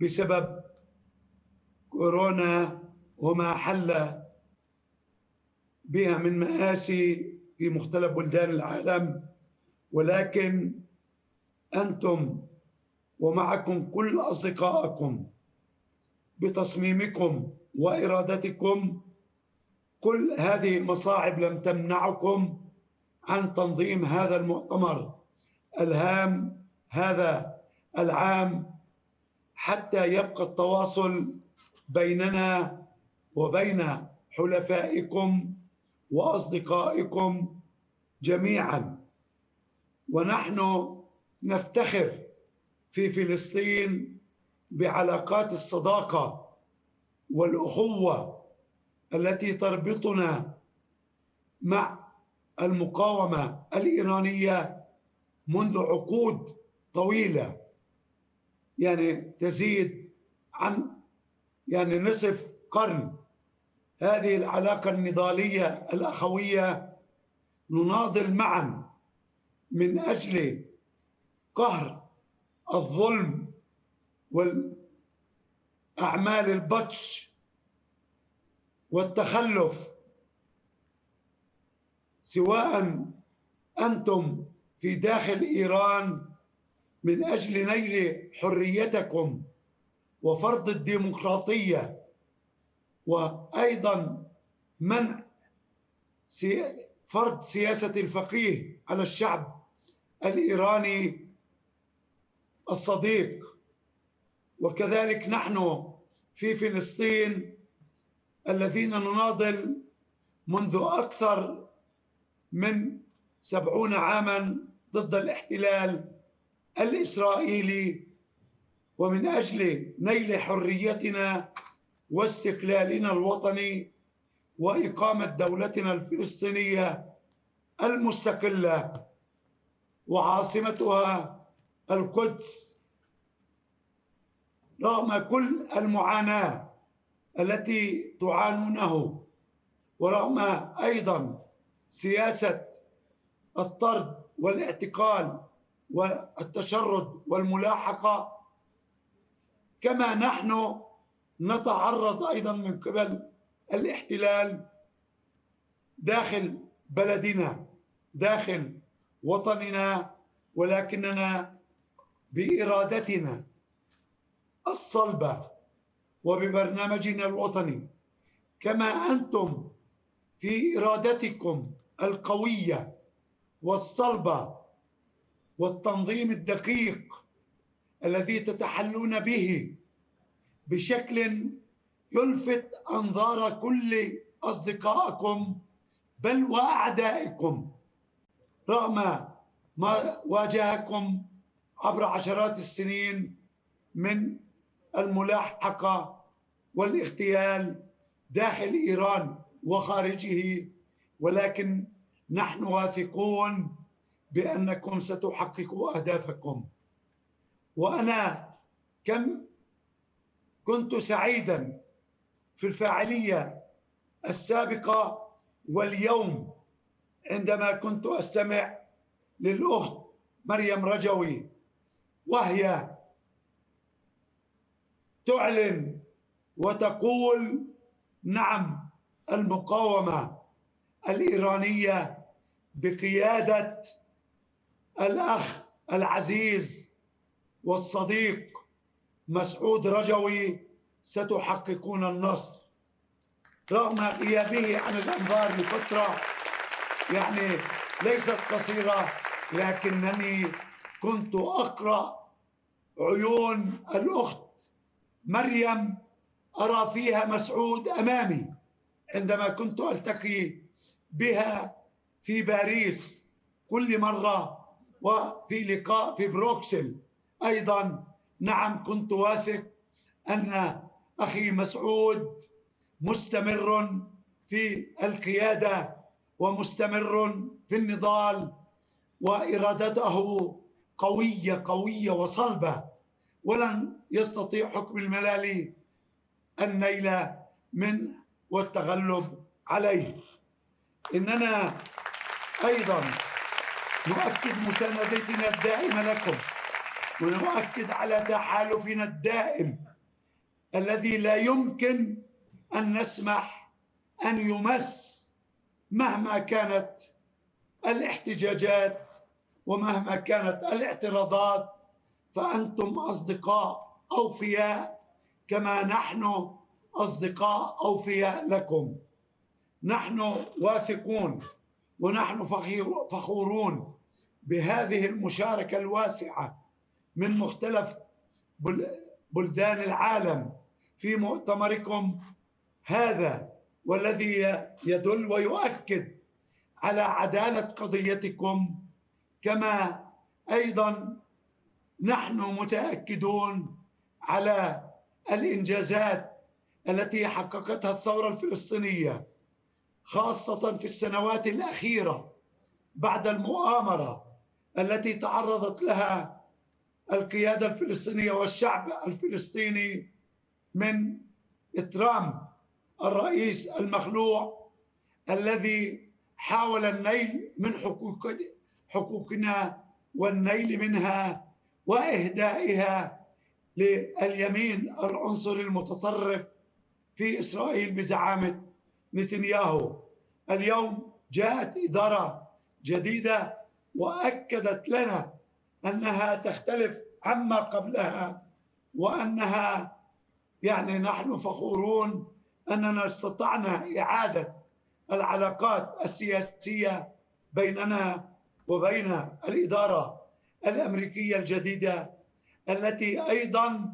بسبب كورونا وما حل بها من مآسي في مختلف بلدان العالم، ولكن أنتم ومعكم كل أصدقائكم بتصميمكم وإرادتكم، كل هذه المصاعب لم تمنعكم عن تنظيم هذا المؤتمر الهام هذا العام، حتى يبقى التواصل بيننا وبين حلفائكم وأصدقائكم جميعا. ونحن نفتخر في فلسطين بعلاقات الصداقة والأخوة التي تربطنا مع المقاومة الإيرانية منذ عقود طويلة، يعني تزيد عن نصف قرن. هذه العلاقة النضالية الأخوية نناضل معا من أجل قهر الظلم والأعمال البطش والتخلف، سواء أنتم في داخل إيران من أجل نيل حريتكم وفرض الديمقراطية، وأيضا منع فرض سياسة الفقيه على الشعب الإيراني الصديق، وكذلك نحن في فلسطين الذين نناضل منذ أكثر من 70 عاما ضد الاحتلال الإسرائيلي، ومن أجل نيل حريتنا واستقلالنا الوطني وإقامة دولتنا الفلسطينية المستقلة وعاصمتها القدس، رغم كل المعاناة التي تعانونه، ورغم أيضا سياسة الطرد والاعتقال والتشرد والملاحقة، كما نحن نتعرض أيضا من قبل الاحتلال داخل بلدنا داخل وطننا، ولكننا بإرادتنا الصلبة وببرنامجنا الوطني، كما أنتم في إرادتكم القوية والصلبة والتنظيم الدقيق الذي تتحلون به بشكل يلفت أنظار كل أصدقائكم بل وأعدائكم، رغم ما واجهكم عبر عشرات السنين من الملاحقة والاغتيال داخل إيران وخارجه، ولكن نحن واثقون بأنكم ستحققوا أهدافكم. وأنا كم كنت سعيدا في الفاعلية السابقة واليوم عندما كنت أستمع للأخت مريم رجوي وهي تعلن وتقول نعم، المقاومة الإيرانية بقيادة الأخ العزيز والصديق مسعود رجوي ستحققون النصر، رغم غيابه عن الأنظار لفترة يعني ليست قصيرة، لكنني كنت أقرأ عيون الأخت مريم، أرى فيها مسعود أمامي عندما كنت ألتقي بها في باريس كل مرة، وفي لقاء في بروكسل أيضا. نعم، كنت واثق أن أخي مسعود مستمر في القيادة ومستمر في النضال، وإرادته قوية وصلبة، ولن يستطيع حكم الملالي النيل من والتغلب عليه. إننا أيضا نؤكد مساندتنا الدائمة لكم، ونؤكد على تحالفنا الدائم الذي لا يمكن أن نسمح أن يمس مهما كانت الاحتجاجات ومهما كانت الاعتراضات، فأنتم أصدقاء أوفياء كما نحن أصدقاء أوفياء لكم. نحن واثقون ونحن فخورون بهذه المشاركة الواسعة من مختلف بلدان العالم في مؤتمركم هذا، والذي يدل ويؤكد على عدالة قضيتكم، كما أيضا نحن متأكدون على الإنجازات التي حققتها الثورة الفلسطينية، خاصة في السنوات الأخيرة بعد المؤامرة التي تعرضت لها القيادة الفلسطينية والشعب الفلسطيني من ترامب الرئيس المخلوع، الذي حاول النيل من حقوقنا والنيل منها وإهدائها لليمين العنصري المتطرف في إسرائيل بزعامة نتنياهو. اليوم جاءت إدارة جديدة وأكدت لنا أنها تختلف عما قبلها، وأنها نحن فخورون أننا استطعنا إعادة العلاقات السياسية بيننا وبين الإدارة الأمريكية الجديدة، التي أيضا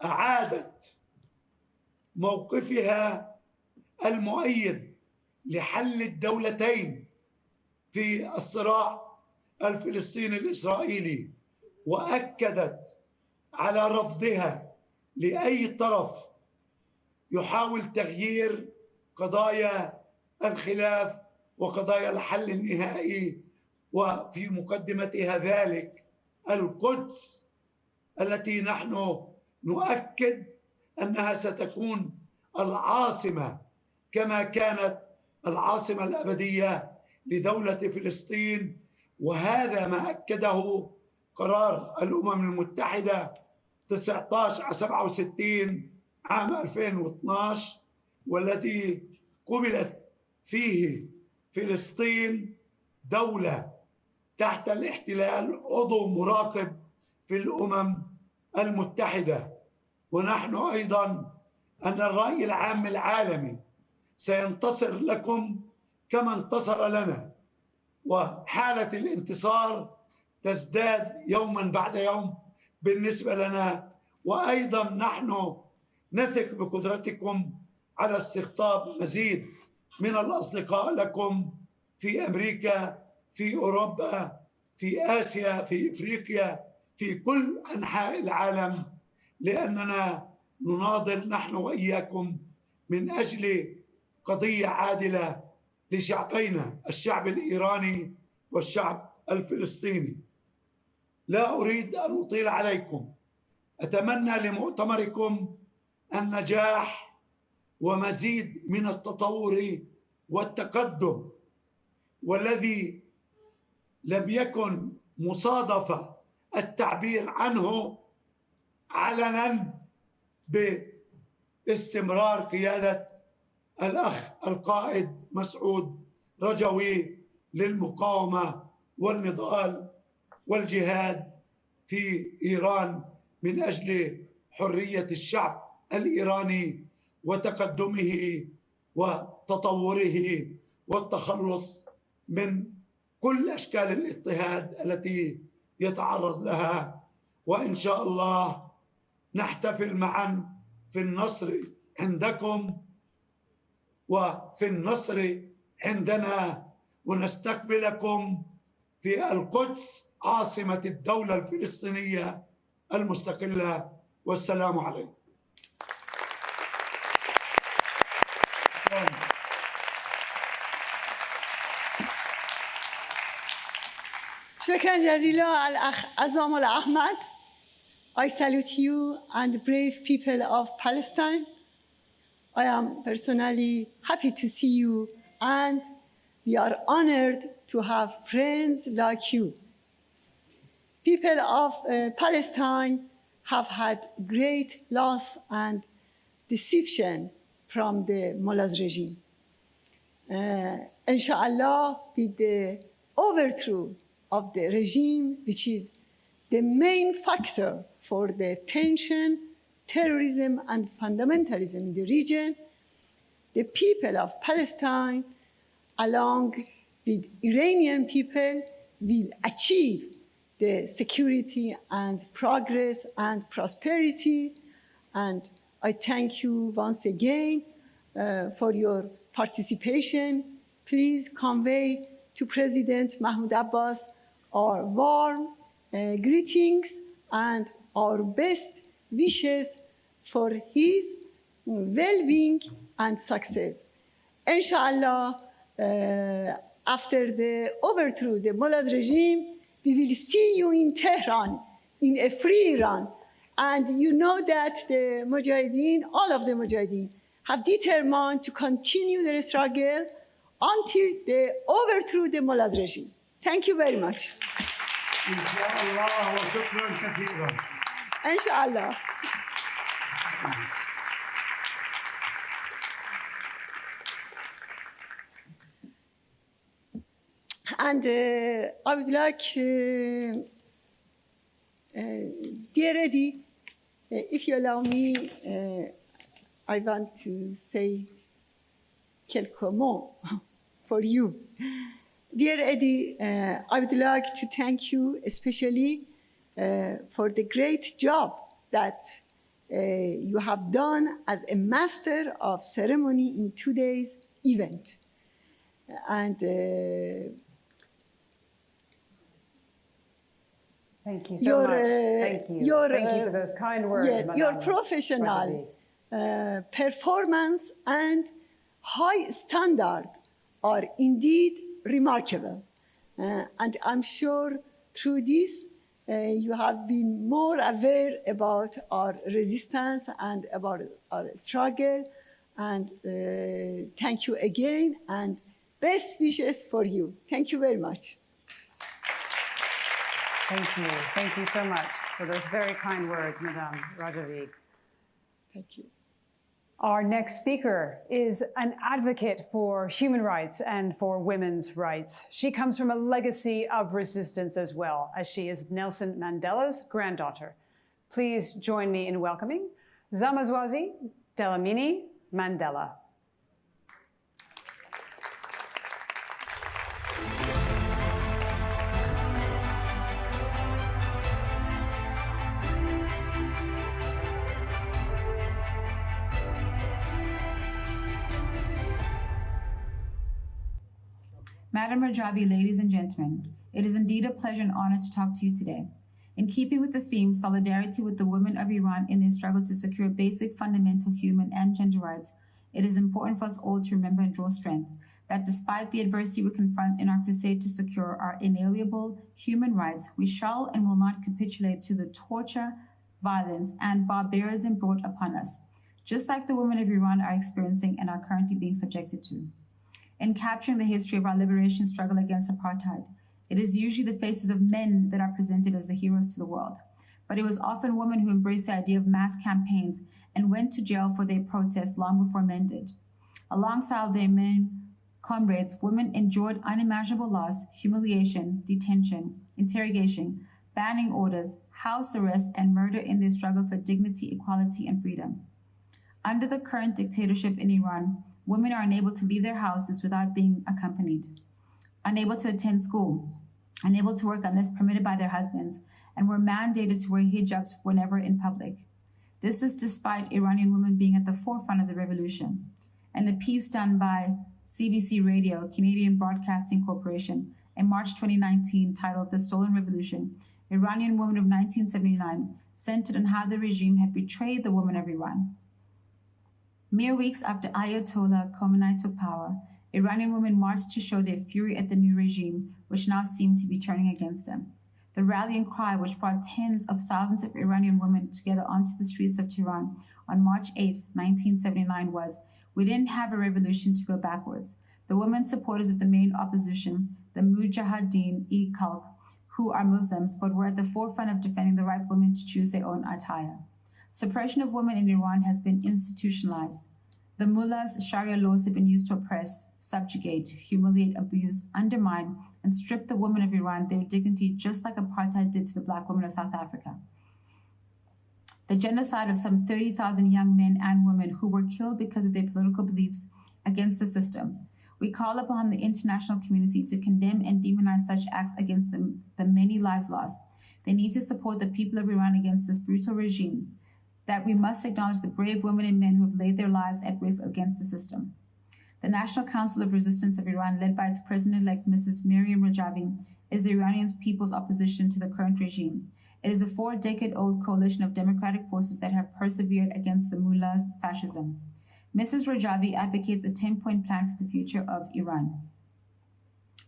أعادت موقفها المؤيد لحل الدولتين في الصراع الفلسطيني الإسرائيلي، وأكدت على رفضها لأي طرف يحاول تغيير قضايا الخلاف وقضايا الحل النهائي، وفي مقدمتها ذلك القدس التي نحن نؤكد أنها ستكون العاصمة كما كانت العاصمة الأبدية لدولة فلسطين. وهذا ما أكده قرار الأمم المتحدة 19/67 عام 2012، والذي قبلت فيه فلسطين دولة تحت الاحتلال عضو مراقب في الأمم المتحدة. ونحن أيضا أن الرأي العام العالمي سينتصر لكم كما انتصر لنا، وحالة الانتصار تزداد يوما بعد يوم بالنسبة لنا. وأيضا نحن نثق بقدرتكم على استقطاب مزيد من الأصدقاء لكم في أمريكا، في أوروبا، في آسيا، في إفريقيا، في كل أنحاء العالم، لأننا نناضل نحن وإياكم من أجل قضية عادلة لشعبينا، الشعب الإيراني والشعب الفلسطيني. لا أريد أن أطيل عليكم، أتمنى لمؤتمركم النجاح ومزيد من التطور والتقدم، والذي لم يكن مصادفة التعبير عنه علنا باستمرار قيادة الأخ القائد مسعود رجوي للمقاومة والنضال والجهاد في إيران من أجل حرية الشعب الإيراني وتقدمه وتطوره والتخلص من كل أشكال الاضطهاد التي يتعرض لها. وإن شاء الله نحتفل معا في النصر عندكم وفي النصر عندنا، ونستقبلكم في القدس عاصمة الدولة الفلسطينية المستقلة. والسلام عليكم. شكرا جزيلا الأخ عزام الأحمد. I salute you and the brave people of Palestine. I am personally happy to see you, and we are honored to have friends like you. People of Palestine have had great loss and deception from the mullah's regime. Inshallah, with the overthrow of the regime, which is the main factor for the tension, terrorism, and fundamentalism in the region, the people of Palestine, along with Iranian people, will achieve the security and progress and prosperity. And I thank you once again for your participation. Please convey to President Mahmoud Abbas our warm greetings and our best wishes for his well-being and success. Inshallah, after the overthrow of the mullah's regime, we will see you in Tehran, in a free Iran. And you know that the Mujahideen, all of the Mujahideen, have determined to continue their struggle until they overthrew the mullah's regime. Thank you very much. إن شاء الله وشكرا كثيرا. Inshallah. And I would like, dear Eddie, if you allow me, I want to say quelques mots for you. Dear Eddie, I would like to thank you especially for the great job that you have done as a master of ceremony in today's event. And thank you so much. Thank you. Thank you for those kind words. Yes, your professional performance and high standard are indeed remarkable. And I'm sure through this, you have been more aware about our resistance and about our struggle. And thank you again, and best wishes for you. Thank you very much. Thank you. Thank you so much for those very kind words, Madame Rajavi. Thank you. Our next speaker is an advocate for human rights and for women's rights. She comes from a legacy of resistance as well, as she is Nelson Mandela's granddaughter. Please join me in welcoming Zamazwazi Dlamini Mandela. Madam Rajavi, ladies and gentlemen, it is indeed a pleasure and honor to talk to you today. In keeping with the theme, solidarity with the women of Iran in their struggle to secure basic fundamental human and gender rights, it is important for us all to remember and draw strength that despite the adversity we confront in our crusade to secure our inalienable human rights, we shall and will not capitulate to the torture, violence, and barbarism brought upon us, just like the women of Iran are experiencing and are currently being subjected to. In capturing the history of our liberation struggle against apartheid, it is usually the faces of men that are presented as the heroes to the world. But it was often women who embraced the idea of mass campaigns and went to jail for their protests long before men did. Alongside their men comrades, women endured unimaginable loss, humiliation, detention, interrogation, banning orders, house arrest, and murder in their struggle for dignity, equality, and freedom. Under the current dictatorship in Iran, women are unable to leave their houses without being accompanied, unable to attend school, unable to work unless permitted by their husbands, and were mandated to wear hijabs whenever in public. This is despite Iranian women being at the forefront of the revolution. And a piece done by CBC Radio, Canadian Broadcasting Corporation, in March 2019 titled The Stolen Revolution, Iranian Women of 1979, centered on how the regime had betrayed the women of Iran. Mere weeks after Ayatollah Khomeini took power, Iranian women marched to show their fury at the new regime, which now seemed to be turning against them. The rallying cry, which brought tens of thousands of Iranian women together onto the streets of Tehran on March 8, 1979 was, "We didn't have a revolution to go backwards." The women supporters of the main opposition, the Mujahideen-e-Khalq, who are Muslims but were at the forefront of defending the right women to choose their own attire. Suppression of women in Iran has been institutionalized. The mullahs' Sharia laws have been used to oppress, subjugate, humiliate, abuse, undermine, and strip the women of Iran their dignity, just like apartheid did to the black women of South Africa. The genocide of some 30,000 young men and women who were killed because of their political beliefs against the system. We call upon the international community to condemn and demonize such acts against the many lives lost. They need to support the people of Iran against this brutal regime. That we must acknowledge the brave women and men who have laid their lives at risk against the system. The National Council of Resistance of Iran, led by its president-elect Mrs. Mariam Rajavi, is the Iranian people's opposition to the current regime. It is a 4-decade-old coalition of democratic forces that have persevered against the mullahs' fascism. Mrs. Rajavi advocates a 10-point plan for the future of Iran.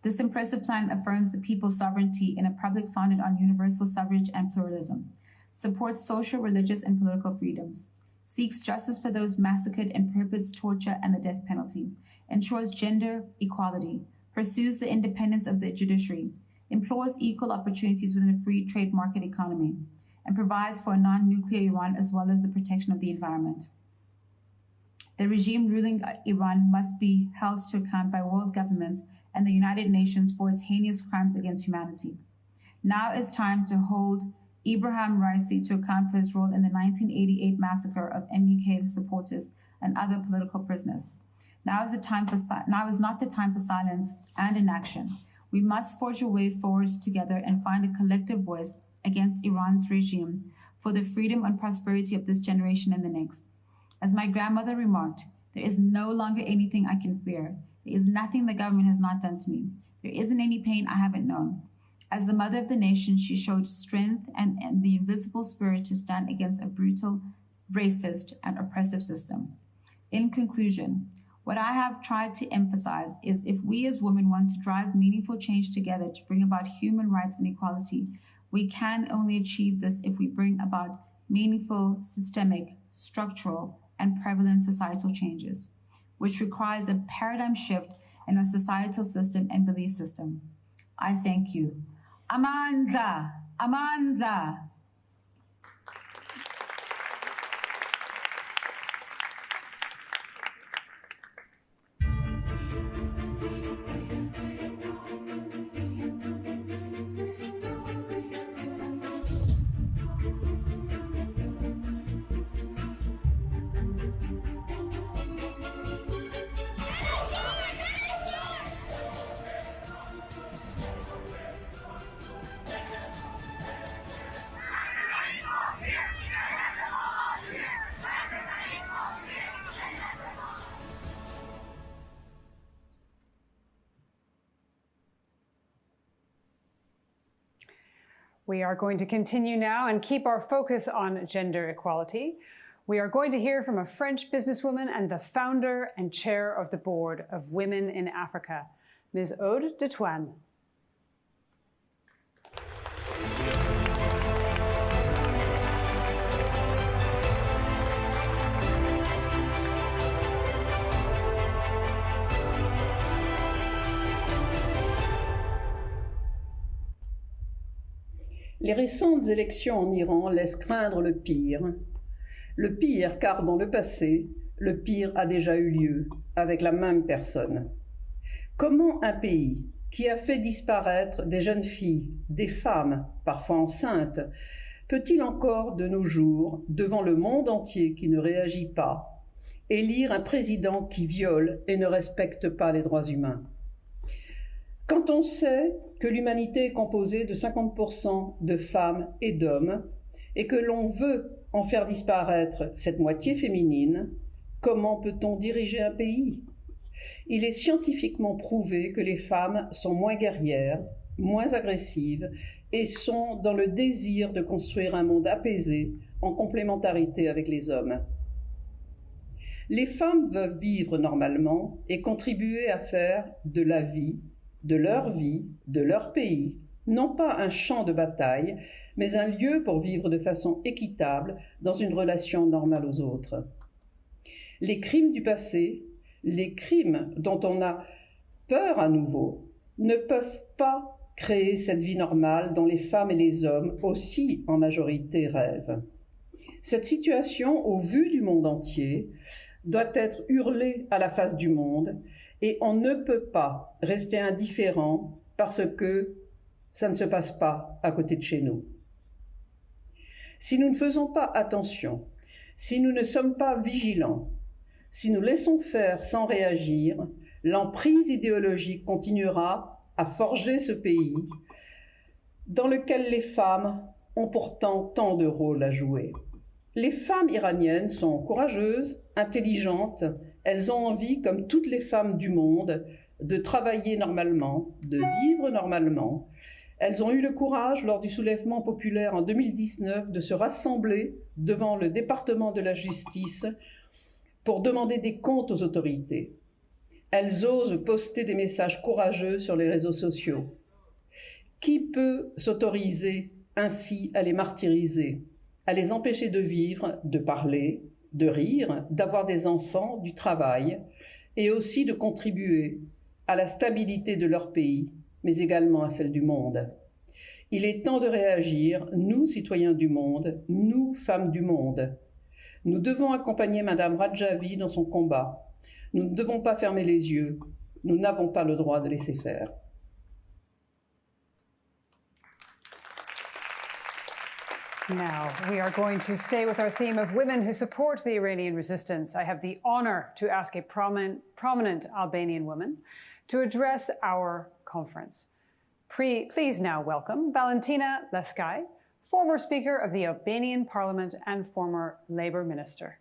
This impressive plan affirms the people's sovereignty in a republic founded on universal suffrage and pluralism, supports social, religious, and political freedoms, seeks justice for those massacred and prohibits torture and the death penalty, ensures gender equality, pursues the independence of the judiciary, implores equal opportunities within a free trade market economy, and provides for a non-nuclear Iran as well as the protection of the environment. The regime ruling Iran must be held to account by world governments and the United Nations for its heinous crimes against humanity. Now is time to hold Ibrahim Raisi to account for his role in the 1988 massacre of MBK supporters and other political prisoners. Now is not the time for silence and inaction. We must forge a way forward together and find a collective voice against Iran's regime for the freedom and prosperity of this generation and the next. As my grandmother remarked, there is no longer anything I can fear. There is nothing the government has not done to me. There isn't any pain I haven't known. As the mother of the nation, she showed strength and the invisible spirit to stand against a brutal, racist, and oppressive system. In conclusion, what I have tried to emphasize is if we as women want to drive meaningful change together to bring about human rights and equality, we can only achieve this if we bring about meaningful, systemic, structural, and prevalent societal changes, which requires a paradigm shift in our societal system and belief system. I thank you. Amanda, Amanda. We are going to continue now and keep our focus on gender equality. We are going to hear from a French businesswoman and the founder and chair of the board of Women in Africa, Ms. Aude de Toine. Les récentes élections en Iran laissent craindre le pire. Le pire car dans le passé, le pire a déjà eu lieu avec la même personne. Comment un pays qui a fait disparaître des jeunes filles, des femmes, parfois enceintes, peut-il encore de nos jours, devant le monde entier qui ne réagit pas, élire un président qui viole et ne respecte pas les droits humains? Quand on sait que l'humanité est composée de 50% de femmes et d'hommes, et que l'on veut en faire disparaître cette moitié féminine, comment peut-on diriger un pays? Il est scientifiquement prouvé que les femmes sont moins guerrières, moins agressives, et sont dans le désir de construire un monde apaisé en complémentarité avec les hommes. Les femmes veulent vivre normalement et contribuer à faire de la vie, de leur pays, non pas un champ de bataille, mais un lieu pour vivre de façon équitable dans une relation normale aux autres. Les crimes du passé, les crimes dont on a peur à nouveau, ne peuvent pas créer cette vie normale dont les femmes et les hommes, aussi en majorité, rêvent. Cette situation, au vu du monde entier, doit être hurlée à la face du monde, et on ne peut pas rester indifférent parce que ça ne se passe pas à côté de chez nous. Si nous ne faisons pas attention, si nous ne sommes pas vigilants, si nous laissons faire sans réagir, l'emprise idéologique continuera à forger ce pays dans lequel les femmes ont pourtant tant de rôles à jouer. Les femmes iraniennes sont courageuses, intelligentes, elles ont envie, comme toutes les femmes du monde, de travailler normalement, de vivre normalement. Elles ont eu le courage, lors du soulèvement populaire en 2019, de se rassembler devant le département de la justice pour demander des comptes aux autorités. Elles osent poster des messages courageux sur les réseaux sociaux. Qui peut s'autoriser ainsi à les martyriser, à les empêcher de vivre, de parler, de rire, d'avoir des enfants, du travail, et aussi de contribuer à la stabilité de leur pays, mais également à celle du monde? Il est temps de réagir, nous, citoyens du monde, nous, femmes du monde. Nous devons accompagner Madame Rajavi dans son combat. Nous ne devons pas fermer les yeux. Nous n'avons pas le droit de laisser faire. Now, we are going to stay with our theme of women who support the Iranian resistance. I have the honor to ask a prominent Albanian woman to address our conference. Please now welcome Valentina Leskai, former Speaker of the Albanian Parliament and former Labour Minister.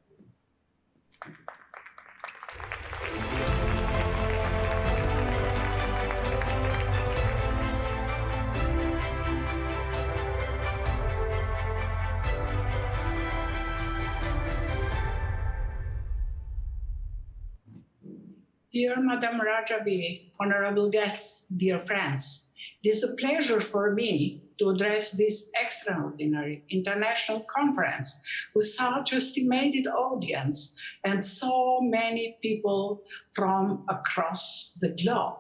Dear Madam Rajavi, honorable guests, dear friends, it is a pleasure for me to address this extraordinary international conference with such estimated audience and so many people from across the globe.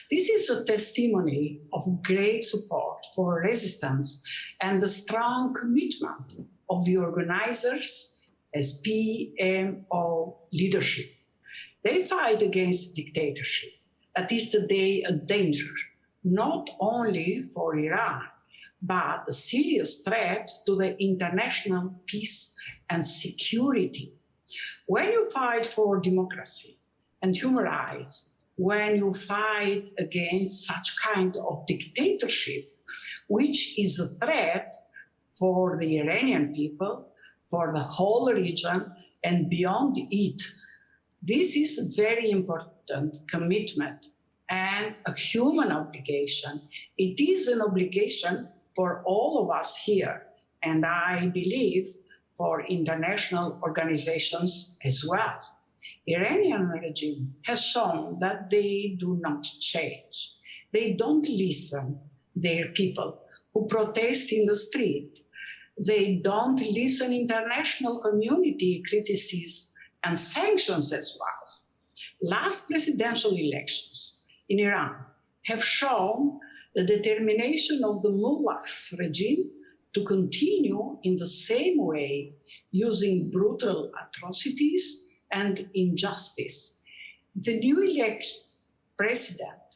This is a testimony of great support for resistance and the strong commitment of the organizers as PMO leadership. They fight against dictatorship. That is today a danger, not only for Iran, but a serious threat to the international peace and security. When you fight for democracy and human rights, when you fight against such kind of dictatorship, which is a threat for the Iranian people, for the whole region, and beyond it, this is a very important commitment and a human obligation. It is an obligation for all of us here, and I believe for international organizations as well. Iranian regime has shown that they do not change. They don't listen their people who protest in the street. They don't listen international community criticism and sanctions as well. Last presidential elections in Iran have shown the determination of the mullahs regime to continue in the same way, using brutal atrocities and injustice. The new elected president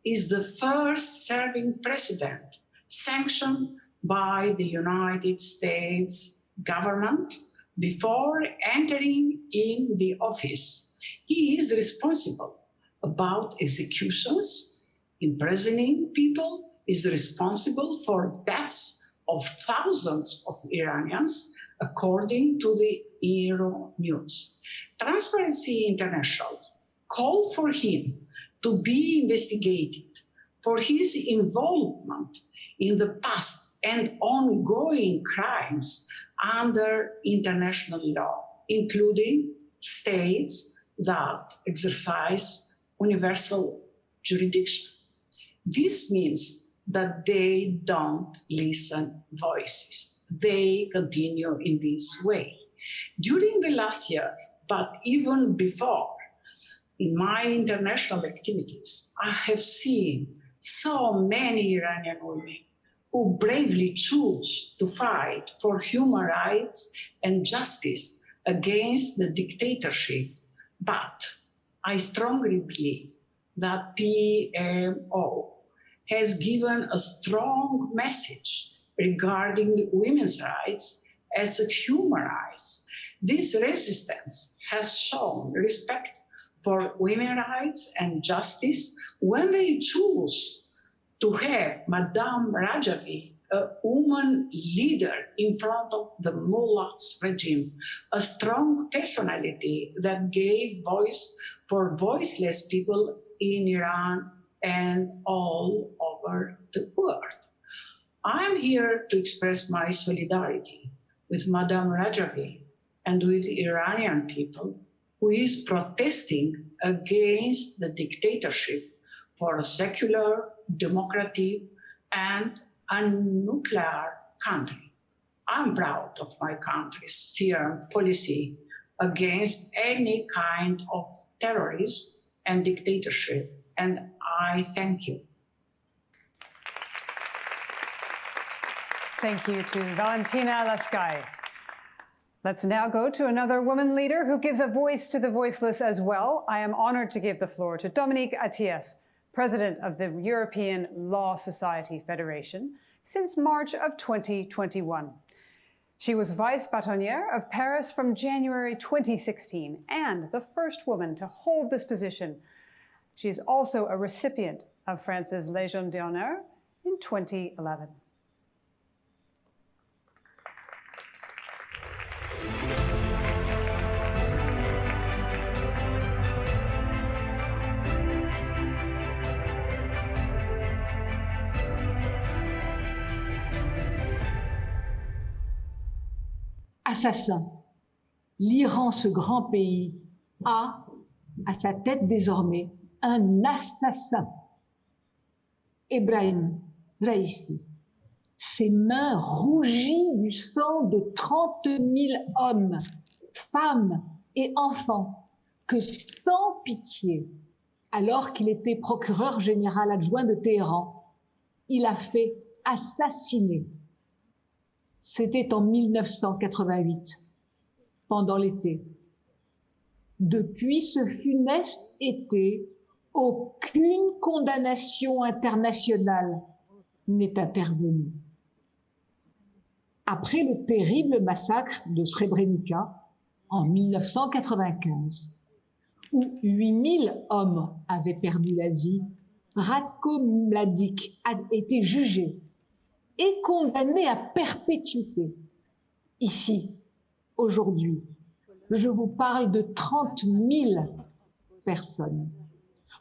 is the first serving president sanctioned by the United States government before entering in the office. He is responsible about executions, imprisoning people, is responsible for deaths of thousands of Iranians, according to the Euronews. Transparency International called for him to be investigated for his involvement in the past and ongoing crimes under international law, including states that exercise universal jurisdiction. This means that they don't listen voices. They continue in this way. During the last year, but even before, in my international activities, I have seen so many Iranian women who bravely choose to fight for human rights and justice against the dictatorship. But I strongly believe that PMO has given a strong message regarding women's rights as human rights. This resistance has shown respect for women's rights and justice when they choose to have Madame Rajavi, a woman leader in front of the mullahs regime, a strong personality that gave voice for voiceless people in Iran and all over the world. I'm here to express my solidarity with Madame Rajavi and with the Iranian people who is protesting against the dictatorship for a secular, democratic, and unnuclear country. I'm proud of my country's firm policy against any kind of terrorism and dictatorship, and I thank you. Thank you to Valentina Laskai. Let's now go to another woman leader who gives a voice to the voiceless as well. I am honored to give the floor to Dominique Attias, President of the European Law Society Federation, since March of 2021. She was vice bâtonnière of Paris from January 2016 and the first woman to hold this position. She is also a recipient of France's Légion d'honneur in 2011. Assassin. L'Iran, ce grand pays, a à sa tête désormais un assassin. Ebrahim Raïssi. Ses mains rougies du sang de 30 000 hommes, femmes et enfants que sans pitié, alors qu'il était procureur général adjoint de Téhéran, il a fait assassiner. C'était en 1988, pendant l'été. Depuis ce funeste été, aucune condamnation internationale n'est intervenue. Après le terrible massacre de Srebrenica en 1995, où 8000 hommes avaient perdu la vie, Ratko Mladic a été jugé et condamné à perpétuité. Ici, aujourd'hui, je vous parle de 30 000 personnes.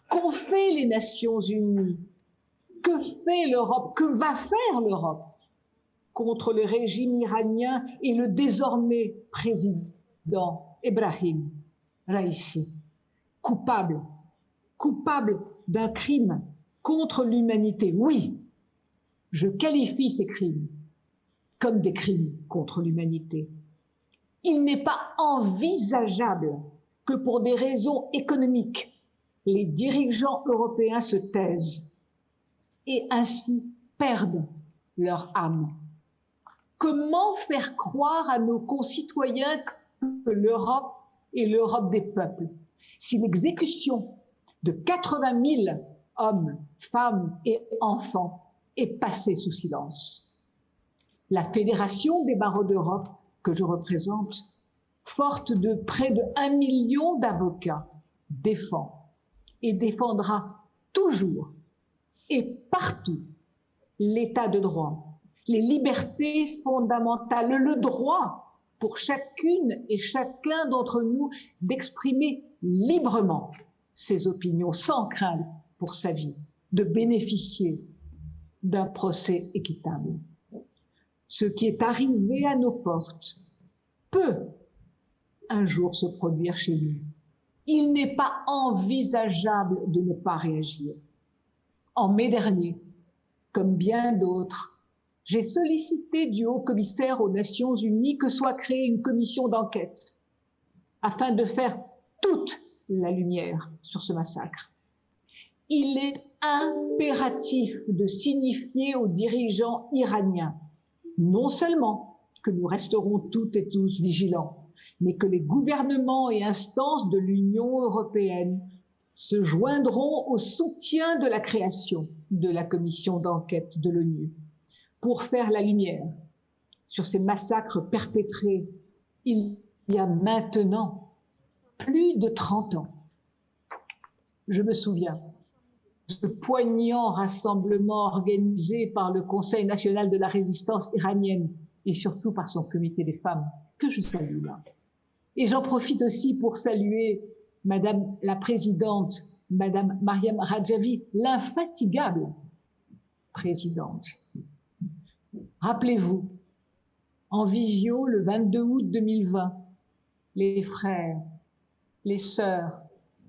Qu'ont fait les Nations Unies? Que fait l'Europe? Que va faire l'Europe contre le régime iranien et le désormais président Ebrahim Raïssi? Coupable d'un crime contre l'humanité. Oui, je qualifie ces crimes comme des crimes contre l'humanité. Il n'est pas envisageable que pour des raisons économiques, les dirigeants européens se taisent et ainsi perdent leur âme. Comment faire croire à nos concitoyens que l'Europe est l'Europe des peuples si l'exécution de 80 000 hommes, femmes et enfants est passée sous silence? La Fédération des barreaux d'Europe que je représente, forte de près de 1 million d'avocats, défend et défendra toujours et partout l'état de droit, les libertés fondamentales, le droit pour chacune et chacun d'entre nous d'exprimer librement ses opinions sans crainte pour sa vie, de bénéficier d'un procès équitable. Ce qui est arrivé à nos portes peut un jour se produire chez nous. Il n'est pas envisageable de ne pas réagir. En mai dernier, comme bien d'autres, j'ai sollicité du haut-commissaire aux Nations Unies que soit créée une commission d'enquête afin de faire toute la lumière sur ce massacre. Il est impératif de signifier aux dirigeants iraniens non seulement que nous resterons toutes et tous vigilants, mais que les gouvernements et instances de l'Union européenne se joindront au soutien de la création de la commission d'enquête de l'ONU pour faire la lumière sur ces massacres perpétrés il y a maintenant plus de 30 ans. Je me souviens de ce poignant rassemblement organisé par le Conseil national de la résistance iranienne et surtout par son comité des femmes, que je salue là. Et j'en profite aussi pour saluer Madame la Présidente, Madame Mariam Rajavi, l'infatigable présidente. Rappelez-vous, en visio, le 22 août 2020, les frères, les sœurs,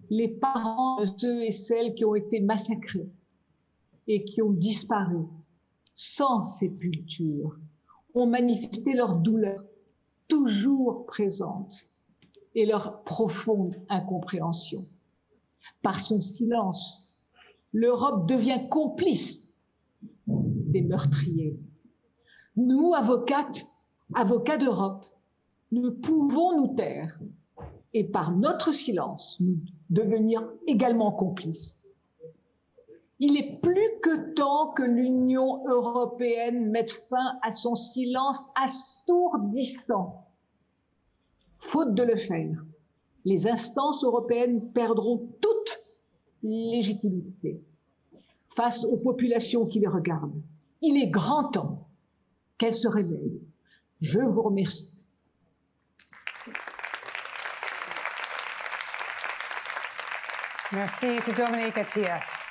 les parents de ceux et celles qui ont été massacrés et qui ont disparu sans sépulture ont manifesté leur douleur toujours présente et leur profonde incompréhension. Par son silence, l'Europe devient complice des meurtriers. Nous, avocats d'Europe, ne pouvons nous taire et par notre silence, nous devenir également complices. Il est plus que temps que l'Union européenne mette fin à son silence assourdissant. Faute de le faire, les instances européennes perdront toute légitimité face aux populations qui les regardent. Il est grand temps qu'elles se réveillent. Je vous remercie. Merci to Dominique Attias.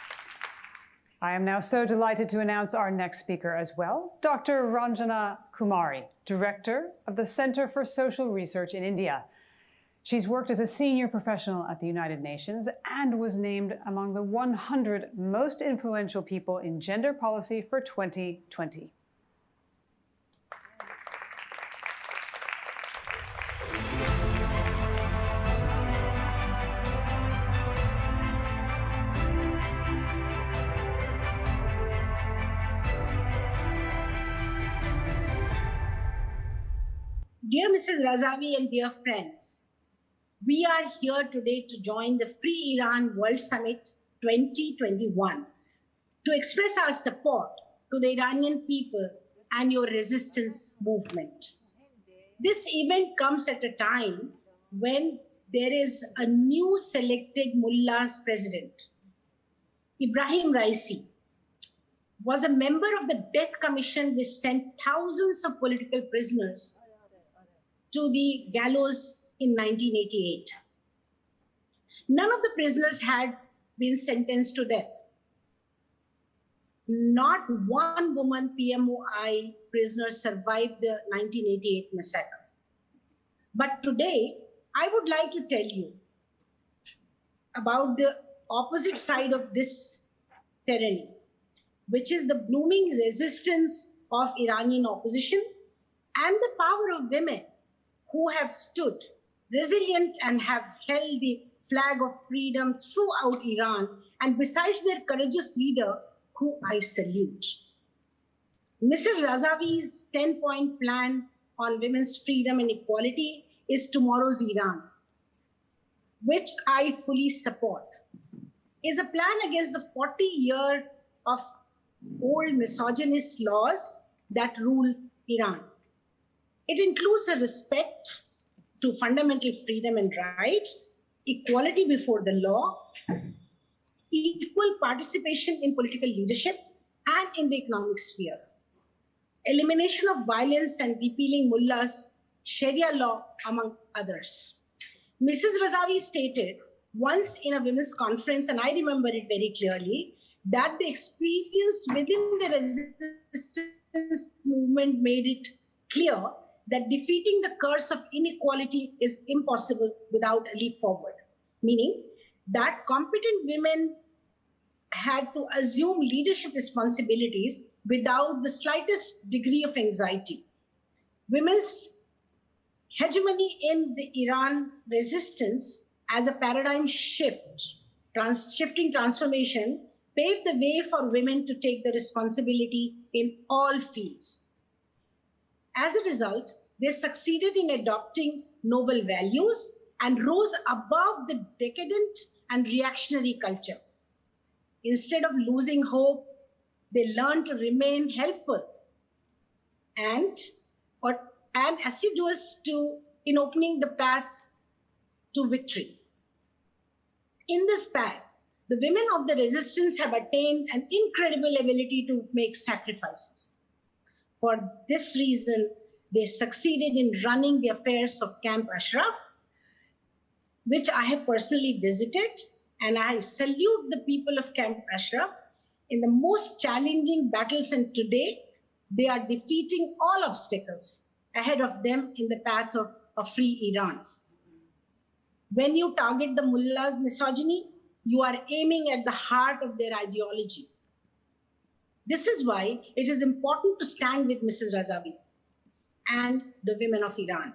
I am now so delighted to announce our next speaker as well, Dr. Ranjana Kumari, Director of the Center for Social Research in India. She's worked as a senior professional at the United Nations and was named among the 100 most influential people in gender policy for 2020. Dear Mrs. Razavi and dear friends, we are here today to join the Free Iran World Summit 2021 to express our support to the Iranian people and your resistance movement. This event comes at a time when there is a new selected mullah's president. Ibrahim Raisi was a member of the Death Commission which sent thousands of political prisoners to the gallows in 1988. None of the prisoners had been sentenced to death. Not one woman PMOI prisoner survived the 1988 massacre. But today, I would like to tell you about the opposite side of this tyranny, which is the blooming resistance of Iranian opposition and the power of women who have stood resilient and have held the flag of freedom throughout Iran, and besides their courageous leader, who I salute. Mrs. Razavi's 10-point plan on women's freedom and equality is tomorrow's Iran, which I fully support. Is a plan against the 40-year of old misogynist laws that rule Iran. It includes a respect to fundamental freedom and rights, equality before the law, equal participation in political leadership and in the economic sphere, elimination of violence and repealing mullahs, Sharia law, among others. Mrs. Razavi stated once in a women's conference, and I remember it very clearly, that the experience within the resistance movement made it clear that defeating the curse of inequality is impossible without a leap forward, meaning that competent women had to assume leadership responsibilities without the slightest degree of anxiety. Women's hegemony in the Iran resistance as a paradigm shift, shifting transformation, paved the way for women to take the responsibility in all fields. As a result, they succeeded in adopting noble values and rose above the decadent and reactionary culture. Instead of losing hope, they learned to remain helpful and assiduous in opening the path to victory. In this path, the women of the resistance have attained an incredible ability to make sacrifices. For this reason, they succeeded in running the affairs of Camp Ashraf, which I have personally visited, and I salute the people of Camp Ashraf in the most challenging battles, and today they are defeating all obstacles ahead of them in the path of a free Iran. When you target the mullah's misogyny, you are aiming at the heart of their ideology. This is why it is important to stand with Mrs. Razavi and the women of Iran.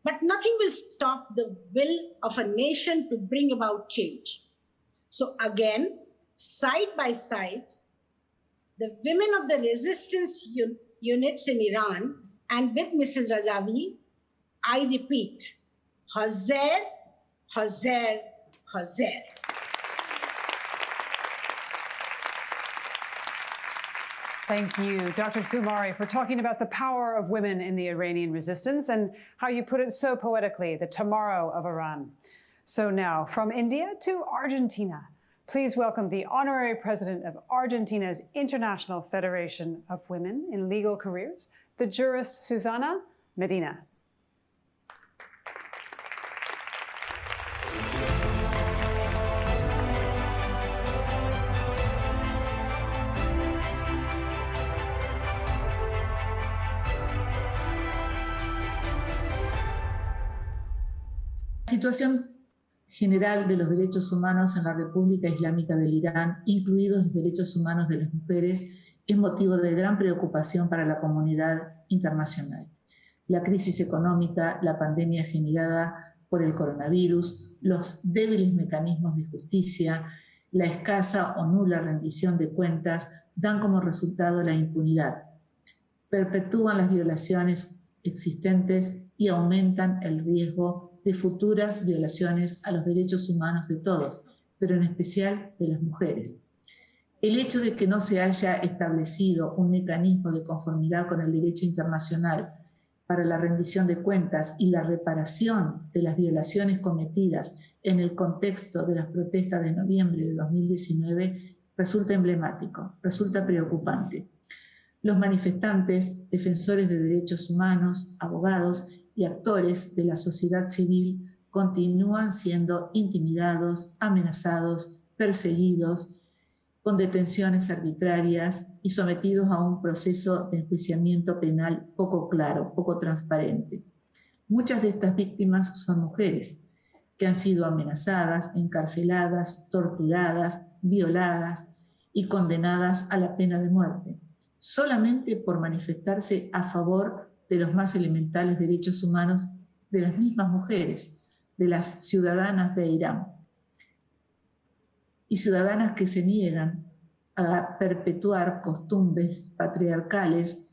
But nothing will stop the will of a nation to bring about change. So again, side by side, the women of the resistance units in Iran. And with Mrs. Rajavi, I repeat, Hazer, Hazer, Hazer. Thank you, Dr. Kumari, for talking about the power of women in the Iranian resistance and how you put it so poetically, the tomorrow of Iran. So now, from India to Argentina, please welcome the Honorary President of Argentina's International Federation of Women in Legal Careers, the jurist Susana Medina. La situación general de los derechos humanos en la República Islámica del Irán, incluidos los derechos humanos de las mujeres, es motivo de gran preocupación para la comunidad internacional. La crisis económica, la pandemia generada por el coronavirus, los débiles mecanismos de justicia, la escasa o nula rendición de cuentas dan como resultado la impunidad. Perpetúan las violaciones existentes y aumentan el riesgo de futuras violaciones a los derechos humanos de todos, pero en especial de las mujeres. El hecho de que no se haya establecido un mecanismo de conformidad con el derecho internacional para la rendición de cuentas y la reparación de las violaciones cometidas en el contexto de las protestas de noviembre de 2019 resulta emblemático, resulta preocupante. Los manifestantes, defensores de derechos humanos, abogados y actores de la sociedad civil continúan siendo intimidados, amenazados, perseguidos, con detenciones arbitrarias y sometidos a un proceso de enjuiciamiento penal poco claro, poco transparente. Muchas de estas víctimas son mujeres que han sido amenazadas, encarceladas, torturadas, violadas y condenadas a la pena de muerte, solamente por manifestarse a favor de los más elementales derechos humanos de las mismas mujeres, de las ciudadanas de Irán, y ciudadanas que se niegan a perpetuar costumbres patriarcales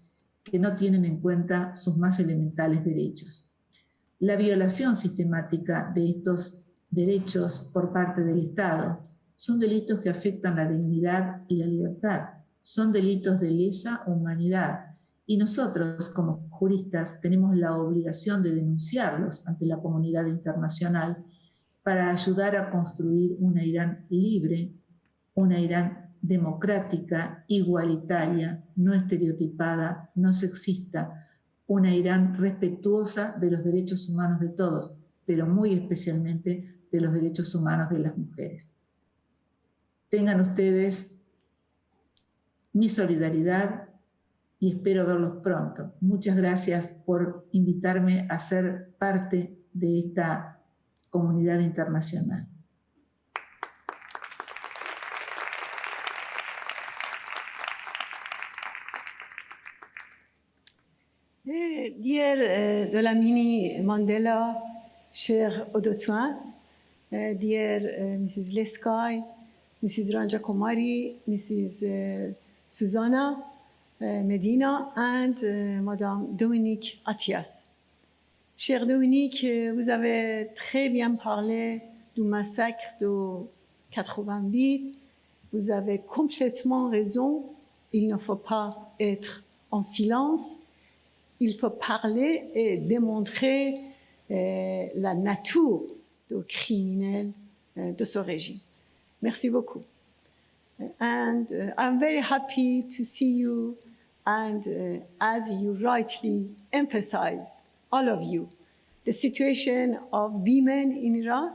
que no tienen en cuenta sus más elementales derechos. La violación sistemática de estos derechos por parte del Estado son delitos que afectan la dignidad y la libertad, son delitos de lesa humanidad, y nosotros, como juristas, tenemos la obligación de denunciarlos ante la comunidad internacional para ayudar a construir una Irán libre, una Irán democrática, igualitaria, no estereotipada, no sexista, una Irán respetuosa de los derechos humanos de todos, pero muy especialmente de los derechos humanos de las mujeres. Tengan ustedes mi solidaridad y espero verlos pronto. Muchas gracias por invitarme a ser parte de esta comunidad internacional. Dear Dlamini Mandela, cher Odotuan, dear Mrs. Leskai, Mrs. Ranja Kumari, Mrs. Susana Medina, and Madame Dominique Attias. Cher Dominique, vous avez très bien parlé du massacre de 88. Vous avez complètement raison. Il ne faut pas être en silence. Il faut parler et démontrer la nature du criminel de ce régime. Merci beaucoup. And I'm very happy to see you. And as you rightly emphasized, all of you, the situation of women in Iran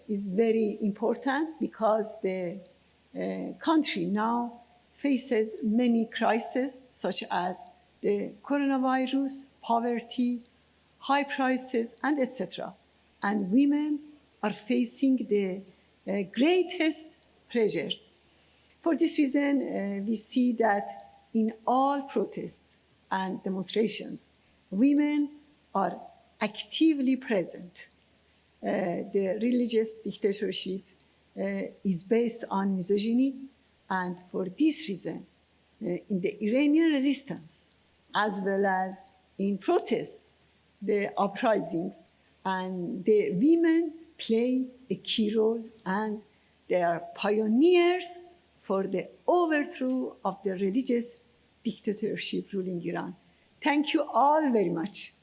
is very important because the country now faces many crises, such as the coronavirus, poverty, high prices, and etc. And women are facing the greatest pressures. For this reason, we see that in all protests and demonstrations, women are actively present. The religious dictatorship is based on misogyny, and for this reason, in the Iranian resistance, as well as in protests, the uprisings, and the women play a key role, and they are pioneers for the overthrow of the religious dictatorship ruling Iran. Thank you all very much.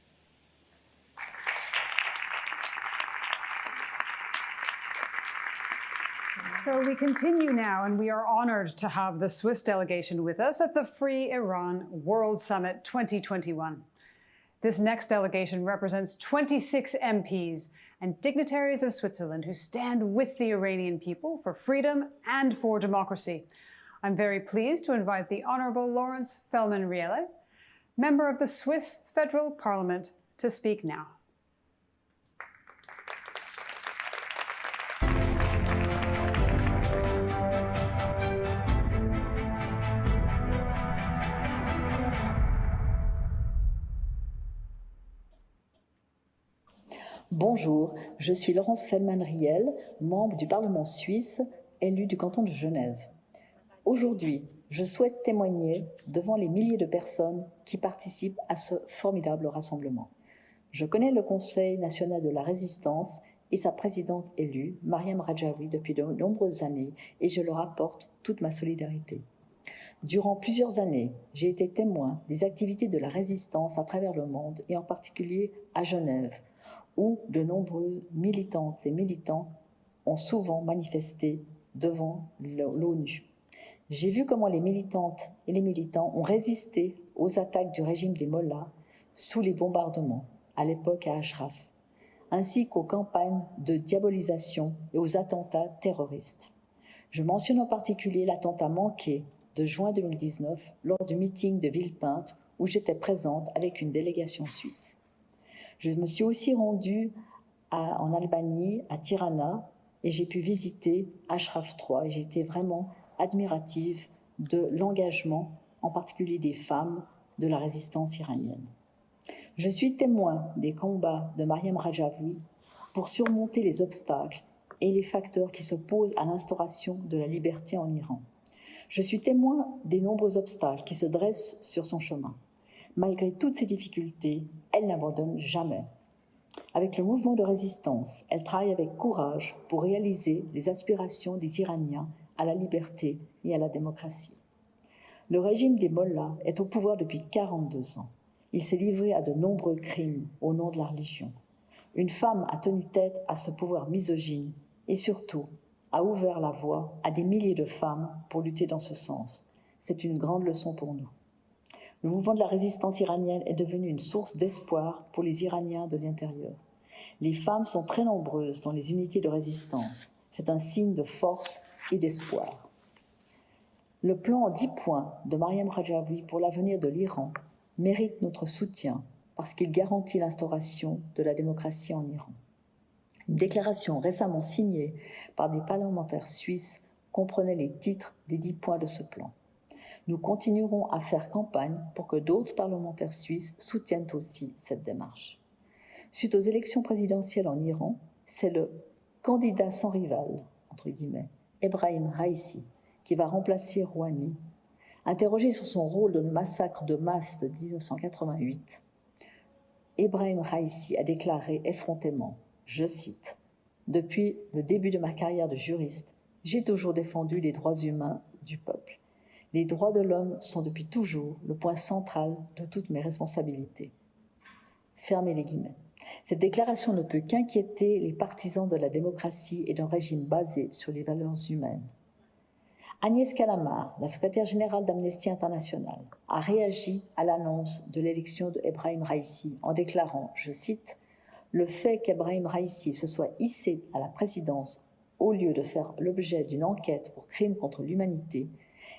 So we continue now, and we are honored to have the Swiss delegation with us at the Free Iran World Summit 2021. This next delegation represents 26 MPs and dignitaries of Switzerland who stand with the Iranian people for freedom and for democracy. I'm very pleased to invite the Honorable Lawrence Fellman-Riele, member of the Swiss Federal Parliament, to speak now. Bonjour, je suis Laurence Fellman-Riele, membre du Parlement suisse, élu du canton de Genève. Aujourd'hui, je souhaite témoigner devant les milliers de personnes qui participent à ce formidable rassemblement. Je connais le Conseil national de la résistance et sa présidente élue, Mariam Rajavi, depuis de nombreuses années et je leur apporte toute ma solidarité. Durant plusieurs années, j'ai été témoin des activités de la résistance à travers le monde et en particulier à Genève, où de nombreux militantes et militants ont souvent manifesté devant l'ONU. J'ai vu comment les militantes et les militants ont résisté aux attaques du régime des mollahs sous les bombardements, à l'époque à Ashraf, ainsi qu'aux campagnes de diabolisation et aux attentats terroristes. Je mentionne en particulier l'attentat manqué de juin 2019 lors du meeting de Villepinte où j'étais présente avec une délégation suisse. Je me suis aussi rendue en Albanie, à Tirana, et j'ai pu visiter Ashraf 3 et j'ai été vraiment admirative de l'engagement, en particulier des femmes, de la résistance iranienne. Je suis témoin des combats de Mariam Rajavi pour surmonter les obstacles et les facteurs qui s'opposent à l'instauration de la liberté en Iran. Je suis témoin des nombreux obstacles qui se dressent sur son chemin. Malgré toutes ces difficultés, elle n'abandonne jamais. Avec le mouvement de résistance, elle travaille avec courage pour réaliser les aspirations des Iraniens à la liberté et à la démocratie. Le régime des mollahs est au pouvoir depuis 42 ans. Il s'est livré à de nombreux crimes au nom de la religion. Une femme a tenu tête à ce pouvoir misogyne et surtout a ouvert la voie à des milliers de femmes pour lutter dans ce sens. C'est une grande leçon pour nous. Le mouvement de la résistance iranienne est devenu une source d'espoir pour les Iraniens de l'intérieur. Les femmes sont très nombreuses dans les unités de résistance. C'est un signe de force et d'espoir. Le plan en 10 points de Mariam Rajavi pour l'avenir de l'Iran mérite notre soutien parce qu'il garantit l'instauration de la démocratie en Iran. Une déclaration récemment signée par des parlementaires suisses comprenait les titres des 10 points de ce plan. Nous continuerons à faire campagne pour que d'autres parlementaires suisses soutiennent aussi cette démarche. Suite aux élections présidentielles en Iran, c'est le candidat sans rival, entre guillemets, Ebrahim Raisi, qui va remplacer Rouhani. Interrogé sur son rôle dans le massacre de masse de 1988, Ebrahim Raisi a déclaré effrontément, je cite, « Depuis le début de ma carrière de juriste, j'ai toujours défendu les droits humains du peuple. Les droits de l'homme sont depuis toujours le point central de toutes mes responsabilités. » Fermez les guillemets. Cette déclaration ne peut qu'inquiéter les partisans de la démocratie et d'un régime basé sur les valeurs humaines. Agnès Calamar, la secrétaire générale d'Amnesty International, a réagi à l'annonce de l'élection de Ebrahim Raisi en déclarant, je cite, « Le fait qu'Ebrahim Raisi se soit hissé à la présidence au lieu de faire l'objet d'une enquête pour crimes contre l'humanité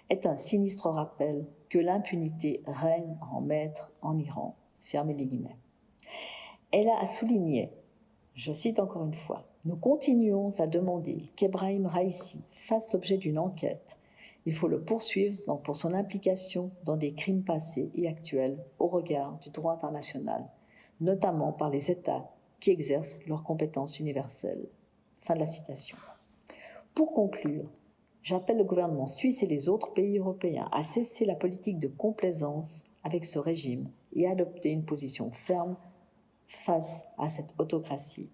est un sinistre rappel que l'impunité règne en maître en Iran. » Fermez les guillemets. Elle a souligné, je cite encore une fois, « Nous continuons à demander qu'Ebrahim Raisi fasse l'objet d'une enquête. Il faut le poursuivre pour son implication dans des crimes passés et actuels au regard du droit international, notamment par les États qui exercent leurs compétences universelles. » Fin de la citation. Pour conclure, J'appelle le gouvernement suisse et les autres pays européens à cesser la politique de complaisance avec ce régime et à adopter une position ferme face à cette autocratie.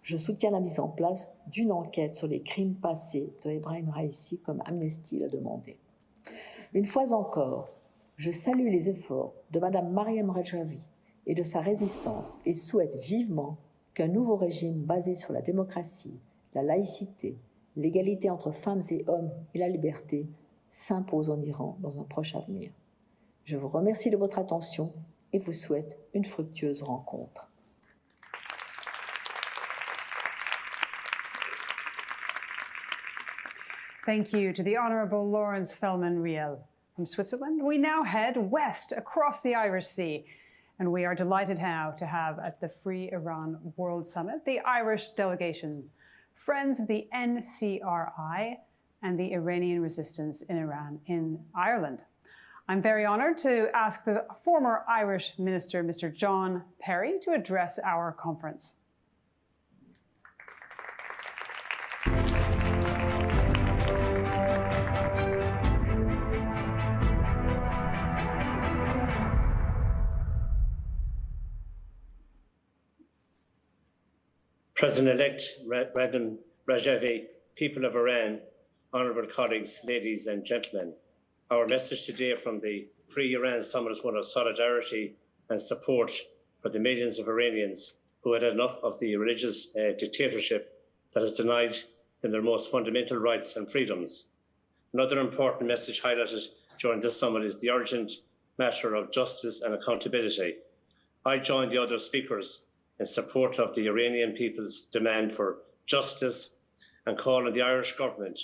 Je soutiens la mise en place d'une enquête sur les crimes passés de Ebrahim Raïssi comme Amnesty l'a demandé. Une fois encore, je salue les efforts de Mme Mariam Rajavi et de sa résistance et souhaite vivement qu'un nouveau régime basé sur la démocratie, la laïcité, l'égalité entre femmes et hommes et la liberté s'impose en Iran dans un proche avenir. Je vous remercie de votre attention et vous souhaite une fructueuse rencontre. Thank you to the Honourable Lawrence Fellman-Riel. From Switzerland, we now head west across the Irish Sea. And we are delighted now to have at the Free Iran World Summit the Irish delegation, friends of the NCRI and the Iranian resistance in Iran in Ireland. I'm very honoured to ask the former Irish Minister, Mr. John Perry, to address our conference. President-elect Madam Rajavi, people of Iran, honourable colleagues, ladies and gentlemen, our message today from the Free Iran Summit is one of solidarity and support for the millions of Iranians who had enough of the religious dictatorship that has denied them their most fundamental rights and freedoms. Another important message highlighted during this summit is the urgent matter of justice and accountability. I join the other speakers in support of the Iranian people's demand for justice and call on the Irish government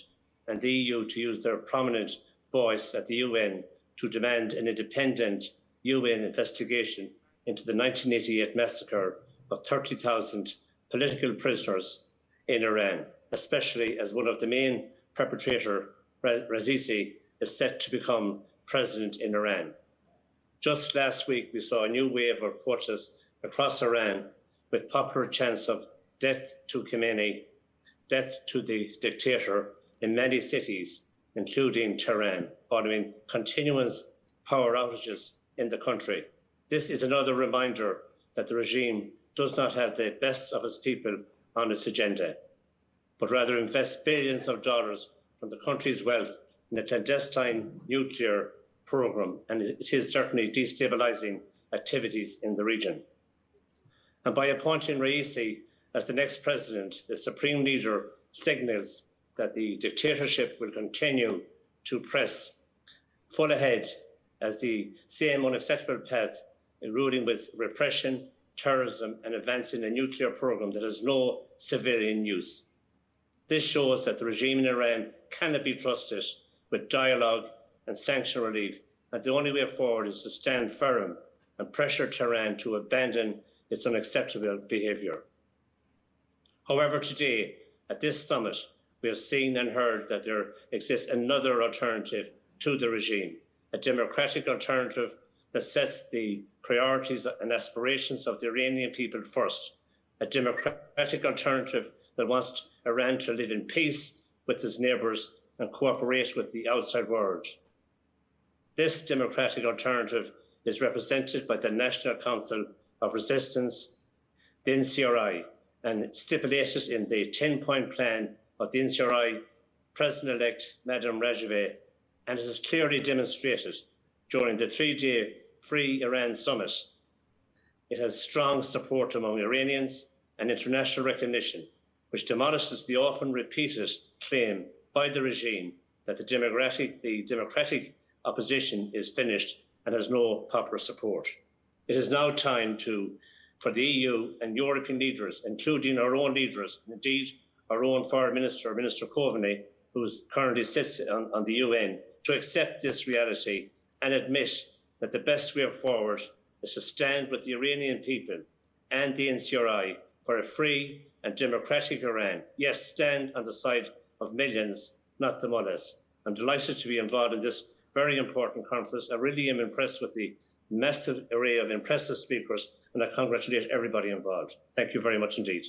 and the EU to use their prominent voice at the UN to demand an independent UN investigation into the 1988 massacre of 30,000 political prisoners in Iran, especially as one of the main perpetrators, Raisi, is set to become president in Iran. Just last week, we saw a new wave of protests across Iran with popular chants of death to Khamenei, death to the dictator in many cities, including Tehran, following continuous power outages in the country. This is another reminder that the regime does not have the best of its people on its agenda, but rather invest billions of dollars from the country's wealth in a clandestine nuclear program, and it is certainly destabilizing activities in the region. And by appointing Raisi as the next president, the supreme leader signals that the dictatorship will continue to press full ahead as the same unacceptable path, ruling with repression, terrorism, and advancing a nuclear program that has no civilian use. This shows that the regime in Iran cannot be trusted with dialogue and sanction relief, and the only way forward is to stand firm and pressure Tehran to abandon its unacceptable behaviour. However, today, at this summit, we have seen and heard that there exists another alternative to the regime, a democratic alternative that sets the priorities and aspirations of the Iranian people first, a democratic alternative that wants Iran to live in peace with its neighbours and cooperate with the outside world. This democratic alternative is represented by the National Council of Resistance, the NCRI, and stipulated in the 10-point plan of the NCRI President-elect Madam Rajavi, and it is clearly demonstrated during the 3-day Free Iran Summit. It has strong support among Iranians and international recognition, which demolishes the often repeated claim by the regime that the democratic opposition is finished and has no popular support. It is now time for the EU and European leaders, including our own leaders, and indeed our own Foreign Minister, Minister Coveney, who currently sits on the UN, to accept this reality and admit that the best way forward is to stand with the Iranian people and the NCRI for a free and democratic Iran. Yes, stand on the side of millions, not the mullahs. I'm delighted to be involved in this very important conference. I really am impressed with the massive array of impressive speakers, and I congratulate everybody involved. Thank you very much indeed.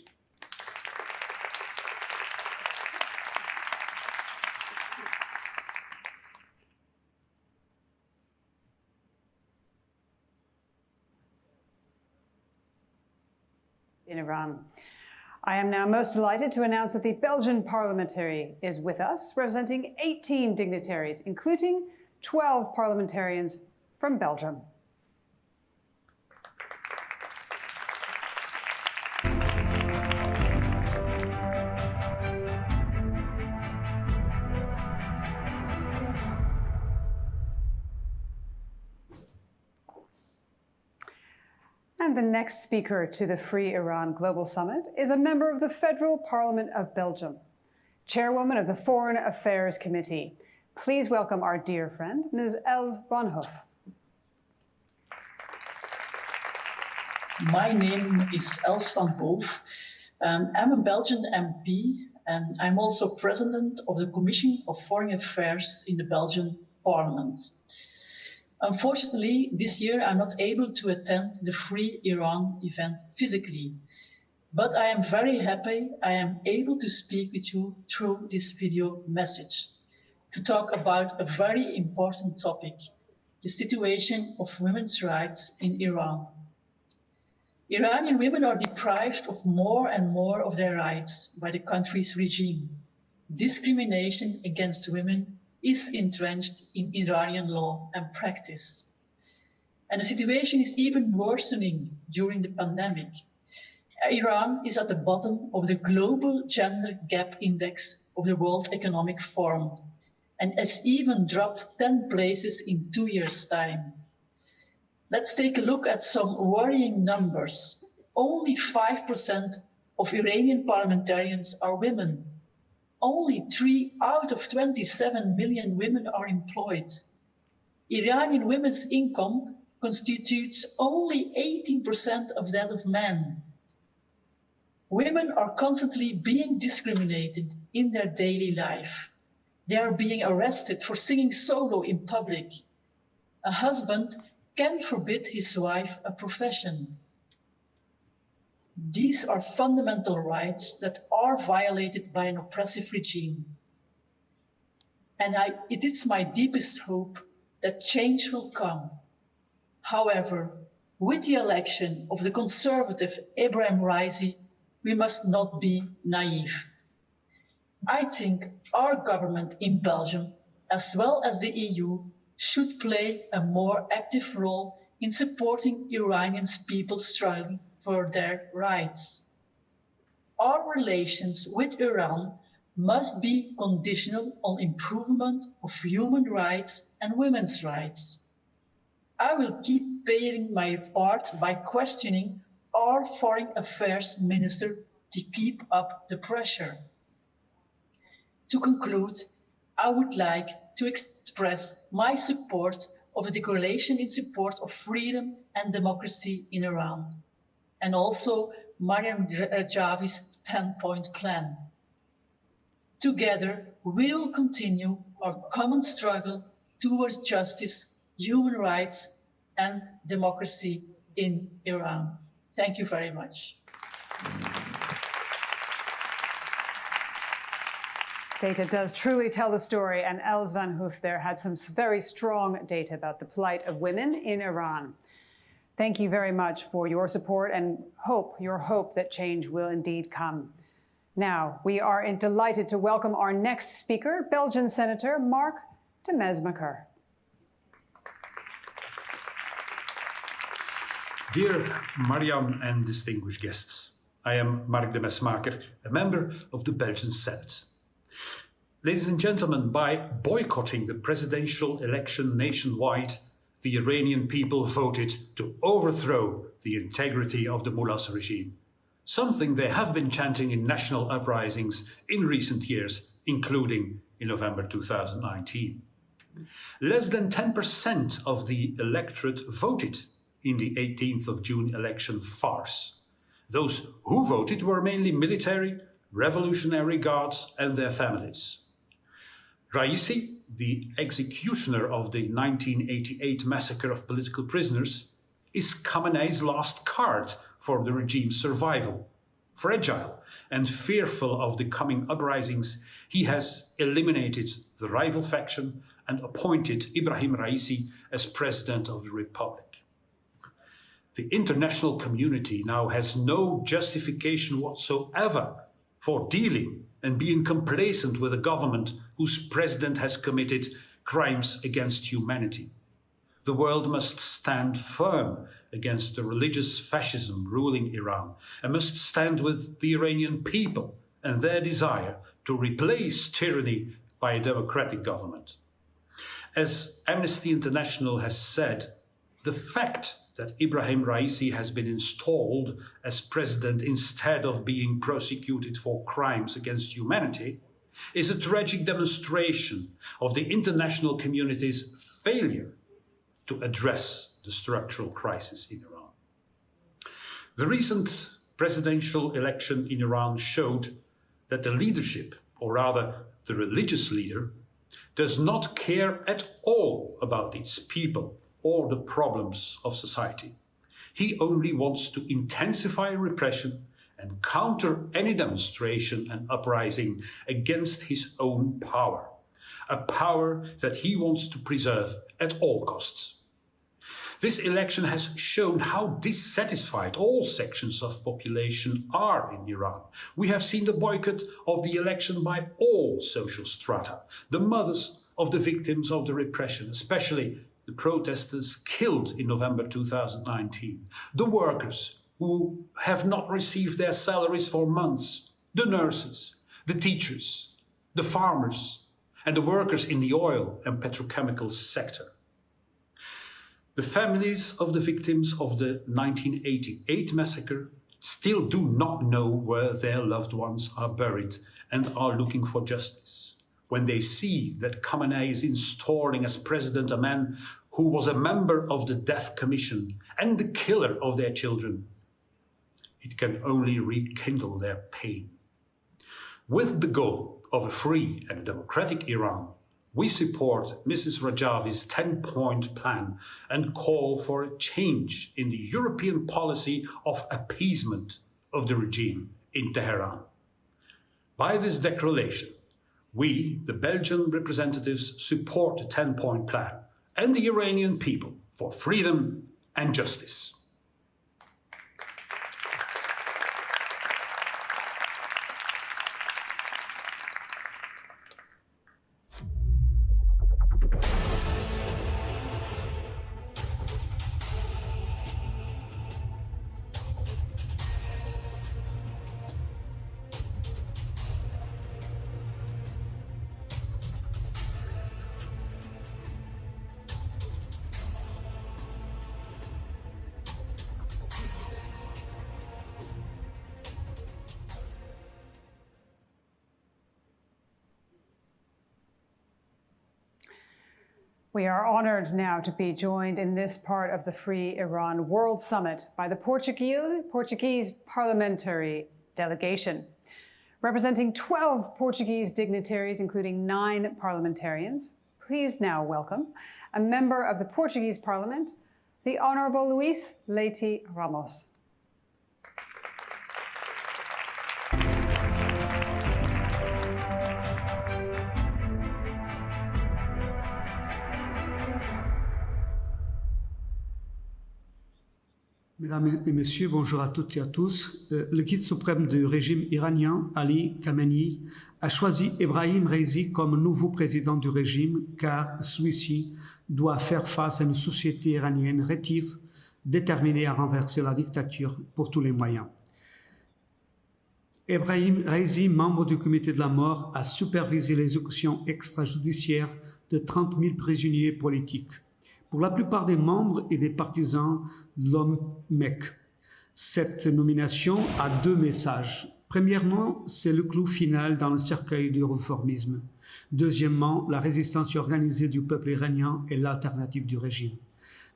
in Iran. I am now most delighted to announce that the Belgian parliamentary is with us, representing 18 dignitaries, including 12 parliamentarians from Belgium. And the next speaker to the Free Iran Global Summit is a member of the Federal Parliament of Belgium, chairwoman of the Foreign Affairs Committee. Please welcome our dear friend, Ms. Els van Hoof. My name is Els van Hoof. I'm a Belgian MP, and I'm also president of the Commission of Foreign Affairs in the Belgian Parliament. Unfortunately, this year I'm not able to attend the Free Iran event physically, but I am very happy I am able to speak with you through this video message to talk about a very important topic, the situation of women's rights in Iran. Iranian women are deprived of more and more of their rights by the country's regime. Discrimination against women is entrenched in Iranian law and practice. And the situation is even worsening during the pandemic. Iran is at the bottom of the Global Gender Gap Index of the World Economic Forum and has even dropped 10 places in 2 years' time. Let's take a look at some worrying numbers. Only 5% of Iranian parliamentarians are women. Only 3 out of 27 million women are employed. Iranian women's income constitutes only 18% of that of men. Women are constantly being discriminated in their daily life. They are being arrested for singing solo in public. A husband can forbid his wife a profession. These are fundamental rights that are violated by an oppressive regime. And it is my deepest hope that change will come. However, with the election of the conservative Ebrahim Raisi, we must not be naive. I think our government in Belgium, as well as the EU, should play a more active role in supporting Iranian people's struggle for their rights. Our relations with Iran must be conditional on improvement of human rights and women's rights. I will keep playing my part by questioning our Foreign Affairs Minister to keep up the pressure. To conclude, I would like to express my support of a declaration in support of freedom and democracy in Iran, and also Maryam Rajavi's 10-point plan. Together, we will continue our common struggle towards justice, human rights, and democracy in Iran. Thank you very much. Data does truly tell the story, and Els van Hoof there had some very strong data about the plight of women in Iran. Thank you very much for your support and your hope that change will indeed come. Now, we are delighted to welcome our next speaker, Belgian Senator Mark de Mesmaeker. Dear Mariam and distinguished guests, I am Mark de Mesmaeker, a member of the Belgian Senate. Ladies and gentlemen, by boycotting the presidential election nationwide, the Iranian people voted to overthrow the integrity of the mullah's regime, something they have been chanting in national uprisings in recent years, including in November 2019. Less than 10% of the electorate voted in the 18th of June election farce. Those who voted were mainly military, revolutionary guards and their families. Raisi, the executioner of the 1988 massacre of political prisoners, is Khamenei's last card for the regime's survival. Fragile and fearful of the coming uprisings, he has eliminated the rival faction and appointed Ibrahim Raisi as president of the republic. The international community now has no justification whatsoever for dealing and being complacent with a government whose president has committed crimes against humanity. The world must stand firm against the religious fascism ruling Iran and must stand with the Iranian people and their desire to replace tyranny by a democratic government. As Amnesty International has said, the fact that Ibrahim Raisi has been installed as president instead of being prosecuted for crimes against humanity is a tragic demonstration of the international community's failure to address the structural crisis in Iran. The recent presidential election in Iran showed that the leadership, or rather the religious leader, does not care at all about its people or the problems of society. He only wants to intensify repression and counter any demonstration and uprising against his own power, a power that he wants to preserve at all costs. This election has shown how dissatisfied all sections of population are in Iran. We have seen the boycott of the election by all social strata, the mothers of the victims of the repression, especially the protesters killed in November 2019, the workers who have not received their salaries for months, the nurses, the teachers, the farmers, and the workers in the oil and petrochemical sector. The families of the victims of the 1988 massacre still do not know where their loved ones are buried and are looking for justice. When they see that Khamenei is installing as president a man who was a member of the Death Commission and the killer of their children, it can only rekindle their pain. With the goal of a free and democratic Iran, we support Mrs. Rajavi's 10-point plan and call for a change in the European policy of appeasement of the regime in Tehran. By this declaration, we, the Belgian representatives, support the 10-point plan and the Iranian people for freedom and justice. We are honored now to be joined in this part of the Free Iran World Summit by the Portuguese parliamentary delegation. Representing 12 Portuguese dignitaries, including 9 parliamentarians, please now welcome a member of the Portuguese Parliament, the Honourable Luís Leite Ramos. Mesdames et Messieurs, bonjour à toutes et à tous. Le guide suprême du régime iranien, Ali Khamenei, a choisi Ebrahim Raisi comme nouveau président du régime car celui-ci doit faire face à une société iranienne rétive, déterminée à renverser la dictature pour tous les moyens. Ebrahim Raisi, membre du comité de la mort, a supervisé l'exécution extrajudiciaire de 30 000 prisonniers politiques. Pour la plupart des membres et des partisans de l'homme mec. Cette nomination a 2 messages. Premièrement, c'est le clou final dans le cercueil du réformisme. Deuxièmement, la résistance organisée du peuple iranien et l'alternative du régime.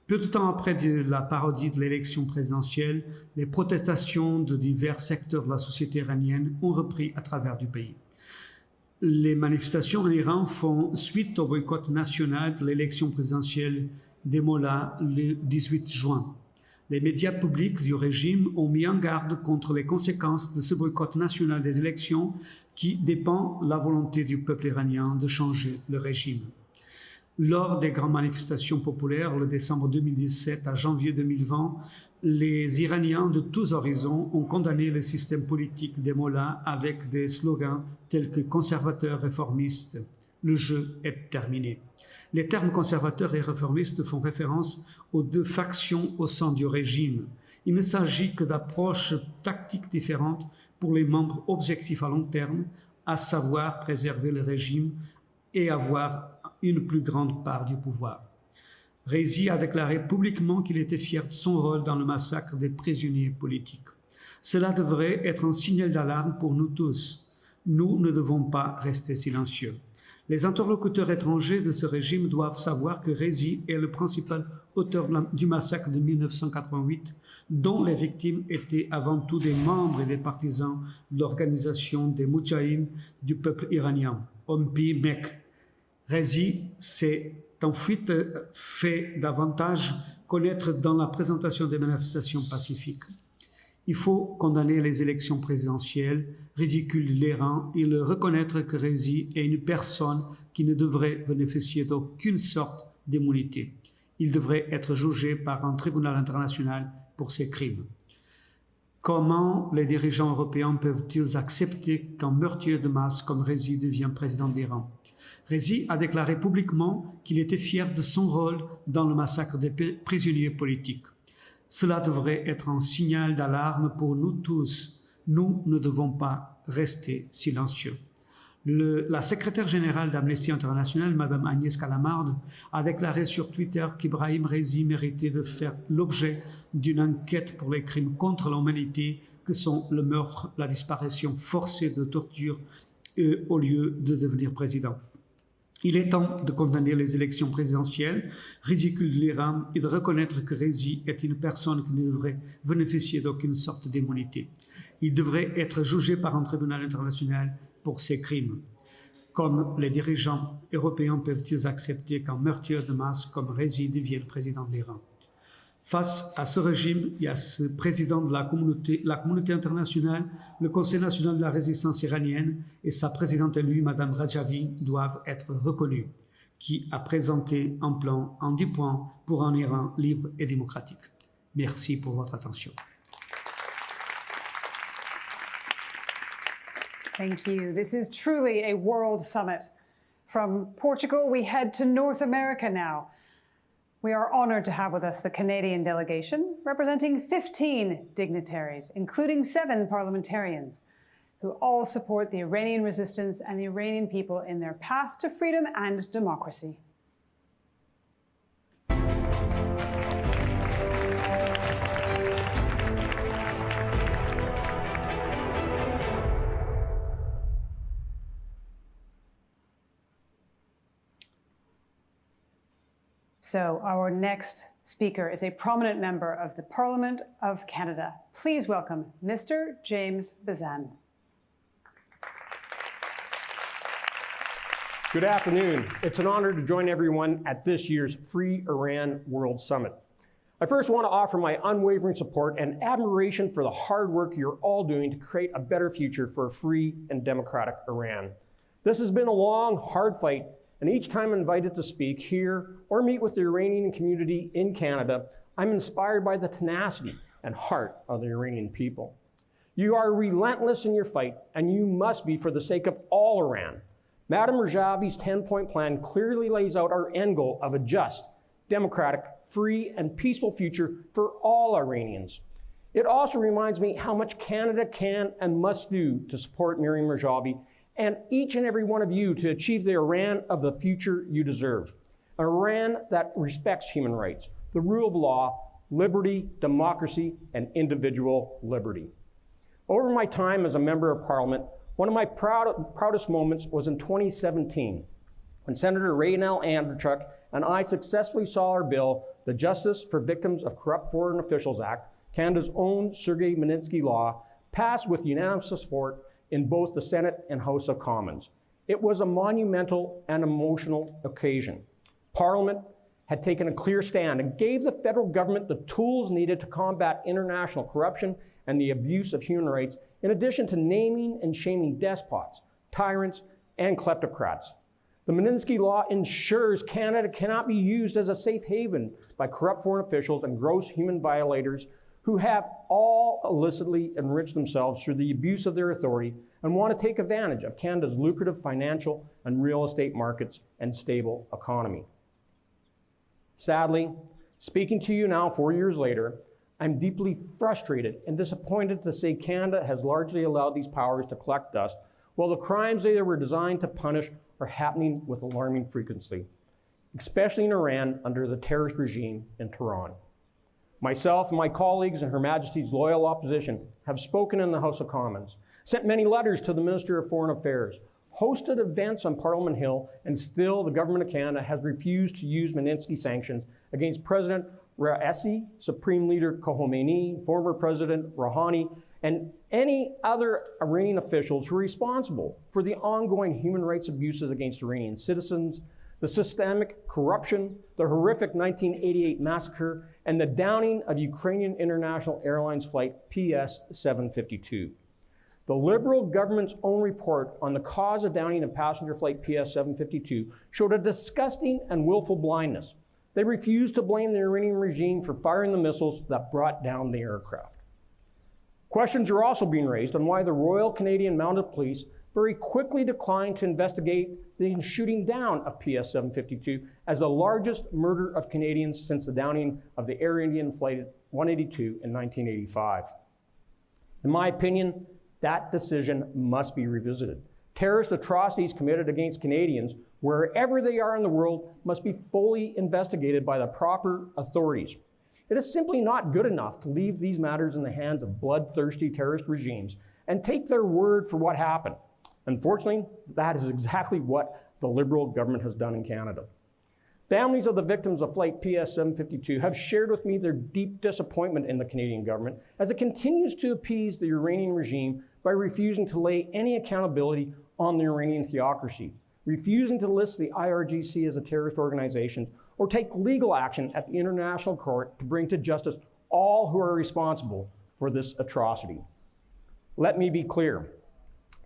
Peu de temps après la parodie de l'élection présidentielle, les protestations de divers secteurs de la société iranienne ont repris à travers du pays. Les manifestations en Iran font suite au boycott national de l'élection présidentielle des Mollahs le 18 juin. Les médias publics du régime ont mis en garde contre les conséquences de ce boycott national des élections qui dépend de la volonté du peuple iranien de changer le régime. Lors des grandes manifestations populaires, le décembre 2017 à janvier 2020, les Iraniens de tous horizons ont condamné le système politique des mollahs avec des slogans tels que conservateurs, réformistes. Le jeu est terminé. Les termes conservateurs et réformistes font référence aux deux factions au sein du régime. Il ne s'agit que d'approches tactiques différentes pour les membres objectifs à long terme, à savoir préserver le régime et avoir une plus grande part du pouvoir. Rezi a déclaré publiquement qu'il était fier de son rôle dans le massacre des prisonniers politiques. Cela devrait être un signal d'alarme pour nous tous. Nous ne devons pas rester silencieux. Les interlocuteurs étrangers de ce régime doivent savoir que Rezi est le principal auteur du massacre de 1988, dont les victimes étaient avant tout des membres et des partisans de l'organisation des Moudjahidines du peuple iranien, OMPI-MEK. Rezi s'est ensuite fait davantage connaître dans la présentation des manifestations pacifiques. Il faut condamner les élections présidentielles, ridicules de l'Iran, et le reconnaître que Rezi est une personne qui ne devrait bénéficier d'aucune sorte d'immunité. Il devrait être jugé par un tribunal international pour ses crimes. Comment les dirigeants européens peuvent-ils accepter qu'un meurtrier de masse comme Rezi devienne président d'Iran? Rezi a déclaré publiquement qu'il était fier de son rôle dans le massacre des prisonniers politiques. Cela devrait être un signal d'alarme pour nous tous. Nous ne devons pas rester silencieux. La secrétaire générale d'Amnesty International, Mme Agnès Calamarde, a déclaré sur Twitter qu'Ibrahim Rezi méritait de faire l'objet d'une enquête pour les crimes contre l'humanité que sont le meurtre, la disparition forcée de torture au lieu de devenir président. Il est temps de condamner les élections présidentielles ridicules de l'Iran et de reconnaître que Rezi est une personne qui ne devrait bénéficier d'aucune sorte d'immunité. Il devrait être jugé par un tribunal international pour ses crimes. Comme les dirigeants européens peuvent-ils accepter qu'un meurtrier de masse comme Rezi devienne président de l'Iran? Face à ce régime et à ce président de la communauté internationale, le Conseil national de la résistance iranienne et sa présidente élue, Mme Rajavi, doivent être reconnus, qui a présenté un plan en 10 points pour un Iran libre et démocratique. Merci pour votre attention. Thank you. This is truly a world summit. From Portugal, we head to North America now. We are honored to have with us the Canadian delegation, representing 15 dignitaries, including 7 parliamentarians, who all support the Iranian resistance and the Iranian people in their path to freedom and democracy. So our next speaker is a prominent member of the Parliament of Canada. Please welcome Mr. James Bazan. Good afternoon. It's an honor to join everyone at this year's Free Iran World Summit. I first want to offer my unwavering support and admiration for the hard work you're all doing to create a better future for a free and democratic Iran. This has been a long, hard fight, and each time I'm invited to speak here or meet with the Iranian community in Canada, I'm inspired by the tenacity and heart of the Iranian people. You are relentless in your fight, and you must be for the sake of all Iran. Madam Rajavi's 10-point plan clearly lays out our end goal of a just, democratic, free, and peaceful future for all Iranians. It also reminds me how much Canada can and must do to support Miriam Rajavi and each and every one of you to achieve the Iran of the future you deserve. An Iran that respects human rights, the rule of law, liberty, democracy, and individual liberty. Over my time as a member of Parliament, one of my proudest moments was in 2017, when Senator Raynell Anderchuk and I successfully saw our bill, the Justice for Victims of Corrupt Foreign Officials Act, Canada's own Sergei Magnitsky law, passed with unanimous support in both the Senate and House of Commons. It was a monumental and emotional occasion. Parliament had taken a clear stand and gave the federal government the tools needed to combat international corruption and the abuse of human rights, in addition to naming and shaming despots, tyrants, and kleptocrats. The Magnitsky Law ensures Canada cannot be used as a safe haven by corrupt foreign officials and gross human violators who have all illicitly enriched themselves through the abuse of their authority and want to take advantage of Canada's lucrative financial and real estate markets and stable economy. Sadly, speaking to you now 4 years later, I'm deeply frustrated and disappointed to say Canada has largely allowed these powers to collect dust, while the crimes they were designed to punish are happening with alarming frequency, especially in Iran under the terrorist regime in Tehran. Myself and my colleagues in Her Majesty's loyal opposition have spoken in the House of Commons, sent many letters to the Minister of Foreign Affairs, hosted events on Parliament Hill, and still the Government of Canada has refused to use Magnitsky sanctions against President Raisi, Supreme Leader Khomeini, former President Rouhani, and any other Iranian officials who are responsible for the ongoing human rights abuses against Iranian citizens, the systemic corruption, the horrific 1988 massacre, and the downing of Ukrainian International Airlines flight PS-752. The Liberal government's own report on the cause of downing of passenger flight PS-752 showed a disgusting and willful blindness. They refused to blame the Iranian regime for firing the missiles that brought down the aircraft. Questions are also being raised on why the Royal Canadian Mounted Police very quickly declined to investigate the shooting down of PS-752 as the largest murder of Canadians since the downing of the Air Indian Flight 182 in 1985. In my opinion, that decision must be revisited. Terrorist atrocities committed against Canadians, wherever they are in the world, must be fully investigated by the proper authorities. It is simply not good enough to leave these matters in the hands of bloodthirsty terrorist regimes and take their word for what happened. Unfortunately, that is exactly what the Liberal government has done in Canada. Families of the victims of Flight PS-752 have shared with me their deep disappointment in the Canadian government as it continues to appease the Iranian regime by refusing to lay any accountability on the Iranian theocracy, refusing to list the IRGC as a terrorist organization, or take legal action at the International Court to bring to justice all who are responsible for this atrocity. Let me be clear.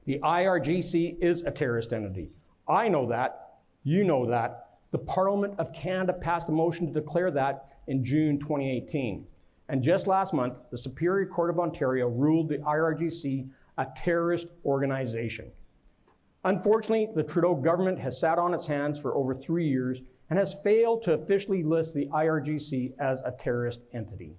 The IRGC is a terrorist entity. I know that. You know that. The Parliament of Canada passed a motion to declare that in June 2018. And just last month, the Superior Court of Ontario ruled the IRGC a terrorist organization. Unfortunately, the Trudeau government has sat on its hands for over 3 years and has failed to officially list the IRGC as a terrorist entity.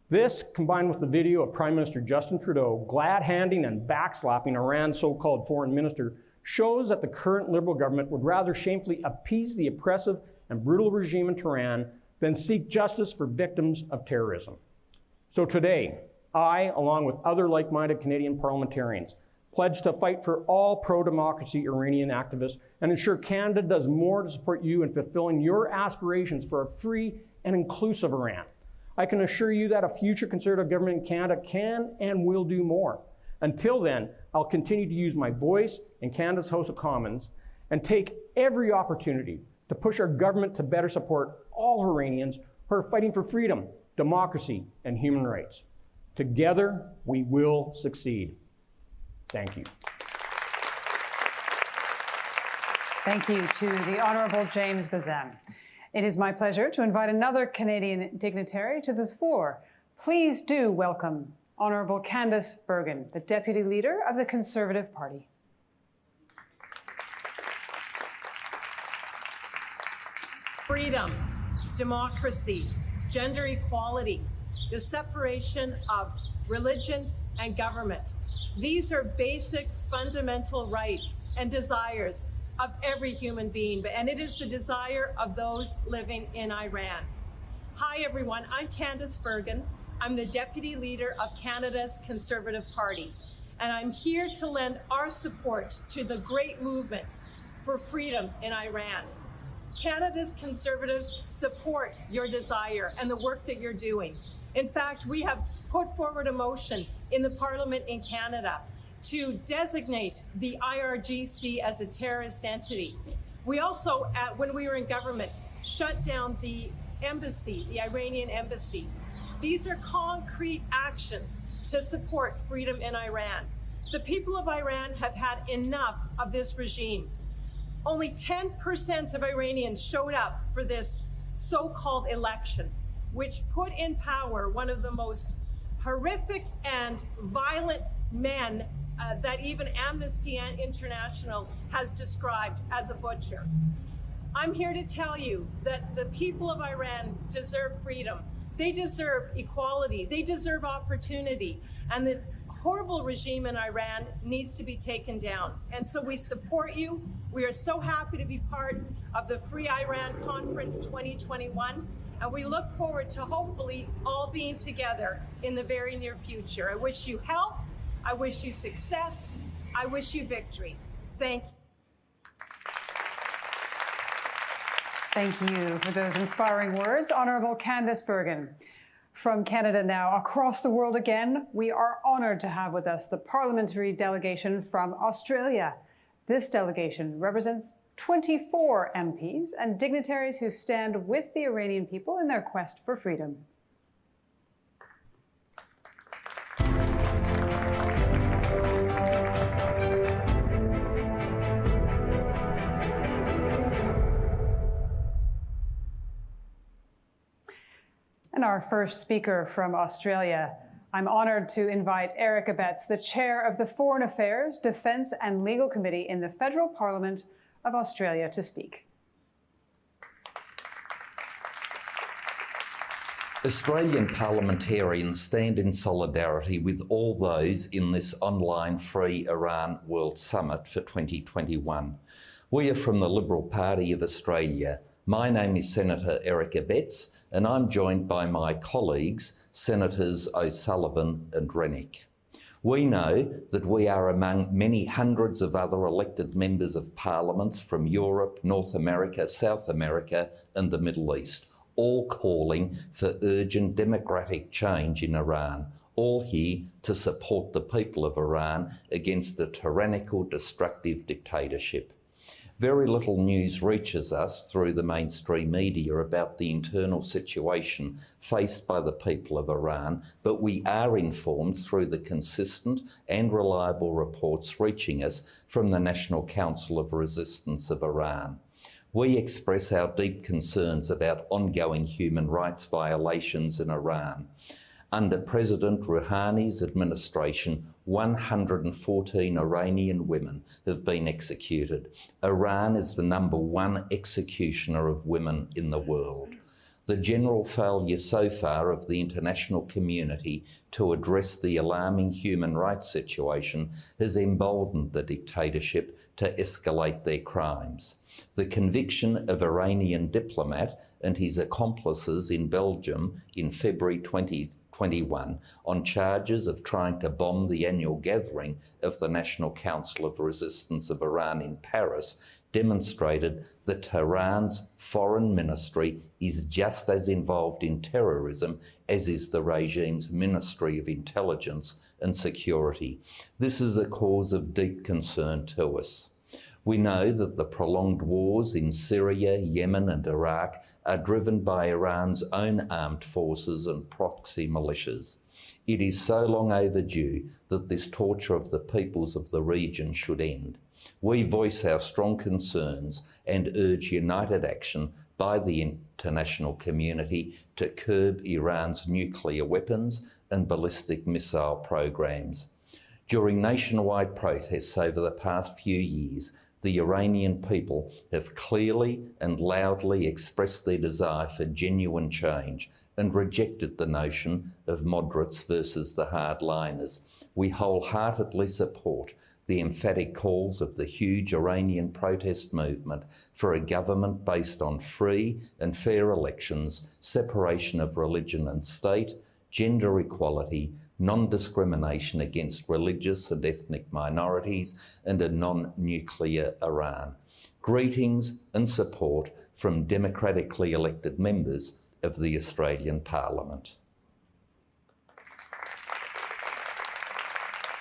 This, combined with the video of Prime Minister Justin Trudeau glad-handing and backslapping Iran's so-called foreign minister, shows that the current Liberal government would rather shamefully appease the oppressive and brutal regime in Tehran than seek justice for victims of terrorism. So today, I, along with other like-minded Canadian parliamentarians, pledge to fight for all pro-democracy Iranian activists and ensure Canada does more to support you in fulfilling your aspirations for a free and inclusive Iran. I can assure you that a future Conservative government in Canada can and will do more. Until then, I'll continue to use my voice in Canada's House of Commons and take every opportunity to push our government to better support all Iranians who are fighting for freedom, democracy, and human rights. Together, we will succeed. Thank you. Thank you to the Honourable James Bazem. It is my pleasure to invite another Canadian dignitary to the floor. Please do welcome Honourable Candice Bergen, the Deputy Leader of the Conservative Party. Freedom, democracy, gender equality, the separation of religion and government. These are basic fundamental rights and desires of every human being, and it is the desire of those living in Iran. Hi everyone, I'm Candice Bergen. I'm the Deputy Leader of Canada's Conservative Party, and I'm here to lend our support to the great movement for freedom in Iran. Canada's Conservatives support your desire and the work that you're doing. In fact, we have put forward a motion in the Parliament in Canada to designate the IRGC as a terrorist entity. We also, when we were in government, shut down the embassy, the Iranian embassy. These are concrete actions to support freedom in Iran. The people of Iran have had enough of this regime. Only 10% of Iranians showed up for this so-called election, which put in power one of the most horrific and violent men that even Amnesty International has described as a butcher. I'm here to tell you that the people of Iran deserve freedom. They deserve equality. They deserve opportunity. And the horrible regime in Iran needs to be taken down. And so we support you. We are so happy to be part of the Free Iran Conference 2021. And we look forward to hopefully all being together in the very near future. I wish you health. I wish you success. I wish you victory. Thank you. Thank you for those inspiring words, Honourable Candice Bergen. From Canada now, across the world again, we are honoured to have with us the parliamentary delegation from Australia. This delegation represents 24 MPs and dignitaries who stand with the Iranian people in their quest for freedom. And our first speaker from Australia, I'm honoured to invite Erica Betts, the chair of the Foreign Affairs, Defence and Legal Committee in the Federal Parliament of Australia, to speak. Australian parliamentarians stand in solidarity with all those in this online Free Iran World Summit for 2021. We are from the Liberal Party of Australia. My name is Senator Erica Betts, and I'm joined by my colleagues, Senators O'Sullivan and Rennick. We know that we are among many hundreds of other elected members of parliaments from Europe, North America, South America, and the Middle East, all calling for urgent democratic change in Iran, all here to support the people of Iran against a tyrannical, destructive dictatorship. Very little news reaches us through the mainstream media about the internal situation faced by the people of Iran, but we are informed through the consistent and reliable reports reaching us from the National Council of Resistance of Iran. We express our deep concerns about ongoing human rights violations in Iran. Under President Rouhani's administration, 114 Iranian women have been executed. Iran is the #1 executioner of women in the world. The general failure so far of the international community to address the alarming human rights situation has emboldened the dictatorship to escalate their crimes. The conviction of Iranian diplomat and his accomplices in Belgium in February 2021 on charges of trying to bomb the annual gathering of the National Council of Resistance of Iran in Paris demonstrated that Tehran's foreign ministry is just as involved in terrorism as is the regime's Ministry of Intelligence and Security. This is a cause of deep concern to us. We know that the prolonged wars in Syria, Yemen and Iraq are driven by Iran's own armed forces and proxy militias. It is so long overdue that this torture of the peoples of the region should end. We voice our strong concerns and urge united action by the international community to curb Iran's nuclear weapons and ballistic missile programs. During nationwide protests over the past few years, the Iranian people have clearly and loudly expressed their desire for genuine change and rejected the notion of moderates versus the hardliners. We wholeheartedly support the emphatic calls of the huge Iranian protest movement for a government based on free and fair elections, separation of religion and state, gender equality, non-discrimination against religious and ethnic minorities, and a non-nuclear Iran. Greetings and support from democratically elected members of the Australian Parliament.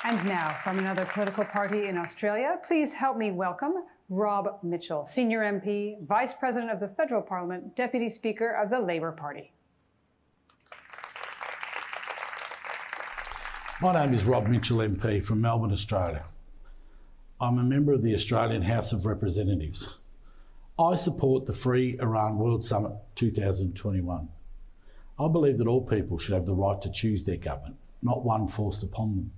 And now, from another political party in Australia, please help me welcome Rob Mitchell, Senior MP, Vice President of the Federal Parliament, Deputy Speaker of the Labor Party. My name is Rob Mitchell, MP from Melbourne, Australia. I'm a member of the Australian House of Representatives. I support the Free Iran World Summit 2021. I believe that all people should have the right to choose their government, not one forced upon them.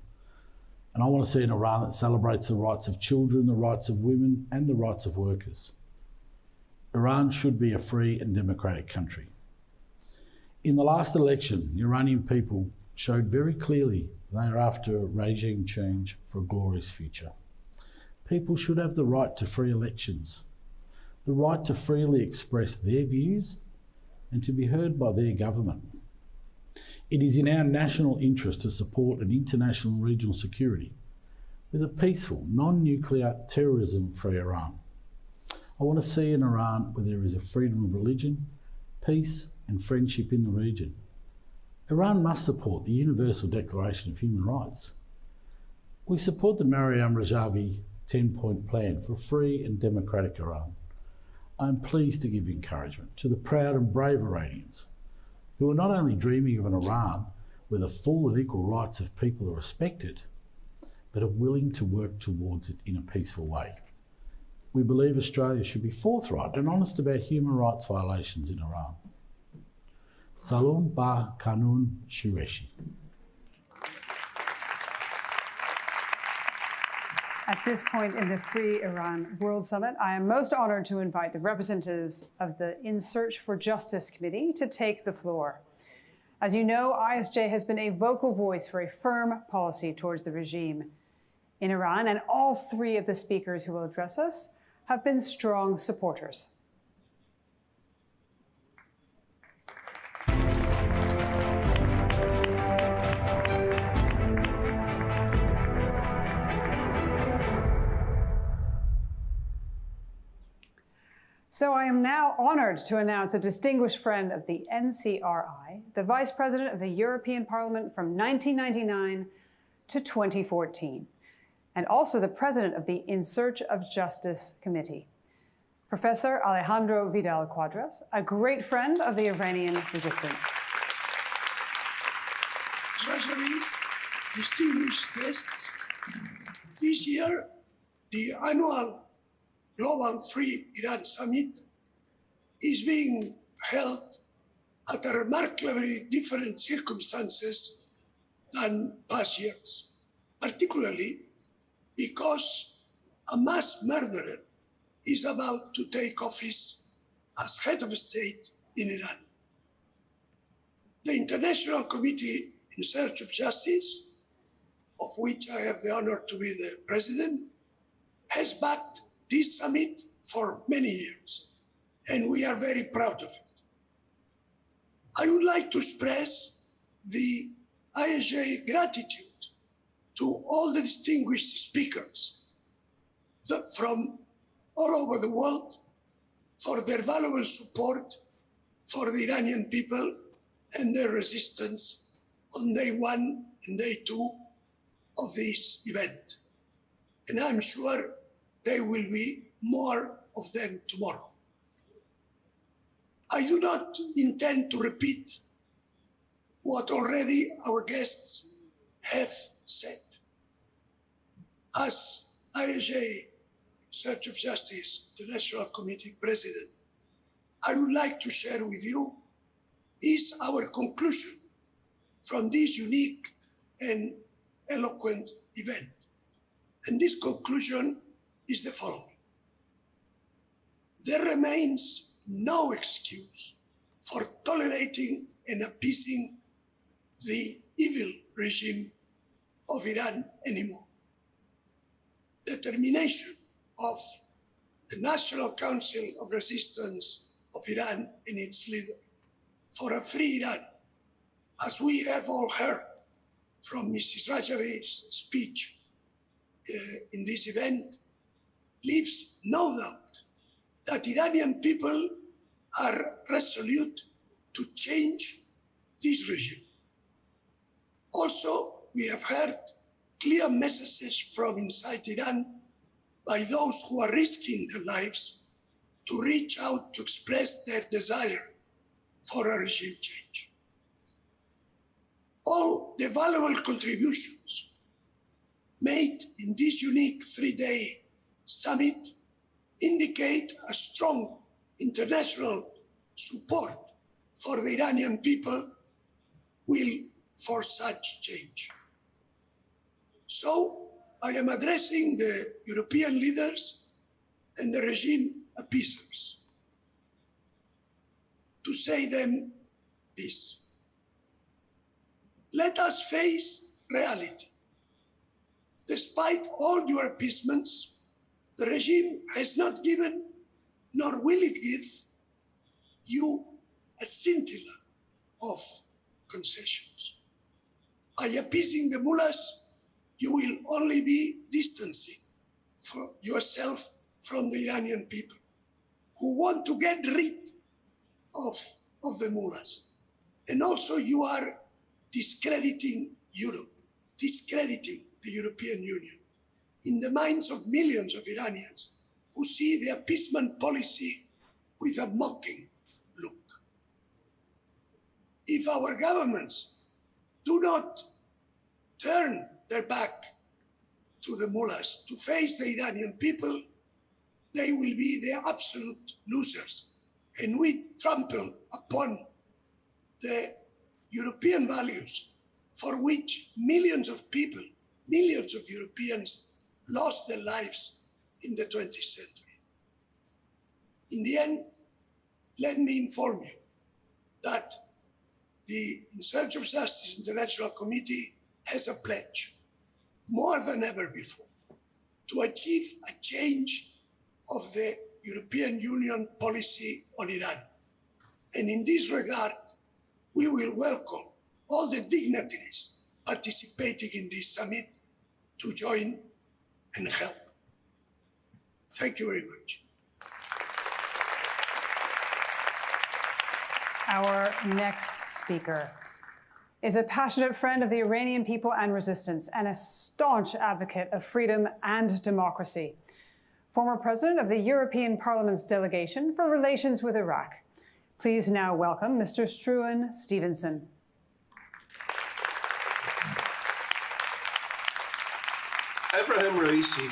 And I want to see an Iran that celebrates the rights of children, the rights of women, and the rights of workers. Iran should be a free and democratic country. In the last election, the Iranian people showed very clearly they are after a regime change for a glorious future. People should have the right to free elections, the right to freely express their views and to be heard by their government. It is in our national interest to support an international regional security with a peaceful, non-nuclear, terrorism-free Iran. I want to see an Iran where there is a freedom of religion, peace and friendship in the region. Iran must support the Universal Declaration of Human Rights. We support the Maryam Rajavi 10-point plan for a free and democratic Iran. I am pleased to give encouragement to the proud and brave Iranians who are not only dreaming of an Iran where the full and equal rights of people are respected, but are willing to work towards it in a peaceful way. We believe Australia should be forthright and honest about human rights violations in Iran. Salom ba kanun shireshi. At this point in the Free Iran World Summit, I am most honored to invite the representatives of the In Search for Justice Committee to take the floor. As you know, ISJ has been a vocal voice for a firm policy towards the regime in Iran, and all three of the speakers who will address us have been strong supporters. So I am now honored to announce a distinguished friend of the NCRI, the Vice President of the European Parliament from 1999 to 2014, and also the President of the In Search of Justice Committee, Professor Alejandro Vidal-Quadras, a great friend of the Iranian resistance. Treasury, distinguished guests, this year, the annual Global Free Iran Summit is being held under remarkably different circumstances than past years, particularly because a mass murderer is about to take office as head of state in Iran. The International Committee in Search of Justice, of which I have the honor to be the president, has backed this summit for many years, and we are very proud of it. I would like to express the ISJ gratitude to all the distinguished speakers from all over the world for their valuable support for the Iranian people and their resistance on day one and day two of this event. And I'm sure there will be more of them tomorrow. I do not intend to repeat what already our guests have said. As ISJ Search of Justice International Committee President, I would like to share with you is our conclusion from this unique and eloquent event. And this conclusion is the following. There remains no excuse for tolerating and appeasing the evil regime of Iran anymore. Determination of the National Council of Resistance of Iran and its leader for a free Iran, as we have all heard from Mrs. Rajavi's speech in this event, leaves no doubt that Iranian people are resolute to change this regime. Also, we have heard clear messages from inside Iran by those who are risking their lives to reach out to express their desire for a regime change. All the valuable contributions made in this unique three-day summit indicate a strong international support for the Iranian people will for such change. So I am addressing the European leaders and the regime appeasers to say them this. Let us face reality. Despite all your appeasements, the regime has not given, nor will it give, you a scintilla of concessions. By appeasing the mullahs, you will only be distancing for yourself from the Iranian people who want to get rid of the mullahs. And also you are discrediting Europe, discrediting the European Union in the minds of millions of Iranians who see the appeasement policy with a mocking look. If our governments do not turn their back to the mullahs to face the Iranian people, they will be the absolute losers. And we trample upon the European values for which millions of people, millions of Europeans lost their lives in the 20th century. In the end, let me inform you that the In Search of Justice International Committee has a pledge, more than ever before, to achieve a change of the European Union policy on Iran. And in this regard, we will welcome all the dignitaries participating in this summit to join and help. Thank you very much. Our next speaker is a passionate friend of the Iranian people and resistance and a staunch advocate of freedom and democracy. Former president of the European Parliament's delegation for relations with Iraq. Please now welcome Mr. Struan Stevenson. Ebrahim Raisi,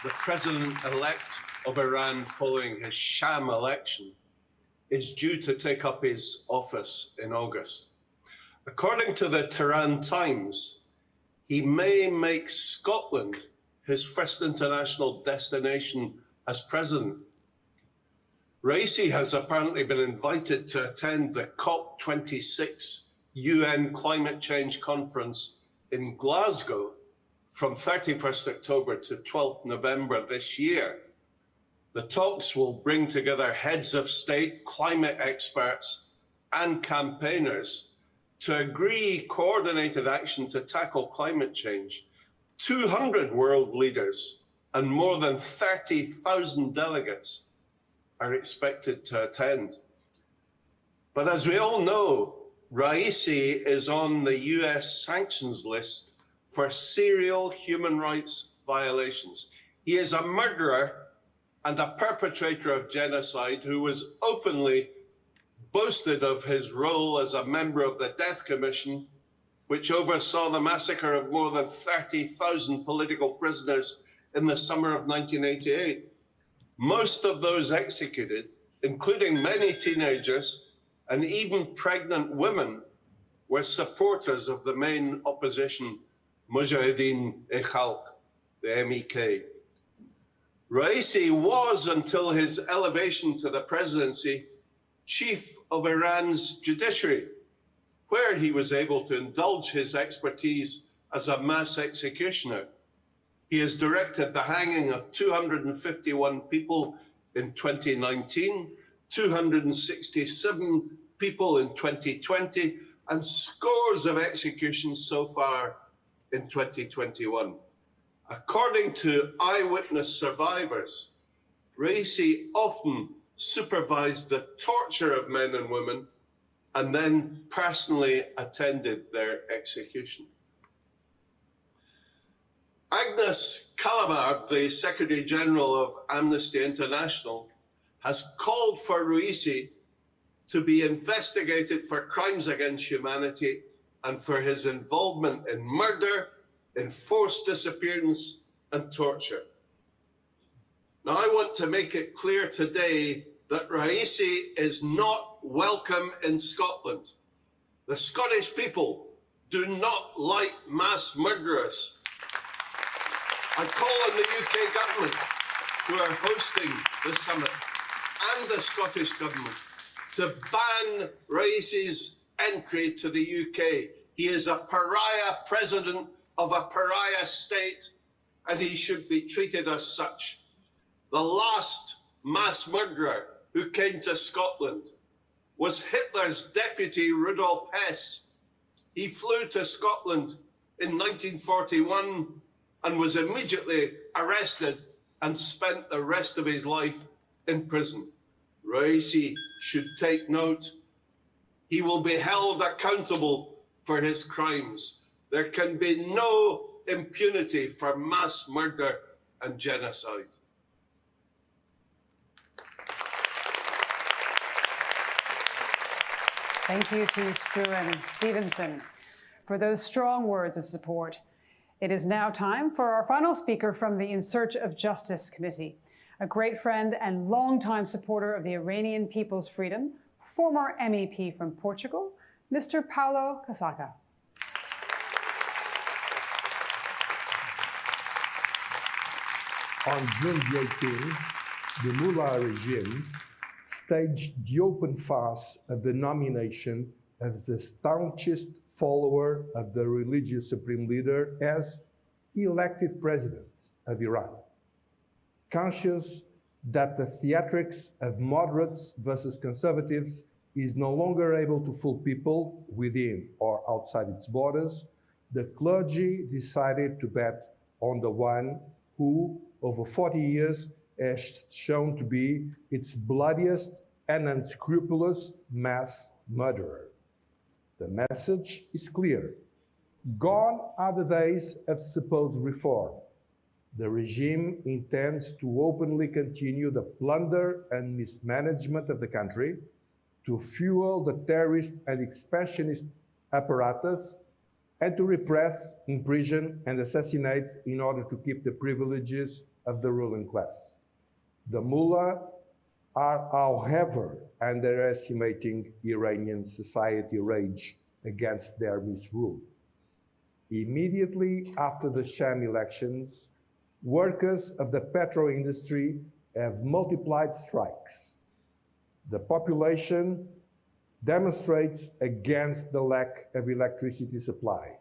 the president-elect of Iran following his sham election, is due to take up his office in August. According to the Tehran Times, he may make Scotland his first international destination as president. Raisi has apparently been invited to attend the COP26 UN Climate Change Conference in Glasgow from 31st October to 12th November this year. The talks will bring together heads of state, climate experts, and campaigners to agree coordinated action to tackle climate change. 200 world leaders and more than 30,000 delegates are expected to attend. But as we all know, Raisi is on the US sanctions list for serial human rights violations. He is a murderer and a perpetrator of genocide who was openly boasted of his role as a member of the Death Commission, which oversaw the massacre of more than 30,000 political prisoners in the summer of 1988. Most of those executed, including many teenagers and even pregnant women, were supporters of the main opposition, Mujahideen-e-Khalq, the MEK. Raisi was, until his elevation to the presidency, chief of Iran's judiciary, where he was able to indulge his expertise as a mass executioner. He has directed the hanging of 251 people in 2019, 267 people in 2020, and scores of executions so far in 2021. According to eyewitness survivors, Raisi often supervised the torture of men and women and then personally attended their execution. Agnes Callamard, the Secretary General of Amnesty International, has called for Raisi to be investigated for crimes against humanity and for his involvement in murder, enforced disappearance, and torture. Now, I want to make it clear today that Raisi is not welcome in Scotland. The Scottish people do not like mass murderers. I call on the UK government, who are hosting the summit, and the Scottish government to ban Raisi's entry to the UK. He is a pariah president of a pariah state, and he should be treated as such. The last mass murderer who came to Scotland was Hitler's deputy, Rudolf Hess. He flew to Scotland in 1941 and was immediately arrested and spent the rest of his life in prison. Raisi should take note. He will be held accountable for his crimes. There can be no impunity for mass murder and genocide. Thank you to Struan Stevenson for those strong words of support. It is now time for our final speaker from the In Search of Justice Committee, a great friend and longtime supporter of the Iranian people's freedom, former MEP from Portugal, Mr. Paulo Casaca. On June the 18th, the Mullah regime staged the open farce of the nomination of the staunchest follower of the religious supreme leader as elected president of Iran. Conscious that the theatrics of moderates versus conservatives is no longer able to fool people within or outside its borders, the clergy decided to bet on the one who, over 40 years, has shown to be its bloodiest and unscrupulous mass murderer. The message is clear. Gone are the days of supposed reform. The regime intends to openly continue the plunder and mismanagement of the country, to fuel the terrorist and expansionist apparatus, and to repress, imprison, and assassinate in order to keep the privileges of the ruling class. The mullah are, however, underestimating Iranian society rage against their misrule. Immediately after the sham elections, workers of the petrol industry have multiplied strikes. The population demonstrates against the lack of electricity supply.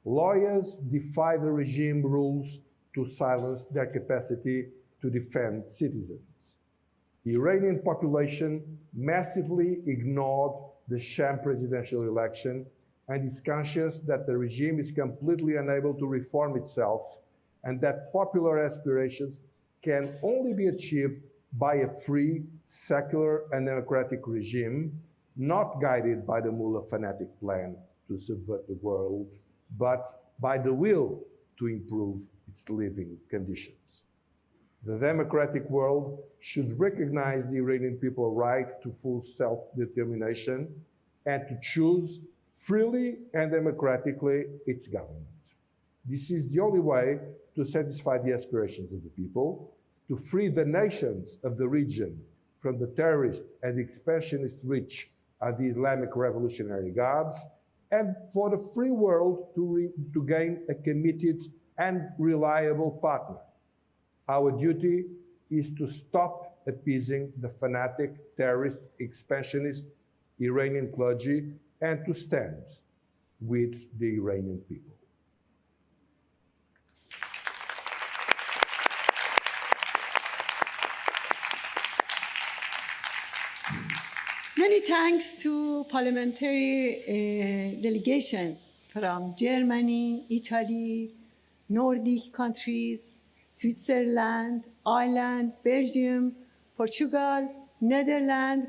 Lawyers defy the regime rules to silence their capacity to defend citizens. The Iranian population massively ignored the sham presidential election and is conscious that the regime is completely unable to reform itself and that popular aspirations can only be achieved by a free, secular, and democratic regime, not guided by the mullah fanatic plan to subvert the world, but by the will to improve its living conditions. The democratic world should recognize the Iranian people's right to full self-determination and to choose freely and democratically its government. This is the only way to satisfy the aspirations of the people, to free the nations of the region from the terrorist and expansionist reach of the Islamic Revolutionary Guards, and for the free world to gain a committed and reliable partner. Our duty is to stop appeasing the fanatic, terrorist, expansionist Iranian clergy and to stand with the Iranian people. Many thanks to parliamentary delegations from Germany, Italy, Nordic countries, Switzerland, Ireland, Belgium, Portugal, Netherlands,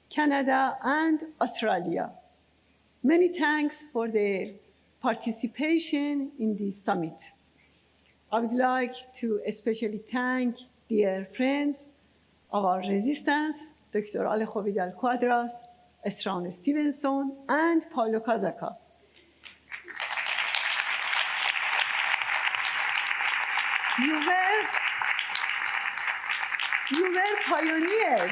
Canada, and Australia. Many thanks for their participation in this summit. I would like to especially thank dear friends of our resistance, Dr. Alejo Vidal-Quadras, Struan Stevenson, and Paulo Casaca. You were pioneers.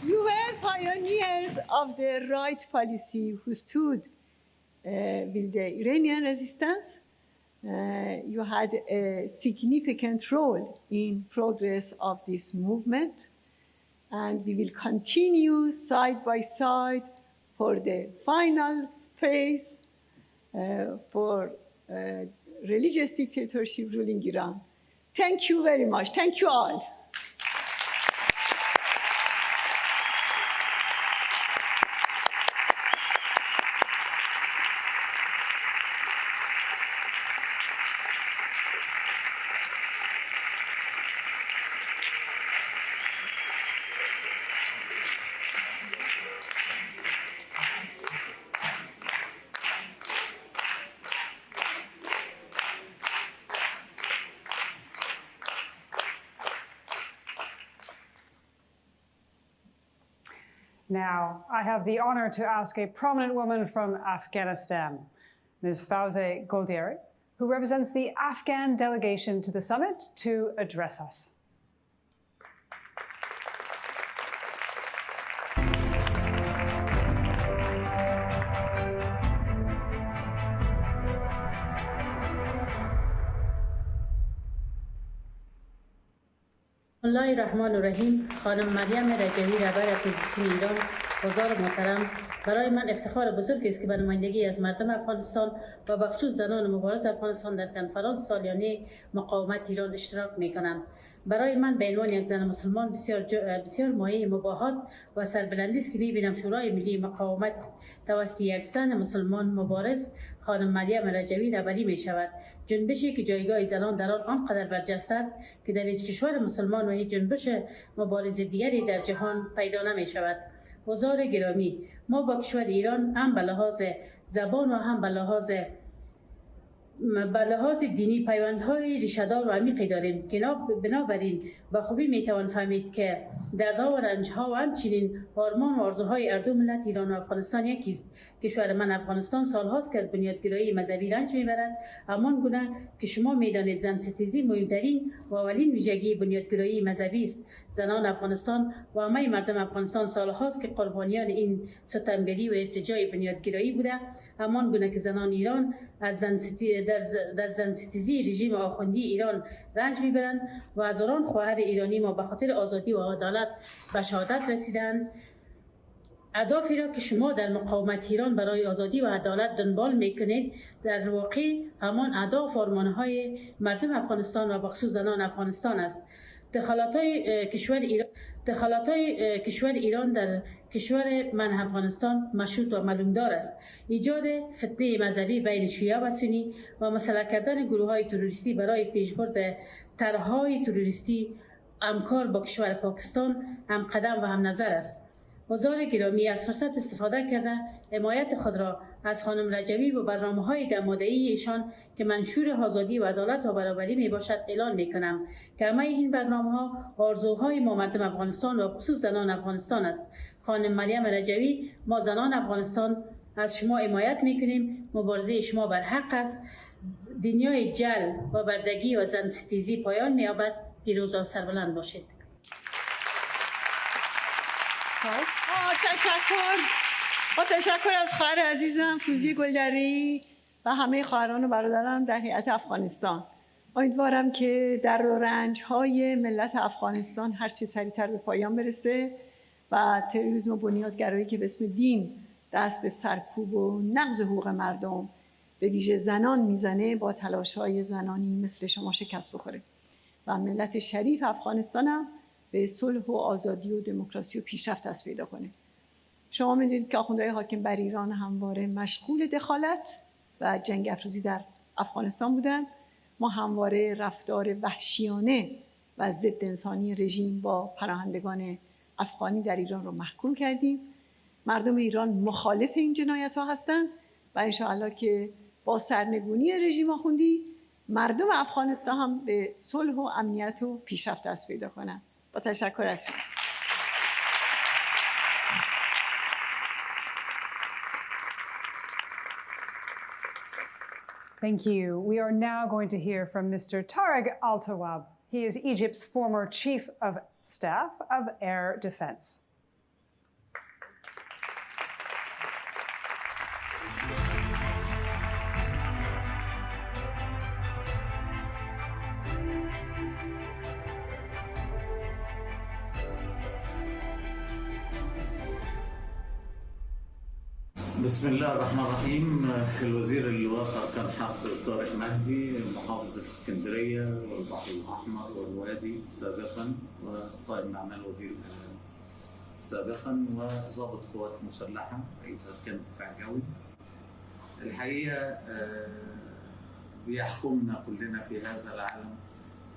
You were pioneers of the right policy who stood with the Iranian resistance. You had a significant role in progress of this movement, and we will continue side by side for the final phase for religious dictatorship ruling Iran. Thank you very much. Thank you all. Now, I have the honor to ask a prominent woman from Afghanistan, Ms. Fawzeh Goldieri, who represents the Afghan delegation to the summit, to address us. بسم الله الرحمن الرحیم. خانم مریم رجوی رهبر اپوزیسیون ایران، حضار محترم، برای من افتخار بزرگی است که به نمایندگی از مردم افغانستان و بخصوص زنان مبارز افغانستان در کنفرانس سالیانه مقاومت ایران اشتراک میکنم. برای من به عنوان یک زن مسلمان بسیار مایه مباهات و سربلندی است که میبینم شورای ملی مقاومت توسط یک زن مسلمان مبارز خانم مریم رجوی رهبری می شود. جنبشی که جایگاه زنان در آن آنقدر برجسته است که در هیچ کشور مسلمان و هیچ جنبش مبارز دیگری در جهان پیدا نمی شود. حضار گرامی، ما با کشور ایران هم به لحاظ زبان و هم به لحاظ دینی پیوندهای ریشه‌دار و عمیقی داریم که بنابراین به خوبی میتوان فهمید که دردها و رنجها و همچنین آرمان و آرزوهای هر دو ملت ایران و افغانستان یکیست. کشور من افغانستان سالهاست که از بنیادگرایی مذهبی رنج میبرد، همان گونه که شما میدانید زن ستیزی مهمترین و اولین ویژگی بنیادگرایی مذهبی است. زنان افغانستان و همه مردم افغانستان سالهاست که قربانیان این ستمگری و ارتجاع بنیادگرایی بوده، همان گونه که زنان ایران از در زن ستیزی رژیم آخوندی ایران رنج میبرند و هزاران خواهر ایرانی ما به خاطر آزادی و عدالت به شهادت رسیدند. اهدافی را که شما در مقاومت ایران برای آزادی و عدالت دنبال میکنید در واقع همان اهداف و آرمان‌های مردم افغانستان و بخصوص زنان افغانستان است. دخالت‌های کشور ایران در کشور من افغانستان مشروط و معلومدار است. ایجاد فتنه مذهبی بین شیعه و سنی و مسلح کردن گروه‌های تروریستی برای پیشبرد طرح‌های تروریستی همکار با کشور پاکستان هم قدم و هم نظر است. حضار گرامی، از فرصت استفاده کرده حمایت خود را از خانم رجوی و برنامه‌های دماده‌ای ایشان که منشور آزادی و عدالت و برابری میباشد اعلان میکنم که همه این برنامه‌ها آرزوهای ما مردم افغانستان و خصوص زنان افغانستان است. خانم مریم رجوی، ما زنان افغانستان از شما حمایت میکنیم. مبارزه شما بر حق است. دنیای جل و بردگی و زن ستیزی پایان می‌یابد. پیروز و سربلند باشید. تشکر از خواهر عزیزم فوزی گلدری و همه خواهران و برادران در هیئت افغانستان. امیدوارم که در رنج‌های ملت افغانستان هرچه سریعتر به پایان برسه و تروریسم و بنیادگرایی که به اسم دین دست به سرکوب و نقض حقوق مردم به ویژه زنان میزنه با تلاش‌های زنانی مثل شما شکست بخوره و ملت شریف افغانستان هم به صلح و آزادی و دموکراسی و پیشرفت دست پیدا کنه. شما می‌دونید که آخوندهای حاکم بر ایران همواره مشغول دخالت و جنگ افروزی در افغانستان بودند. ما همواره رفتار وحشیانه و ضد انسانی رژیم با پناهندگان افغانی در ایران رو محکوم کردیم. مردم ایران مخالف این جنایت‌ها هستند و انشاءالله که با سرنگونی رژیم آخوندی مردم افغانستان هم به صلح و امنیت و پیشرفت دست پیدا کنن. با تشکر از شما. Thank you. We are now going to hear from Mr. Tarek Al-Tawab. He is Egypt's former Chief of Staff of Air Defense. بسم الله الرحمن الرحيم. الوزير اللواء كان حق طارق مهدي محافظ الإسكندرية والبحر الأحمر والوادي سابقا، وقائد أعمال وزير سابقا، وضابط قوات مسلحة رئيس أركان دفاع جوي. الحقيقة بيحكمنا كلنا في هذا العالم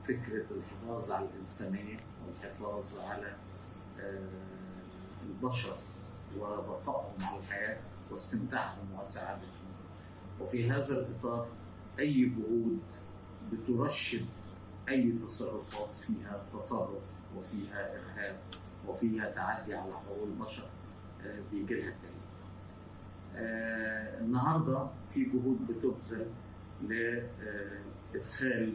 فكرة الحفاظ على الإنسانية والحفاظ على البشر وبقائهم على الحياة واستمتاعهم وسعادتهم. وفي هذا الإطار أي جهود بترشد أي تصرفات فيها تطرف وفيها إرهاب وفيها تعدي على حقوق البشر بيجي لها التأييد. النهارده في جهود بتبذل لإدخال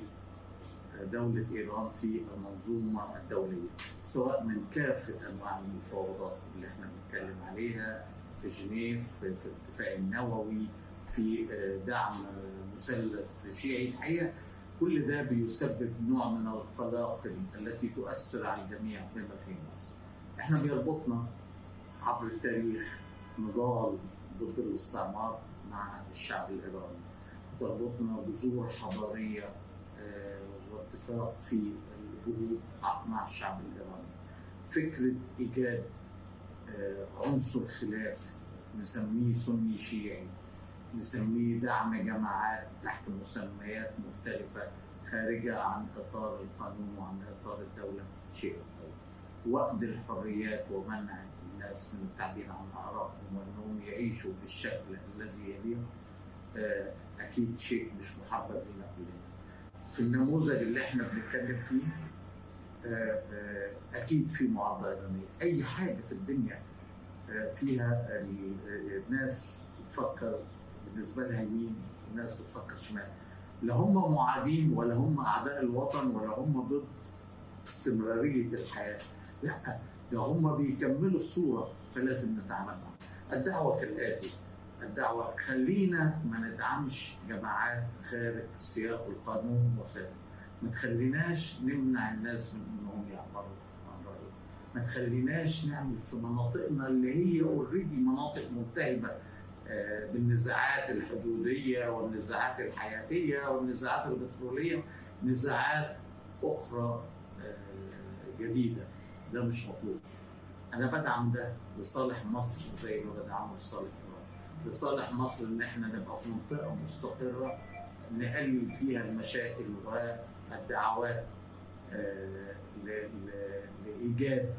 دولة إيران في المنظومة الدولية، سواء من كافة أنواع المفاوضات اللي احنا بنتكلم عليها في جنيف، في الاتفاق النووي، في دعم مثلث شيعي. الحقيقة كل ده بيسبب نوع من القلاقل التي تؤثر على الجميع بما في مصر. احنا بيربطنا عبر التاريخ نضال ضد الاستعمار مع الشعب الإيراني، تربطنا بذور حضارية واتفاق في الجهود مع الشعب الإيراني. فكرة إيجاد عنصر خلاف نسميه سني شيعي، نسميه دعم جماعات تحت مسميات مختلفة خارجة عن إطار القانون وعن إطار الدولة، شيء وقت الحريات ومنع الناس من التعبير عن آرائهم وأنهم يعيشوا بالشكل الذي يليق أكيد شيء مش محبب لنا كلنا. في النموذج اللي احنا بنتكلم فيه أكيد في معارضة إيرانية. أي حاجة في الدنيا فيها الناس بتفكر بالنسبة لها يمين والناس بتفكر شمال، لا هم معادين ولا هم أعداء الوطن ولا هم ضد استمرارية الحياة، لا ده هم بيكملوا الصورة، فلازم نتعامل معهم. الدعوة كالآتي، الدعوة خلينا ما ندعمش جماعات خارج سياق القانون وخارج، ما تخليناش نمنع الناس من انهم يعبروا عن رأيهم، ما تخليناش نعمل في مناطقنا اللي هي اوريدي مناطق ملتهبة بالنزاعات الحدودية والنزاعات الحياتية والنزاعات البترولية، نزاعات أخرى جديدة. ده مش مطلوب. أنا بدعم ده لصالح مصر زي ما بدعمه لصالح إيران، لصالح مصر إن إحنا نبقى في منطقة مستقرة نقلل فيها المشاكل والدعوات لإيجاد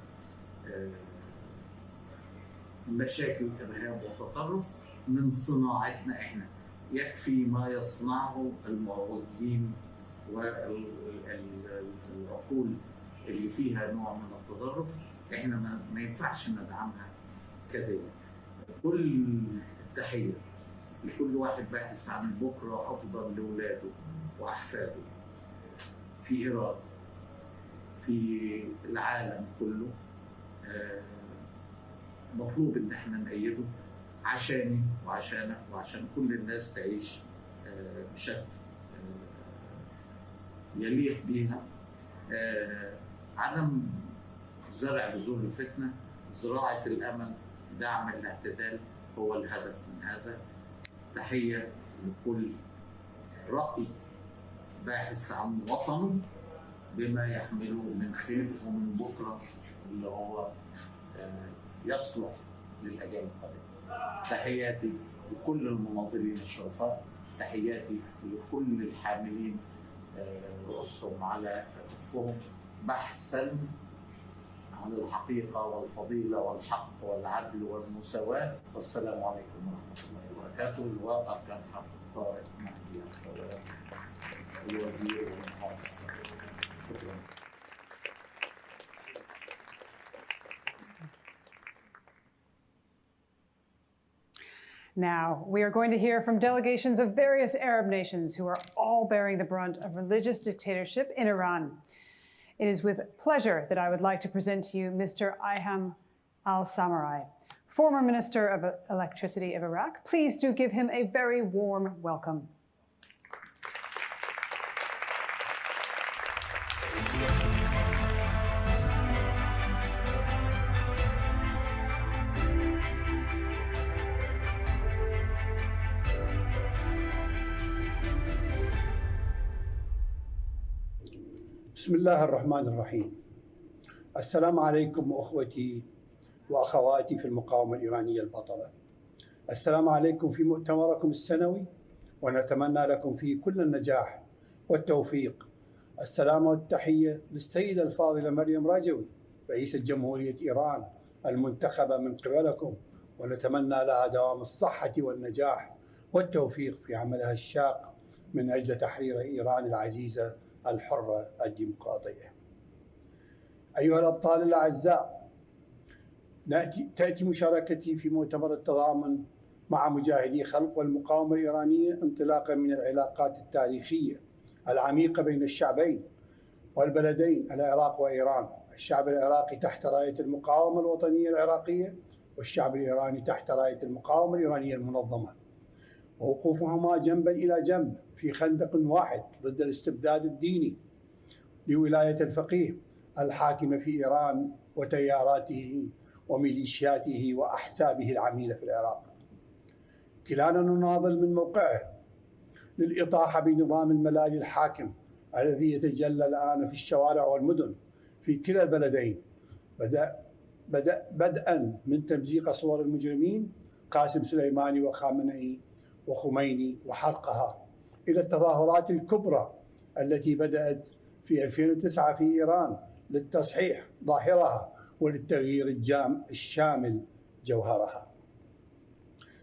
مشاكل إرهاب وتطرف من صناعتنا إحنا. يكفي ما يصنعه المعوضين والعقول اللي فيها نوع من التطرف، إحنا ما ينفعش ندعمها كده. كل التحية لكل واحد باحث عن بكرة أفضل لأولاده وأحفاده في إيران، في العالم كله. مطلوب إن احنا نأيده عشاني وعشانك وعشان كل الناس تعيش بشكل يليق بيها. عدم زرع بذور الفتنة، زراعة الأمل، دعم الاعتدال هو الهدف من هذا. تحية لكل رأي باحث عن وطنه بما يحمله من خير ومن بكرة اللي هو يصلح للأجيال القادمة. تحياتي لكل المناضلين الشرفاء، تحياتي لكل الحاملين رؤوسهم على كفهم بحثا عن الحقيقة والفضيلة والحق والعدل والمساواة. والسلام عليكم ورحمة الله وبركاته. وبركاته. اللواء أركان حرب طارق مهدي الوزير والمحافظ. شكرا. Now, we are going to hear from delegations of various Arab nations who are all bearing the brunt of religious dictatorship in Iran. It is with pleasure that I would like to present to you Mr. Iham al-Samarrai, former Minister of Electricity of Iraq. Please do give him a very warm welcome. بسم الله الرحمن الرحيم. السلام عليكم أخوتي وأخواتي في المقاومة الإيرانية البطلة. السلام عليكم في مؤتمركم السنوي، ونتمنى لكم فيه كل النجاح والتوفيق. السلام والتحية للسيدة الفاضلة مريم راجوي رئيسة جمهورية إيران المنتخبة من قبلكم، ونتمنى لها دوام الصحة والنجاح والتوفيق في عملها الشاق من أجل تحرير إيران العزيزة الحرة الديمقراطية. أيها الأبطال الأعزاء، تأتي مشاركتي في مؤتمر التضامن مع مجاهدي خلق والمقاومة الإيرانية انطلاقا من العلاقات التاريخية العميقة بين الشعبين والبلدين العراق وإيران. الشعب العراقي تحت راية المقاومة الوطنية العراقية، والشعب الإيراني تحت راية المقاومة الإيرانية المنظمة، ووقوفهما جنبا إلى جنب في خندق واحد ضد الاستبداد الديني لولاية الفقيه الحاكمة في إيران وتياراته وميليشياته وأحزابه العميلة في العراق. كلانا نناضل من موقعه للإطاحة بنظام الملالي الحاكم الذي يتجلى الآن في الشوارع والمدن في كلا البلدين، بدءا من تمزيق صور المجرمين قاسم سليماني وخامنئي وخميني وحرقها، إلى التظاهرات الكبرى التي بدأت في 2009 في إيران للتصحيح ظاهرها وللتغيير الشامل جوهرها.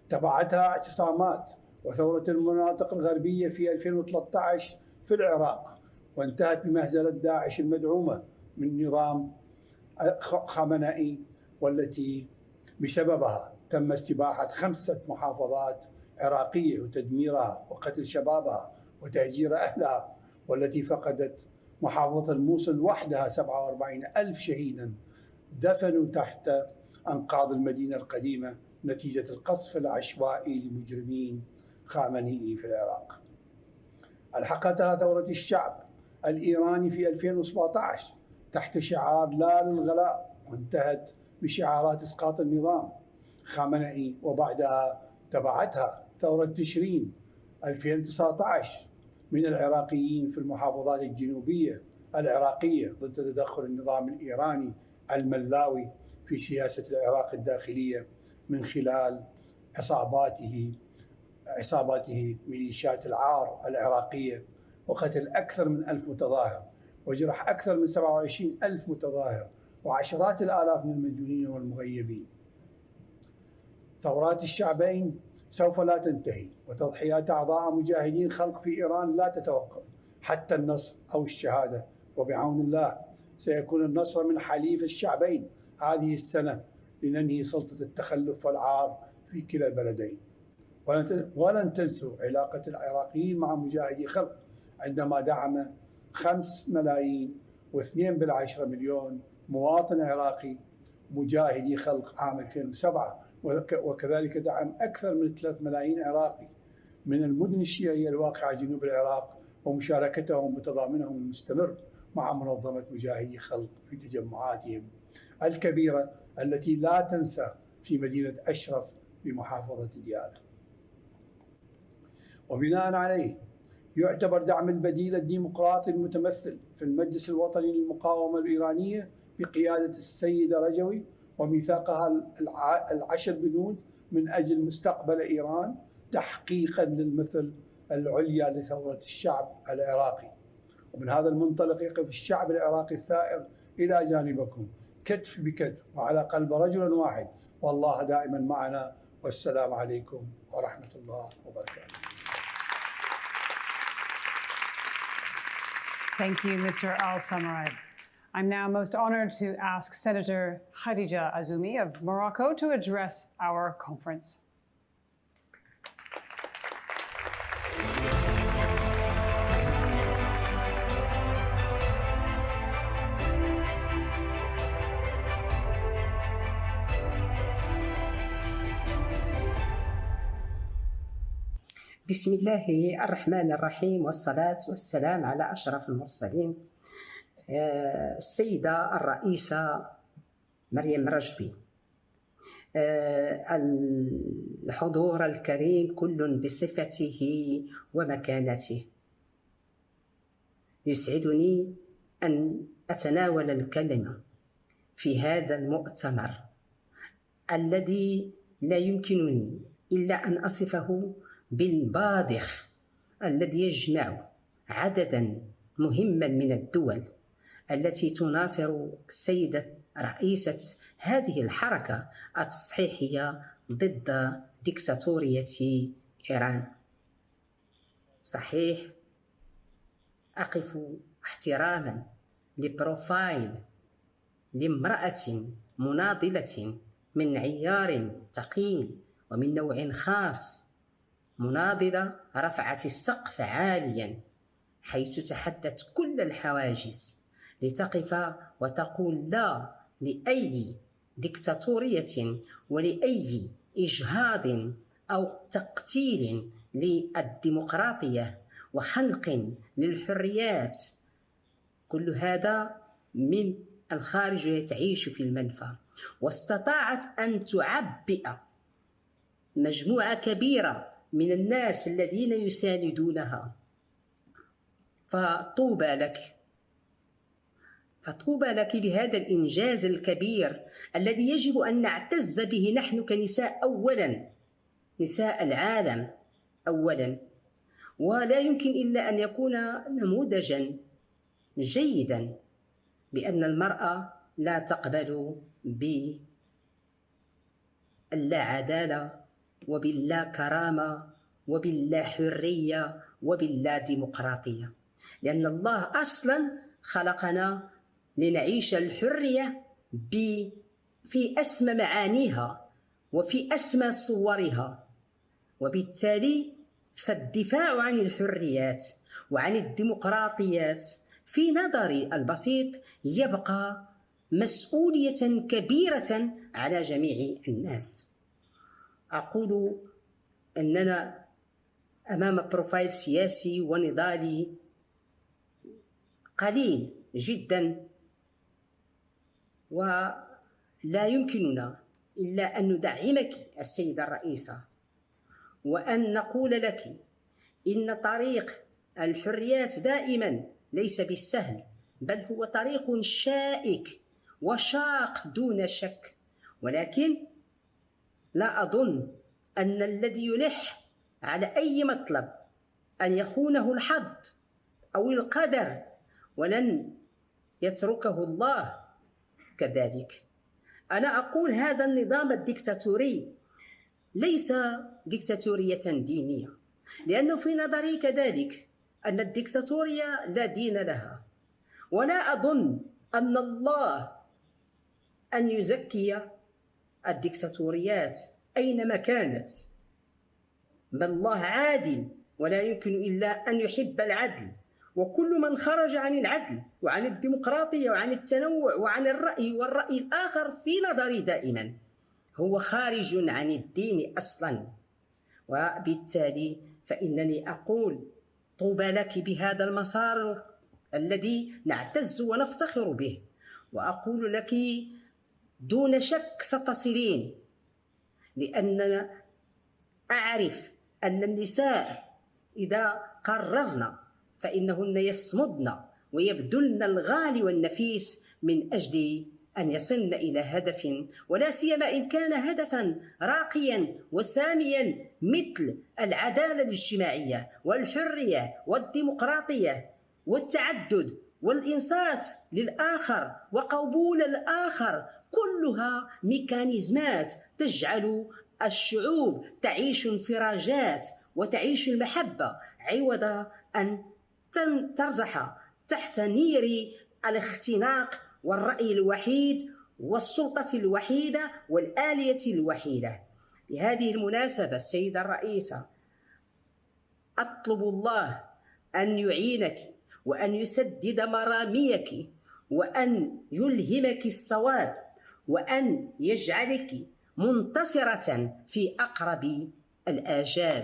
تبعتها اعتصامات وثورة المناطق الغربية في 2013 في العراق، وانتهت بمهزلة داعش المدعومة من نظام خامنئي، والتي بسببها تم استباحة 5 محافظات عراقية وتدميرها وقتل شبابها وتهجير أهلها، والتي فقدت محافظة الموصل وحدها 47,000 شهيدا دفنوا تحت أنقاض المدينة القديمة نتيجة القصف العشوائي لمجرمين خامنئي في العراق. ألحقتها ثورة الشعب الإيراني في 2017 تحت شعار لا للغلاء، وانتهت بشعارات إسقاط النظام خامنئي، وبعدها تبعتها ثورة تشرين 2019 من العراقيين في المحافظات الجنوبية العراقية ضد تدخل النظام الإيراني الملاوي في سياسة العراق الداخلية من خلال عصاباته ميليشيات العار العراقية، وقتل أكثر من 1000 متظاهر وجرح أكثر من 27,000 متظاهر وعشرات الآلاف من المجنونين والمغيبين. ثورات الشعبين سوف لا تنتهي، وتضحيات أعضاء مجاهدين خلق في إيران لا تتوقف حتى النصر أو الشهادة، وبعون الله سيكون النصر من حليف الشعبين هذه السنة لننهي سلطة التخلف والعار في كلا البلدين. ولن تنسوا علاقة العراقيين مع مجاهدي خلق عندما دعم 5,210,000,000 مواطن عراقي مجاهدي خلق عام 2007، وكذلك دعم أكثر من 3 ملايين عراقي من المدن الشيعية الواقعة جنوب العراق، ومشاركتهم وتضامنهم المستمر مع منظمة مجاهدي خلق في تجمعاتهم الكبيرة التي لا تنسى في مدينة أشرف بمحافظة ديالى. وبناء عليه يعتبر دعم البديل الديمقراطي المتمثل في المجلس الوطني للمقاومة الإيرانية بقيادة السيدة رجوي وميثاقها 10 بنود من أجل مستقبل إيران تحقيقا للمثل العليا لثورة الشعب العراقي. ومن هذا المنطلق يقف الشعب العراقي الثائر إلى جانبكم كتف بكتف وعلى قلب رجل واحد، والله دائما معنا والسلام عليكم ورحمة الله وبركاته. Thank you, Mr. Al-Samarad. I'm now most honored to ask Senator Khadija Azumi of Morocco to address our conference. بسم الله الرحمن الرحيم والصلاة والسلام على أشرف المرسلين. السيدة الرئيسة مريم رجبي، الحضور الكريم كل بصفته ومكانته، يسعدني أن أتناول الكلمة في هذا المؤتمر الذي لا يمكنني إلا أن أصفه بالباضخ الذي يجمع عددا مهما من الدول التي تناصر السيدة رئيسة هذه الحركة التصحيحية ضد ديكتاتورية إيران. صحيح أقف احتراما لبروفايل لامرأة مناضلة من عيار ثقيل ومن نوع خاص، مناضلة رفعت السقف عاليا حيث تحدت كل الحواجز لتقف وتقول لا لأي ديكتاتورية ولأي إجهاض أو تقتيل للديمقراطية وخنق للحريات. كل هذا من الخارج وتعيش في المنفى، واستطاعت أن تعبئ مجموعة كبيرة من الناس الذين يساندونها. فطوبى لك، فطوبى لك بهذا الإنجاز الكبير الذي يجب أن نعتز به نحن كنساء أولا، نساء العالم أولا، ولا يمكن إلا أن يكون نموذجا جيدا بأن المرأة لا تقبل باللا عدالة وباللا كرامة وباللا حرية وباللا ديمقراطية، لأن الله أصلا خلقنا لنعيش الحرية في أسمى معانيها وفي أسمى صورها. وبالتالي فالدفاع عن الحريات وعن الديمقراطيات في نظري البسيط يبقى مسؤولية كبيرة على جميع الناس. أقول أننا أمام بروفايل سياسي ونضالي قليل جدا، ولا يمكننا إلا أن ندعمك السيدة الرئيسة، وأن نقول لك إن طريق الحريات دائما ليس بالسهل، بل هو طريق شائك وشاق دون شك، ولكن لا أظن أن الذي يلح على أي مطلب أن يخونه الحظ أو القدر ولن يتركه الله كذلك. أنا أقول هذا النظام الديكتاتوري ليس ديكتاتورية دينية، لأنه في نظري كذلك أن الديكتاتورية لا دين لها، ولا أظن أن الله أن يزكي الديكتاتوريات أينما كانت، بل الله عادل ولا يمكن إلا أن يحب العدل، وكل من خرج عن العدل وعن الديمقراطية وعن التنوع وعن الرأي والرأي الآخر في نظري دائما هو خارج عن الدين أصلا. وبالتالي فإنني أقول طوبى لك بهذا المسار الذي نعتز ونفتخر به، وأقول لك دون شك ستصلين، لأننا أعرف أن النساء إذا قررن فإنهن يصمدن ويبذلن الغالي والنفيس من أجل أن يصلن إلى هدف، ولا سيما إن كان هدفا راقيا وساميا مثل العدالة الاجتماعية والحرية والديمقراطية والتعدد والإنصات للآخر وقبول الآخر، كلها ميكانيزمات تجعل الشعوب تعيش انفراجات وتعيش المحبة عوض أن ترجح تحت نير الاختناق والرأي الوحيد والسلطة الوحيدة والآلية الوحيدة. بهذه المناسبة السيدة الرئيسة، أطلب الله أن يعينك وأن يسدد مراميك وأن يلهمك الصواب وأن يجعلك منتصرة في أقرب الآجال.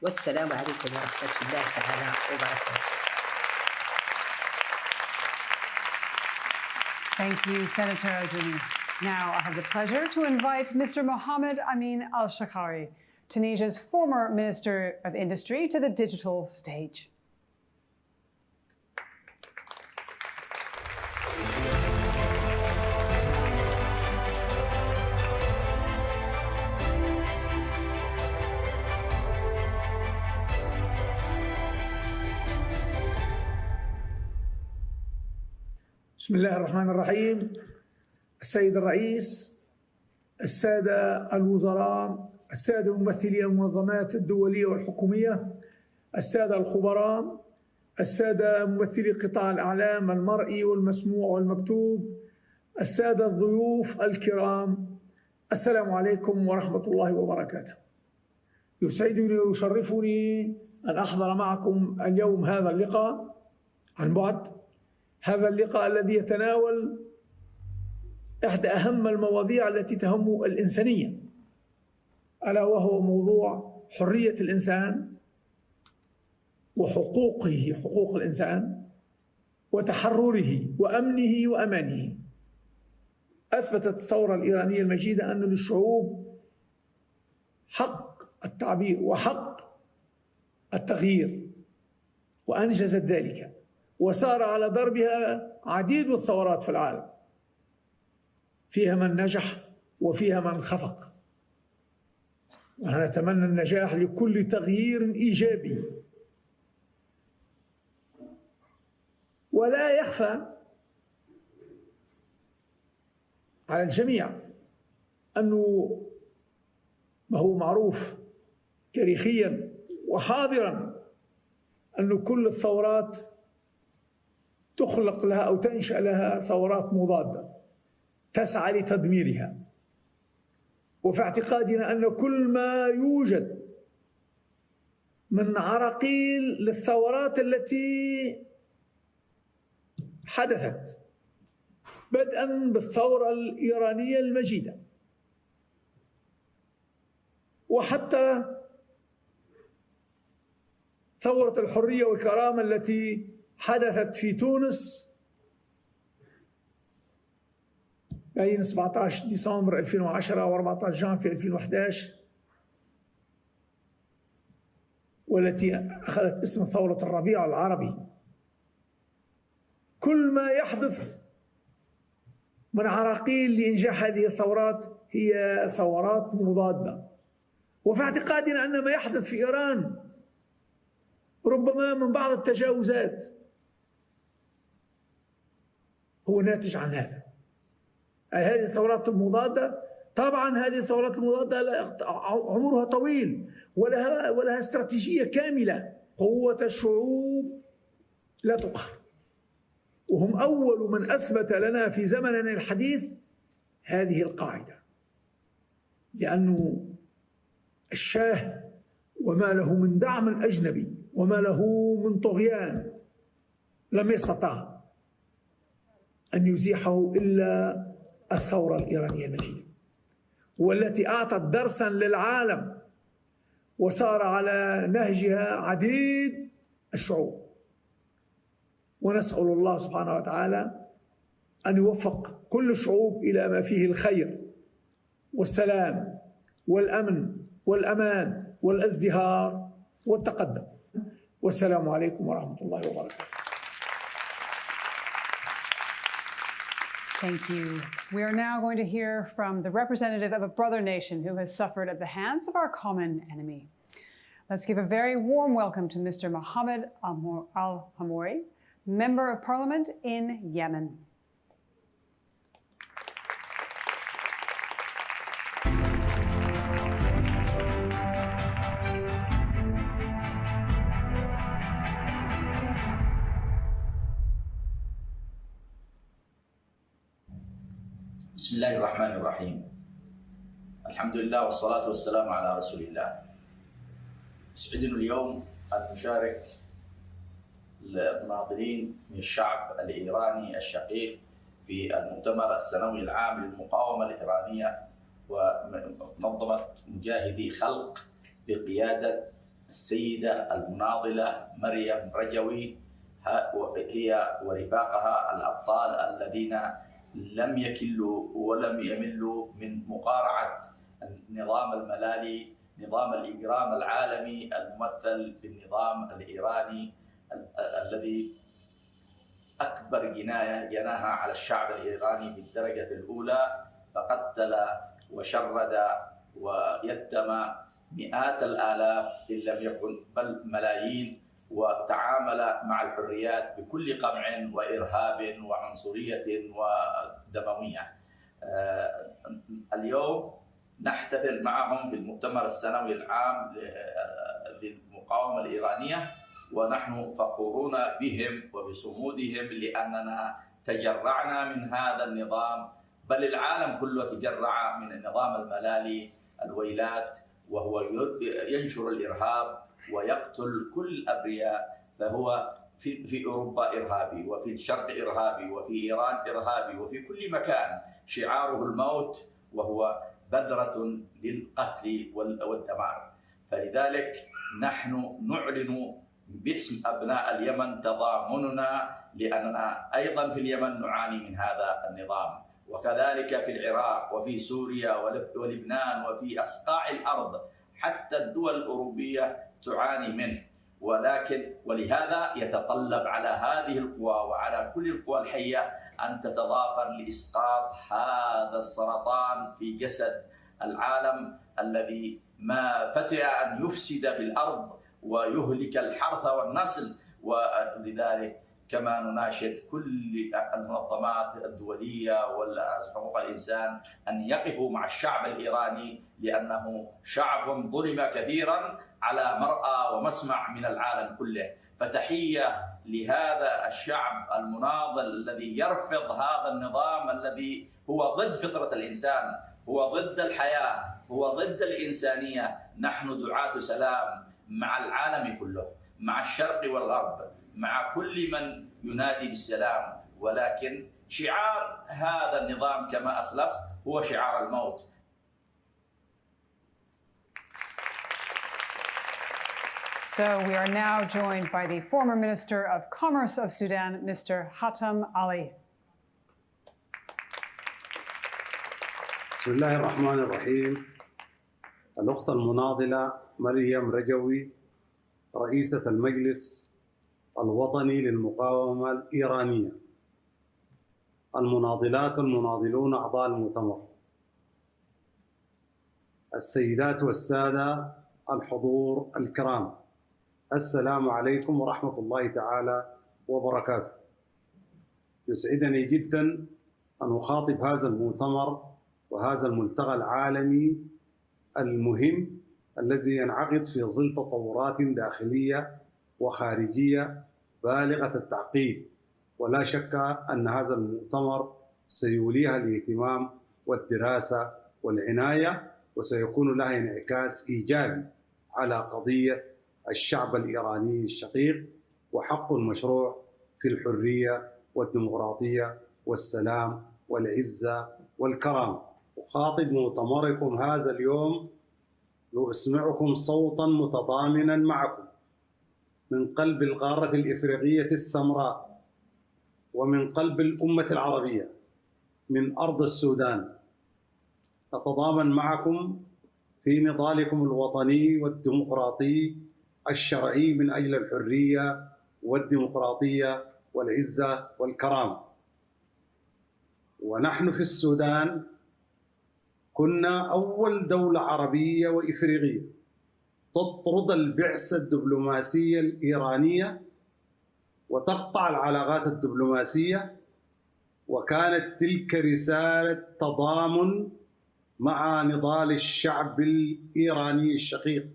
والسلام عليكم ورحمة الله تعالى وبركاته. Thank you, Senator Azumi. Now I have the pleasure to invite Mr. Mohammed Amin Al-Shakari, Tunisia's former Minister of Industry, to the digital stage. بسم الله الرحمن الرحيم. السيد الرئيس، السادة الوزراء، السادة ممثلي المنظمات الدولية والحكومية، السادة الخبراء، السادة ممثلي قطاع الإعلام المرئي والمسموع والمكتوب، السادة الضيوف الكرام، السلام عليكم ورحمة الله وبركاته. يسعدني ويشرفني أن أحضر معكم اليوم هذا اللقاء عن بعد. هذا اللقاء الذي يتناول إحدى أهم المواضيع التي تهم الإنسانية، ألا وهو موضوع حرية الإنسان وحقوقه، حقوق الإنسان وتحرره وأمنه وأمانه. أثبتت الثورة الإيرانية المجيدة أن للشعوب حق التعبير وحق التغيير، وأنجزت ذلك، وسار على دربها عديد الثورات في العالم، فيها من نجح وفيها من خفق، ونتمنى النجاح لكل تغيير إيجابي. ولا يخفى على الجميع أنه ما هو معروف تاريخيا وحاضرا أن كل الثورات تخلق لها أو تنشأ لها ثورات مضادة تسعى لتدميرها. وفي اعتقادنا أن كل ما يوجد من عراقيل للثورات التي حدثت بدءا بالثورة الإيرانية المجيدة وحتى ثورة الحرية والكرامة التي حدثت في تونس بين 17 ديسمبر 2010 و14 جانفي 2011، والتي أخذت اسم ثورة الربيع العربي. كل ما يحدث من عراقيل لإنجاح هذه الثورات هي ثورات مضادة. وفي اعتقادنا أن ما يحدث في إيران ربما من بعض التجاوزات هو ناتج عن هذا. هذه الثورات المضادة، طبعا هذه الثورات المضادة عمرها طويل ولها استراتيجية كاملة. قوة الشعوب لا تقهر، وهم أول من أثبت لنا في زمننا الحديث هذه القاعدة، لأنه الشاه وما له من دعم أجنبي وما له من طغيان لم يستطع أن يزيحه إلا الثورة الإيرانية المجيدة، والتي أعطت درسا للعالم وسار على نهجها عديد الشعوب. ونسأل الله سبحانه وتعالى أن يوفق كل الشعوب إلى ما فيه الخير والسلام والأمن والأمان والازدهار والتقدم. والسلام عليكم ورحمة الله وبركاته. Thank you. We are now going to hear from the representative of a brother nation who has suffered at the hands of our common enemy. Let's give a very warm welcome to Mr. Mohammed Al-Hamouri, Member of Parliament in Yemen. بسم الله الرحمن الرحيم. الحمد لله والصلاة والسلام على رسول الله. يسعدنا اليوم أن نشارك الناظرين من الشعب الإيراني الشقيق في المؤتمر السنوي العام للمقاومة الإيرانية ومنظمة مجاهدي خلق بقيادة السيدة المناضلة مريم رجوي، هي ورفاقها الأبطال الذين لم يكلوا ولم يملوا من مقارعة النظام الملالي، نظام الإجرام العالمي الممثل بالنظام الإيراني الذي أكبر جناية جناها على الشعب الإيراني بالدرجة الأولى، فقتل وشرد ويتم مئات الآلاف إن لم يكن بل ملايين، وتعامل مع الحريات بكل قمع وإرهاب وعنصرية ودموية. اليوم نحتفل معهم في المؤتمر السنوي العام للمقاومة الإيرانية، ونحن فخورون بهم وبصمودهم لأننا تجرعنا من هذا النظام، بل العالم كله تجرع من النظام الملالي الويلات، وهو ينشر الإرهاب ويقتل كل الأبرياء. فهو في أوروبا إرهابي، وفي الشرق إرهابي، وفي إيران إرهابي، وفي كل مكان شعاره الموت، وهو بذرة للقتل والدمار. فلذلك نحن نعلن باسم أبناء اليمن تضامننا، لأننا أيضا في اليمن نعاني من هذا النظام، وكذلك في العراق وفي سوريا ولبنان وفي أصقاع الأرض، حتى الدول الأوروبية تعاني منه. ولهذا يتطلب على هذه القوى وعلى كل القوى الحية أن تتضافر لإسقاط هذا السرطان في جسد العالم الذي ما فتئ أن يفسد في الأرض ويهلك الحرث والنسل. ولذلك كما نناشد كل المنظمات الدولية وحقوق الإنسان أن يقفوا مع الشعب الإيراني، لأنه شعب ظلم كثيرا على مرأى ومسمع من العالم كله. فتحية لهذا الشعب المناضل الذي يرفض هذا النظام الذي هو ضد فطرة الإنسان، هو ضد الحياة، هو ضد الإنسانية. نحن دعاة سلام مع العالم كله، مع الشرق والغرب، مع كل من ينادي بالسلام، ولكن شعار هذا النظام كما أسلفت هو شعار الموت. So we are now joined by the former Minister of Commerce of Sudan, Mr. Hatem Ali. بسم الله الرحمن الرحيم. الأخت المناضلة مريم رجوي رئيسة المجلس الوطني للمقاومة الإيرانية، المناضلات والمناضلون أعضاء المؤتمر، السيدات والسادة الحضور الكرام، السلام عليكم ورحمة الله تعالى وبركاته. يسعدني جدا أن أخاطب هذا المؤتمر وهذا الملتقى العالمي المهم الذي ينعقد في ظل تطورات داخلية وخارجية بالغة التعقيد، ولا شك أن هذا المؤتمر سيوليها الاهتمام والدراسة والعناية، وسيكون لها انعكاس إيجابي على قضية الشعب الإيراني الشقيق وحقه المشروع في الحرية والديمقراطية والسلام والعزة والكرامة. أخاطب مؤتمركم هذا اليوم لأسمعكم صوتا متضامنا معكم من قلب القارة الإفريقية السمراء ومن قلب الأمة العربية من أرض السودان. أتضامن معكم في نضالكم الوطني والديمقراطي الشرعي من أجل الحرية والديمقراطية والعزة والكرامة. ونحن في السودان كنا أول دولة عربية وإفريقية تطرد البعثة الدبلوماسية الإيرانية وتقطع العلاقات الدبلوماسية، وكانت تلك رسالة تضامن مع نضال الشعب الإيراني الشقيق،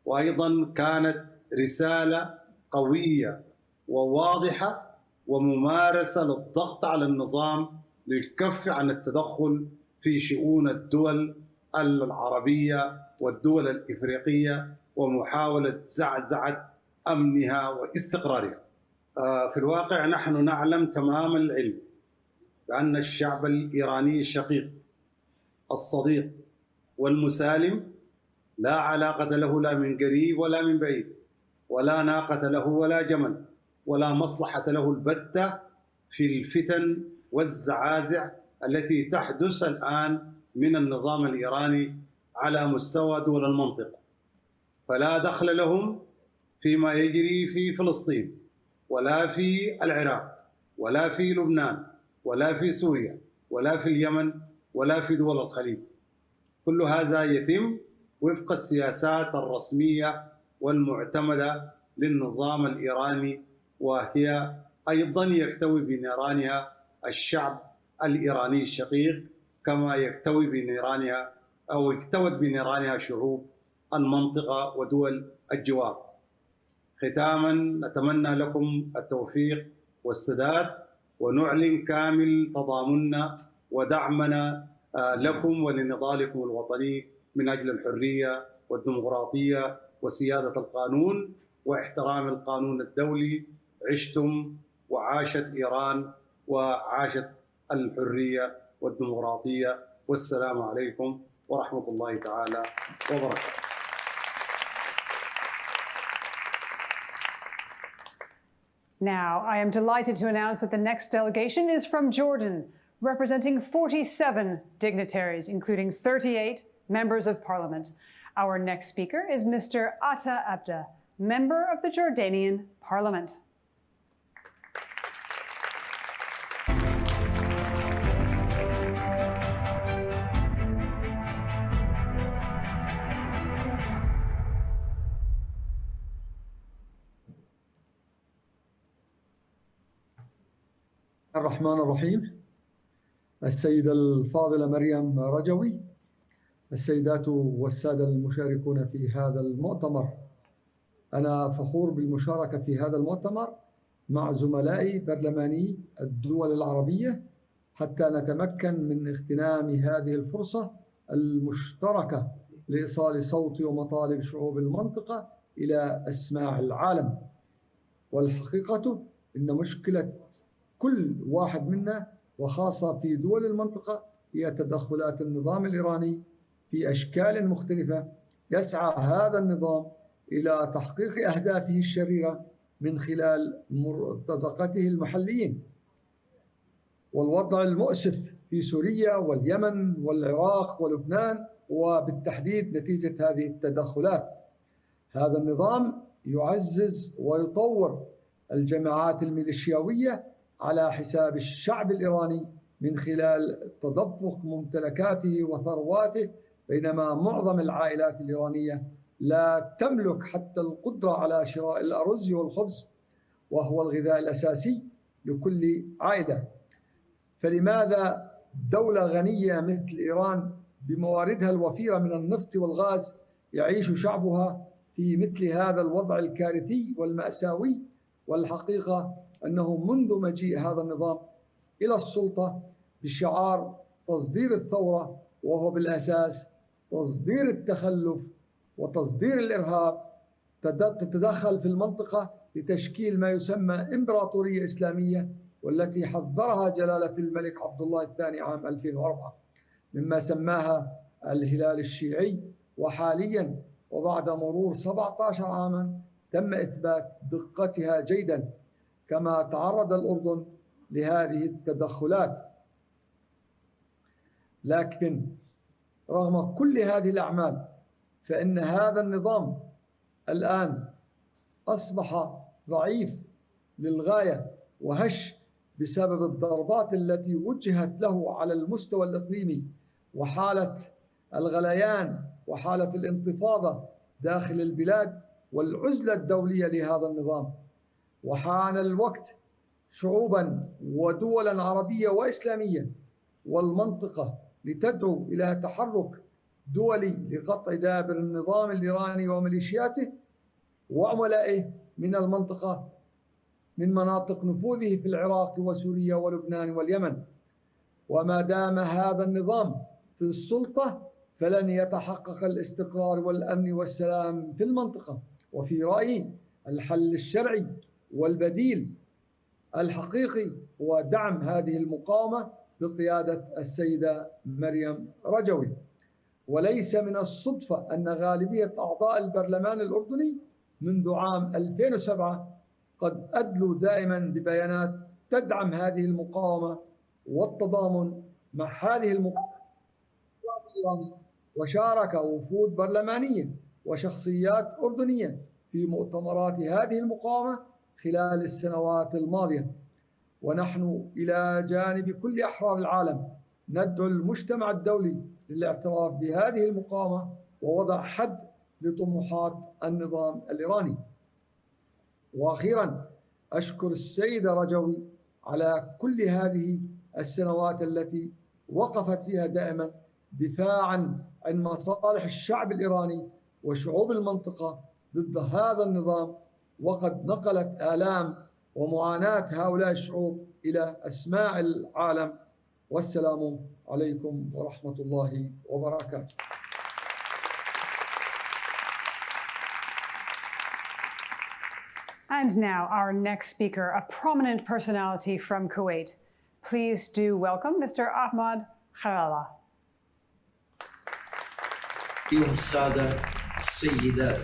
وأيضا كانت رسالة قوية وواضحة وممارسة للضغط على النظام للكف عن التدخل في شؤون الدول العربية والدول الإفريقية ومحاولة زعزعة أمنها واستقرارها. في الواقع نحن نعلم تمام العلم بأن الشعب الإيراني الشقيق الصديق والمسالم لا علاقة له لا من قريب ولا من بعيد، ولا ناقة له ولا جمل، ولا مصلحة له البتة في الفتن والزعازع التي تحدث الآن من النظام الإيراني على مستوى دول المنطقة. فلا دخل لهم فيما يجري في فلسطين ولا في العراق ولا في لبنان ولا في سوريا ولا في اليمن ولا في دول الخليج. كل هذا يتم وفق السياسات الرسمية والمعتمدة للنظام الإيراني، وهي أيضا يكتوي بنيرانها الشعب الإيراني الشقيق كما يكتوي بنيرانها أو اكتوت بنيرانها شعوب المنطقة ودول الجوار. ختاما نتمنى لكم التوفيق والسداد، ونعلن كامل تضامننا ودعمنا لكم ولنضالكم الوطني من أجل الحرية والديمقراطية وسيادة القانون واحترام القانون الدولي. عشتم وعاشت إيران وعاشت الحرية والديمقراطية، والسلام عليكم ورحمة الله تعالى وبركاته. Now, I am delighted to announce that the next delegation is from Jordan, representing 47 dignitaries, including 38 members of parliament. Our next speaker is Mr. Atta Abda, member of the Jordanian parliament. الرحمن الرحيم. السيدة الفاضلة مريم رجوي، السيدات والسادة المشاركون في هذا المؤتمر، أنا فخور بالمشاركة في هذا المؤتمر مع زملائي برلماني الدول العربية حتى نتمكن من اغتنام هذه الفرصة المشتركة لإيصال صوت ومطالب شعوب المنطقة إلى أسماع العالم. والحقيقة إن مشكلة كل واحد منا وخاصة في دول المنطقة هي تدخلات النظام الإيراني في أشكال مختلفة يسعى هذا النظام إلى تحقيق أهدافه الشريرة من خلال مرتزقته المحليين. والوضع المؤسف في سوريا واليمن والعراق ولبنان وبالتحديد نتيجة هذه التدخلات. هذا النظام يعزز ويطور الجماعات الميليشياوية على حساب الشعب الإيراني من خلال تدفق ممتلكاته وثرواته، بينما معظم العائلات الإيرانية لا تملك حتى القدرة على شراء الأرز والخبز، وهو الغذاء الأساسي لكل عائلة. فلماذا دولة غنية مثل إيران بمواردها الوفيرة من النفط والغاز يعيش شعبها في مثل هذا الوضع الكارثي والمأساوي؟ والحقيقة أنه منذ مجيء هذا النظام إلى السلطة بشعار تصدير الثورة، وهو بالأساس تصدير التخلف وتصدير الإرهاب، تتدخل في المنطقة لتشكيل ما يسمى إمبراطورية إسلامية، والتي حذرها جلالة الملك عبد الله الثاني عام 2004 مما سماها الهلال الشيعي. وحاليا وبعد مرور 17 عاما تم إثبات دقتها جيدا، كما تعرض الأردن لهذه التدخلات. لكن رغم كل هذه الأعمال فإن هذا النظام الآن أصبح ضعيف للغاية وهش بسبب الضربات التي وجهت له على المستوى الإقليمي وحالة الغليان وحالة الانتفاضة داخل البلاد والعزلة الدولية لهذا النظام. وحان الوقت شعوبا ودولا عربية وإسلامية والمنطقة لتدعو إلى تحرك دولي لقطع دابر النظام الإيراني وميليشياته وعملائه من المنطقة من مناطق نفوذه في العراق وسوريا ولبنان واليمن. وما دام هذا النظام في السلطة فلن يتحقق الاستقرار والأمن والسلام في المنطقة. وفي رأيي الحل الشرعي والبديل الحقيقي هو دعم هذه المقاومة بقيادة السيدة مريم رجوي. وليس من الصدفة أن غالبية أعضاء البرلمان الأردني منذ عام 2007 قد أدلوا دائما ببيانات تدعم هذه المقاومة والتضامن مع هذه المقاومة الإيرانية، وشارك وفود برلمانية وشخصيات أردنية في مؤتمرات هذه المقاومة خلال السنوات الماضية. ونحن إلى جانب كل أحرار العالم ندعو المجتمع الدولي للاعتراف بهذه المقاومة ووضع حد لطموحات النظام الإيراني. وأخيرا أشكر السيدة رجوي على كل هذه السنوات التي وقفت فيها دائما دفاعا عن مصالح الشعب الإيراني وشعوب المنطقة ضد هذا النظام، وقد نقلت آلام ومعاناة هؤلاء الشعوب إلى أسماع العالم. والسلام عليكم ورحمة الله وبركاته. And now our next speaker, a prominent personality from Kuwait. Please do welcome Mr. Ahmad Khalala. أيها السادة السيدات،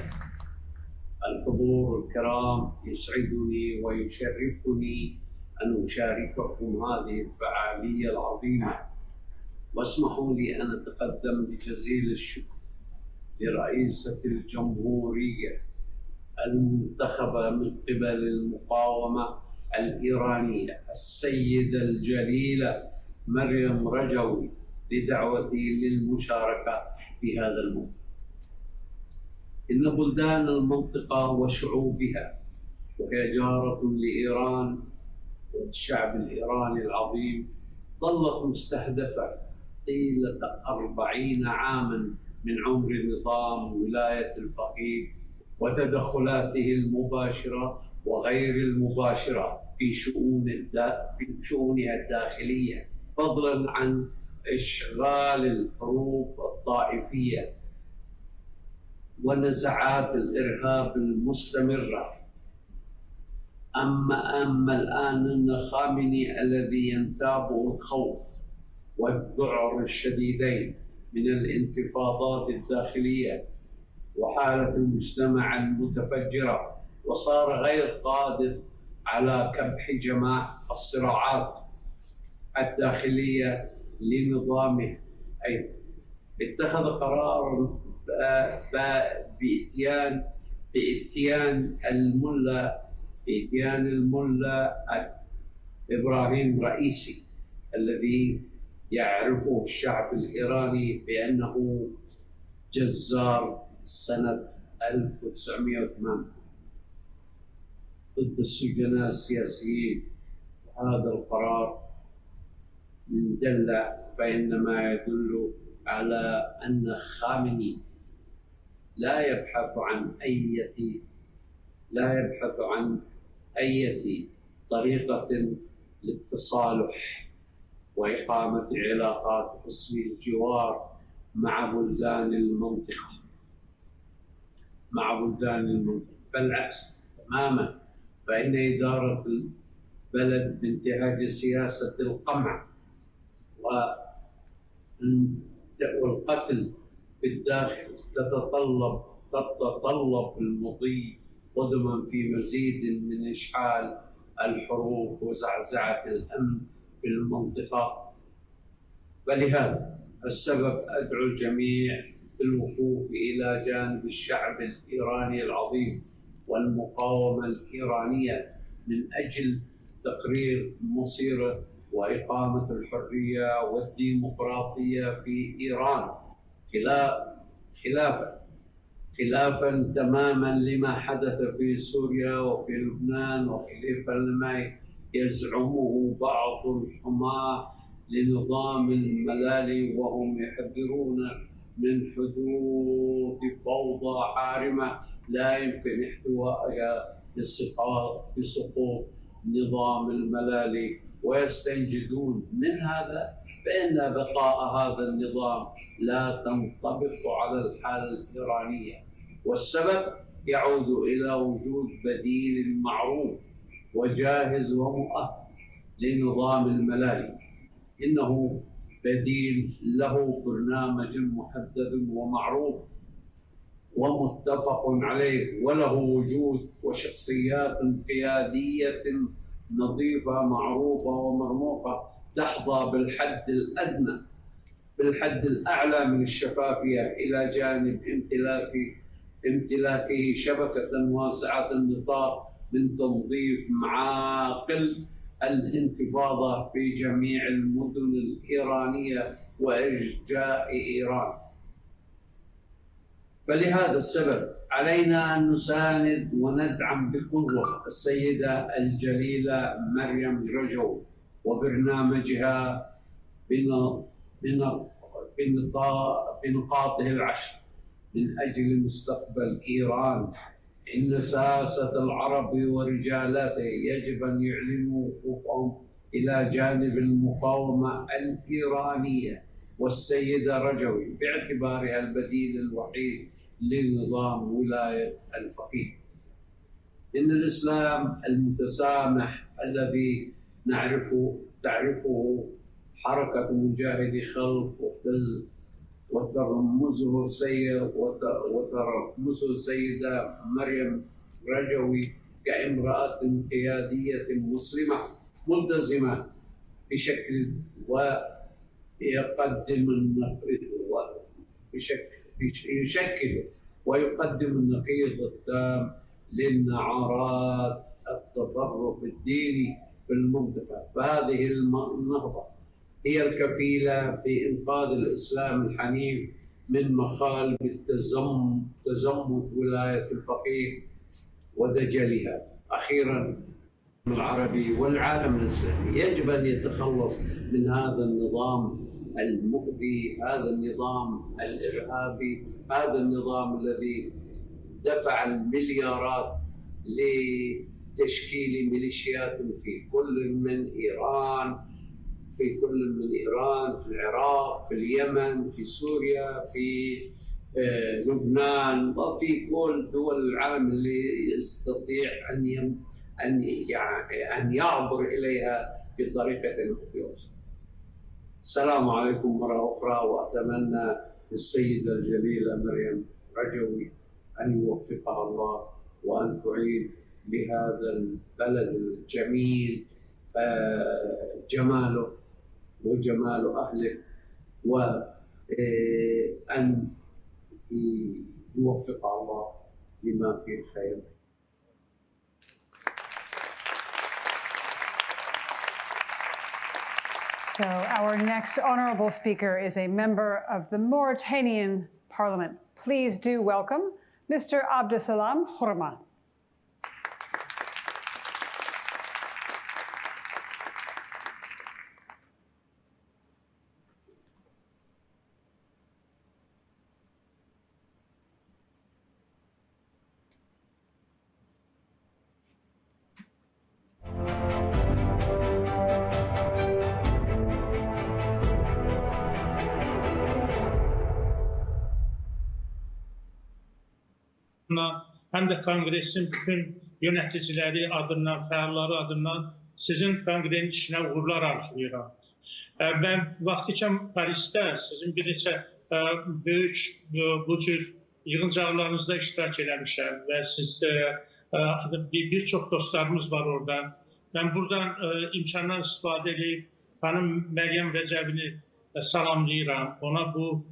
الحضور الكرام، يسعدني ويشرفني أن أشارككم هذه الفعالية العظيمة، واسمحوا لي أن أتقدم بجزيل الشكر لرئيسة الجمهورية المنتخبة من قبل المقاومة الإيرانية السيدة الجليلة مريم رجوي لدعوتي للمشاركة في هذا الموضوع. إن بلدان المنطقة وشعوبها وهي جارة لإيران والشعب الإيراني العظيم ظلت مستهدفة طيلة 40 عاماً من عمر نظام ولاية الفقيه وتدخلاته المباشرة وغير المباشرة في شؤونها الداخلية، فضلاً عن إشغال الحروب الطائفية ونزعات الإرهاب المستمرة. أما الآن أن خامنئي الذي ينتابه الخوف والذعر الشديدين من الانتفاضات الداخلية وحالة المجتمع المتفجرة، وصار غير قادر على كبح جماح الصراعات الداخلية لنظامه، أيضا اتخذ قرار بإتيان الملا إبراهيم رئيسي الذي يعرفه الشعب الإيراني بأنه جزار سنة 1908 ضد السجناء السياسيين. هذا القرار إن دل فإنما يدل على أن خامنئي لا يبحث عن أي طريقة للتصالح وإقامة علاقات حسن الجوار مع بلدان المنطقة، بل عكس تماما، فإن إدارة البلد بانتهاج سياسة القمع والقتل في الداخل تتطلب المضي قدما في مزيد من إشعال الحروب وزعزعة الأمن في المنطقة. فلهذا السبب أدعو الجميع بالوقوف إلى جانب الشعب الإيراني العظيم والمقاومة الإيرانية من أجل تقرير مصيره وإقامة الحرية والديمقراطية في إيران، خلافاً تماماً لما حدث في سوريا وفي لبنان، وخلافاً لما يزعمه بعض الحماة لنظام الملالي وهم يحذرون من حدوث فوضى عارمة لا يمكن احتوائها بسقوط نظام الملالي، ويستنجدون من هذا بأن بقاء هذا النظام لا تنطبق على الحالة الإيرانية، والسبب يعود إلى وجود بديل معروف وجاهز ومؤهل لنظام الملالي. إنه بديل له برنامج محدد ومعروف ومتفق عليه، وله وجود وشخصيات قيادية نظيفة معروفة ومرموقة تحظى بالحد الأدنى بالحد الأعلى من الشفافية، إلى جانب امتلاكه شبكة واسعة النطاق من تنظيف معاقل الانتفاضة في جميع المدن الإيرانية وإرجاء إيران. فلهذا السبب علينا أن نساند وندعم بقوة السيدة الجليلة مريم رجوي وبرنامجها بنقاطه العشر من أجل مستقبل إيران. إن ساسة العرب ورجالاته يجب أن يعلنوا وقوفهم إلى جانب المقاومة الإيرانية والسيدة رجوي باعتبارها البديل الوحيد لنظام ولاية الفقيه. إن الإسلام المتسامح الذي تعرفه حركة مجاهدي خلق وترمزه السيدة مريم رجوي كامرأة قيادية مسلمة ملتزمة بشكل يشكل ويقدم النقيض التام للنعرات التطرف الديني في المنطقة. فهذه النهضة هي الكفيلة بإنقاذ الإسلام الحنيف من مخالب تزمت ولاية الفقيه ودجلها. أخيراً، العربي والعالم الإسلامي يجب أن يتخلص من هذا النظام المؤذي، هذا النظام الإرهابي، هذا النظام الذي دفع المليارات لتشكيل ميليشيات في كل من إيران، في العراق، في اليمن، في سوريا، في لبنان، وفي كل دول العالم اللي يستطيع أن يعبر إليها بطريقة أو بأخرى. السلام عليكم مرة أخرى، وأتمنى للسيدة الجليلة مريم رجوي أن يوفقها الله وأن تعيد لهذا البلد الجميل جماله وجمال أهله، وأن يوفقها الله لما فيه الخير. So our next honourable speaker is a member of the Mauritanian Parliament. Please do welcome Mr. Abdesalam Khurma. Hem de Kongresin bütün yöneticileri adından, fəalları adından sizin kongresin işine uğurlar arzulayıram. Ben vaxtiçən Paris'te sizin bir neçə böyük bu cür yığıncaqlarınızda iştirak eləmişəm və bir çox dostlarımız var orada. Ben buradan imkandan istifadə edib xanım Məryəm Rəcəbini salamlayıram. Ona bu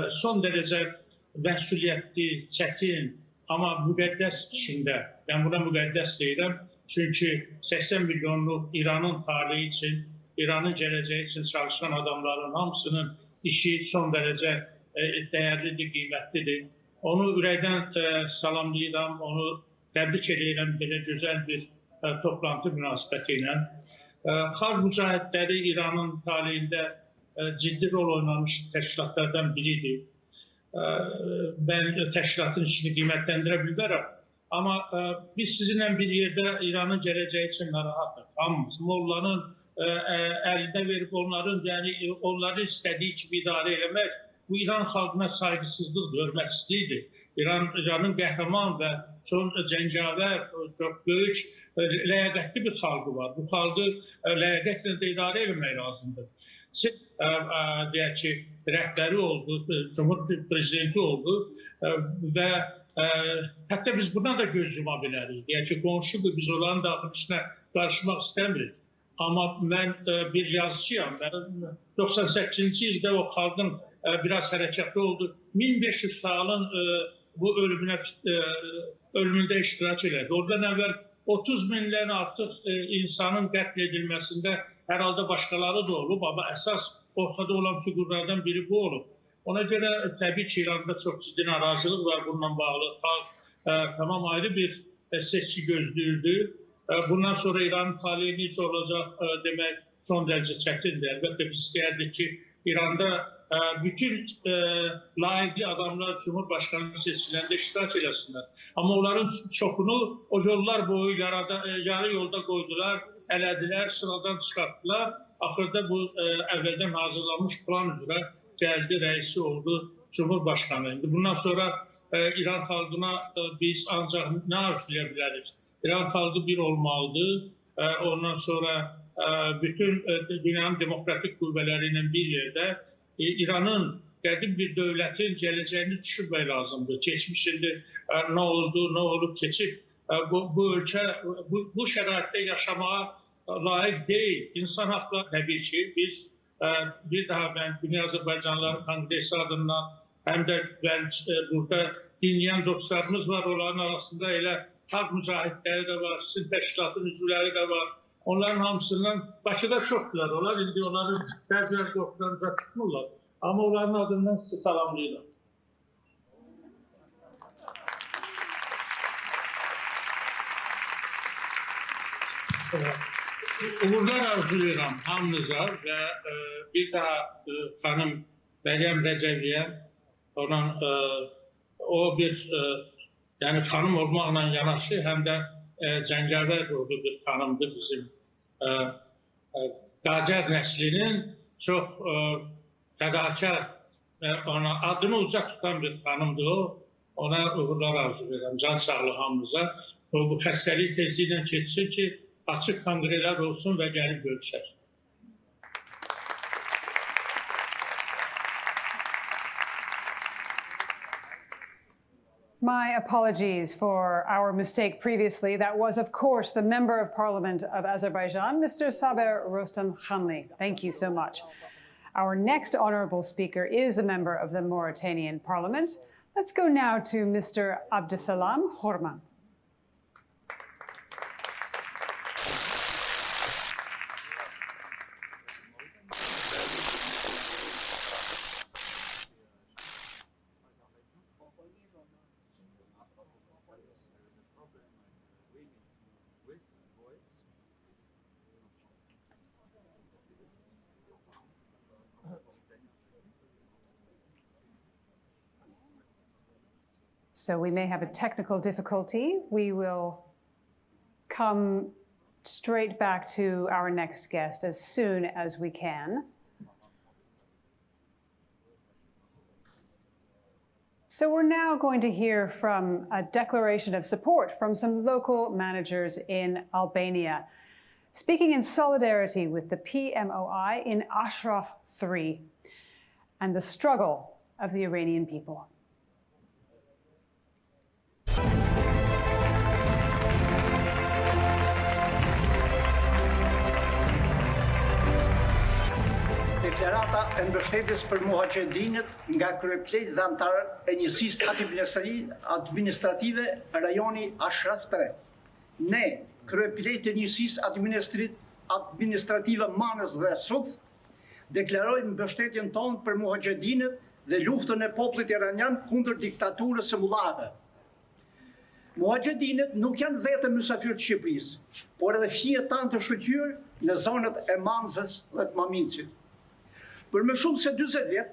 son derece məsuliyyətli, çətin, ama müqəddəs işində, ben buna müqəddəs deyirəm, çünkü 80 milyonluq İranın tarihi için, İranın geleceği için çalışan adamların hamısının işi son derece değerlidir, kıymetlidir. Onu ürəkdən salamlayıram, onu təbrik edirəm belə gözəl bir toplantı münasibəti ilə. Xalq mücahidləri İranın tarihində ciddi rol oynamış təşkilatlardan biridir. Ben təşkilatın işini qiymətləndirə bilmərəm. Ama biz sizinle bir yerde İranın geleceği için narahatıq. Hamımız, Molla'nın əlinə verib onları istədiyi kimi idarə eləmək, bu İran xalqına saygısızlıqdır, hörmətsizlikdir. İranın qəhrəman və çox cəngavər, çox böyük, ləyaqətli bir xalqı var. Bu xalqı ləyaqətlə də idarə etmək lazımdır. Deyək ki, rəhbəri oldu, Cumhur prezidenti oldu və hətta biz buna da göz yuma bilərik. Deyək ki, qonşudur, biz onların daxili işinə qarışmaq istəmirik. Amma mən bir yazıcıyam. 98-ci ildə o xalqın biraz hərəkətli oldu. 1500 sağlın bu ölümündə iştirak elədi. Oradan əvvəl 30 minlərin artıq insanın qətl edilməsində hər halda başqaları da olub, amma əsas ortada olan figurlardan biri bu olub. Ona görə təbii ki, İranda çox ciddi narazılıq var bununla bağlı. Xalq tamam ayrı bir seçki gözləyirdi. Bundan sonra İranın taleyi necə olacaq demək son dərəcə çətindir. Əlbəttə biz istəyərdik ki, İranda bütün layiqli adamlar Cumhurbaşkanı seçkilərində iştirak eləsinlər. Amma onların çoxunu o yollar boyu yarı yolda qoydular, elədilər, sıradan çıxartdılar. Axırda bu əvvəldən hazırlanmış plan üzrə gəldi, rəisi oldu Cumhurbaşkanı. Bundan sonra İran xalqına biz ancaq nə arzulaya bilərik? İran xalqı bir olmalıdır. Ondan sonra bütün dünyanın demokratik qüvvələri ilə bir yerdə İranın qədim bir dövlətin gələcəyini düşünmək lazımdır. Keçmişində nə oldu, nə olub keçib. Bu ölkə bu şəraitdə yaşamağa layiq deyil. İnsan haqları təbii ki, biz bir daha mən Dünya Azərbaycanlıları Konqresi adından həm də burada dinləyən dostlarımız var. Onların arasında elə haqq mücahidləri də var, sizin təşkilatın üzvləri də var. Onların hamısından Bakıda çoxdular. Onlar indi onların bəziləri qorxularınca çıxmırlar. Amma onların adından sizi salamlayırlar. Uğurlar arzulayıram hamınıza və bir daha xanım Məryəm Rəcəviyyə, o bir yəni xanım olmaqla yanaşı, həm də cəngavər ruhlu bir xanımdır bizim Qacar nəslinin çox fədakar, adını uca tutan bir xanımdır o. Ona uğurlar arzulayıram, can sağlığı hamımıza. Bu xəstəlik tezliklə keçsin ki, açıq konqrelər olsun və gəlib görüşək. My apologies for our mistake previously. That was, of course, the Member of Parliament of Azerbaijan, Mr. Saber Rostamkhanli. Thank you so much. Our next honourable speaker is a member of the Mauritanian Parliament. Let's go now to Mr. Abdesalam Horman. So we may have a technical difficulty. We will come straight back to our next guest as soon as we can. So we're now going to hear from a declaration of support from some local managers in Albania, speaking in solidarity with the PMOI in Ashraf 3 and the struggle of the Iranian people. Deklarata e mbështetjes për muhaqedinët nga kryeplejt dhe antarë e njësisë administrative rajoni Ashraf 3. Ne, kryeplejt e njësisë administrative Manës dhe Sukh, deklarojmë mbështetjen tonë për muhaqedinët dhe luftën e popullit iranian kundër diktaturës së mullahëve. Muhaqedinët nuk janë vetëm mysafirë të Shqipërisë, por edhe fije tanë të shqyrë në zonët e Manzës dhe të Mamincit. Për më shumë se 40 vjet,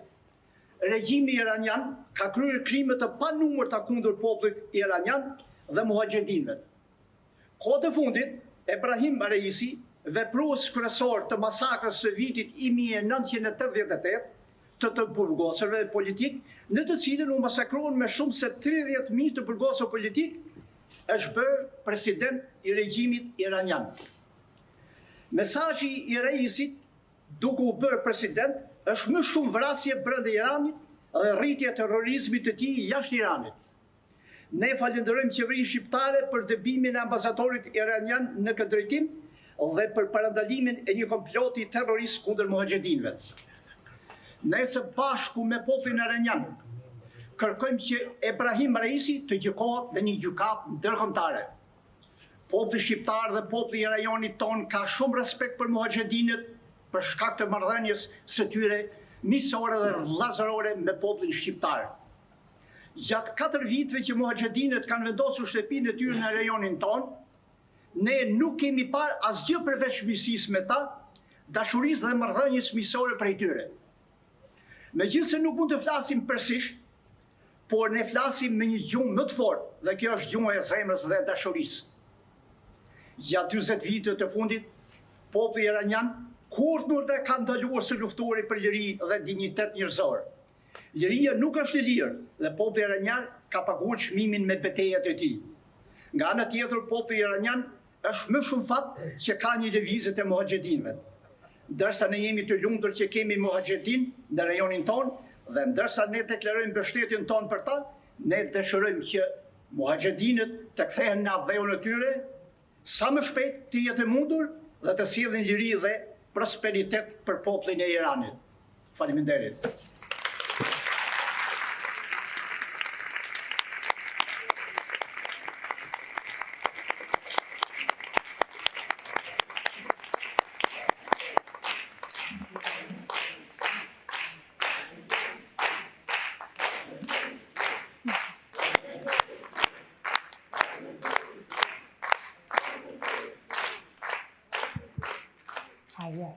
regjimi iranian ka kryer krime të panumërta kundër popullit iranian dhe muhaqedinëve. Kohët e fundit, Ebrahim Reisi veprues kryesor të masakrës së vitit 1988 të burgosërve politik, në të cilën u masakruan me shumë se 30.000 të burgosur politik, është bërë president i regjimit iranian. Mesazhi i Raisit, duke u bërë president, është më shumë vrasje brenda Iranit dhe rritje e terrorizmit të tij jashtë Iranit. Ne falenderojmë qeverinë shqiptare për dëbimin e ambasadorit iranian në këtë drejtim dhe për parandalimin e një komploti terrorist kundër muhaxhedinëve. Ne së bashku me popullin iranian kërkojmë që Ebrahim Raisi të gjykohet në një gjykatë ndërkombëtare. Populli shqiptar dhe populli i rajonit ton ka shumë respekt për muhaxhedinët për shkak të marrëdhënies së tyre miqësore dhe vëllazërore me popullin shqiptar. Gjatë 4 viteve që muhaxhedinët kanë vendosur shtëpinë e tyre në rajonin ton, ne nuk kemi parë asgjë përveç miqësisë me ta, dashurisë dhe marrëdhënies miqësore prej tyre. Megjithëse nuk mund të flasim përsisht, por ne flasim me një gjumë më të fortë dhe kjo është gjuma e zemrës dhe dashurisë. Gjatë 40 vite të fundit, populli iranian kurrë nuk ka ndaluar së lufturi për liri dhe dinjitet njerëzor. Liria nuk është e lirë dhe populli iranian ka paguar çmimin me betejat e tij. Nga ana tjetër, populli iranian është më shumë fat që ka një lëvizje të muhaxhedinëve. Ndërsa ne jemi të lumtur që kemi muhaxhedin në rajonin ton dhe ndërsa ne deklarojmë mbështetjen tonë për ta, ne dëshirojmë që muhaxhedinët të kthehen në dheun e tyre sa më shpejt të jetë mundur dhe të sjellin liri dhe prosperitet për popullin e Iranit. Faleminderit.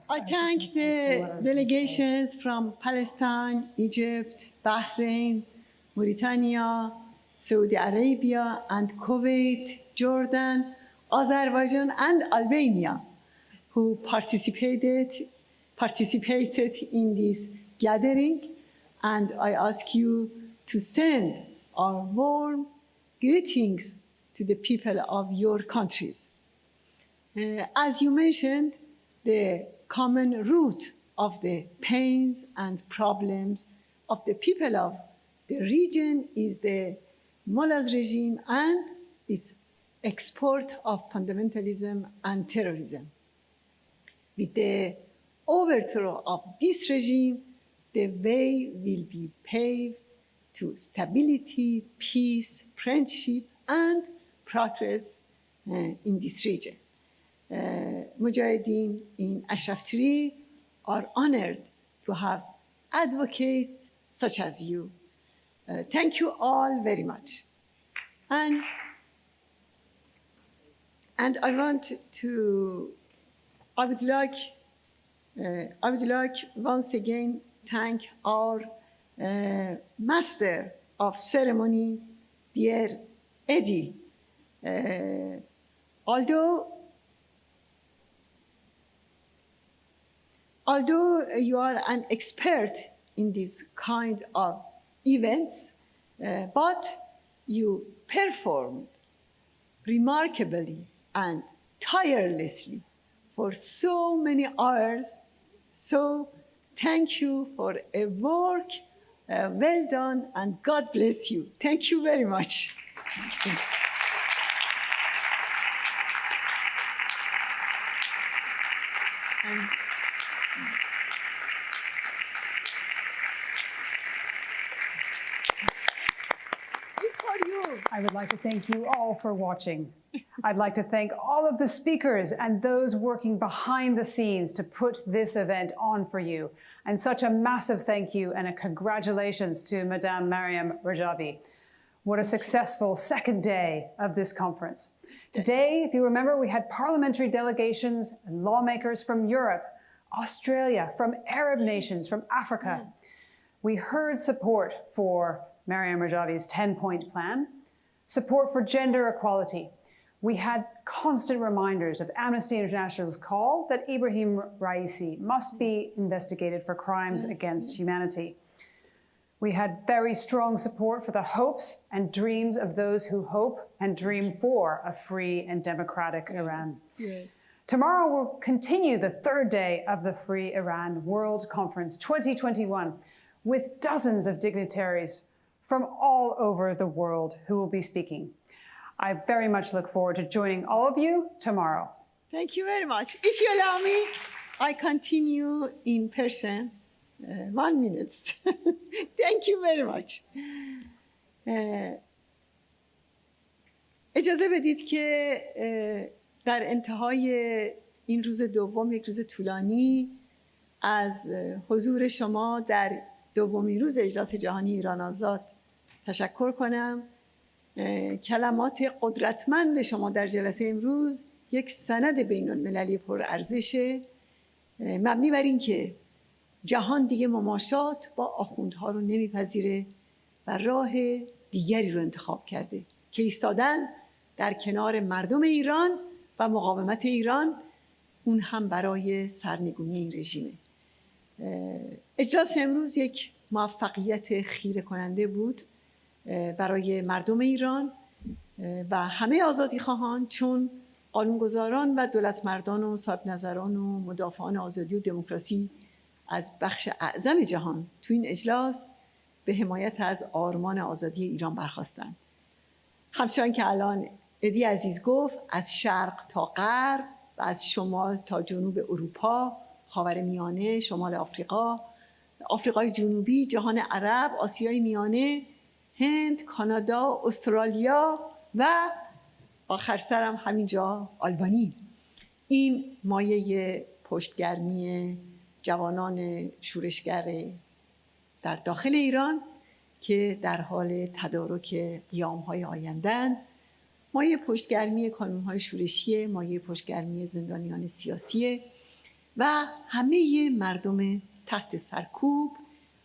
I thank the delegations from Palestine, Egypt, Bahrain, Mauritania, Saudi Arabia, and Kuwait, Jordan, Azerbaijan, and Albania, who participated in this gathering. And I ask you to send our warm greetings to the people of your countries. As you mentioned, the common root of the pains and problems of the people of the region is the mullahs regime and its export of fundamentalism and terrorism. With the overthrow of this regime, the way will be paved to stability, peace, friendship, and progress in this region. Mujahideen in Ashraf Tree are honored to have advocates such as you. Thank you all very much. And I would like once again thank our master of ceremony, dear Eddie. Although you are an expert in this kind of events, but you performed remarkably and tirelessly for so many hours. So thank you for a work well done, and God bless you. Thank you very much. I would like to thank you all for watching. I'd like to thank all of the speakers and those working behind the scenes to put this event on for you. And such a massive thank you and a congratulations to Madame Mariam Rajavi. What a successful second day of this conference. Today, if you remember, we had parliamentary delegations and lawmakers from Europe, Australia, from Arab nations, from Africa. We heard support for Mariam Rajavi's 10-point plan, support for gender equality. we had constant reminders of Amnesty International's call that Ibrahim Raisi must be investigated for crimes against humanity. We had very strong support for the hopes and dreams of those who hope and dream for a free and democratic Iran. Yes. Tomorrow we'll continue the third day of the Free Iran World Conference 2021 with dozens of dignitaries from all over the world who will be speaking. I very much look forward to joining all of you tomorrow. Thank you very much. If you allow me, I continue in person. 1 minute. Thank you very much. اجازه بدید که در انتهای این روز دوم، یک روز طولانی، از حضور شما در دومین روز اجلاس جهانی ایران آزاد تشکر کنم. کلمات قدرتمند شما در جلسه امروز یک سند بین المللی پرارزشه، مبنی بر این که جهان دیگه مماشات با آخوندها رو نمیپذیره و راه دیگری رو انتخاب کرده که ایستادن در کنار مردم ایران و مقاومت ایران، اون هم برای سرنگونی این رژیمه. اجلاس امروز یک موفقیت خیره کننده بود برای مردم ایران و همه آزادی خواهان، چون قانونگذاران و دولتمردان و صاحب نظران و مدافعان آزادی و دموکراسی از بخش اعظم جهان تو این اجلاس به حمایت از آرمان آزادی ایران برخاستند. همچنان که الان ادی عزیز گفت، از شرق تا غرب و از شمال تا جنوب اروپا، خاورمیانه، شمال آفریقا، آفریقای جنوبی، جهان عرب، آسیای میانه، هند، کانادا، استرالیا و آخر سرم همینجا آلبانی. این مایه پشتگرمی جوانان شورشگر در داخل ایران که در حال تدارک قیام‌های آینده‌اند، مایه پشتگرمی کانون‌های شورشی، مایه پشتگرمی زندانیان سیاسی و همه مردم تحت سرکوب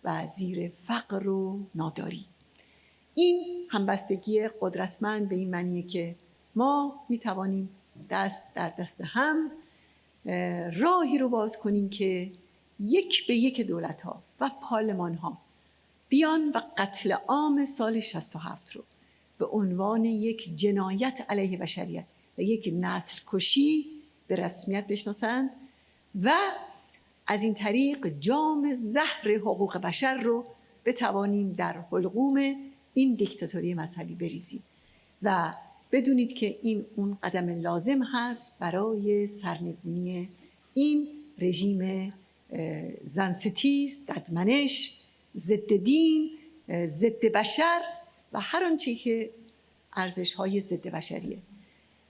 و زیر فقر و ناداری. این همبستگی قدرتمند به این معنیه که ما میتوانیم دست در دست هم راهی رو باز کنیم که یک به یک دولت‌ها و پارلمان‌ها بیان و قتل عام سال 67 رو به عنوان یک جنایت علیه بشریت و یک نسل کشی به رسمیت بشناسند و از این طریق جام زهر حقوق بشر رو بتوانیم در حلقوم این دیکتاتوری مذهبی بریزیم و بدونید که این اون قدم لازم هست برای سرنگونی این رژیم زنستیز، ددمنش، ضد دین، ضد بشر و هر آنچه که ارزش‌های ضد بشریه.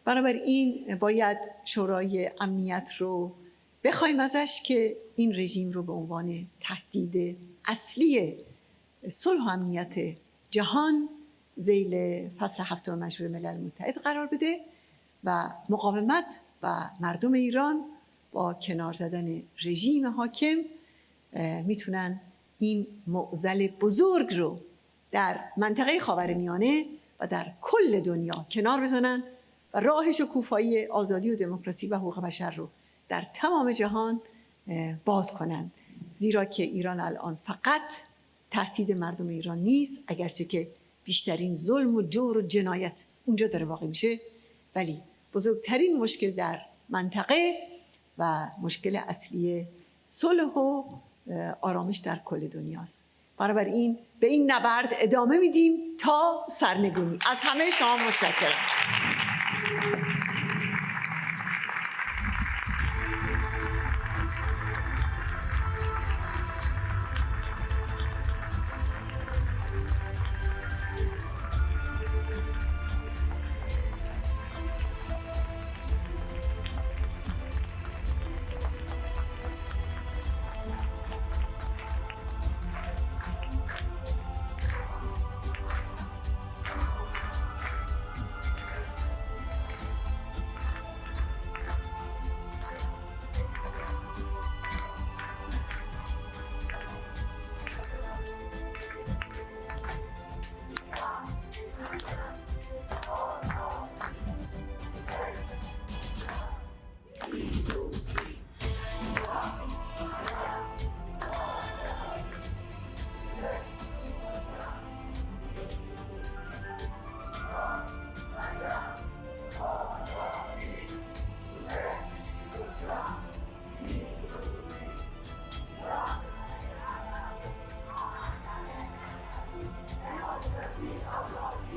بنابراین باید شورای امنیت رو بخوایم ازش که این رژیم رو به عنوان تهدید اصلی صلح و امنیت جهان ذیل فصل 7 مشروع ملل متحد قرار بده و مقاومت و مردم ایران با کنار زدن رژیم حاکم میتونن این معضل بزرگ رو در منطقه خاورمیانه و در کل دنیا کنار بزنن و راه شکوفایی آزادی و دموکراسی و حقوق بشر رو در تمام جهان باز کنن. زیرا که ایران الان فقط تهدید مردم ایران نیست، اگرچه که بیشترین ظلم و جور و جنایت اونجا داره واقع میشه، ولی بزرگترین مشکل در منطقه و مشکل اصلی صلح و آرامش در کل دنیاست. بنابراین به این نبرد ادامه میدیم تا سرنگونی. از همه شما متشکرم.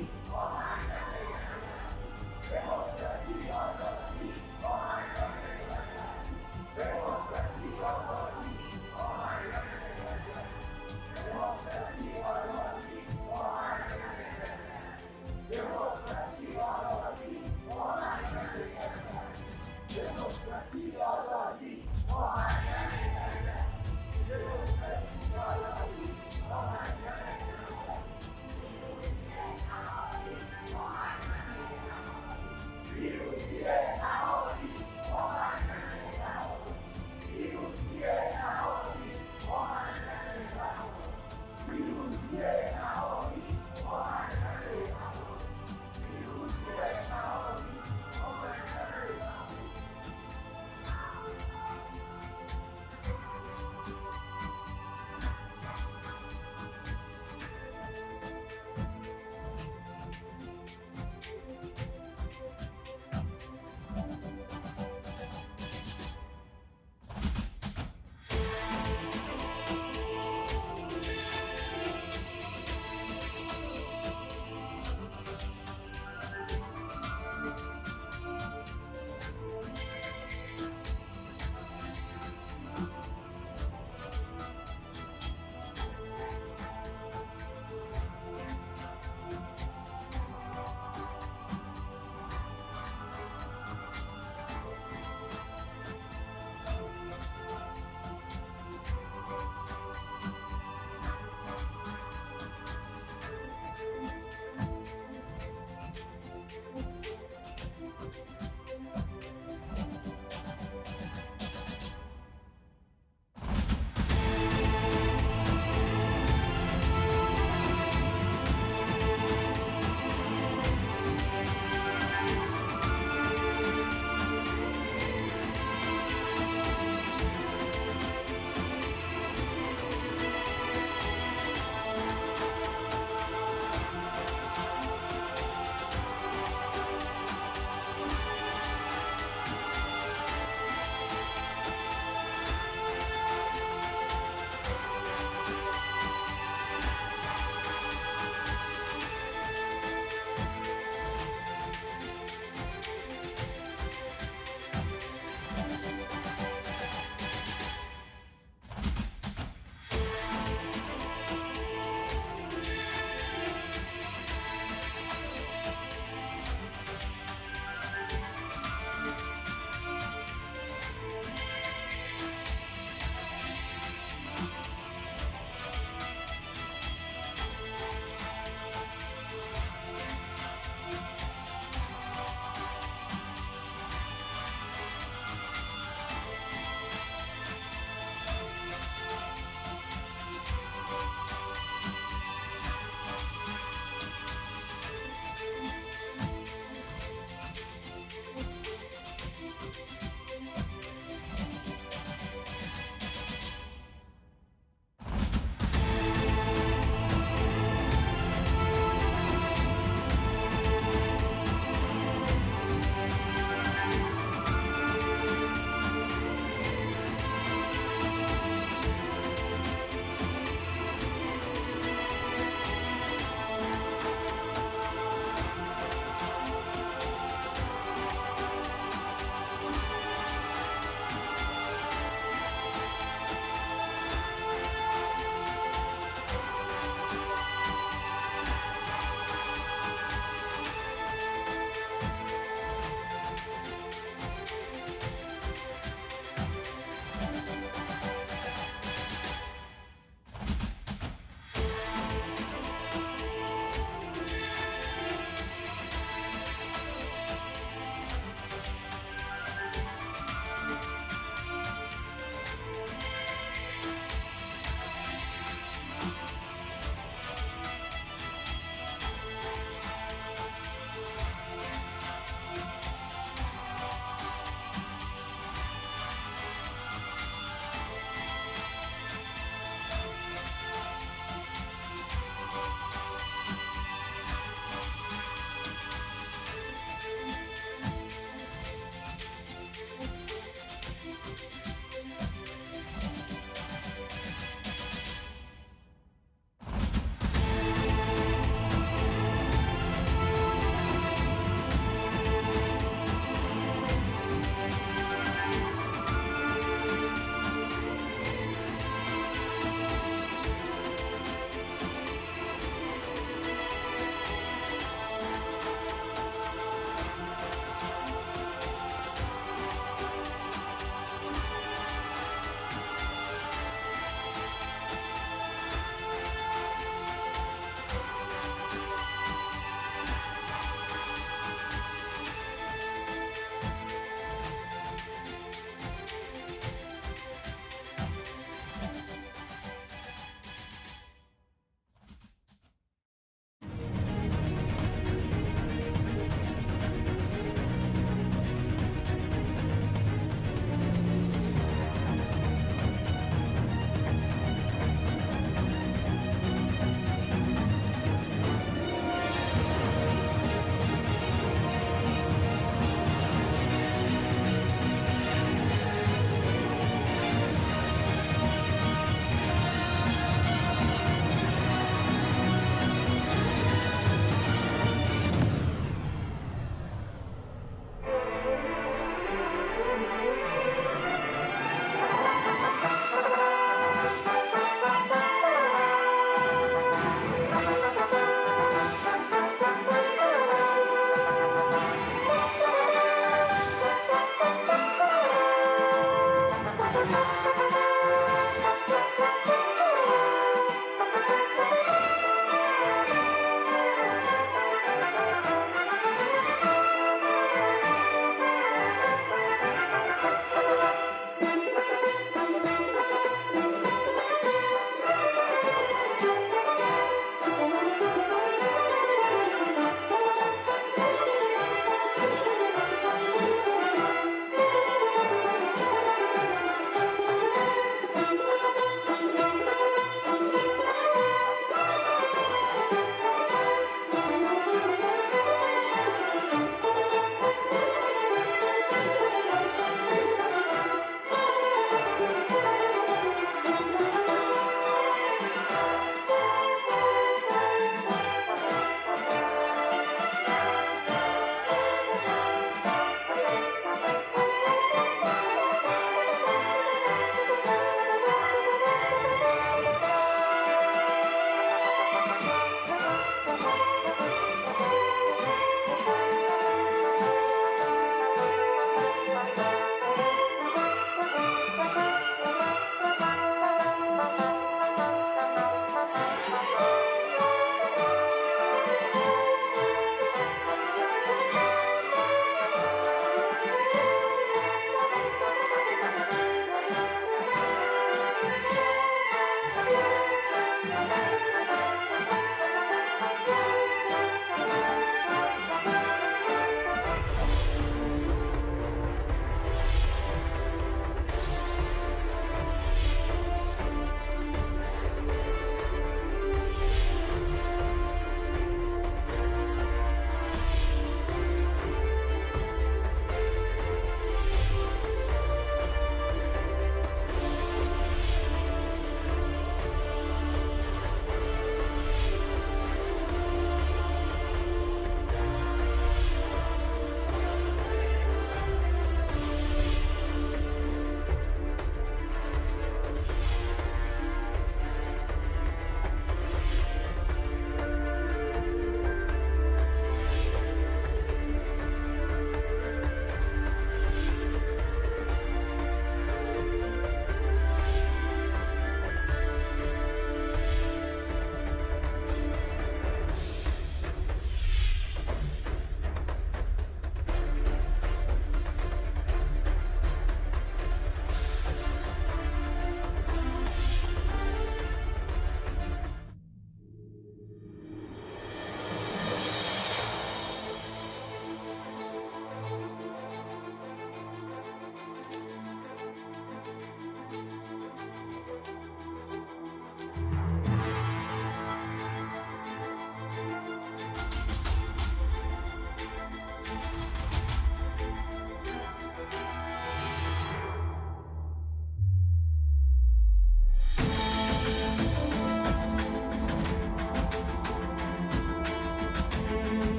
Iran.